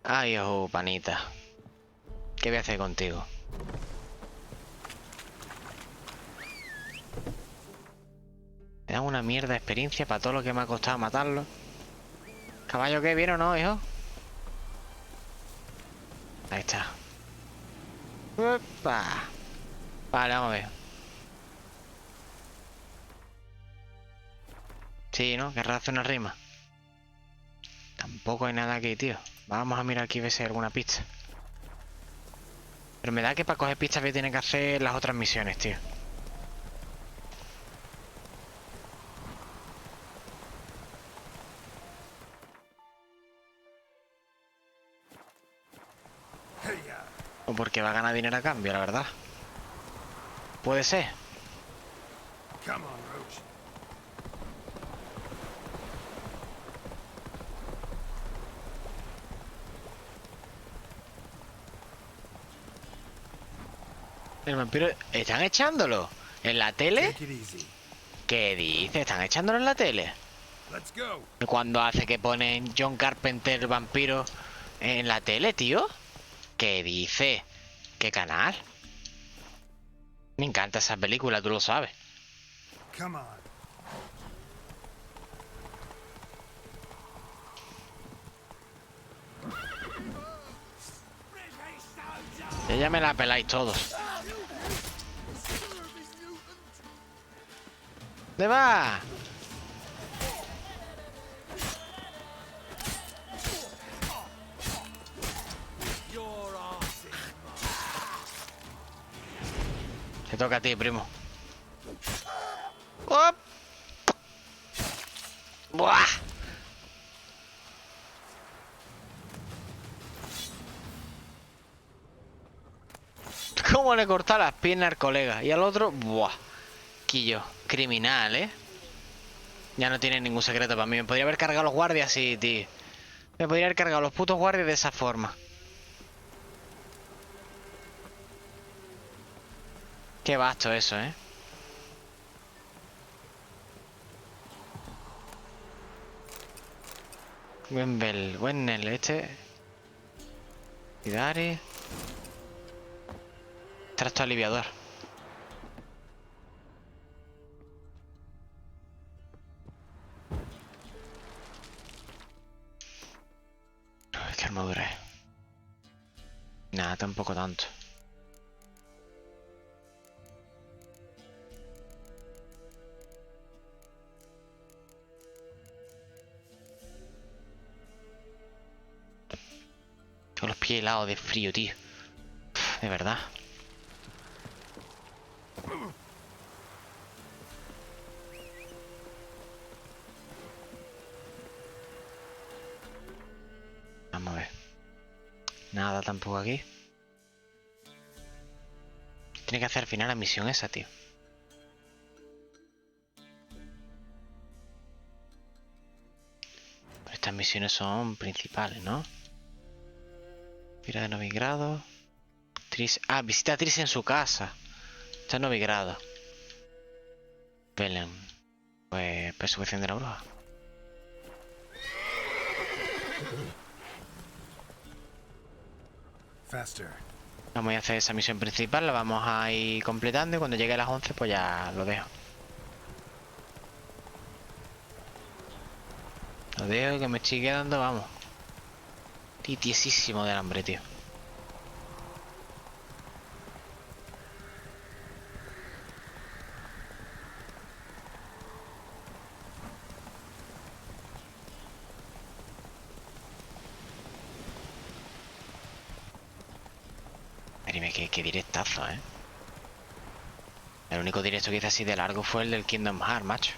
Ay, ojo, panita. ¿Qué voy a hacer contigo? Me dan una mierda de experiencia para todo lo que me ha costado matarlo. ¿Caballo qué? ¿Bien o no, hijo? Ahí está. Upa. Vale, vamos a ver. Sí, ¿no? Querrá hacer una rima. Tampoco hay nada aquí, tío. Vamos a mirar aquí a ver si hay alguna pista. Pero me da que para coger pistas voy a tener que hacer las otras misiones, tío. O porque va a ganar dinero a cambio, la verdad. Puede ser. El vampiro... ¿Están echándolo? ¿En la tele? ¿Qué dice? ¿Están echándolo en la tele? ¿Y cuándo hace que ponen John Carpenter, el vampiro, en la tele, tío? ¿Qué dice? ¿Qué canal? Me encanta esa película, tú lo sabes. Ya me la peláis todos. ¿Dónde va? toca a ti, primo. ¡Oh! ¡Buah! ¿Cómo le corta las piernas al colega? Y al otro, ¡buah! Quillo, criminal, ¿eh? Ya no tiene ningún secreto para mí. Me podría haber cargado los guardias así, tío. Me podría haber cargado los putos guardias de esa forma. Qué vasto eso, ¿eh? Wendell, este. Hidari. Trasto aliviador. Ay, qué armadura es. Nada, tampoco tanto. Tengo los pies helados de frío, tío. De verdad. Vamos a ver. Nada tampoco aquí. Tiene que hacer al final la misión esa, tío. Estas misiones son principales, ¿no? Mira de Novigrado. Tris. Ah, visita a Tris en su casa. Está en Novigrado. Belén. Pues persecución de la bruja. Faster. Vamos a hacer esa misión principal, la vamos a ir completando y cuando llegue a las 11 pues ya lo dejo. Lo dejo que me estoy quedando, vamos. Estoy tiesísimo del hambre, tío. Dime qué directazo, ¿eh? El único directo que hice así de largo fue el del Kingdom Hearts, macho.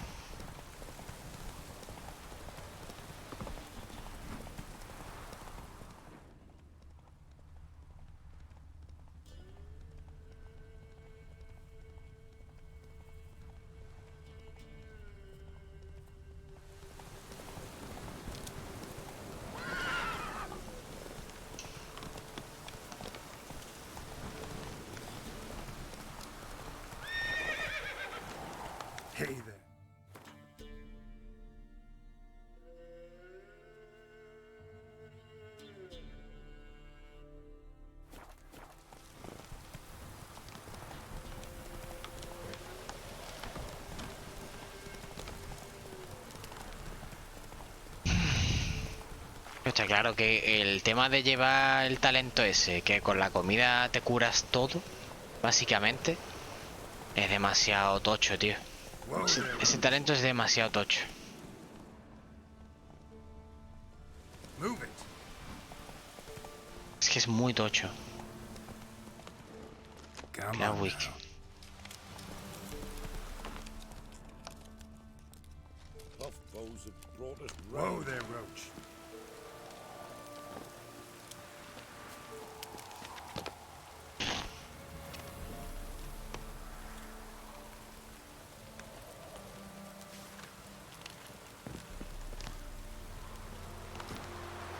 Hey there. Está claro que el tema de llevar el talento ese, que con la comida te curas todo, básicamente, es demasiado tocho, tío. Ese talento es demasiado tocho. Es que es muy tocho. La wiki. Whoa there, Roach.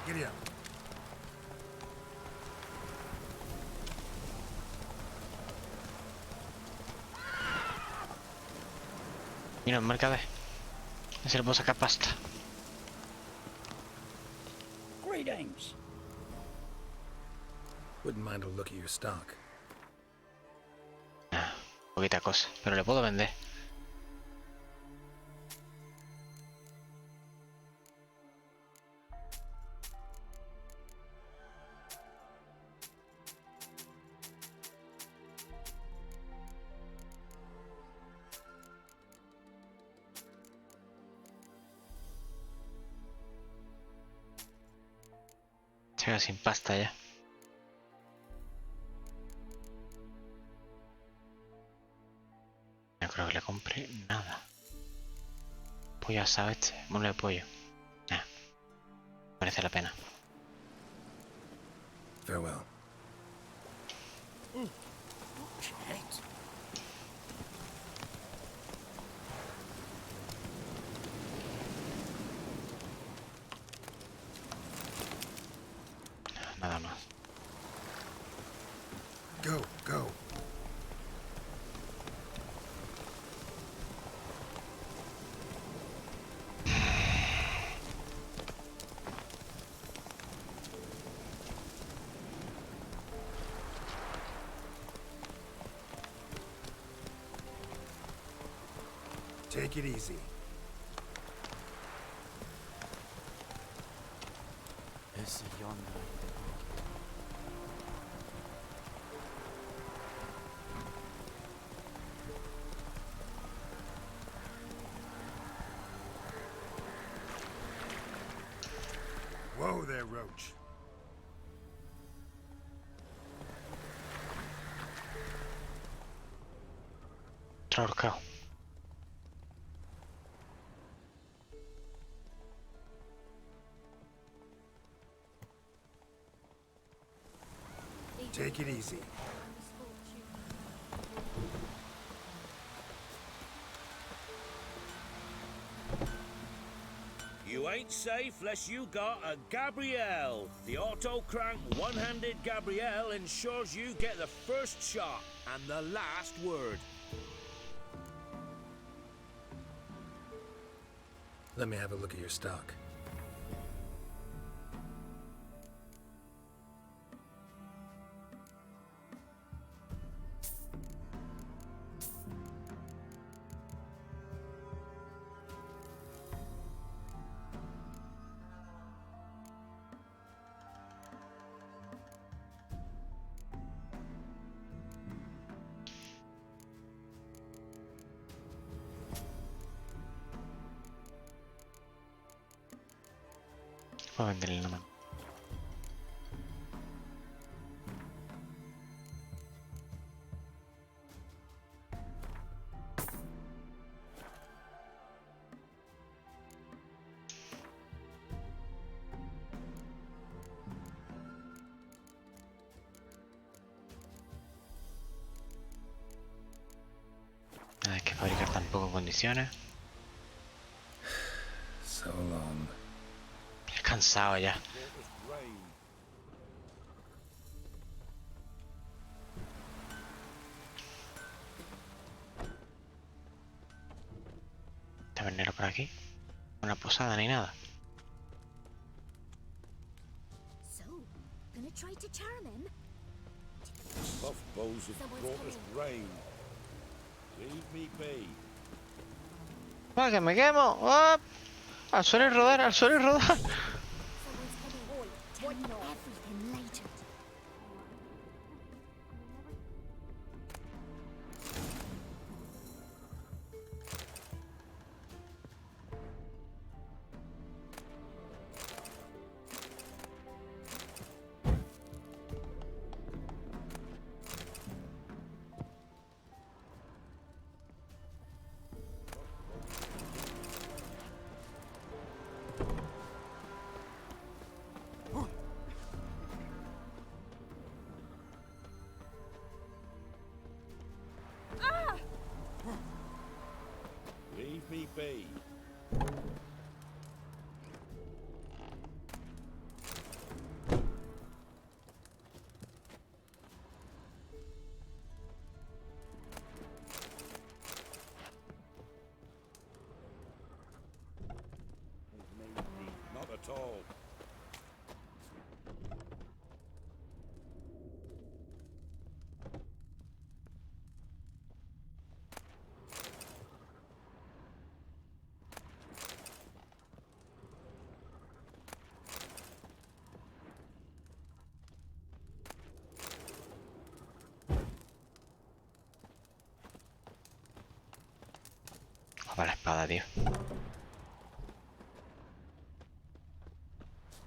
Giddy up. Mira, el mercader. Se le puedo sacar pasta. Greetings. Wouldn't mind a look at your stock. Poquita cosa, pero le puedo vender. Se queda sin pasta ya. pollo asado este, mole de pollo. Ah, merece la pena. Farewell. Nada más. Go, go. Take it easy. Ese yonder. Whoa there, Roach. Ahorcado. Take it easy. You ain't safe unless you got a Gabrielle. The auto-crank one-handed Gabrielle ensures you get the first shot and the last word. Let me have a look at your stock. Voy a venderle la mano. Nada, hay que fabricar tampoco en condiciones. So long. Cansado ya. Tabernero por aquí. Una posada ni nada. So, gonna try to charm him? Buff bows have brought us rain. Leave me be. ¡Ah, que me quemo! ¡Ah! ¡Al suelo y rodar! ¡Al suelo y rodar! Tell me everything later. Leave me be. Not at all. Para la espada, tío.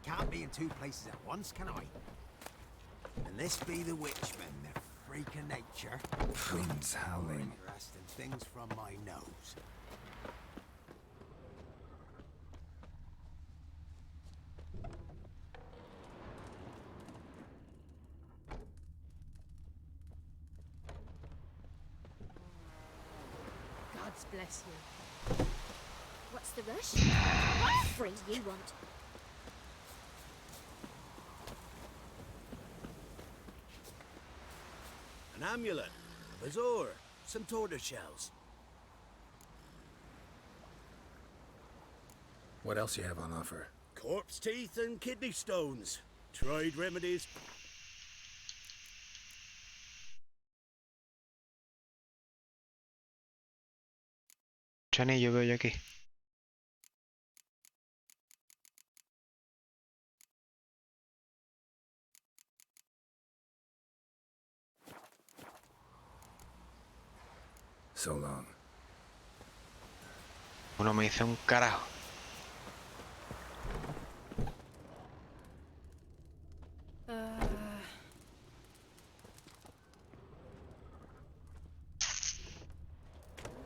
Can't be in two places at once, can I? And this be the witchman, the freak of nature. Winds howling. Interesting things from my nose. Gods bless you. What's the rush? What free you want? An amulet, a bazaar, some tortoise shells. What else you have on offer? Corpse teeth and kidney stones. Tried remedies. Chanillo veo yo aquí. So long. Uno me dice un carajo.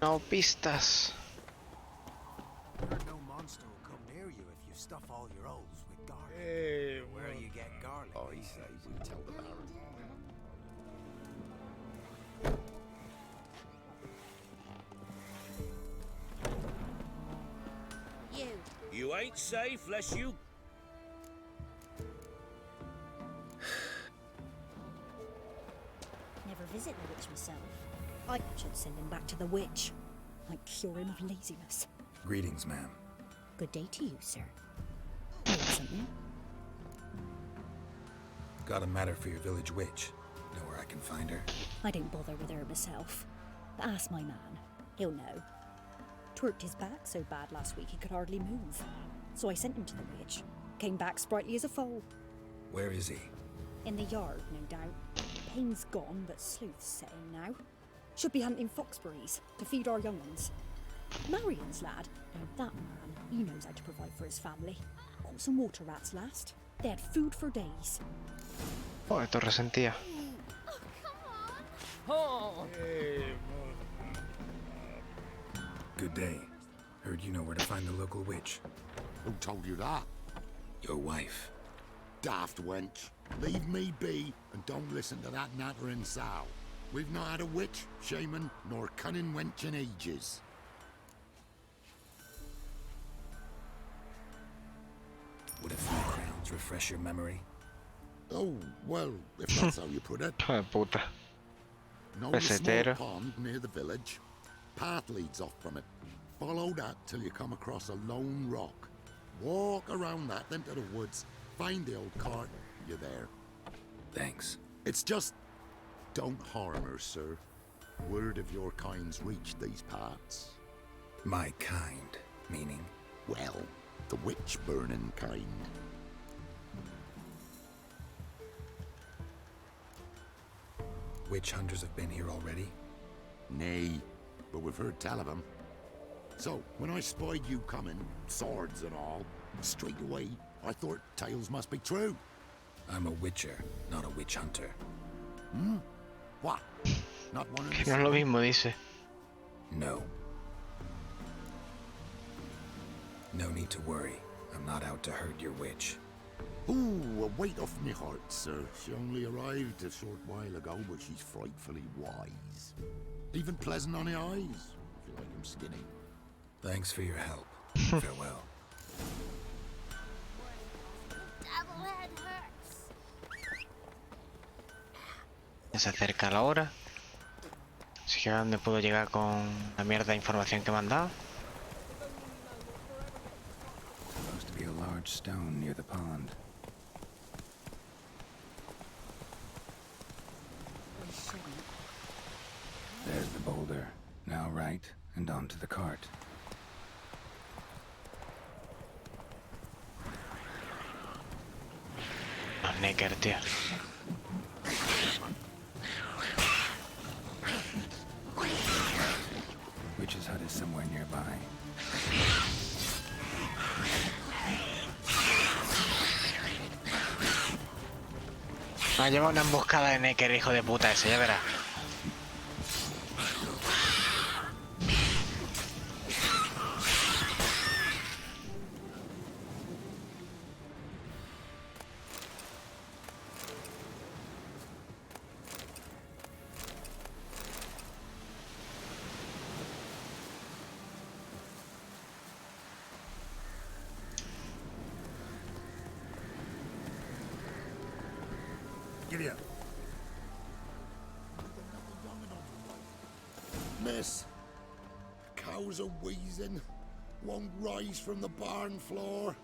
No pistas. No monster will come near you if you stuff all your holes with garlic. Where you get garlic? I say we tell the Baron. You ain't safe lest you... Never visit the witch myself. I should send him back to the witch. Might cure him of laziness. Greetings, ma'am. Good day to you, sir. You want something? Got a matter for your village witch. Know where I can find her? I don't bother with her myself. But ask my man. He'll know. Twerked his back so bad last week he could hardly move. So I sent him to the witch. Came back sprightly as a foal. Where is he? In the yard, no doubt. Pain's gone, but sleuth's set in now. Should be hunting foxberries to feed our young ones. Marion's lad. Now that man, he knows how to provide for his family. Caught some water rats last. They had food for days. Oh, esto resentía. Good day. Heard you know where to find the local witch. Who told you that? Your wife. Daft wench. Leave me be and don't listen to that nattering sow. We've not had a witch, shaman, nor cunning wench in ages. Would a few crowns refresh your memory? Oh, well, if that's how you put it. Puta. Know the small Pesetero. pond near the village? Path leads off from it. Follow that till you come across a lone rock. Walk around that, then to the woods. Find the old cart. You're there. Thanks. It's just... don't harm her, sir. Word of your kind's reached these parts. My kind, meaning? Well, the witch-burning kind. Witch hunters have been here already? Nay, but we've heard tell of them. So, when I spied you coming, swords and all, straight away, I thought tales must be true. I'm a witcher, not a witch hunter. Hmm? What? Not one of No es lo mismo, dice. No. No need to worry. I'm not out to hurt your witch. Ooh, a weight off me heart, sir. She only arrived a short while ago, but she's frightfully wise. Even pleasant on the eyes, if you like 'em skinny. Thanks for your help. Farewell. Ya se acerca la hora. Así que a dónde puedo llegar con la mierda de información que me han dado. Supposed to be a large stone near the pond. There's the boulder. Now right, and onto the cart. Los Necker, tío. Witch's hut is somewhere nearby. Me ha llevado una emboscada de Necker, hijo de puta ese, ya verás. Giddy up. Miss, cows are wheezing, won't rise from the barn floor.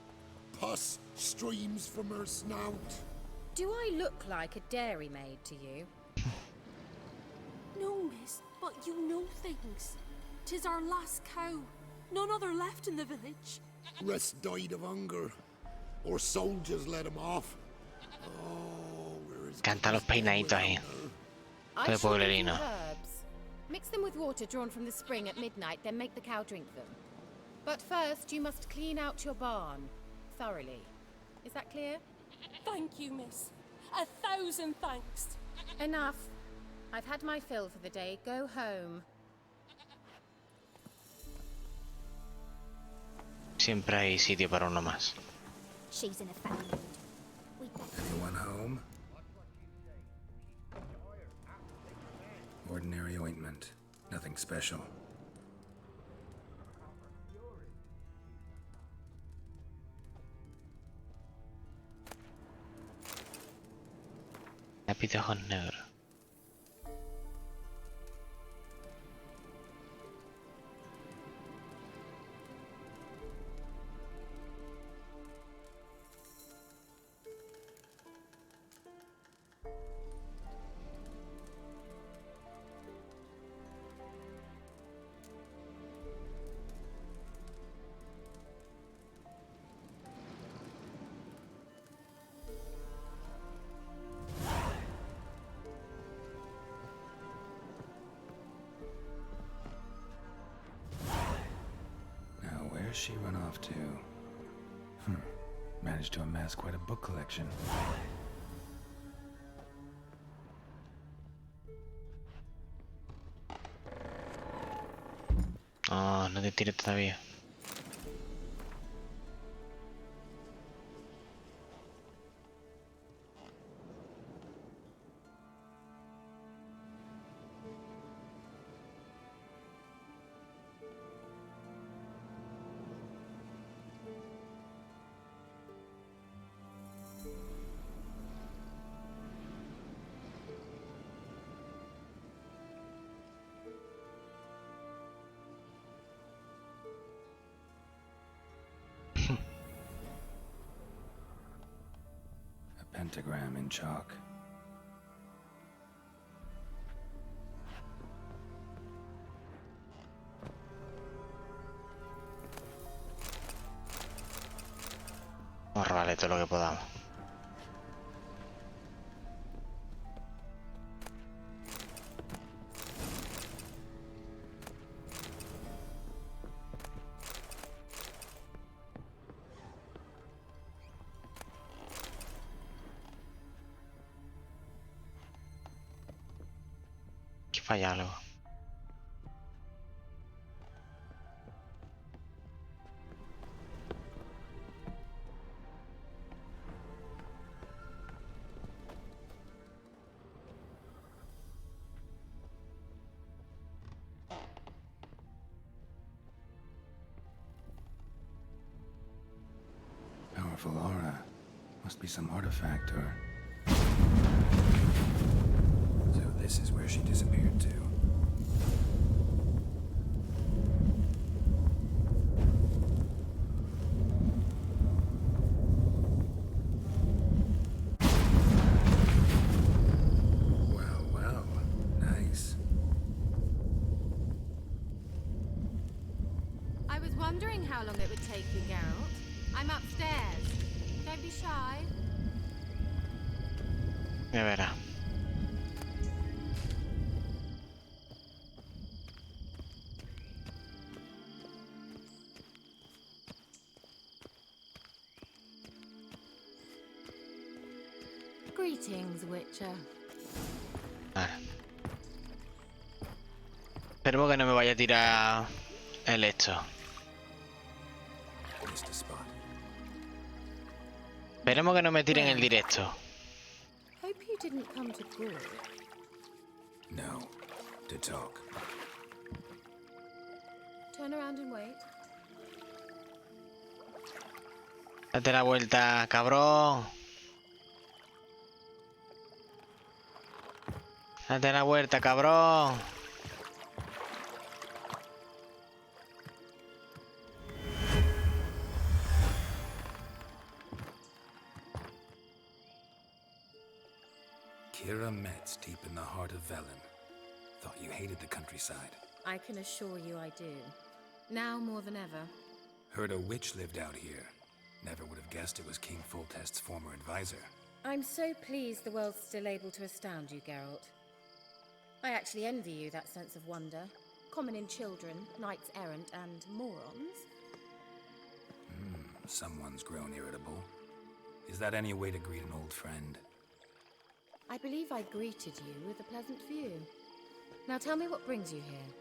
Pus streams from her snout. Do I look like a dairymaid to you? No, miss, but you know things. 'Tis our last cow. None other left in the village. Rest died of hunger, or soldiers let him off. Oh, where is Canta los peinaditos ahí. I Todo shall give you pueblerino. herbs. Mix them with water drawn from the spring at midnight, then make the cow drink them. But first, you must clean out your barn thoroughly. Is that clear? Thank you, miss. 1,000 thanks. Enough. I've had my fill for the day. Go home. Siempre hay sitio para uno más. She's in a foul mood. Anyone home? Ordinary ointment. Nothing special. Lápiz de ojos negros. Where's she run off to? Managed to amass quite a book collection. Oh, no te tires todavía. Pentagram in chalk. Vamos a robarle todo lo que podamos. Falla algo. Powerful aura. Must be some artifact or... So this is where she disappeared to. Well, well. Nice. I was wondering how long it would take you, Gerald. I'm upstairs. Don't be shy. Ya verá. Greetings, Witcher. Vale. Esperemos que no me vaya a tirar el esto. Esperemos que no me tiren el directo. Hope you didn't come to court. No. To talk. Turn around and wait. Date la vuelta, cabrón. Date la vuelta, cabrón. Kira Metz, deep in the heart of Velen. Thought you hated the countryside. I can assure you I do. Now more than ever. Heard a witch lived out here. Never would have guessed it was King Foltest's former advisor. I'm so pleased the world's still able to astound you, Geralt. I actually envy you that sense of wonder. Common in children, knights errant, and morons. Someone's grown irritable. Is that any way to greet an old friend? I believe I greeted you with a pleasant view. Now tell me what brings you here.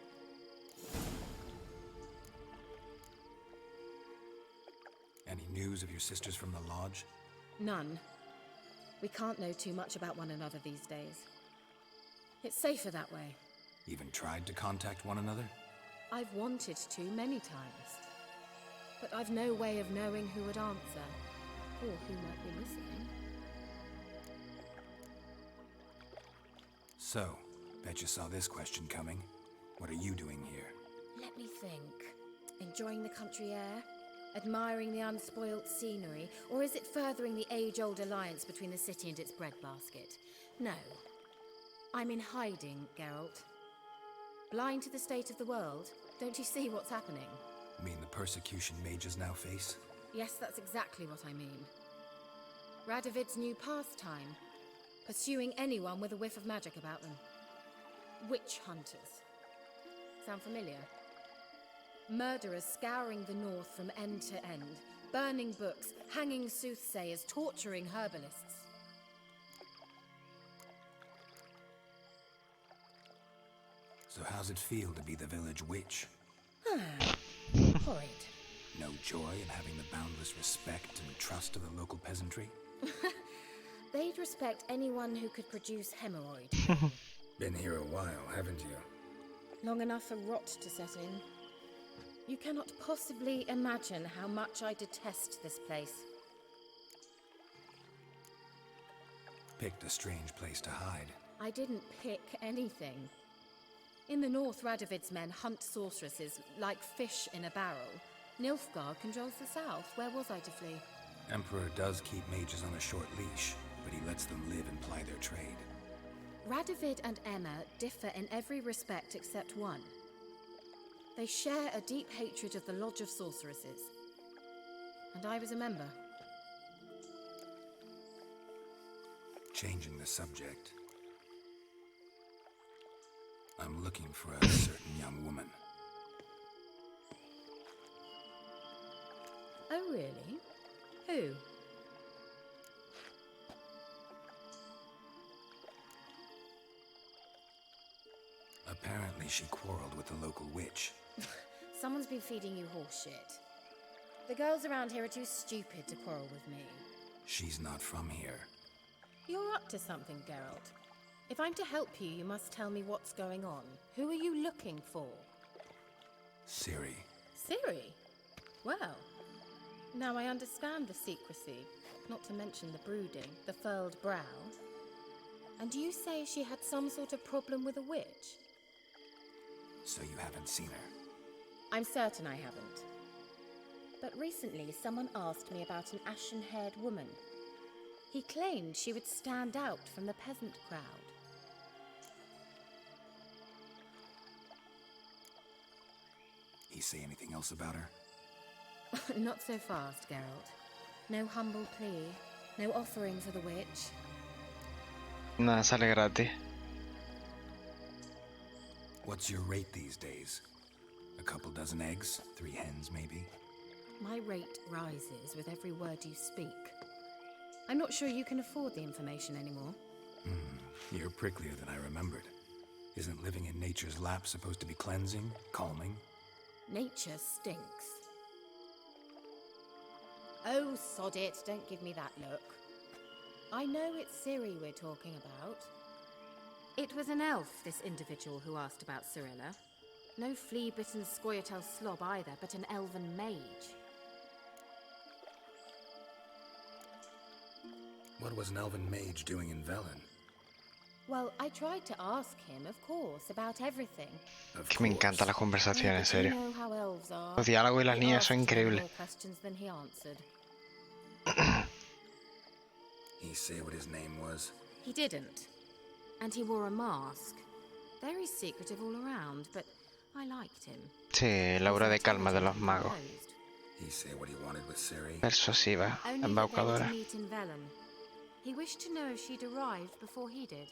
Any news of your sisters from the lodge? None. We can't know too much about one another these days. It's safer that way. Even tried to contact one another? I've wanted to many times. But I've no way of knowing who would answer, or who might be listening. So, bet you saw this question coming. What are you doing here? Let me think. Enjoying the country air? Admiring the unspoilt scenery? Or is it furthering the age-old alliance between the city and its breadbasket? No. I'm in hiding, Geralt. Blind to the state of the world? Don't you see what's happening? Mean the persecution mages now face? Yes, that's exactly what I mean. Radovid's new pastime. Pursuing anyone with a whiff of magic about them. Witch hunters. Sound familiar? Murderers scouring the north from end to end. Burning books, hanging soothsayers, torturing herbalists. So how's it feel to be the village witch? Horrid. No joy in having the boundless respect and trust of the local peasantry? They'd respect anyone who could produce hemorrhoid. Been here a while, haven't you? Long enough for rot to set in. You cannot possibly imagine how much I detest this place. Picked a strange place to hide. I didn't pick anything. In the north, Radovid's men hunt sorceresses like fish in a barrel. Nilfgaard controls the south. Where was I to flee? Emperor does keep mages on a short leash, but he lets them live and ply their trade. Radovid and Emma differ in every respect except one. They share a deep hatred of the Lodge of Sorceresses. And I was a member. Changing the subject. I'm looking for a certain young woman. Oh, really? Who? Apparently she quarreled with the local witch. Someone's been feeding you horse shit. The girls around here are too stupid to quarrel with me. She's not from here. You're up to something, Geralt. If I'm to help you, you must tell me what's going on. Who are you looking for? Ciri. Ciri? Well, now I understand the secrecy, not to mention the brooding, the furled brow. And you say she had some sort of problem with a witch? So you haven't seen her? I'm certain I haven't. But recently, someone asked me about an ashen-haired woman. He claimed she would stand out from the peasant crowd. He say anything else about her? Not so fast, Geralt. No humble plea, no offering for the witch. Nada sale gratis. What's your rate these days? A couple dozen eggs? 3 hens, maybe? My rate rises with every word you speak. I'm not sure you can afford the information anymore. You're pricklier than I remembered. Isn't living in nature's lap supposed to be cleansing, calming? Nature stinks. Oh, sod it, don't give me that look. I know it's Ciri we're talking about. It was an elf, this individual who asked about Cirilla. No flea-bitten Scoia'tael slob either, but an elven mage. What was an elven mage doing in Velen? Well, I tried to ask him, of course, about everything. Que me encantan las conversaciones, en serio. You know how elves are. Los diálogos y las He niñas son asked increíbles. more questions than he answered. He say what his name was? He didn't. And he wore a mask. Very secretive all around, but I liked him. Sí, la aura de calma de los magos. He say what he wanted with Siri? Persuasiva, Only that they were to embaucadora. meet in Velen. He wished to know if she'd arrived before he did.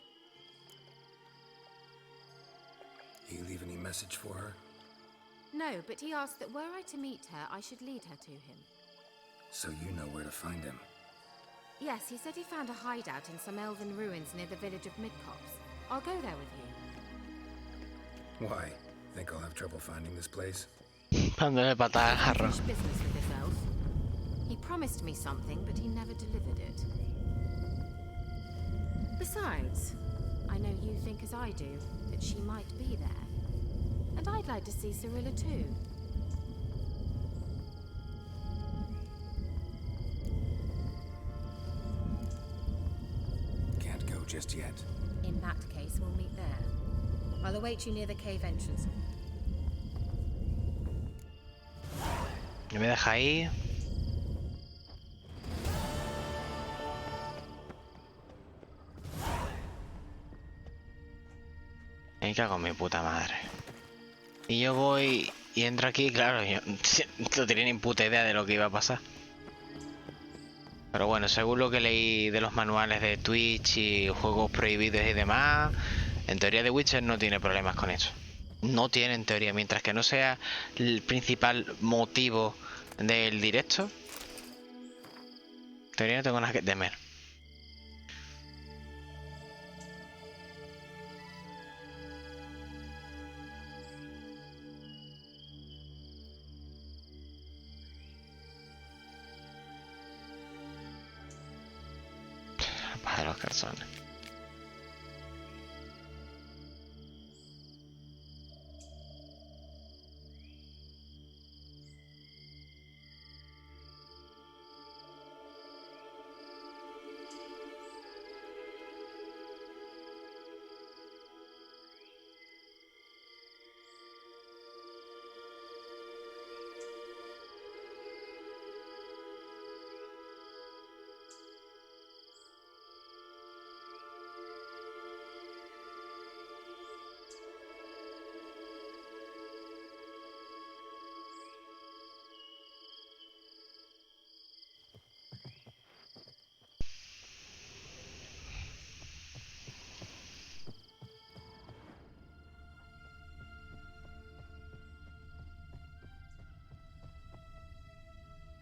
He leave any message for her? No, but he asked that were I to meet her, I should lead her to him. So you know where to find him. Yes, he said he found a hideout in some elven ruins near the village of Midcops. I'll go there with you. Why? Think I'll have trouble finding this place? Dándole patada al jarro. Unfinished business with this elf. He promised me something, but he never delivered it. Besides, I know you think as I do, that she might be there. And I'd like to see Cyrilla too. Can't go just yet. In that case, we'll meet there. I'll await you near the cave entrance. ¿Me deja ahí? Me cago en mi puta madre. Y yo voy y entro aquí, claro, yo no tenía ni puta idea de lo que iba a pasar. Pero bueno, según lo que leí de los manuales de Twitch y juegos prohibidos y demás, en teoría The Witcher no tiene problemas con eso. No tiene en teoría, mientras que no sea el principal motivo del directo. En teoría no tengo nada que temer. Para los calzones.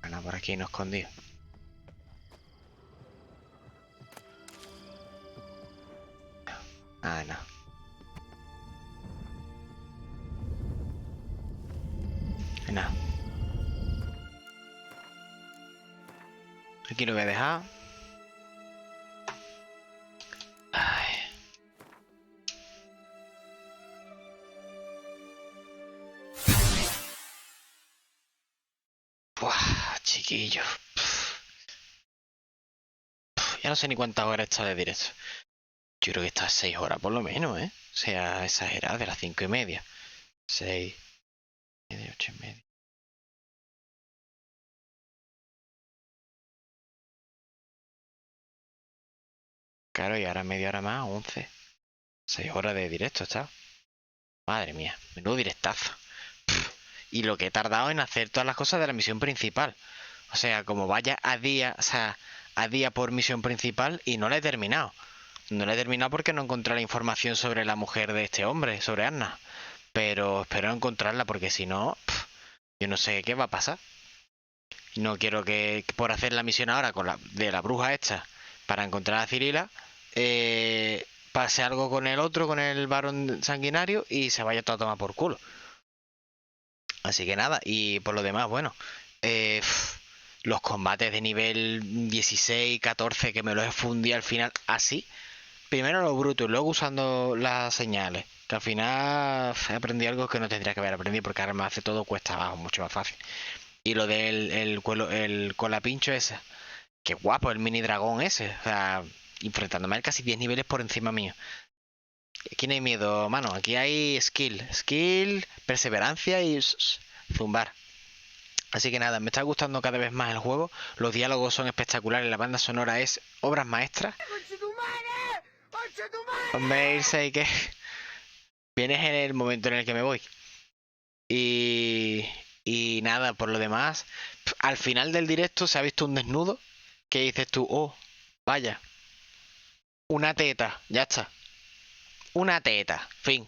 Bueno, por aquí no escondido. Ah, no. No. Aquí lo voy a dejar. Ay. Buah, chiquillo. Ya no sé ni cuántas horas está de directo. Yo creo que está a 6 horas por lo menos, ¿eh? O sea, exagerado, de las 5:30. 6, 8:30. Claro, y ahora media hora más, 11. 6 horas de directo está. Madre mía, menudo directazo. Y lo que he tardado en hacer todas las cosas de la misión principal. O sea, como vaya a día, o sea, a día por misión principal y no la he terminado. No la he terminado porque no encontré la información sobre la mujer de este hombre, sobre Anna. Pero espero encontrarla porque si no, yo no sé qué va a pasar. No quiero que por hacer la misión ahora con de la bruja esta para encontrar a Cyrilla, pase algo con el otro, con el varón sanguinario y se vaya todo a tomar por culo. Así que nada, y por lo demás, bueno, los combates de nivel 16, 14 que me los he fundido al final así. Primero lo bruto y luego usando las señales. Que al final he aprendido algo que no tendría que haber aprendido porque ahora me hace todo cuesta abajo, mucho más fácil. Y lo del el colapincho ese. Qué guapo el mini dragón ese. O sea, enfrentándome a él casi 10 niveles por encima mío. Aquí no hay miedo, mano. Aquí hay skill, perseverancia y zumbar. Así que nada, me está gustando cada vez más el juego. Los diálogos son espectaculares. La banda sonora es obras maestras. Hombre, irse y que vienes en el momento en el que me voy. Y nada, por lo demás, al final del directo se ha visto un desnudo que dices tú, oh, vaya, una teta, ya está. Una teta, fin.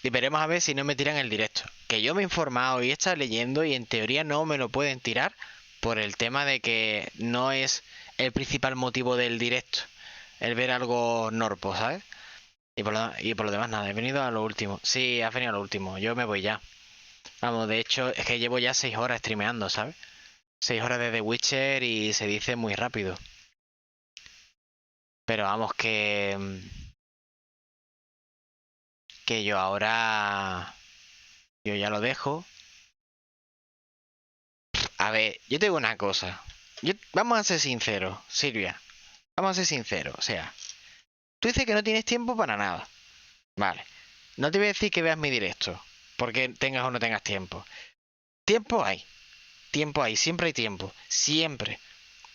Y veremos a ver si no me tiran el directo. Que yo me he informado y he estado leyendo y en teoría no me lo pueden tirar por el tema de que no es el principal motivo del directo el ver algo norpo, ¿sabes? Y por lo demás nada, he venido a lo último. Sí, has venido a lo último, yo me voy ya. Vamos, de hecho, es que llevo ya 6 horas streameando, ¿sabes? 6 horas de The Witcher y se dice muy rápido. Pero vamos, que yo ahora... Yo ya lo dejo. A ver, yo te digo una cosa. Vamos a ser sinceros, Silvia. Vamos a ser sinceros, o sea... Tú dices que no tienes tiempo para nada. Vale. No te voy a decir que veas mi directo, porque tengas o no tengas tiempo. Tiempo hay. Tiempo hay, siempre hay tiempo. Siempre.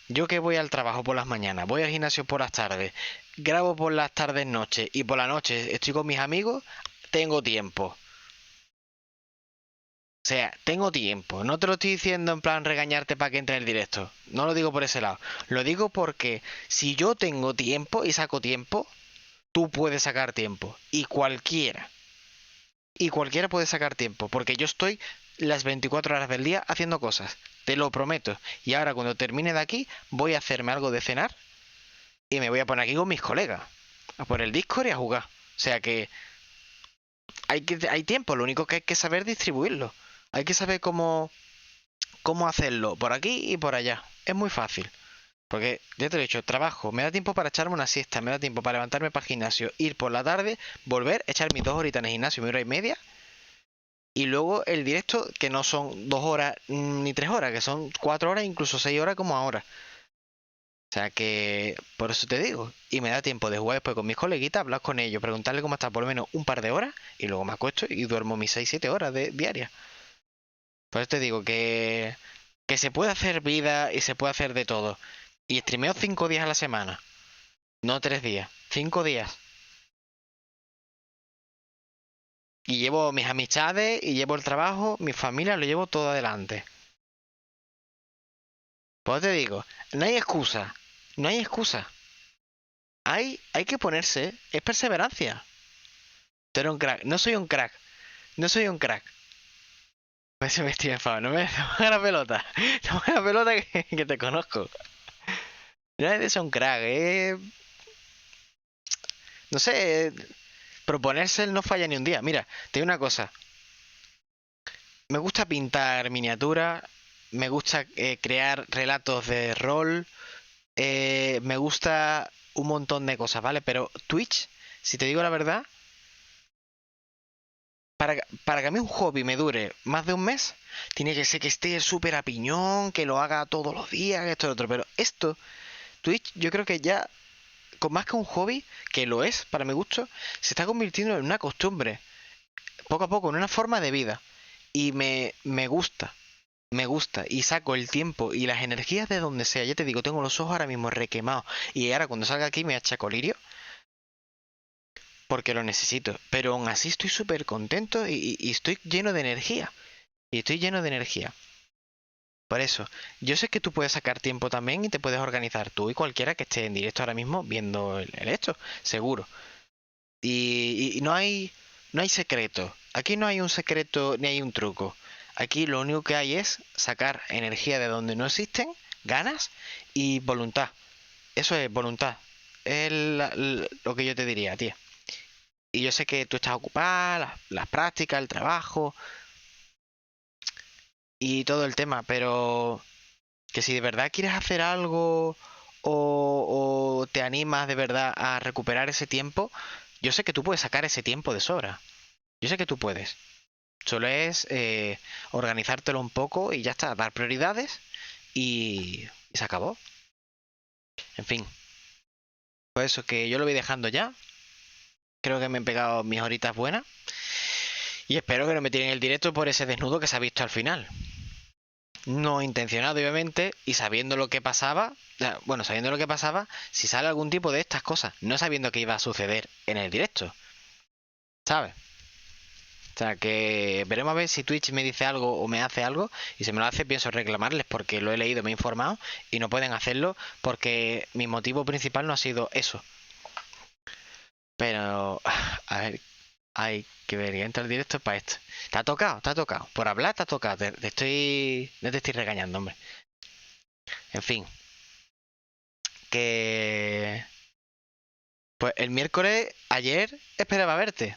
Yo que voy al trabajo por las mañanas, voy al gimnasio por las tardes, grabo por las tardes noche y por la noche estoy con mis amigos, tengo tiempo. O sea, tengo tiempo. No te lo estoy diciendo en plan regañarte para que entre en el directo. No lo digo por ese lado. Lo digo porque si yo tengo tiempo y saco tiempo, tú puedes sacar tiempo. Y cualquiera. Y cualquiera puede sacar tiempo. Porque yo estoy las 24 horas del día haciendo cosas. Te lo prometo. Y ahora cuando termine de aquí, voy a hacerme algo de cenar. Y me voy a poner aquí con mis colegas. A por el Discord y a jugar. O sea que hay tiempo. Lo único que hay que saber distribuirlo. Hay que saber cómo hacerlo por aquí y por allá. Es muy fácil. Porque, ya te lo he dicho, trabajo, me da tiempo para echarme una siesta, me da tiempo para levantarme para el gimnasio, ir por la tarde, volver, echar mis 2 horitas en el gimnasio, 1 hora y media. Y luego el directo, que no son 2 horas ni 3 horas, que son 4 horas, incluso 6 horas como ahora. O sea que, por eso te digo. Y me da tiempo de jugar después con mis coleguitas, hablar con ellos, preguntarle cómo está por lo menos un par de horas, y luego me acuesto y duermo mis 6-7 horas diarias. Por eso te digo que se puede hacer vida y se puede hacer de todo. Y streameo 5 días a la semana. No 3 días. 5 días. Y llevo mis amistades, y llevo el trabajo, mi familia, lo llevo todo adelante. Pues te digo, no hay excusa. No hay excusa. Hay que ponerse. Es perseverancia. Tú eres un crack. No soy un crack. No soy un crack. Se me estoy enfadando. No me hagas la pelota. No me hagas la pelota que te conozco. No eres un crack, no sé, proponerse no falla ni un día. Mira, te digo una cosa. Me gusta pintar miniaturas, me gusta crear relatos de rol, me gusta un montón de cosas, ¿vale? Pero Twitch, si te digo la verdad, para que a mí un hobby me dure más de un mes, tiene que ser que esté súper a piñón, que lo haga todos los días, esto y lo otro. Pero esto, Twitch, yo creo que ya, con más que un hobby, que lo es, para mi gusto, se está convirtiendo en una costumbre. Poco a poco, en una forma de vida. Y me gusta. Me gusta. Y saco el tiempo y las energías de donde sea. Ya te digo, tengo los ojos ahora mismo requemados. Y ahora cuando salga aquí me echa colirio. Porque lo necesito. Pero aún así estoy súper contento y estoy lleno de energía. Y estoy lleno de energía. Por eso, yo sé que tú puedes sacar tiempo también y te puedes organizar tú y cualquiera que esté en directo ahora mismo viendo el esto, seguro. Y no hay secreto. Aquí no hay un secreto ni hay un truco. Aquí lo único que hay es sacar energía de donde no existen, ganas y voluntad. Eso es voluntad. Es lo que yo te diría, tía. Y yo sé que tú estás ocupada, las prácticas, el trabajo y todo el tema, pero que si de verdad quieres hacer algo o te animas de verdad a recuperar ese tiempo, yo sé que tú puedes sacar ese tiempo de sobra. Yo sé que tú puedes. Solo es organizártelo un poco y ya está, dar prioridades y se acabó. En fin. Pues eso, que yo lo voy dejando ya. Creo que me he pegado mis horitas buenas. Y espero que no me tiren el directo por ese desnudo que se ha visto al final. No intencionado, obviamente, y sabiendo lo que pasaba, bueno, sabiendo lo que pasaba, si sale algún tipo de estas cosas, no sabiendo que iba a suceder en el directo, ¿sabes? O sea, que veremos a ver si Twitch me dice algo o me hace algo, y si me lo hace pienso reclamarles porque lo he leído, me he informado, y no pueden hacerlo porque mi motivo principal no ha sido eso. Pero, a ver, hay que ver, que entra el directo para esto. Te ha tocado. Por hablar te ha tocado. No te estoy regañando, hombre. En fin. Que... Pues el miércoles, ayer esperaba verte.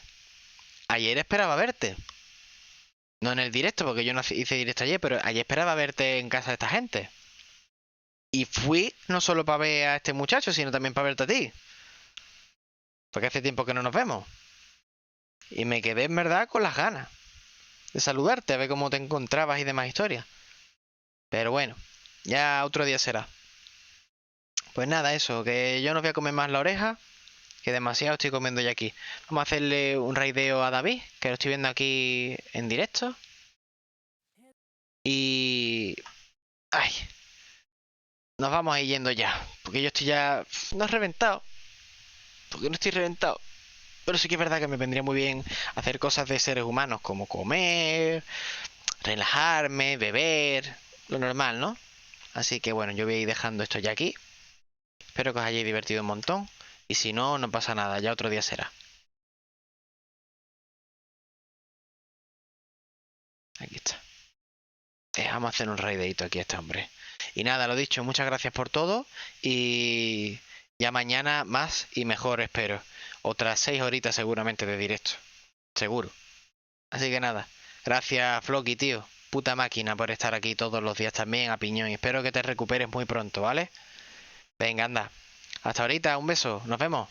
No en el directo, porque yo no hice directo ayer, pero ayer esperaba verte en casa de esta gente. Y fui no solo para ver a este muchacho, sino también para verte a ti. Porque hace tiempo que no nos vemos. Y me quedé en verdad con las ganas de saludarte, a ver cómo te encontrabas y demás historias. Pero bueno, ya otro día será. Pues nada, eso, que yo no voy a comer más la oreja, que demasiado estoy comiendo ya aquí. Vamos a hacerle un raideo a David, que lo estoy viendo aquí en directo. Y... ay, nos vamos a ir yendo ya, porque yo estoy ya... no reventado. Porque no estoy reventado. Pero sí que es verdad que me vendría muy bien hacer cosas de seres humanos, como comer, relajarme, beber, lo normal, ¿no? Así que bueno, yo voy a ir dejando esto ya aquí. Espero que os hayáis divertido un montón. Y si no, no pasa nada, ya otro día será. Aquí está. Vamos a hacer un raideito aquí a este hombre. Y nada, lo dicho, muchas gracias por todo. Y ya mañana más y mejor, espero. Otras 6 horitas seguramente de directo. Seguro. Así que nada. Gracias, Floki, tío. Puta máquina por estar aquí todos los días también a piñón. Y espero que te recuperes muy pronto, ¿vale? Venga, anda. Hasta ahorita, un beso. Nos vemos.